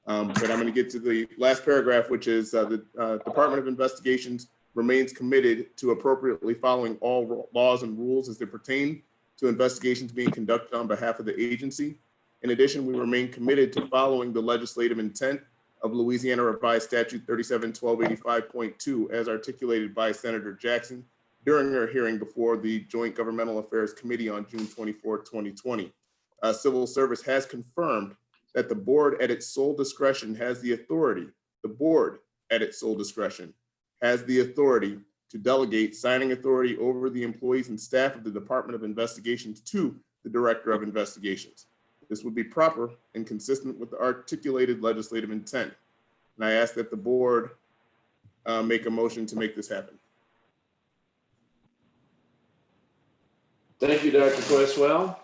But I'm going to get to the last paragraph, which is the Department of Investigations remains committed to appropriately following all laws and rules as they pertain to investigations being conducted on behalf of the agency. In addition, we remain committed to following the legislative intent of Louisiana Revised Statute 37-1285.2 as articulated by Senator Jackson during our hearing before the Joint Governmental Affairs Committee on June 24, 2020. Civil Service has confirmed that the board at its sole discretion has the authority, the board at its sole discretion has the authority to delegate signing authority over the employees and staff of the Department of Investigations to the Director of Investigations. This would be proper and consistent with the articulated legislative intent. And I ask that the board make a motion to make this happen. Thank you, Dr. Questwell,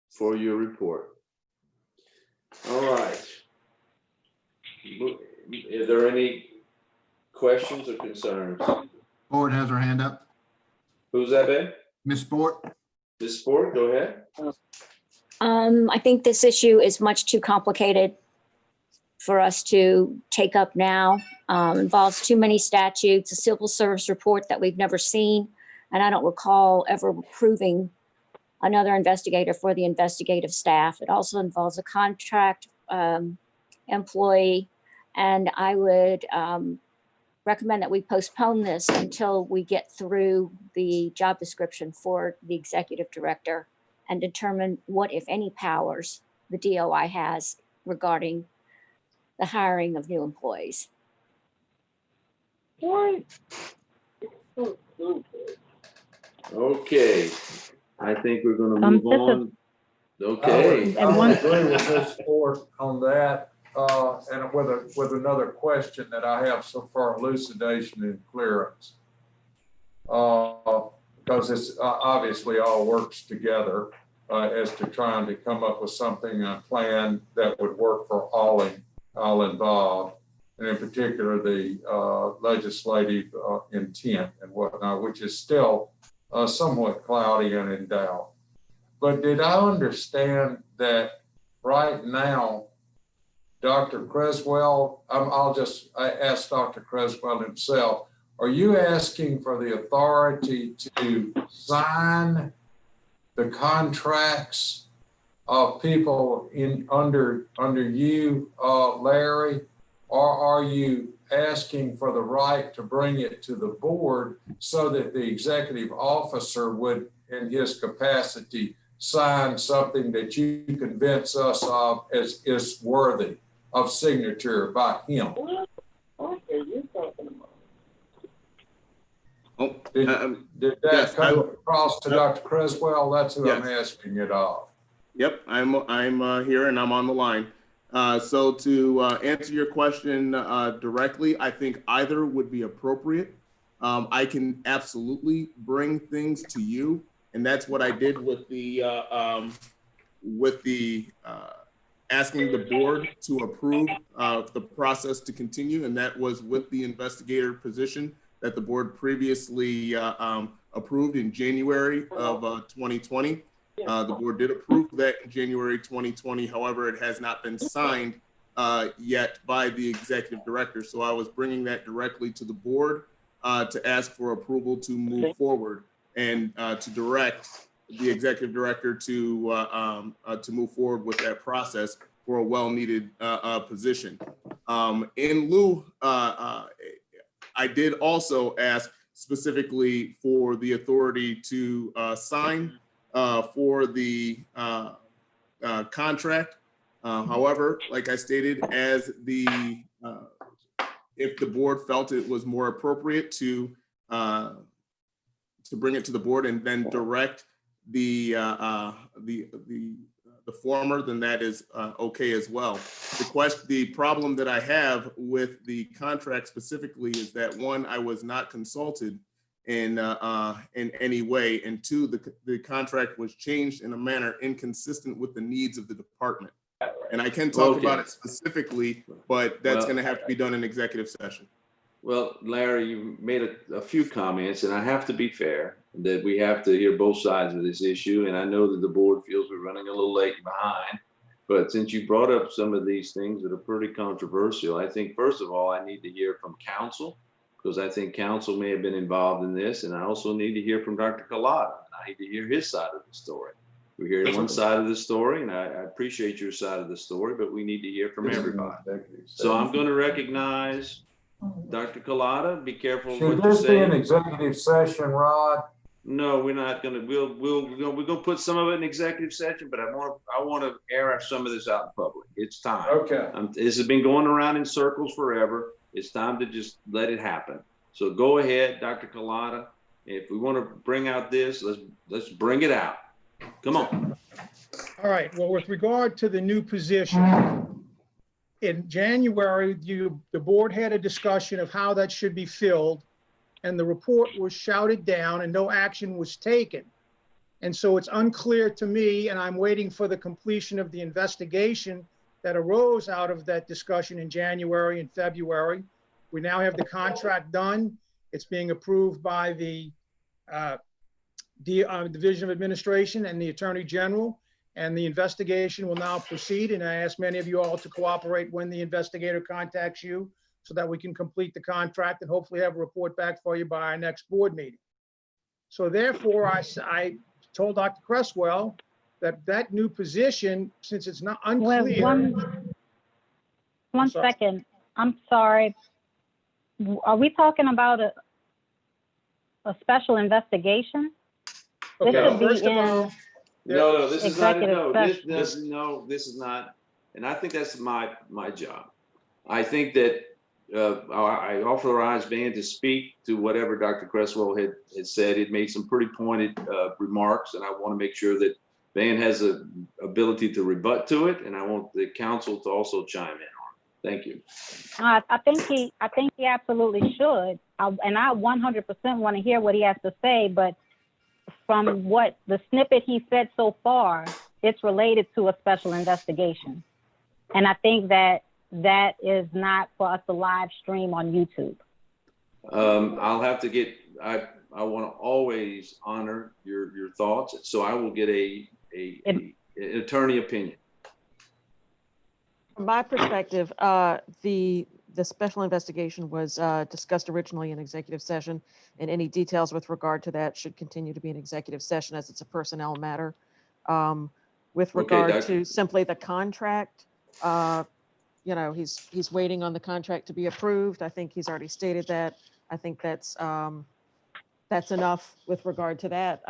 for your report. All right. Are there any questions or concerns? Board has her hand up. Who's that, Ben? Ms. Sport. Ms. Sport, go ahead. I think this issue is much too complicated for us to take up now. Involves too many statutes, a civil service report that we've never seen, and I don't recall ever approving another investigator for the investigative staff. It also involves a contract employee, and I would recommend that we postpone this until we get through the job description for the executive director and determine what, if any, powers the DOI has regarding the hiring of new employees. Okay, I think we're going to move on. Okay. I would agree with Ms. Ford on that, and with another question that I have so far, elucidation and clearance. Because it's obviously all works together as to trying to come up with something, a plan that would work for all involved, and in particular the legislative intent and whatnot, which is still somewhat cloudy and in doubt. But did I understand that right now, Dr. Creswell, I'll just ask Dr. Creswell himself, are you asking for the authority to sign the contracts of people under you, Larry, or are you asking for the right to bring it to the board so that the executive officer would, in his capacity, sign something that you convince us of as is worthy of signature by him? Did that come across to Dr. Creswell? That's who I'm asking it of. Yep, I'm here and I'm on the line. So to answer your question directly, I think either would be appropriate. I can absolutely bring things to you, and that's what I did with the asking the board to approve the process to continue, and that was with the investigator position that the board previously approved in January of 2020. The board did approve that in January 2020. However, it has not been signed yet by the executive director. So I was bringing that directly to the board to ask for approval to move forward and to direct the executive director to move forward with that process for a well-needed position. In lieu, I did also ask specifically for the authority to sign for the contract. However, like I stated, as the if the board felt it was more appropriate to bring it to the board and then direct the former, then that is okay as well. The problem that I have with the contract specifically is that, one, I was not consulted in any way, and two, the contract was changed in a manner inconsistent with the needs of the department. And I can talk about it specifically, but that's going to have to be done in executive session. Well, Larry, you made a few comments, and I have to be fair that we have to hear both sides of this issue. And I know that the board feels we're running a little late behind, but since you brought up some of these things that are pretty controversial, I think, first of all, I need to hear from counsel, because I think counsel may have been involved in this. And I also need to hear from Dr. Collada. I need to hear his side of the story. We're hearing one side of the story, and I appreciate your side of the story, but we need to hear from everybody. So I'm going to recognize Dr. Collada. Be careful what you say. Should this be an executive session, Rod? No, we're not going to. We're going to put some of it in executive session, but I want to air some of this out in public. It's time. Okay. This has been going around in circles forever. It's time to just let it happen. So go ahead, Dr. Collada. If we want to bring out this, let's bring it out. Come on. All right, well, with regard to the new position, in January, the board had a discussion of how that should be filled, and the report was shouted down and no action was taken. And so it's unclear to me, and I'm waiting for the completion of the investigation that arose out of that discussion in January and February. We now have the contract done. It's being approved by the Division of Administration and the Attorney General, and the investigation will now proceed. And I ask many of you all to cooperate when the investigator contacts you so that we can complete the contract and hopefully have a report back for you by our next board meeting. So therefore, I told Dr. Cresswell that new position, since it's not unclear. One second. I'm sorry. Are we talking about a special investigation? Okay, this should be in No, this is not. executive This is not. And I think that's my job. I think that I authorized Van to speak to whatever Dr. Cresswell had said. It made some pretty pointed remarks, and I want to make sure that Van has the ability to rebut to it, and I want the council to also chime in on it. Thank you. I think he absolutely should. And I 100% want to hear what he has to say, but from what the snippet he said so far, it's related to a special investigation. And I think that is not for us to live stream on YouTube. I'll have to get, I want to always honor your thoughts. So I will get an attorney opinion. From my perspective, the special investigation was discussed originally in executive session, and any details with regard to that should continue to be an executive session as it's a personnel matter. With regard to simply the contract, he's waiting on the contract to be approved. I think he's already stated that. I think that's enough with regard to that.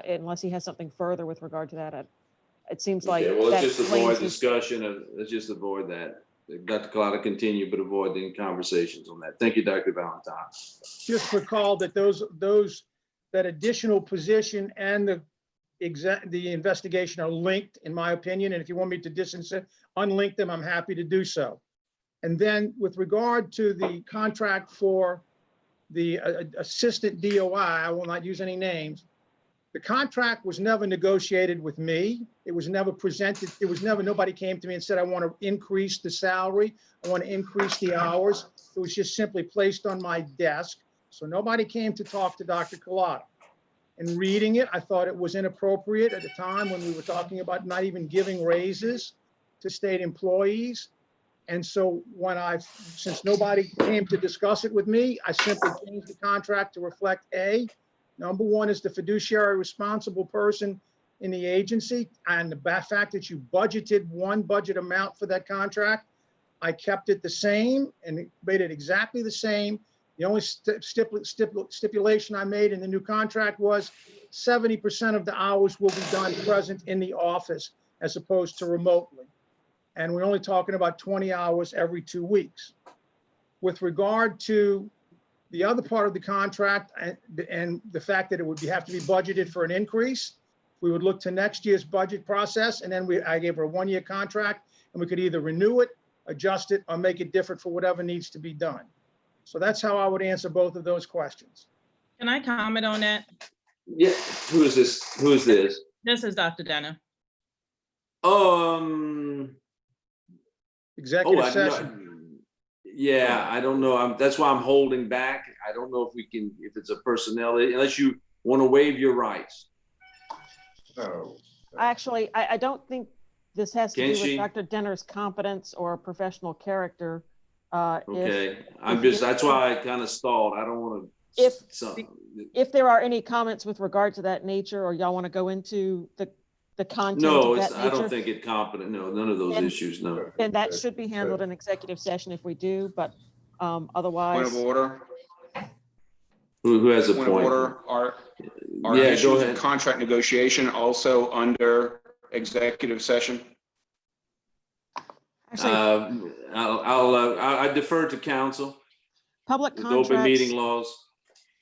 Unless he has something further with regard to that. It seems like. Well, let's just avoid discussion. Let's just avoid that. Dr. Collada, continue, but avoid any conversations on that. Thank you, Dr. Valentine. Just recall that that additional position and the investigation are linked, in my opinion. And if you want me to unlink them, I'm happy to do so. And then with regard to the contract for the assistant DOI, I will not use any names. The contract was never negotiated with me. It was never presented. Nobody came to me and said, I want to increase the salary. I want to increase the hours. It was just simply placed on my desk. So nobody came to talk to Dr. Collada. In reading it, I thought it was inappropriate at a time when we were talking about not even giving raises to state employees. And so since nobody came to discuss it with me, I simply changed the contract to reflect number one is the fiduciary responsible person in the agency, and the fact that you budgeted one budget amount for that contract. I kept it the same and made it exactly the same. The only stipulation I made in the new contract was 70% of the hours will be done present in the office as opposed to remotely. And we're only talking about 20 hours every 2 weeks. With regard to the other part of the contract and the fact that it would have to be budgeted for an increase, we would look to next year's budget process, and then I gave her a 1-year contract, and we could either renew it, adjust it, or make it different for whatever needs to be done. So that's how I would answer both of those questions. Can I comment on that? Yeah, who is this? Who is this? This is Dr. Denner. Executive session. Yeah, I don't know. That's why I'm holding back. I don't know if it's a personnel, unless you want to waive your rights. No. Actually, I don't think this has to Can do with she? Dr. Denner's competence or professional character. Okay, that's why I kind of stalled. I don't want to. If there are any comments with regard to that nature, or y'all want to go into the content No, of that I nature, don't think it's competent. No, none of those issues, no. then that should be handled in executive session if we do, but otherwise. Point of order. Who has a Point point? of order. Are Yeah, go issues ahead. of contract negotiation also under executive session? I defer to counsel. Public With open contracts, meeting laws.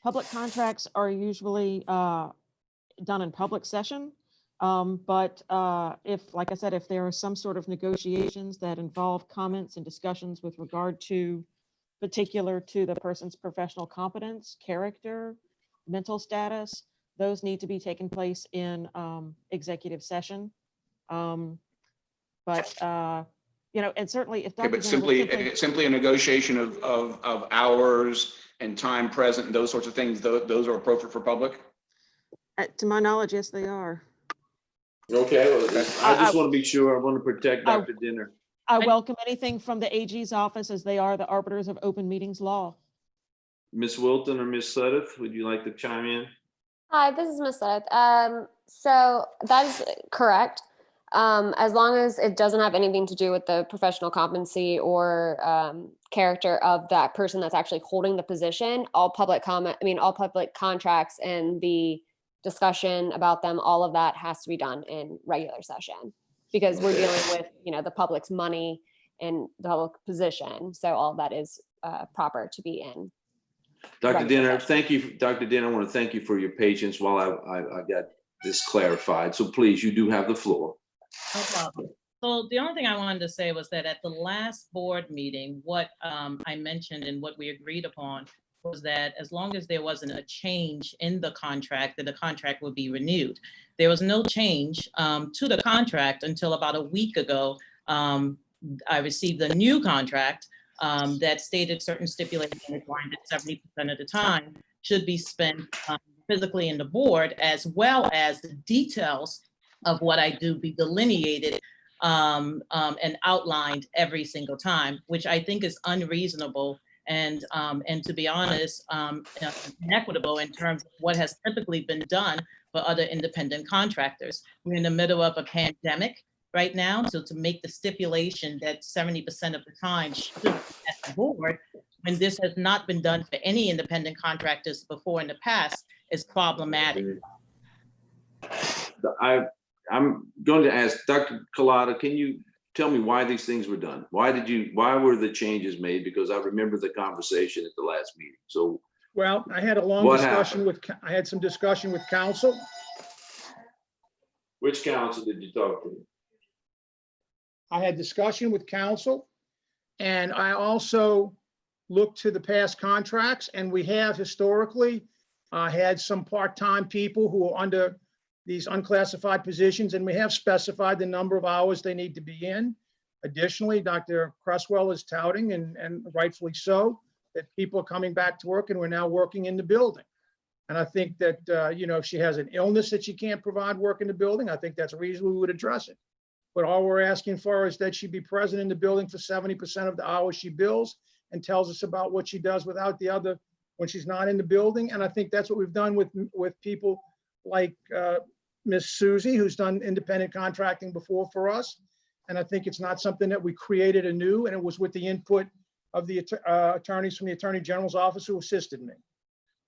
public contracts are usually done in public session. But like I said, if there are some sort of negotiations that involve comments and discussions with regard to particular to the person's professional competence, character, mental status, those need to be taking place in executive session. And certainly if Okay, Dr. but Denner was simply a negotiation of hours and time present and those sorts of things, those are appropriate for public? to my knowledge, yes, they are. Okay, well, I just want to be sure. I want to protect Dr. Denner. I welcome anything from the AG's office, as they are the arbiters of open meetings law. Ms. Wilton or Ms. Sudduth, would you like to chime in? Hi, this is Ms. Sudduth. So that is correct. As long as it doesn't have anything to do with the professional competency or character of that person that's actually holding the position, all public contracts and the discussion about them, all of that has to be done in regular session because we're dealing with, the public's money and the public position. So all of that is proper to be in. Dr. Denner, thank you. Dr. Denner, I want to thank you for your patience while I got this clarified. So please, you do have the floor. No problem. So the only thing I wanted to say was that at the last board meeting, what I mentioned and what we agreed upon was that as long as there wasn't a change in the contract, that the contract would be renewed. There was no change to the contract until about a week ago. I received a new contract that stated certain stipulations requiring that 70% of the time should be spent physically in the board, as well as the details of what I do be delineated and outlined every single time, which I think is unreasonable and to be honest, inequitable in terms of what has typically been done for other independent contractors. We're in the middle of a pandemic right now, so to make the stipulation that 70% of the time should be at the board, when this has not been done for any independent contractors before in the past, is problematic. I'm going to ask Dr. Collada, can you tell me why these things were done? Why were the changes made? Because I remember the conversation at the last meeting. So, well, I had a long discussion I had some discussion with counsel. Which counsel did you talk to? I had discussion with counsel, and I also looked to the past contracts, and we have historically had some part-time people who are under these unclassified positions, and we have specified the number of hours they need to be in. Additionally, Dr. Cresswell is touting, and rightfully so, that people are coming back to work and we're now working in the building. And I think that, you know, if she has an illness that she can't provide work in the building, I think that's reasonable, we would address it. But all we're asking for is that she be present in the building for 70% of the hours she bills and tells us about what she does without the other, when she's not in the building. And I think that's what we've done with people like Miss Susie, who's done independent contracting before for us. And I think it's not something that we created anew, and it was with the input of the attorneys from the Attorney General's office who assisted me.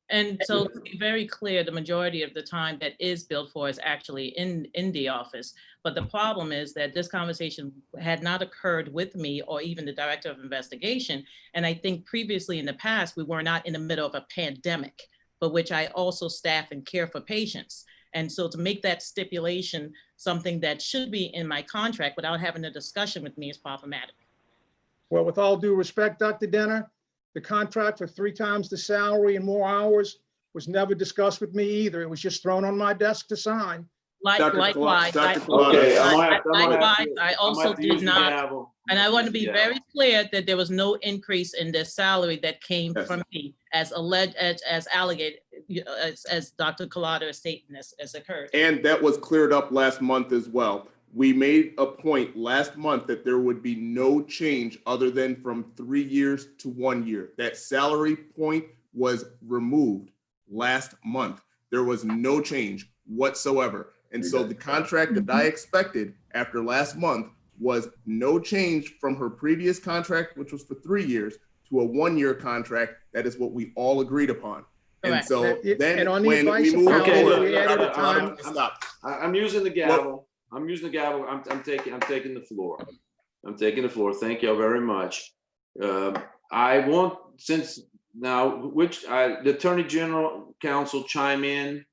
And so to be very clear, the majority of the time that is billed for is actually in the office. But the problem is that this conversation had not occurred with me or even the director of investigation. And I think previously in the past, we were not in the middle of a pandemic, but which I also staff and care for patients. And so to make that stipulation something that should be in my contract without having a discussion with me is problematic. Well, with all due respect, Dr. Denner, the contract for 3 times the salary and more hours was never discussed with me either. It was just thrown on my desk to sign. Likewise, Okay, I also did not, and I want to be very clear that there was no increase in the salary that came from me as alleged, as alleged, as Dr. Collada is stating as occurred. And that was cleared up last month as well. We made a point last month that there would be no change other than from 3 years to 1 year. That salary point was removed last month. There was no change whatsoever. And so the contract that I expected after last month was no change from her previous contract, which was for 3 years, to a 1-year contract. That is what we all agreed upon. And so then when we moved forward, stop. I'm using the gavel. I'm using the gavel. I'm taking the floor. I'm taking the floor. Thank you very much. I want, since now, the Attorney General Counsel chime in.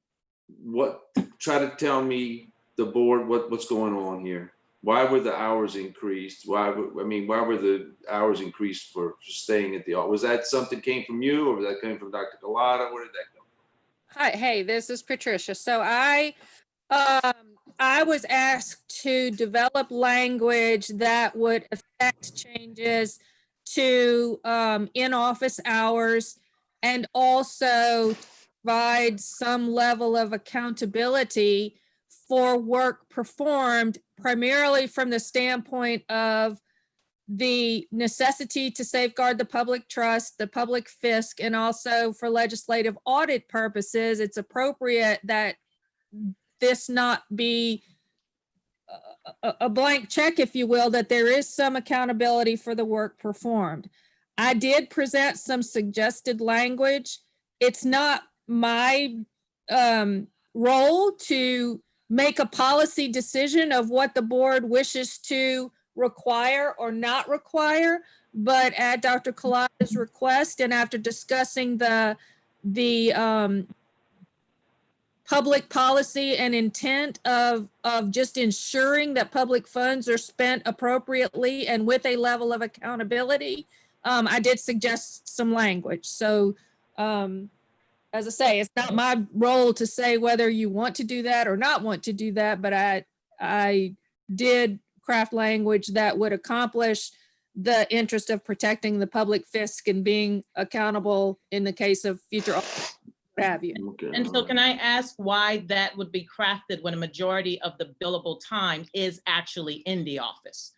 Try to tell me, the board, what's going on here. Why were the hours increased? Why were the hours increased for staying at the office? Was that something came from you, or was that coming from Dr. Collada? Where did that go? Hi, hey, this is Patricia. So I was asked to develop language that would affect changes to in-office hours, and also provide some level of accountability for work performed, primarily from the standpoint of the necessity to safeguard the public trust, the public fisc, and also for legislative audit purposes. It's appropriate that this not be a blank check, if you will, that there is some accountability for the work performed. I did present some suggested language. It's not my role to make a policy decision of what the board wishes to require or not require, but at Dr. Collada's request, and after discussing the public policy and intent of just ensuring that public funds are spent appropriately and with a level of accountability, I did suggest some language. So as I say, it's not my role to say whether you want to do that or not want to do that, but I did craft language that would accomplish the interest of protecting the public fisc and being accountable in the case of future, what have you. Okay. And so can I ask why that would be crafted when a majority of the billable time is actually in the office?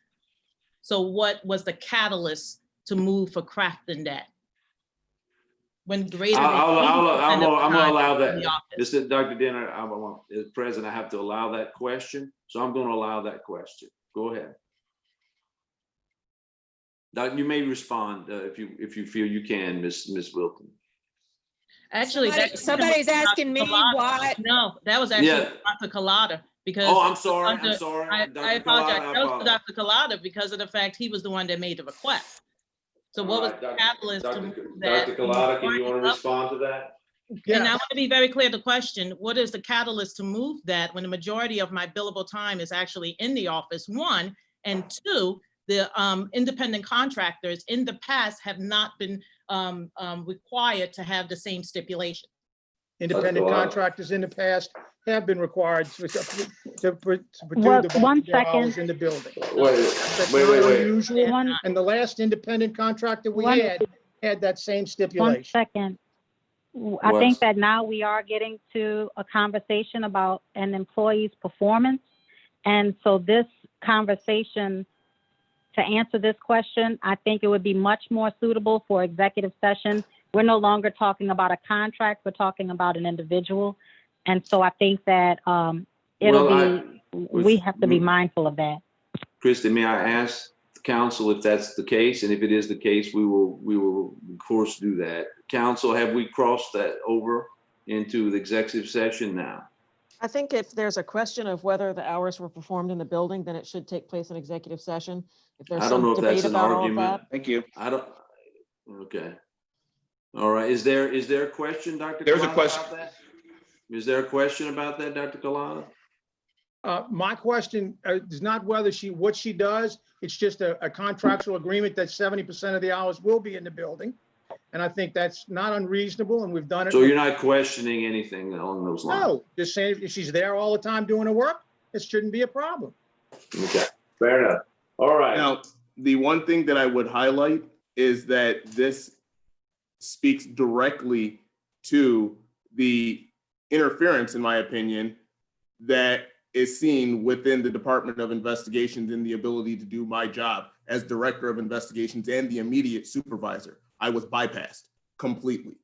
So what was the catalyst to move for crafting that? When greater than I'm gonna allow that. in the office? This is Dr. Denner. As president, I have to allow that question. So I'm going to allow that question. Go ahead. You may respond if you feel you can, Ms. Wilton. Actually, somebody's asking me why. No, that was actually Dr. Collada, because. Oh, I'm sorry. I'm sorry. I apologize. That was Dr. Collada because of the fact he was the one that made the request. So what was the catalyst to move that? Dr. Collada, can you want to respond to that? And I want to be very clear, the question, what is the catalyst to move that when the majority of my billable time is actually in the office, 1, and 2, the independent contractors in the past have not been required to have the same stipulation. Independent contractors in the past have been required to produce Well, the 1 volunteer hours second. in the building. Wait. Unusual, and the last independent contractor we had that same stipulation. 1 second. I think What's- that now we are getting to a conversation about an employee's performance. And so this conversation, to answer this question, I think it would be much more suitable for executive session. We're no longer talking about a contract, we're talking about an individual. And so I think that we have to be mindful of that. Christie, may I ask the council if that's the case? And if it is the case, we will of course do that. Council, have we crossed that over into the executive session now? I think if there's a question of whether the hours were performed in the building, then it should take place in executive session. If there's I don't know some if that's debate an about all of argument. that. Thank you. I don't, okay. All right, is there a question, Dr. There's a Kalata, question. about that? Is there a question about that, Dr. Kalata? My question is not what she does. It's just a contractual agreement that 70% of the hours will be in the building. And I think that's not unreasonable, and we've done it. So you're not questioning anything along those lines? No, just saying if she's there all the time doing her work, it shouldn't be a problem. Okay, fair enough. All right. Now, the one thing that I would highlight is that this speaks directly to the interference, in my opinion, that is seen within the Department of Investigations in the ability to do my job as Director of Investigations and the immediate supervisor. I was bypassed completely.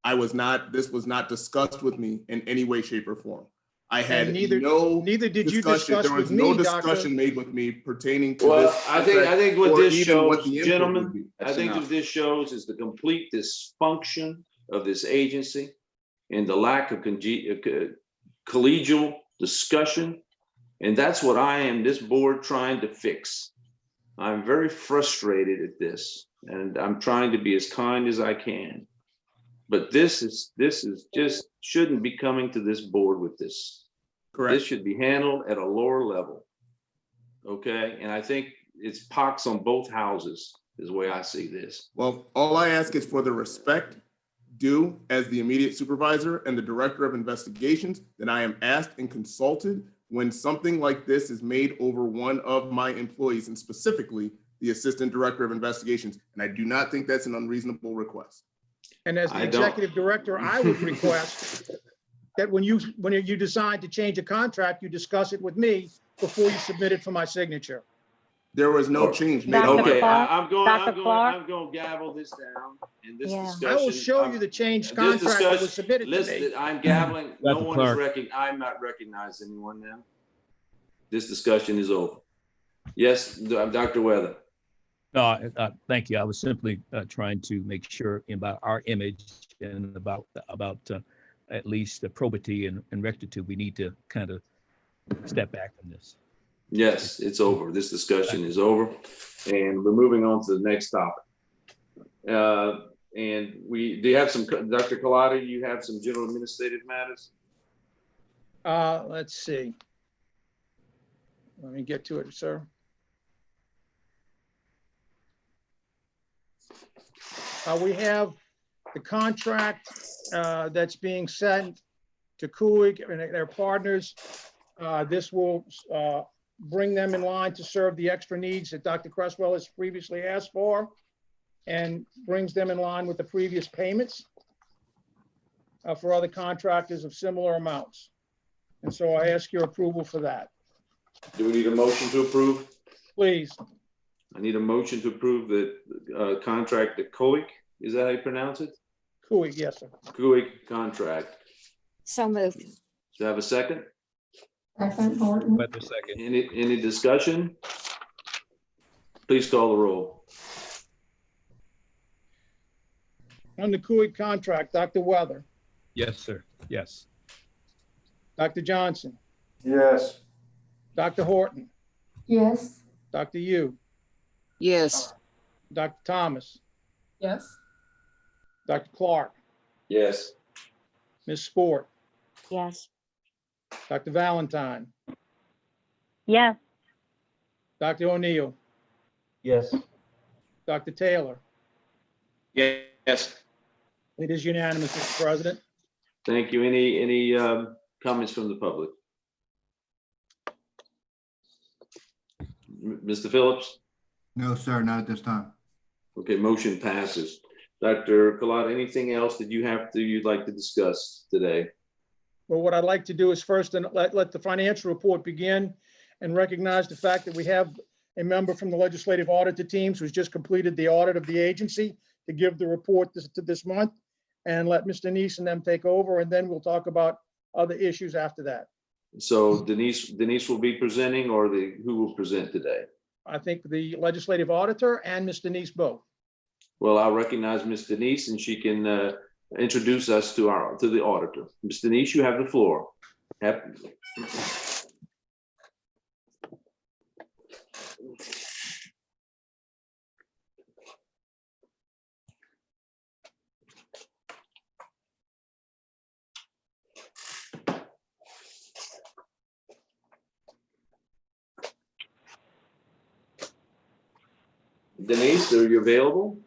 This was not discussed with me in any way, shape, or form. I had neither did you discussion. discuss There was with no me, Doctor. discussion made with me pertaining to Well, this. I think what or this even what shows, the input would gentlemen, be. I think what this shows is the complete dysfunction of this agency and the lack of collegial discussion. And that's what I am, this board, trying to fix. I'm very frustrated at this, and I'm trying to be as kind as I can. But this is just shouldn't be coming to this board with this. Correct. This should be handled at a lower level. Okay, and I think it's pox on both houses is the way I see this. Well, all I ask is for the respect due as the immediate supervisor and the Director of Investigations that I am asked and consulted when something like this is made over one of my employees, and specifically the Assistant Director of Investigations. And I do not think that's an unreasonable request. And as the executive director, I would request that when you decide to change a contract, you discuss it with me before you submit it for my signature. There was no change made. Okay, Clark, I'm going Clark. to gavel this down in this Yeah. discussion. I will show you the changed contract that was submitted to me. Listen, I'm gaveling. No Dr. one Clark. is I'm not recognizing anyone now. This discussion is over. Yes, Dr. Weather. No, thank you. I was simply trying to make sure about our image and about at least the probity and rectitude. We need to kind of step back from this. Yes, it's over. This discussion is over, and we're moving on to the next topic. And do you have some, Dr. Kalata, you have some general administrative matters? Let's see. Let me get to it, sir. We have the contract that's being sent to Kuig and their partners. This will bring them in line to serve the extra needs that Dr. Cresswell has previously asked for, and brings them in line with the previous payments for other contractors of similar amounts. And so I ask your approval for that. Do we need a motion to approve? Please. I need a motion to approve the contract to Kuig. Is that how you pronounce it? Kuig, yes, sir. Kuig contract. So moved. Do I have a second? Second, Horton. Weather second. Any discussion? Please call the roll. On the Kuig contract, Dr. Weather, Yes, sir. Yes. Dr. Johnson, Yes. Dr. Horton, Yes. Dr. Yu, Yes. Dr. Thomas, Yes. Dr. Clark, Yes. Ms. Sport, Yes. Dr. Valentine, Yes. Dr. O'Neill, Yes. Dr. Taylor. Yes. It is unanimous, Mr. President. Thank you. Any comments from the public? Mr. Phillips? No, sir, not at this time. Okay, motion passes. Dr. Kalata, anything else that you'd like to discuss today? Well, what I'd like to do is first let the financial report begin and recognize the fact that we have a member from the legislative auditor teams who's just completed the audit of the agency to give the report this month, and let Mr. Neese and them take over, and then we'll talk about other issues after that. So Denise will be presenting, or who will present today? I think the legislative auditor and Mr. Neese both. Well, I'll recognize Ms. Denise, and she can introduce us to the auditor. Ms. Denise, you have the floor. Denise, are you available?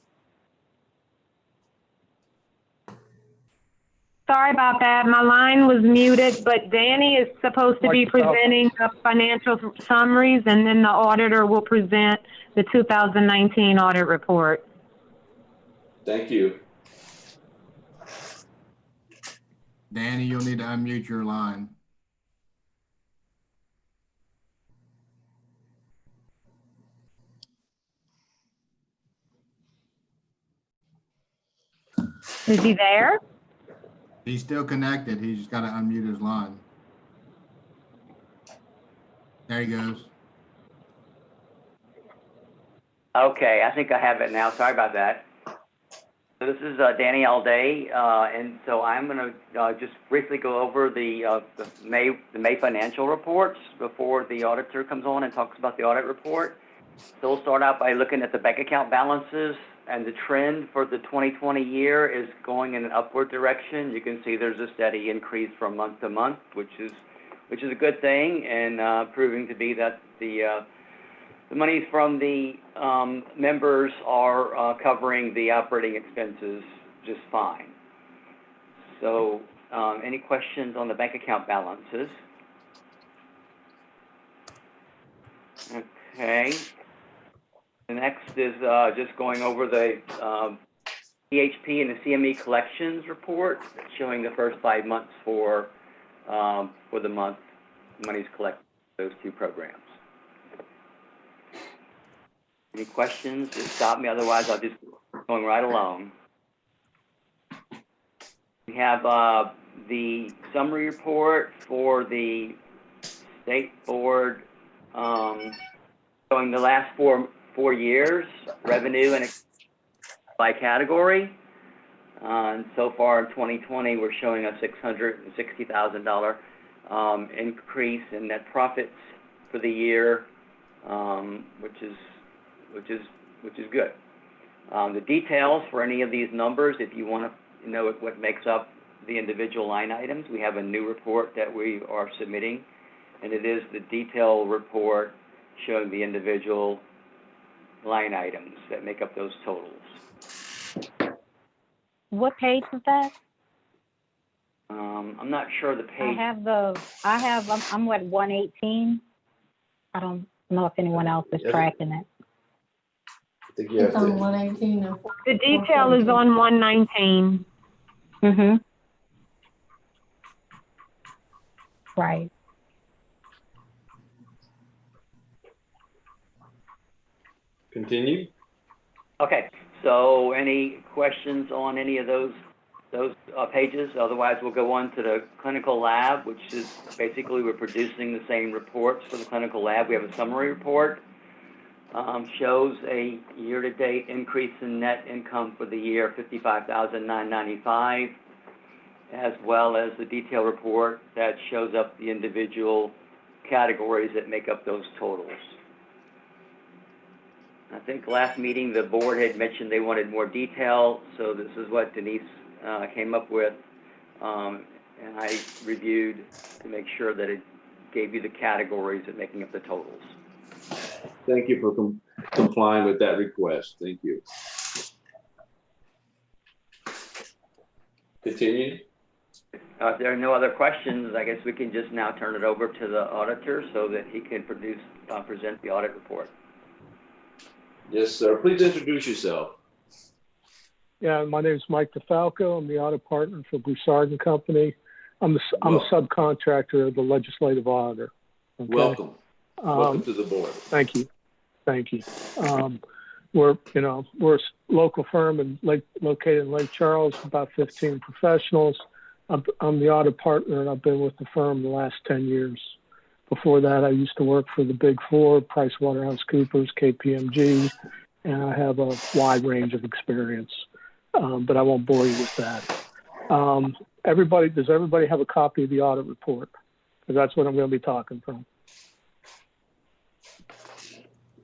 Sorry about that. My line was muted, but Danny is supposed to be presenting the financial summaries, and then the auditor will present the 2019 audit report. Thank you. Danny, you'll need to unmute your line. Is he there? He's still connected. He's got to unmute his line. There he goes. Okay, I think I have it now. Sorry about that. So this is Danny Alday, and so I'm going to just briefly go over the May financial reports before the auditor comes on and talks about the audit report. So we'll start out by looking at the bank account balances, and the trend for the 2020 year is going in an upward direction. You can see there's a steady increase from month to month, which is a good thing, and proving to be that the monies from the members are covering the operating expenses just fine. So any questions on the bank account balances? Okay. The next is just going over the PHP and the CME collections report, showing the first 5 months for the month monies collected those two programs. Any questions? Just stop me, otherwise I'll just going right along. We have the summary report for the state board showing the last four years revenue and by category. And so far in 2020, we're showing a $660,000 increase in net profits for the year, which is good. The details for any of these numbers, if you want to know what makes up the individual line items, we have a new report that we are submitting, and it is the detail report showing the individual line items that make up those totals. What page is that? I'm not sure the page. I'm at 118. I don't know if anyone else is tracking it. It's on 118. The detail is on 119. Mm-hmm. Right. Continue. Okay, so any questions on any of those pages? Otherwise, we'll go on to the clinical lab, which is basically we're producing the same reports for the clinical lab. We have a summary report. Shows a year-to-date increase in net income for the year, $55,995, as well as the detail report that shows up the individual categories that make up those totals. I think last meeting the board had mentioned they wanted more detail, so this is what Denise came up with, and I reviewed to make sure that it gave you the categories that making up the totals. Thank you for complying with that request. Thank you. Continue. If there are no other questions, I guess we can just now turn it over to the auditor so that he can present the audit report. Yes, sir. Please introduce yourself. Yeah, my name is Mike DeFalco. I'm the audit partner for Broussard and Company. I'm a subcontractor of the legislative auditor. Okay? Welcome. Welcome to the board. Thank you. Thank you. We're a local firm and located in Lake Charles, about 15 professionals. I'm the audit partner, and I've been with the firm the last 10 years. Before that, I used to work for the Big Four, PricewaterhouseCoopers, KPMG, and I have a wide range of experience. But I won't bore you with that. Does everybody have a copy of the audit report? Because that's what I'm going to be talking from.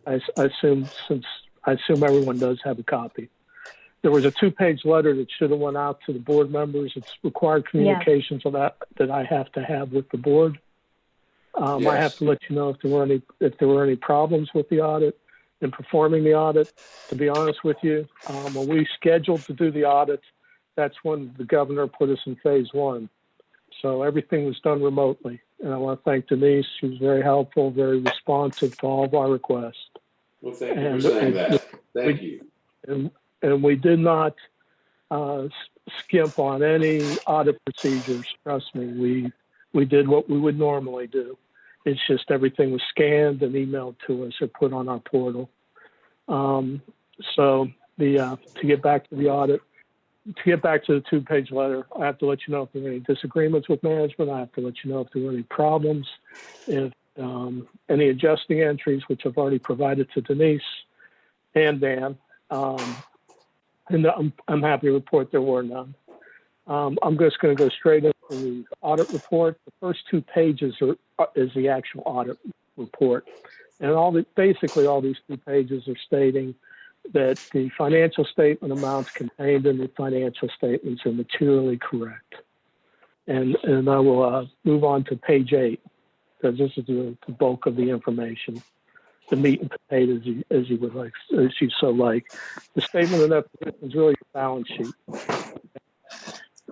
I assume everyone does have a copy. There was a 2-page letter that should have went out to the board members. It's required communications that I have to have with the board. I have to let you know if there were any problems with the audit in performing the audit. To be honest with you, when we scheduled to do the audit, that's when the governor put us in phase 1. So everything was done remotely. And I want to thank Denise. She was very helpful, very responsive to all of our requests. Well, thank you for saying that. Thank you. And we did not skimp on any audit procedures. Trust me, we did what we would normally do. It's just everything was scanned and emailed to us or put on our portal. So to get back to the audit, to get back to the 2-page letter, I have to let you know if there are any disagreements with management. I have to let you know if there were any problems, if any adjusting entries, which I've already provided to Denise and Dan. And I'm happy to report there were none. I'm just going to go straight into the audit report. The first 2 pages is the actual audit report. And basically all these 2 pages are stating that the financial statement amounts contained in the financial statements are materially correct. And I will move on to page 8, because this is the bulk of the information, the meat and potatoes, as you would like, as you so like. The statement of that position is really a balance sheet.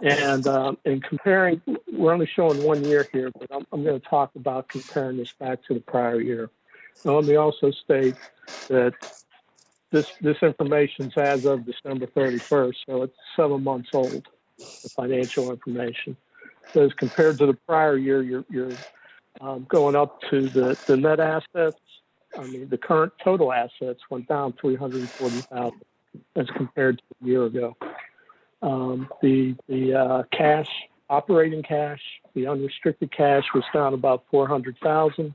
And in comparing, we're only showing 1 year here, but I'm going to talk about comparing this back to the prior year. Now, let me also state that this information is as of December 31st, so it's 7 months old, the financial information. So as compared to the prior year, you're going up to the net assets. I mean, the current total assets went down $340,000 as compared to a year ago. The cash, operating cash, the unrestricted cash was down about $400,000.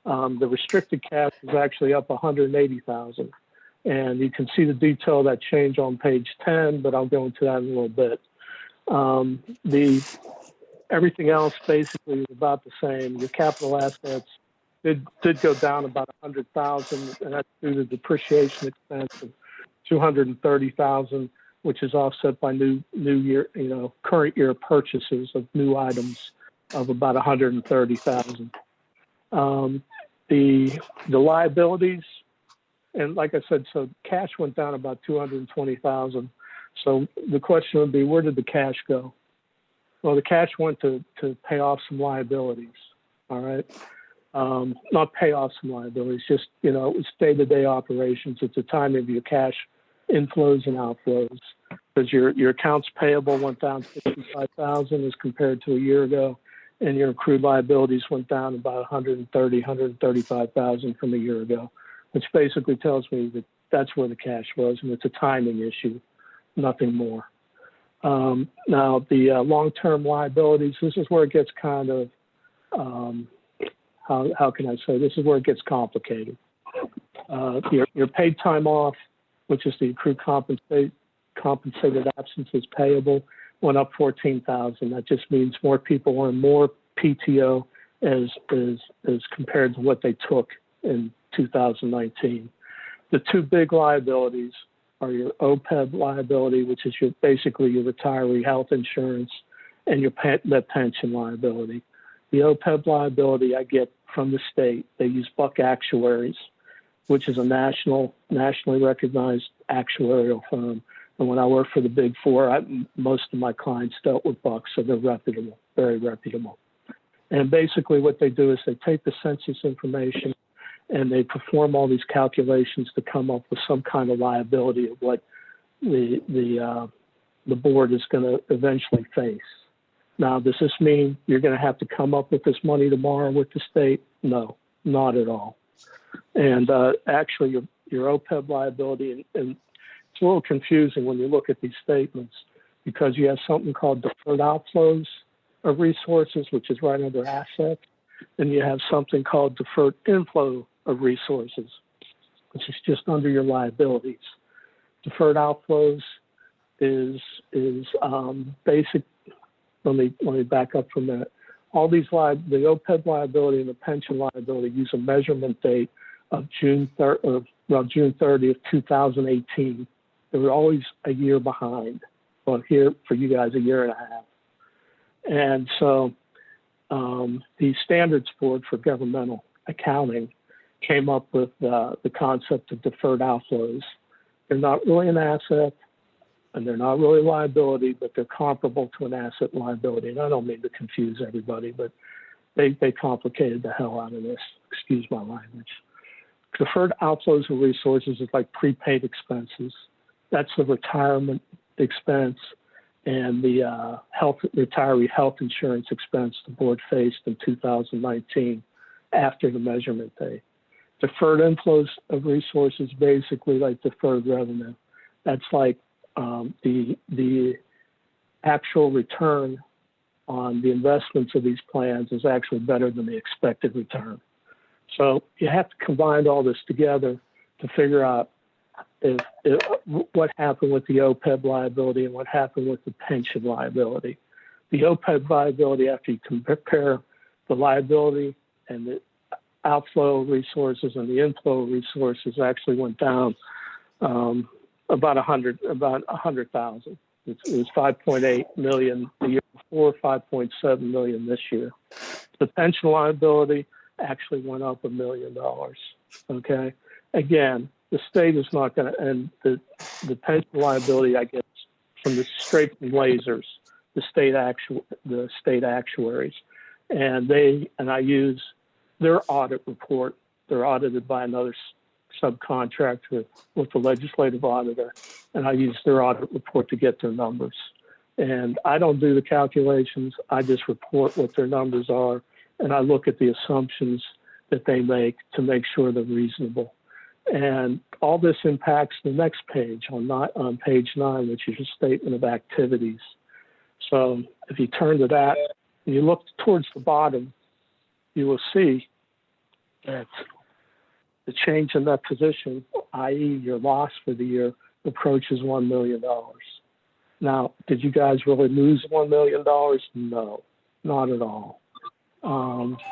The restricted cash was actually up $180,000. And you can see the detail of that change on page 10, but I'll go into that in a little bit. Everything else basically is about the same. Your capital assets did go down about $100,000, and that's due to depreciation expense of $230,000, which is offset by new year, current year purchases of new items of about $130,000. The liabilities, and like I said, so cash went down about $220,000. So the question would be, where did the cash go? Well, the cash went to pay off some liabilities. All right. Not pay off some liabilities, just, it was day-to-day operations. It's the time of your cash inflows and outflows, because your accounts payable went down $65,000 as compared to a year ago, and your accrued liabilities went down about $135,000 from a year ago, which basically tells me that that's where the cash was, and it's a timing issue, nothing more. Now, the long-term liabilities, this is where it gets kind of, how can I say, this is where it gets complicated. Your paid time off, which is the accrued compensated absences payable, went up $14,000. That just means more people earn more PTO as compared to what they took in 2019. The 2 big liabilities are your OPEB liability, which is basically your retiree health insurance, and your net pension liability. The OPEB liability I get from the state. They use Buck Actuaries, which is a nationally recognized actuarial firm. And when I worked for the Big Four, most of my clients dealt with Buck, so they're reputable, very reputable. And basically what they do is they take the census information and they perform all these calculations to come up with some kind of liability of what the board is going to eventually face. Now, does this mean you're going to have to come up with this money tomorrow with the state? No, not at all. And actually, your OPEB liability, and it's a little confusing when you look at these statements, because you have something called deferred outflows of resources, which is right under assets, and you have something called deferred inflow of resources, which is just under your liabilities. Deferred outflows is basic. Let me back up for a minute. All these the OPEB liability and the pension liability use a measurement date of June 30th, 2018. They were always a year behind. Well, here for you guys, a year and a half. And so the Standards Board for Governmental Accounting came up with the concept of deferred outflows. They're not really an asset, and they're not really liability, but they're comparable to an asset and liability. And I don't mean to confuse everybody, but they complicated the hell out of this. Excuse my language. Deferred outflows of resources is like prepaid expenses. That's the retirement expense and the retiree health insurance expense the board faced in 2019 after the measurement date. Deferred inflows of resources, basically like deferred revenue. That's like the actual return on the investments of these plans is actually better than the expected return. So you have to combine all this together to figure out what happened with the OPEB liability and what happened with the pension liability. The OPEB liability, after you compare the liability and the outflow of resources and the inflow of resources, actually went down about 100,000. It was 5.8 million the year before, 5.7 million this year. The pension liability actually went up $1 million. Okay, again, the state is not going to, and the pension liability, I guess, straight from lasers, the state actuaries, and I use their audit report. They're audited by another subcontractor with the legislative auditor, and I use their audit report to get their numbers. And I don't do the calculations. I just report what their numbers are, and I look at the assumptions that they make to make sure they're reasonable. And all this impacts the next page on page 9, which is a statement of activities. So if you turn to that and you look towards the bottom, you will see that the change in that position, i.e. your loss for the year, approaches $1 million. Now, did you guys really lose $1 million? No, not at all.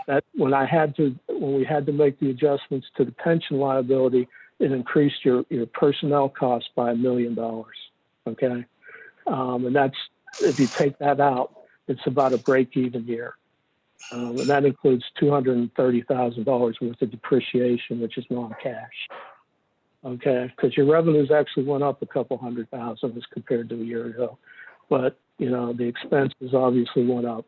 That when we had to make the adjustments to the pension liability, it increased your personnel costs by $1 million. Okay, and that's, if you take that out, it's about a break-even year, and that includes $230,000 worth of depreciation, which is non-cash. Okay, because your revenues actually went up a couple $100,000 as compared to a year ago, but the expenses obviously went up.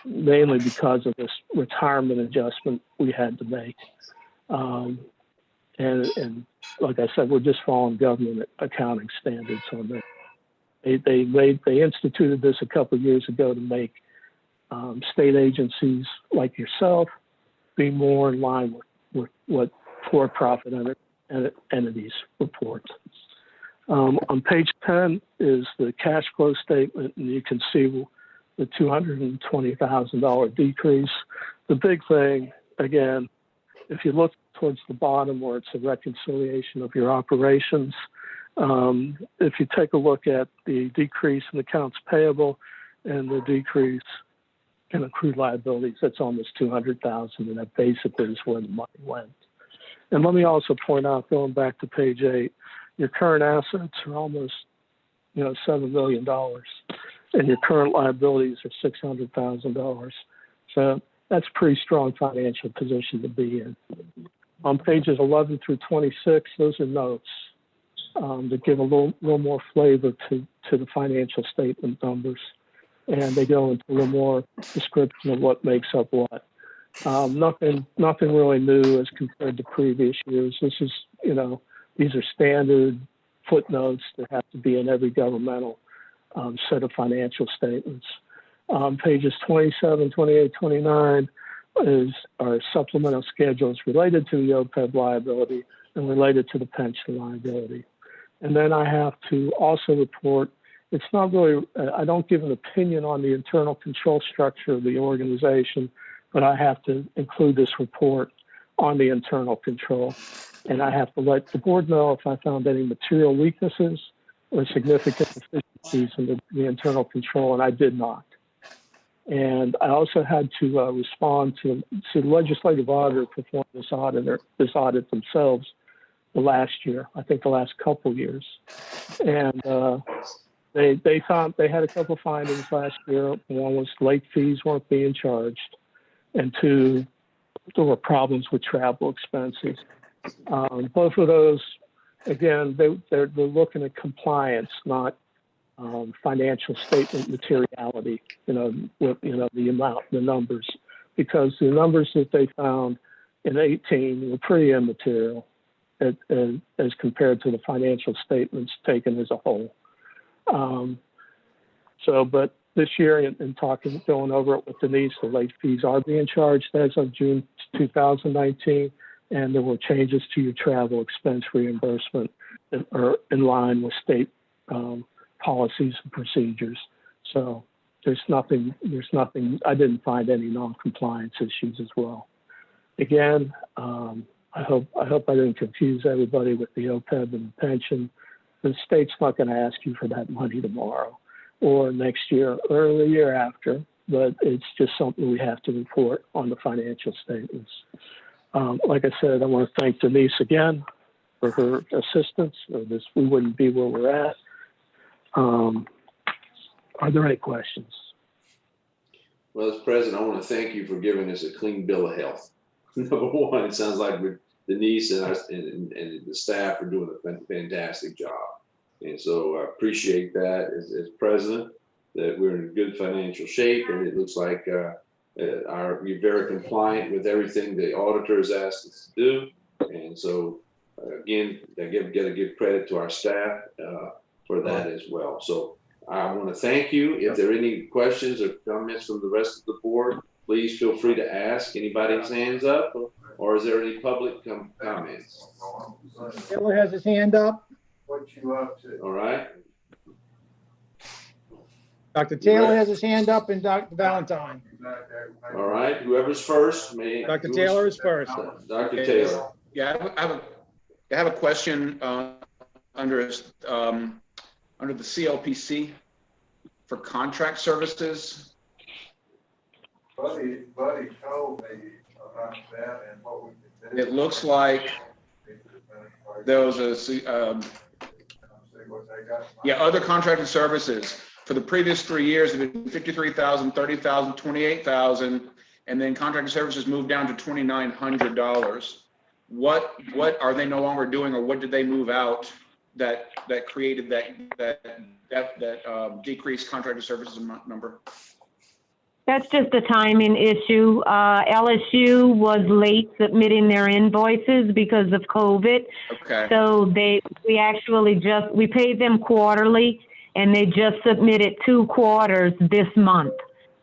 Mainly because of this retirement adjustment we had to make. And like I said, we're just following government accounting standards on that. They instituted this a couple of years ago to make state agencies like yourself be more in line with what for-profit entities report. On page 10 is the cash flow statement, and you can see the $220,000 decrease. The big thing, again, if you look towards the bottom where it's a reconciliation of your operations, if you take a look at the decrease in accounts payable and the decrease in accrued liabilities, that's almost $200,000, and that basically is where the money went. And let me also point out, going back to page 8, your current assets are almost $7 million. And your current liabilities are $600,000. So that's a pretty strong financial position to be in. On pages 11 through 26, those are notes that give a little more flavor to the financial statement numbers. And they go into a little more description of what makes up what. Nothing really new as compared to previous years. This is, these are standard footnotes that have to be in every governmental set of financial statements. Pages 27, 28, 29 are supplemental schedules related to the OPEB liability and related to the pension liability. And then I have to also report, it's not really, I don't give an opinion on the internal control structure of the organization, but I have to include this report on the internal control. And I have to let the board know if I found any material weaknesses or significant deficiencies in the internal control, and I did not. And I also had to respond to the legislative auditor performed this audit themselves the last year, I think the last couple years. And they found they had a couple findings last year. One was late fees weren't being charged, and two, there were problems with travel expenses. Both of those, again, they're looking at compliance, not financial statement materiality, with, the amount, the numbers, because the numbers that they found in 18 were pretty immaterial as compared to the financial statements taken as a whole. But this year, in going over it with Denise, the late fees are being charged as of June 2019, and there were changes to your travel expense reimbursement that are in line with state policies and procedures. So there's nothing, I didn't find any non-compliance issues as well. Again, I hope I didn't confuse everybody with the OPEB and the pension. The state's not going to ask you for that money tomorrow or next year or the year after, but it's just something we have to report on the financial statements. Like I said, I want to thank Denise again for her assistance. We wouldn't be where we're at. Are there any questions? Well, as president, I want to thank you for giving us a clean bill of health. Number one, it sounds like Denise and us and the staff are doing a fantastic job. And so I appreciate that as president, that we're in good financial shape, and it looks like we're very compliant with everything the auditors asked us to do. And so again, I gotta give credit to our staff for that as well. So I want to thank you. If there are any questions or comments from the rest of the board, please feel free to ask. Anybody's hands up, or is there any public comments? Taylor has his hand up. What you up to? All right. Dr. Taylor has his hand up, and Dr. Valentine. All right. Whoever's first may. Dr. Taylor is first. Dr. Taylor. Yeah, I have a question under the CLPC for contract services. Buddy told me about that and what we could do. It looks like there was a other contracted services for the previous 3 years have been 53,000, 30,000, 28,000, and then contracted services moved down to $2,900. What are they no longer doing, or what did they move out that created that decreased contracted services number? That's just a timing issue. LSU was late submitting their invoices because of COVID. Okay. So we paid them quarterly, and they just submitted 2 quarters this month.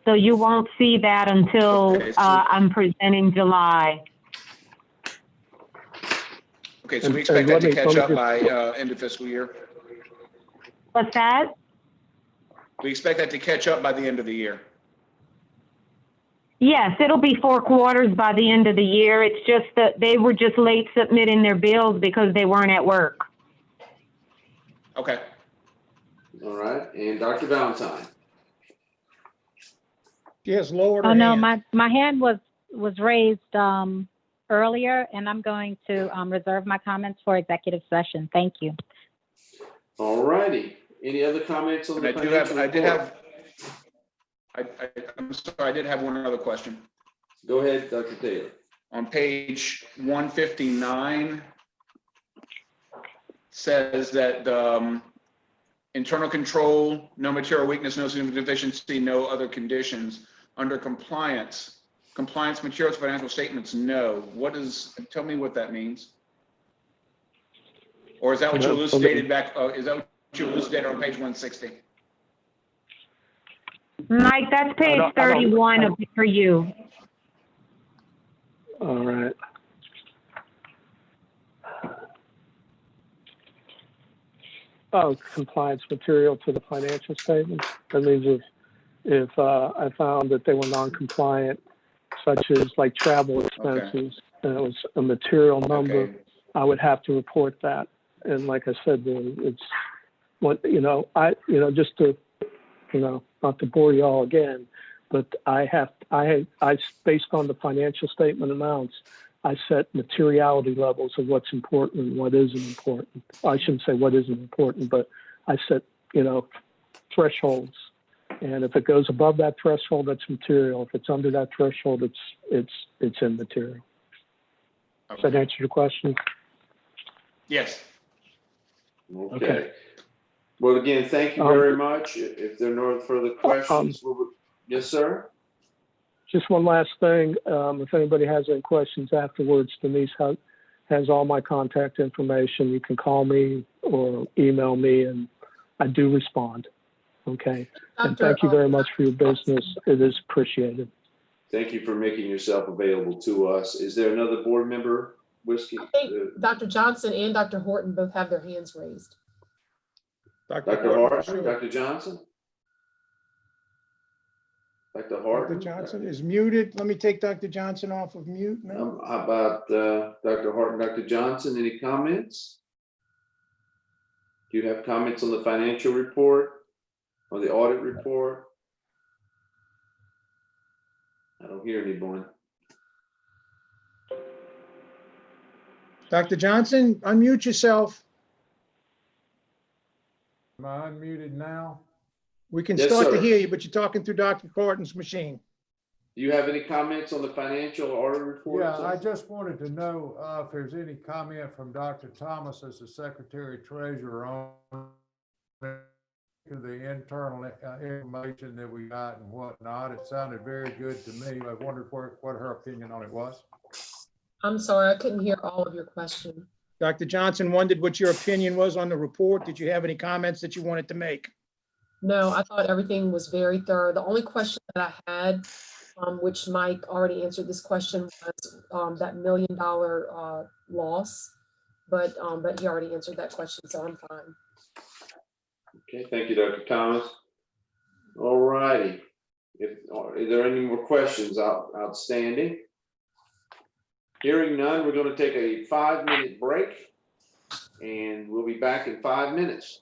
So you won't see that until I'm presenting July. Okay, so we expect that to catch up by end of fiscal year? What's that? We expect that to catch up by the end of the year. Yes, it'll be 4 quarters by the end of the year. It's just that they were just late submitting their bills because they weren't at work. Okay. All right. And Dr. Valentine. She has lowered her Oh, no, hand. my hand was raised earlier, and I'm going to reserve my comments for executive session. Thank you. All righty. Any other comments on the I'm sorry, I did have one other question. Go ahead, Dr. Taylor. On page 159, says that the internal control, no material weakness, no significant deficiency, no other conditions. Under compliance materials, financial statements, no. Tell me what that means. Or is that what you No, elucidated back, is that what you elucidated on page 160? Mike, that's page I don't- 31 for you. All right. Oh, compliance material to the financial statements. That means if I found that they were non-compliant, such as like travel expenses, and it was a material number, Okay. I would have to report that. And like I said, it's what, just to, not to bore you all again, but based on the financial statement amounts, I set materiality levels of what's important and what isn't important. I shouldn't say what isn't important, but I set, thresholds. And if it goes above that threshold, that's material. If it's under that threshold, it's immaterial. Does that answer your question? Yes. Okay. Well, again, thank you very much. If there are no further questions, yes, sir? Just one last thing. If anybody has any questions afterwards, Denise has all my contact information. You can call me or email me, and I do respond. Okay. And thank you very much for your business. It is appreciated. Thank you for making yourself available to us. Is there another board member, Whiskey? I think Dr. Johnson and Dr. Horton both have their hands raised. Dr. Hart, Dr. Johnson? Dr. Hart? Dr. Johnson is muted. Let me take Dr. Johnson off of mute now. How about Dr. Hart and Dr. Johnson? Any comments? Do you have comments on the financial report or the audit report? I don't hear anyone. Dr. Johnson, unmute yourself. Am I unmuted now? We can Yes, start to sir. hear you, but you're talking through Dr. Horton's machine. Do you have any comments on the financial audit report? Yeah, I just wanted to know if there's any comment from Dr. Thomas as the Secretary Treasurer on the internal information that we got and whatnot. It sounded very good to me. I wondered what her opinion on it was. I'm sorry, I couldn't hear all of your question. Dr. Johnson wondered what your opinion was on the report. Did you have any comments that you wanted to make? No, I thought everything was very thorough. The only question that I had, which Mike already answered this question, was that $1 million loss. But he already answered that question, so I'm fine. Okay, thank you, Dr. Thomas. All righty. Are there any more questions outstanding? Hearing none, we're going to take a 5-minute break, and we'll be back in 5 minutes.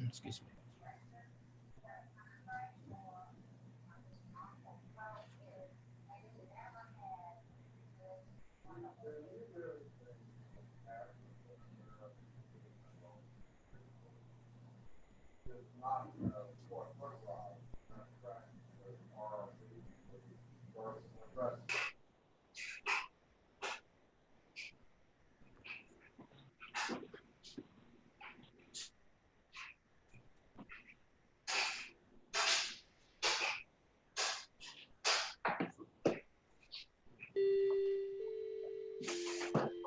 Excuse me.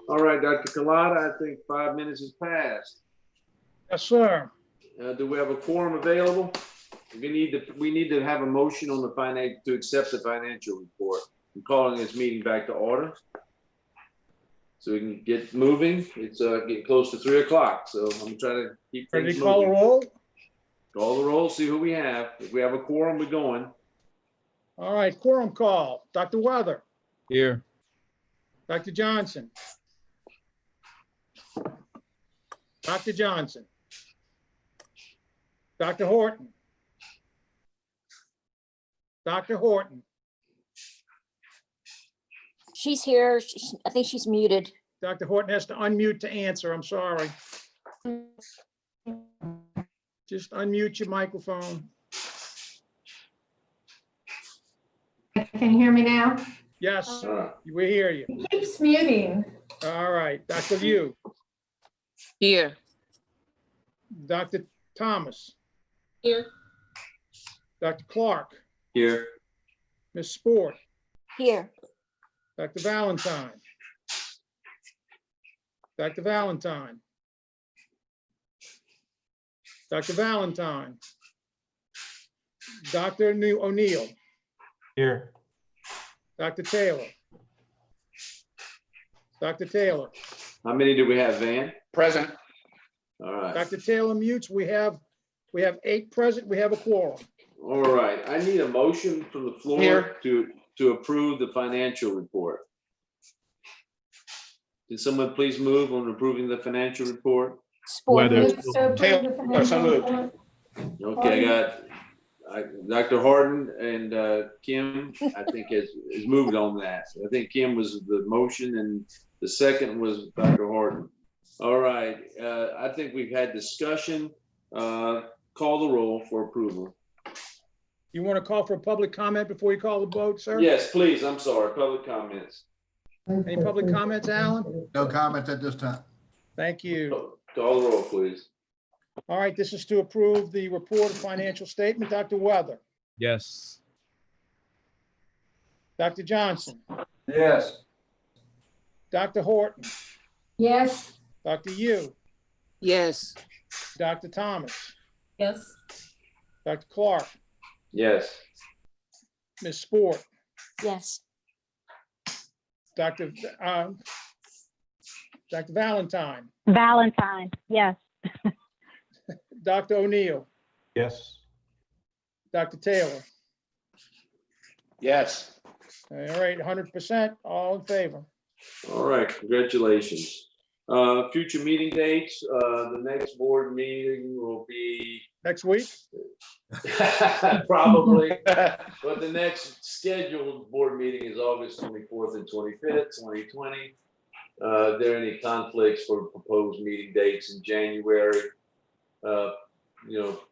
All right, Dr. Kalata, I think 5 minutes has passed. Yes, sir. Do we have a quorum available? We need to have a motion on the to accept the financial report. I'm calling this meeting back to order, so we can get moving. It's getting close to 3 o'clock, so I'm trying to keep Ready things to call the moving. roll? Call the roll, see who we have. If we have a quorum, we're going. All right, quorum call. Dr. Weather, Here. Dr. Johnson. Dr. Johnson. Dr. Horton. Dr. Horton. She's here. I think she's muted. Dr. Horton has to unmute to answer. I'm sorry. Just unmute your microphone. Can you hear me now? Yes, we hear you. It keeps muting. All right, Dr. Liu, Here. Dr. Thomas, Here. Dr. Clark, Here. Ms. Sport, Here. Dr. Valentine. Dr. Valentine. Dr. Valentine. Dr. O'Neill, Here. Dr. Taylor. Dr. Taylor. How many do we have, Van? Present. All right. Dr. Taylor mutes. We have 8 present. We have a quorum. All right. I need a motion from the floor Here. to approve the financial report. Can someone please move on approving the financial report? Whether Move to approve the financial report. Okay, Dr. Harden and Kim, I think has moved on that. I think Kim was the motion and the second was Dr. Harden. All right, I think we've had discussion. Call the roll for approval. You want to call for public comment before you call the vote, sir? Yes, please. I'm sorry. Public comments. Any public comments, Alan? No comments at this time. Thank you. Call the roll, please. All right, this is to approve the report of financial statement. Dr. Weather, yes. Dr. Johnson, Yes. Dr. Horton, Yes. Dr. Yu, Yes. Dr. Thomas, Yes. Dr. Clark, Yes. Ms. Sport, Yes. Dr. Valentine, Valentine, yes. Dr. O'Neill, Yes. Dr. Taylor. Yes. All right, 100%, all in favor. All right, congratulations. Future meeting dates, the next board meeting will be Next week? probably, but the next scheduled board meeting is August 24th and 25th, 2020. Are there any conflicts for proposed meeting dates in January?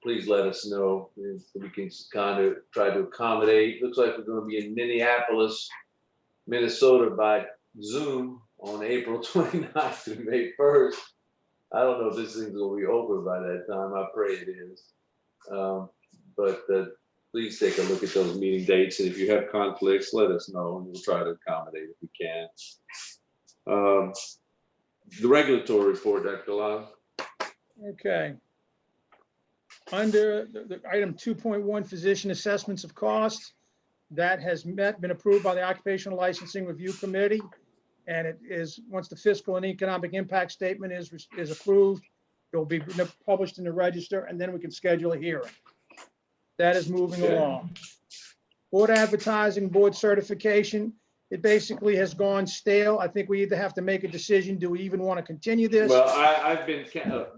Please let us know. We can kind of try to accommodate. Looks like we're going to be in Minneapolis, Minnesota by Zoom on April 29th through May 1st. I don't know if this thing's going to be over by that time. I pray it is. But please take a look at those meeting dates. And if you have conflicts, let us know and we'll try to accommodate if we can. The regulatory report, Dr. Lyle. Okay. Under the item 2.1, physician assessments of cost, that has been approved by the Occupational Licensing Review Committee. And it is, once the fiscal and economic impact statement is approved, it will be published in the register and then we can schedule a hearing. That is moving along. Board advertising, board certification, it basically has gone stale. I think we either have to make a decision. Do we even want to continue this? Well, I've been,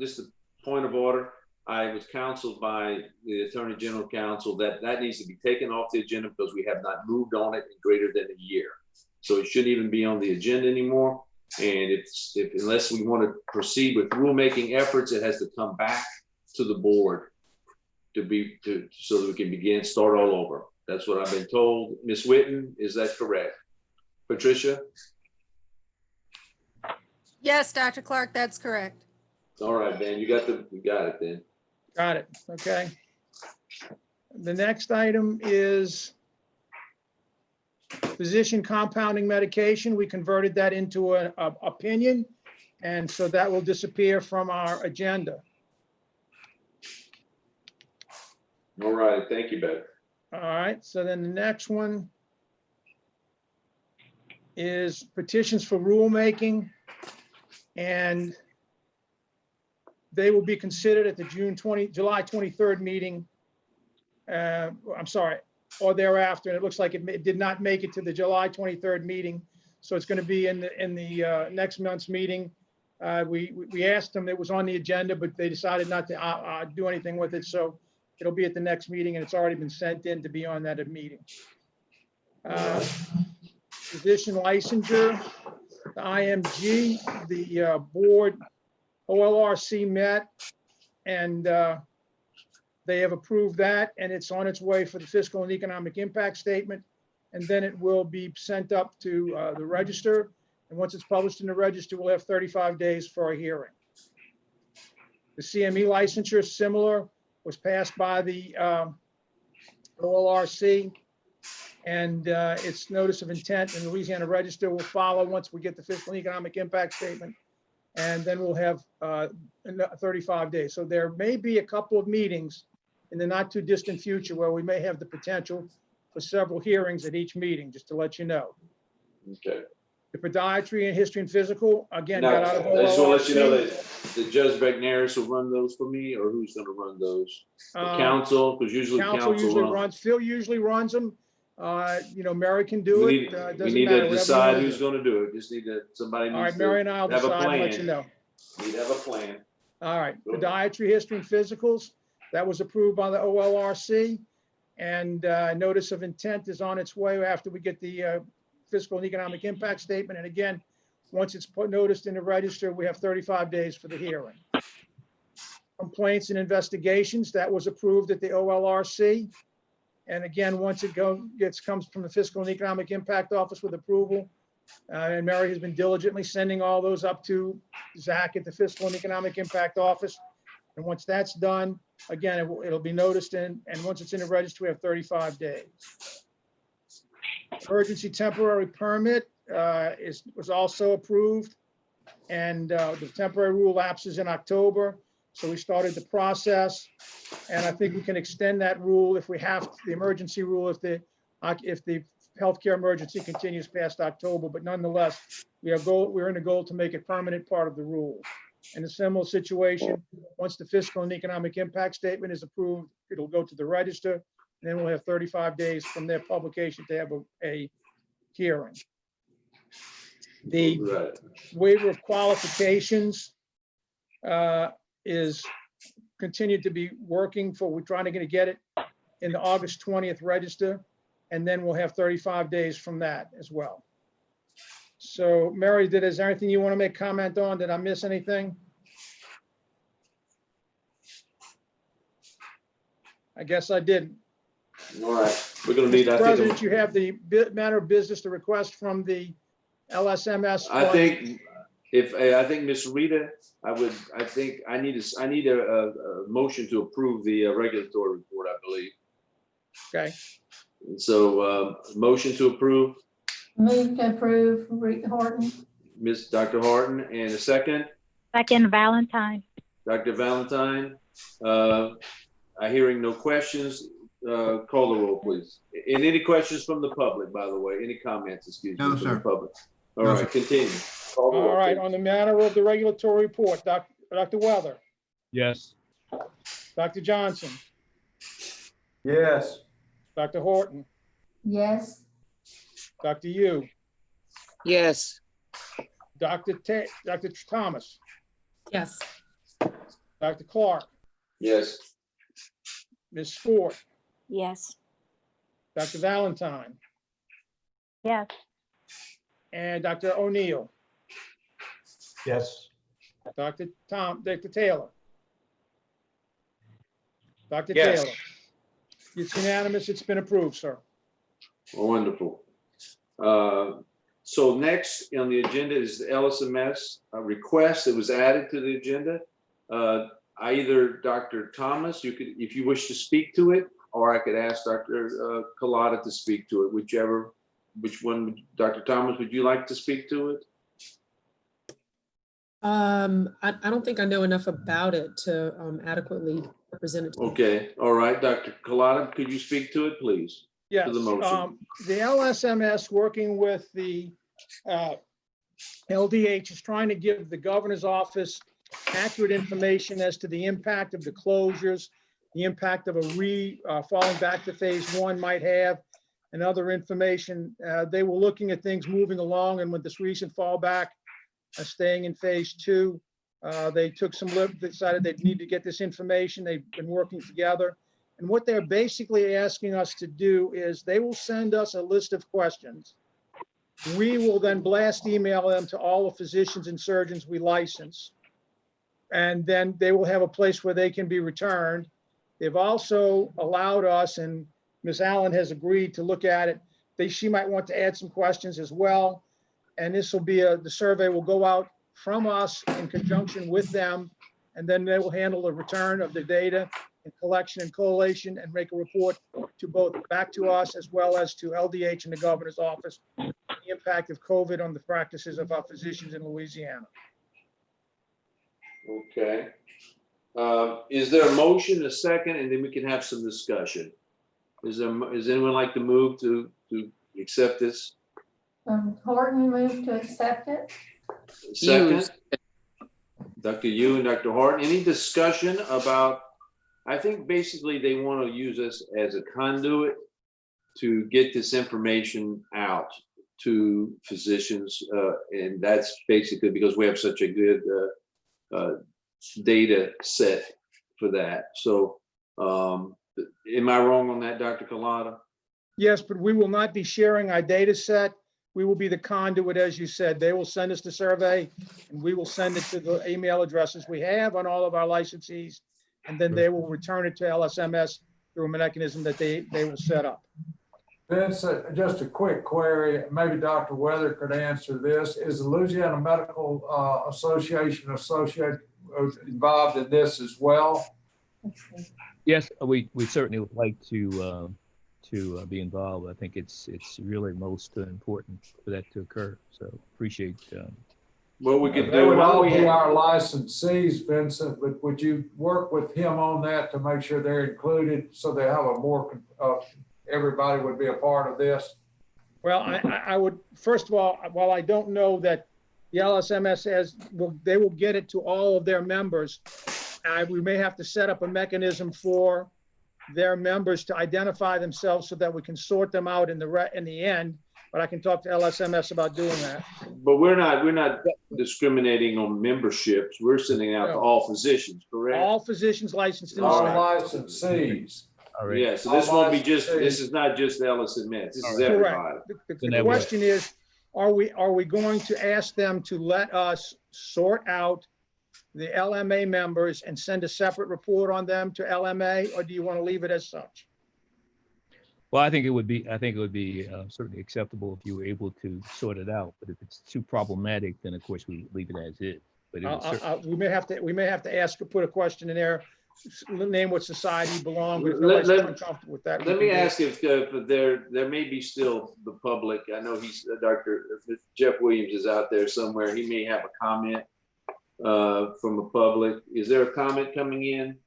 just a point of order. I was counseled by the Attorney General Counsel that needs to be taken off the agenda because we have not moved on it in greater than a year. So it shouldn't even be on the agenda anymore. And unless we want to proceed with rulemaking efforts, it has to come back to the board so that we can start all over. That's what I've been told. Ms. Whitten, is that correct? Patricia? Yes, Dr. Clark, that's correct. All right, Dan, you got it then. Got it, okay. The next item is physician compounding medication. We converted that into an opinion, and so that will disappear from our agenda. All right, thank you, Beck. All right, so then the next one is petitions for rulemaking, and they will be considered at the July 23rd meeting. I'm sorry, or thereafter. And it looks like it did not make it to the July 23rd meeting. So it's going to be in the next month's meeting. We asked them, it was on the agenda, but they decided not to do anything with it. So it'll be at the next meeting and it's already been sent in to be on that meeting. Physician licensure, the IMG, the board OLRC met and they have approved that and it's on its way for the fiscal and economic impact statement. And then it will be sent up to the register. And once it's published in the register, we'll have 35 days for a hearing. The CME licensure, similar, was passed by the OLRC. And its notice of intent in the Louisiana Register will follow once we get the fiscal and economic impact statement. And then we'll have 35 days. So there may be a couple of meetings in the not too distant future where we may have the potential for several hearings at each meeting, just to let you know. Okay. The podiatry and history and physical, again, Now, got out of I just want to let you know OLRC. that Judge Becknaris will run those for me, or who's going to run those? The council, because usually Council usually runs. runs, Phil usually runs them. Mary can do We it. need, we Doesn't need matter, to whatever you decide wanna who's do. gonna do it. Just need to, somebody All needs right, Mary and to I will have a decide and let you plan. know. Need to have a plan. All right, Go ahead. podiatry, history, and physicals, that was approved by the OLRC. And notice of intent is on its way after we get the fiscal and economic impact statement. And again, once it's noticed in the register, we have 35 days for the hearing. Complaints and investigations, that was approved at the OLRC. And again, once it comes from the fiscal and economic impact office with approval, and Mary has been diligently sending all those up to Zach at the fiscal and economic impact office. And once that's done, again, it'll be noticed and once it's in the registry, we have 35 days. Emergency temporary permit was also approved. And the temporary rule lapses in October. So we started the process. And I think we can extend that rule if we have the emergency rule, if the healthcare emergency continues past October. But nonetheless, we're in a goal to make it permanent part of the rule. In a similar situation, once the fiscal and economic impact statement is approved, it'll go to the register. And then we'll have 35 days from their publication to have a hearing. The waiver of qualifications is continued to be working for, we're trying to get it in the August 20th register. And then we'll have 35 days from that as well. So Mary, is there anything you want to make comment on? Did I miss anything? I guess I didn't. All right, we're gonna need, Mr. I President, think, you have the matter of business, the request from the LSMS. I think Ms. Rita, I need a motion to approve the regulatory report, I believe. Okay. And so, motion to approve, Move to approve, Horton. Dr. Horton, and a second, Second, Valentine. Dr. Valentine. Hearing no questions, call the roll, please. And any questions from the public, by the way, any comments, excuse me, No, from the sir. public? All No, right, sir. continue. Call the roll, All right, please. on the matter of the regulatory report, Dr. Weather, Yes. Dr. Johnson, Yes. Dr. Horton, Yes. Dr. Yu, Yes. Dr. Thomas, Yes. Dr. Clark, Yes. Ms. Ford, Yes. Dr. Valentine, Yes. and Dr. O'Neill, Yes. Dr. Taylor. Dr. Yes. Taylor. It's unanimous. It's been approved, sir. Wonderful. So next on the agenda is the LSMS request that was added to the agenda. Either Dr. Thomas, if you wish to speak to it, or I could ask Dr. Collada to speak to it, which one, Dr. Thomas, would you like to speak to it? I don't think I know enough about it to adequately represent it. to you. Okay, all right, Dr. Collada, could you speak to it, please? Yes, To the motion. the LSMS working with the LDH is trying to give the governor's office accurate information as to the impact of the closures, the impact of falling back to phase one might have, and other information. They were looking at things moving along, and with this recent fallback, staying in phase two, they decided they need to get this information. They've been working together. And what they're basically asking us to do is they will send us a list of questions. We will then blast email them to all the physicians and surgeons we license. And then they will have a place where they can be returned. They've also allowed us, and Ms. Allen has agreed to look at it. She might want to add some questions as well. And this will be the survey will go out from us in conjunction with them. And then they will handle the return of the data and collection and collation and make a report back to us as well as to LDH and the governor's office, the impact of COVID on the practices of our physicians in Louisiana. Okay. Is there a motion, a second, and then we can have some discussion? Is anyone like to move to accept this? Horton moved to accept it. Second, Dr. Yu and Dr. Horton, any discussion about, I think basically they want to use us as a conduit to get this information out to physicians. And that's basically because we have such a good data set for that. So am I wrong on that, Dr. Collada? Yes, but we will not be sharing our data set. We will be the conduit, as you said. They will send us the survey and we will send it to the email addresses we have on all of our licensees. And then they will return it to LSMS through a mechanism that they will set up. Vince, just a quick query, maybe Dr. Weather could answer this. Is the Louisiana Medical Association involved in this as well? Yes, we certainly would like to be involved. I think it's really most important for that to occur. So appreciate. What we could They do. would why don't all we be have- our licensees, Vincent, but would you work with him on that to make sure they're included so they have a more, everybody would be a part of this? Well, I would, first of all, while I don't know that the LSMS they will get it to all of their members. We may have to set up a mechanism for their members to identify themselves so that we can sort them out in the end. But I can talk to LSMS about doing that. But we're not discriminating on memberships. We're sending out to all physicians, correct? All physicians licensed in the All state. licensees. Yeah, so this won't be just, this is not just LSMS, this is everybody. Correct. The question is, are we going to ask them to let us sort out the LMA members and send a separate report on them to LMA, or do you want to leave it as such? Well, I think it would be certainly acceptable if you were able to sort it out. But if it's too problematic, then of course we leave it as is. But we may have to ask, put a question in there, name what society you belong. But if Let- nobody's let- uncomfortable with that, Let me ask if there may be still the public. I know he's Dr. Jeff Williams is out there somewhere. He may have a comment from the public. Is there a comment coming in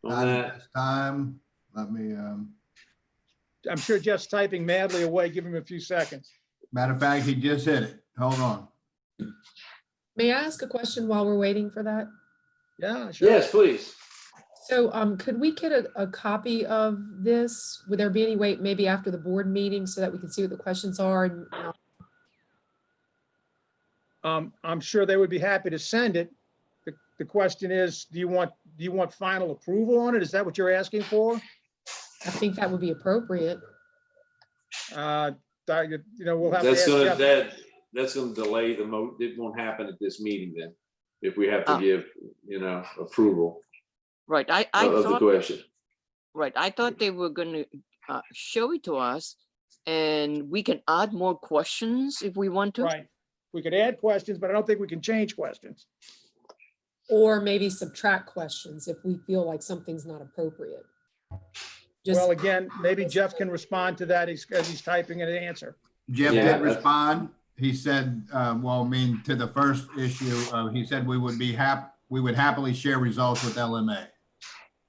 on Not that? at this time. Let me, I'm sure Jeff's typing madly away. Give him a few seconds. matter of fact, he just hit it. Hold on. May I ask a question while we're waiting for that? Yeah, sure. Yes, please. So could we get a copy of this? Would there be any way, maybe after the board meeting, so that we can see what the questions are? And I'm sure they would be happy to send it. The question is, do you want final approval on it? Is that what you're asking for? I think that would be appropriate. We'll have to That's ask gonna, Jeff. that's gonna delay it won't happen at this meeting then, if we have to give, approval Right, I of the thought, question. right, I thought they were gonna show it to us and we can add more questions if we want to. Right. We could add questions, but I don't think we can change questions. Or maybe subtract questions if we feel like something's not appropriate. Well, again, maybe Jeff can respond to that as he's typing an answer. Jeff Yeah, did respond. He said, to the first issue, he said we would happily share results with LMA.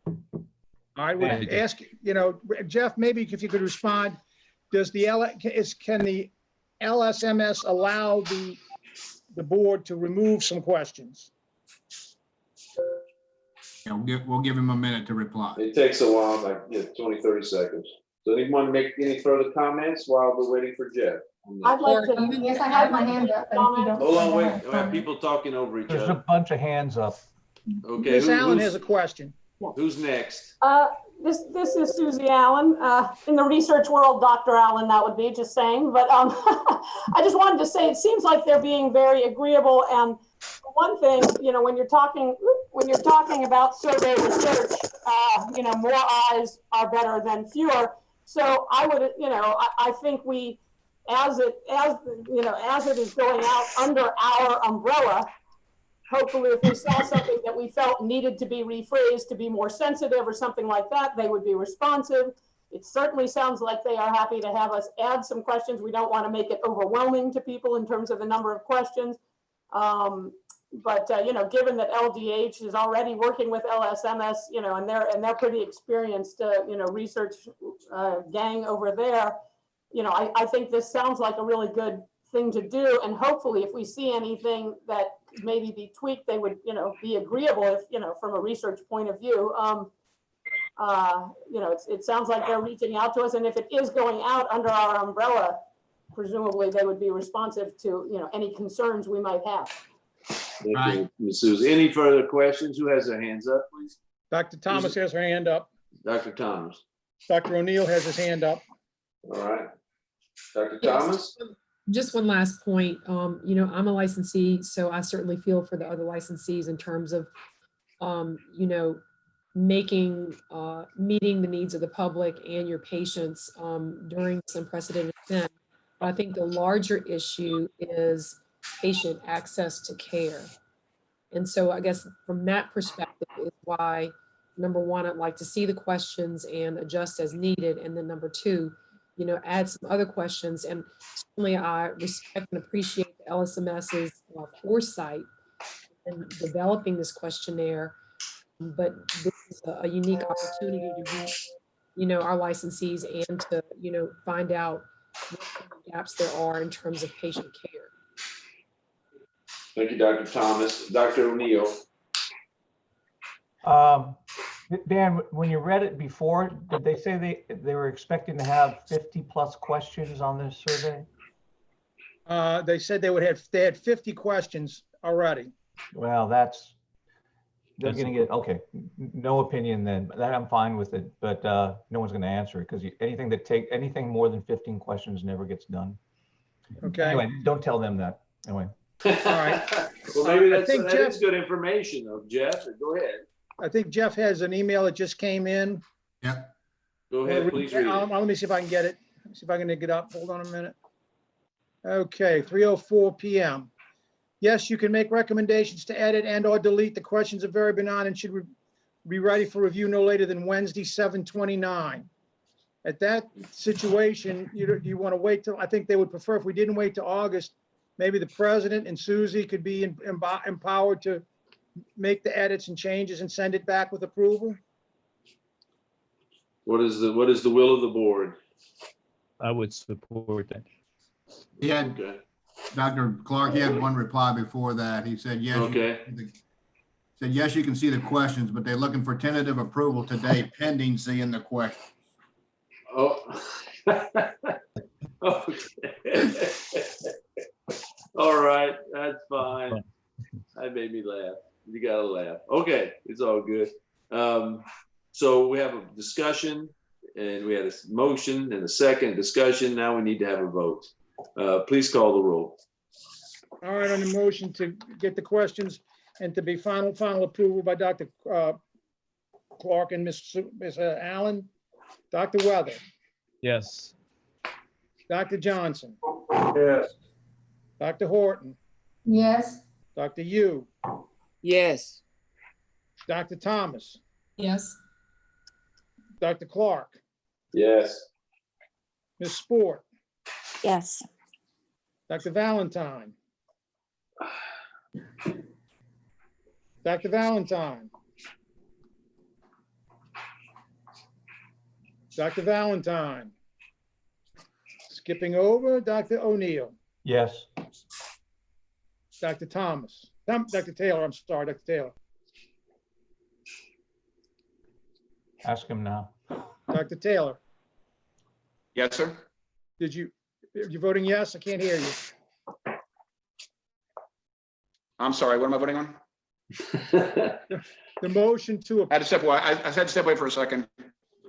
All right, we could ask, Jeff, maybe if you could respond, can the LSMS allow the board to remove some questions? We'll give him a minute to reply. It takes a while, like 20, 30 seconds. So anyone make any further comments while we're waiting for Jeff? I'd like to, yes, I have my hand up. But if you don't- Hold on, wait, we have people talking over each There's a other. bunch of hands up. Okay, Ms. Allen has a question. who's next? This is Susie Allen. In the research world, Dr. Allen, that would be, just saying. But I just wanted to say, it seems like they're being very agreeable. And one thing, when you're talking about survey research, more eyes are better than fewer. So I would, I think we, as it is going out under our umbrella, hopefully if we saw something that we felt needed to be rephrased to be more sensitive or something like that, they would be responsive. It certainly sounds like they are happy to have us add some questions. We don't want to make it overwhelming to people in terms of the number of questions. But given that LDH is already working with LSMS, and they're pretty experienced, research gang over there, I think this sounds like a really good thing to do. And hopefully if we see anything that could maybe be tweaked, they would, be agreeable if, from a research point of view. It sounds like they're reaching out to us, and if it is going out under our umbrella, presumably they would be responsive to, any concerns we might have. Thank you, Ms. Susan. Any further questions? Who has their hands up, please? Dr. Thomas has her hand up. Dr. Thomas. Dr. O'Neill has his hand up. All right. Dr. Yes, Thomas? Just one last point. I'm a licensee, so I certainly feel for the other licensees in terms of, meeting the needs of the public and your patients during this unprecedented event. But I think the larger issue is patient access to care. And so I guess from that perspective is why, number one, I'd like to see the questions and adjust as needed. And then number two, add some other questions. And certainly I respect and appreciate the LSMS's foresight in developing this questionnaire. But this is a unique opportunity to reach, our licensees and to, find out what kind of gaps there are in terms of patient care. Thank you, Dr. Thomas. Dr. O'Neill. Dan, when you read it before, did they say they were expecting to have 50+ questions on this survey? They said they had 50 questions already. Well, they're going to get, okay, no opinion then. That I'm fine with it, but no one's going to answer it because anything more than 15 questions never gets done. Okay. Anyway, don't tell them that. Anyway. All right. Well, maybe I think that's good information, though. Jeff, go ahead. I think Jeff has an email that just came in. Yeah. Go ahead, please read it. Let me see if I can get it. See if I can dig it up. Hold on a minute. Okay, 3:04 p.m. Yes, you can make recommendations to edit and or delete. The questions are very benign and should be ready for review no later than Wednesday, 7/29. At that situation, you want to wait till, I think they would prefer if we didn't wait till August, maybe the president and Susie could be empowered to make the edits and changes and send it back with approval. What is the will of the board? I would support that. Yeah. Okay. Dr. Clark, he had one reply before that. He said, yes. Okay. Said, yes, you can see the questions, but they're looking for tentative approval today pending seeing the questions. Oh. Okay. All right, that's fine. That made me laugh. You gotta laugh. Okay, it's all good. So we have a discussion and we had a motion and a second discussion. Now we need to have a vote. Please call the roll. All right, on the motion to get the questions and to be final approval by Dr. Clark and Ms. Allen. Dr. Weather. Yes. Dr. Johnson. Yes. Dr. Horton. Yes. Dr. Yu. Yes. Dr. Thomas. Yes. Dr. Clark. Yes. Ms. Sport. Yes. Dr. Valentine. Dr. Valentine. Dr. Valentine. Skipping over, Dr. O'Neill. Yes. Dr. Thomas. Dr. Taylor, I'm sorry, Dr. Taylor. Ask him now. Dr. Taylor, Yes, sir. you're voting yes? I can't hear you. I'm sorry, what am I voting on? The motion to, I had to step away. I had to step away for a second.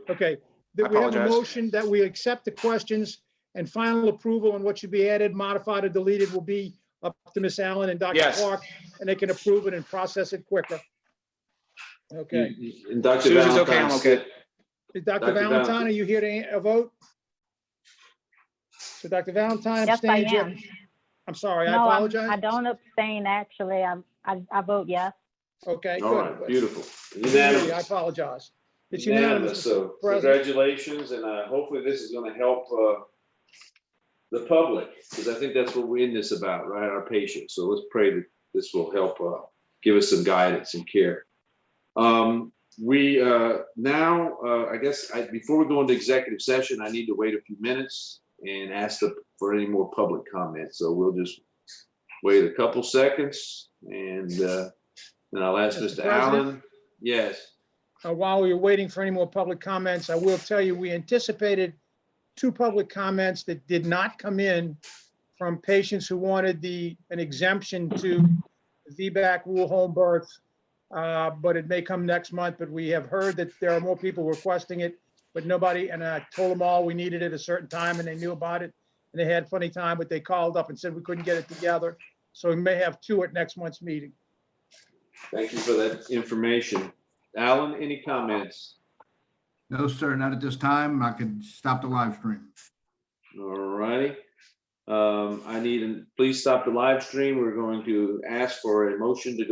okay. I We have a apologize. motion that we accept the questions and final approval on what should be added, modified, or deleted will be up to Ms. Allen and Dr. Yes. Clark, and they can approve it and process it quicker. Okay. And Dr. Susie's okay, I'm Valentine, okay. Is Dr. Dr. Valentine, Valentine. are you here to vote? So Dr. Valentine Yes, I abstains. am. I'm sorry, I No, apologize. I don't abstain, actually. I vote yes. Okay, All right, good. beautiful. I Unanimous. apologize. It's Unanimous. unanimous, So Mr. President. congratulations, and hopefully this is going to help the public, because I think that's what we're in this about, right? Our patients. So let's pray that this will help give us some guidance and care. We now, I guess, before we go into executive session, I need to wait a few minutes and ask for any more public comment. So we'll just wait a couple seconds, and then I'll ask Mr. Mr. President? Allen. Yes. while we were waiting for any more public comments, I will tell you, we anticipated 2 public comments that did not come in from patients who wanted an exemption to VBAC rule home birth. But it may come next month, but we have heard that there are more people requesting it, but nobody, and I told them all we needed it at a certain time and they knew about it. And they had plenty of time, but they called up and said we couldn't get it together. So we may have 2 at next month's meeting. Thank you for that information. Alan, any comments? No, sir, not at this time. I could stop the live stream. All righty. Please stop the live stream. We're going to ask for a motion to go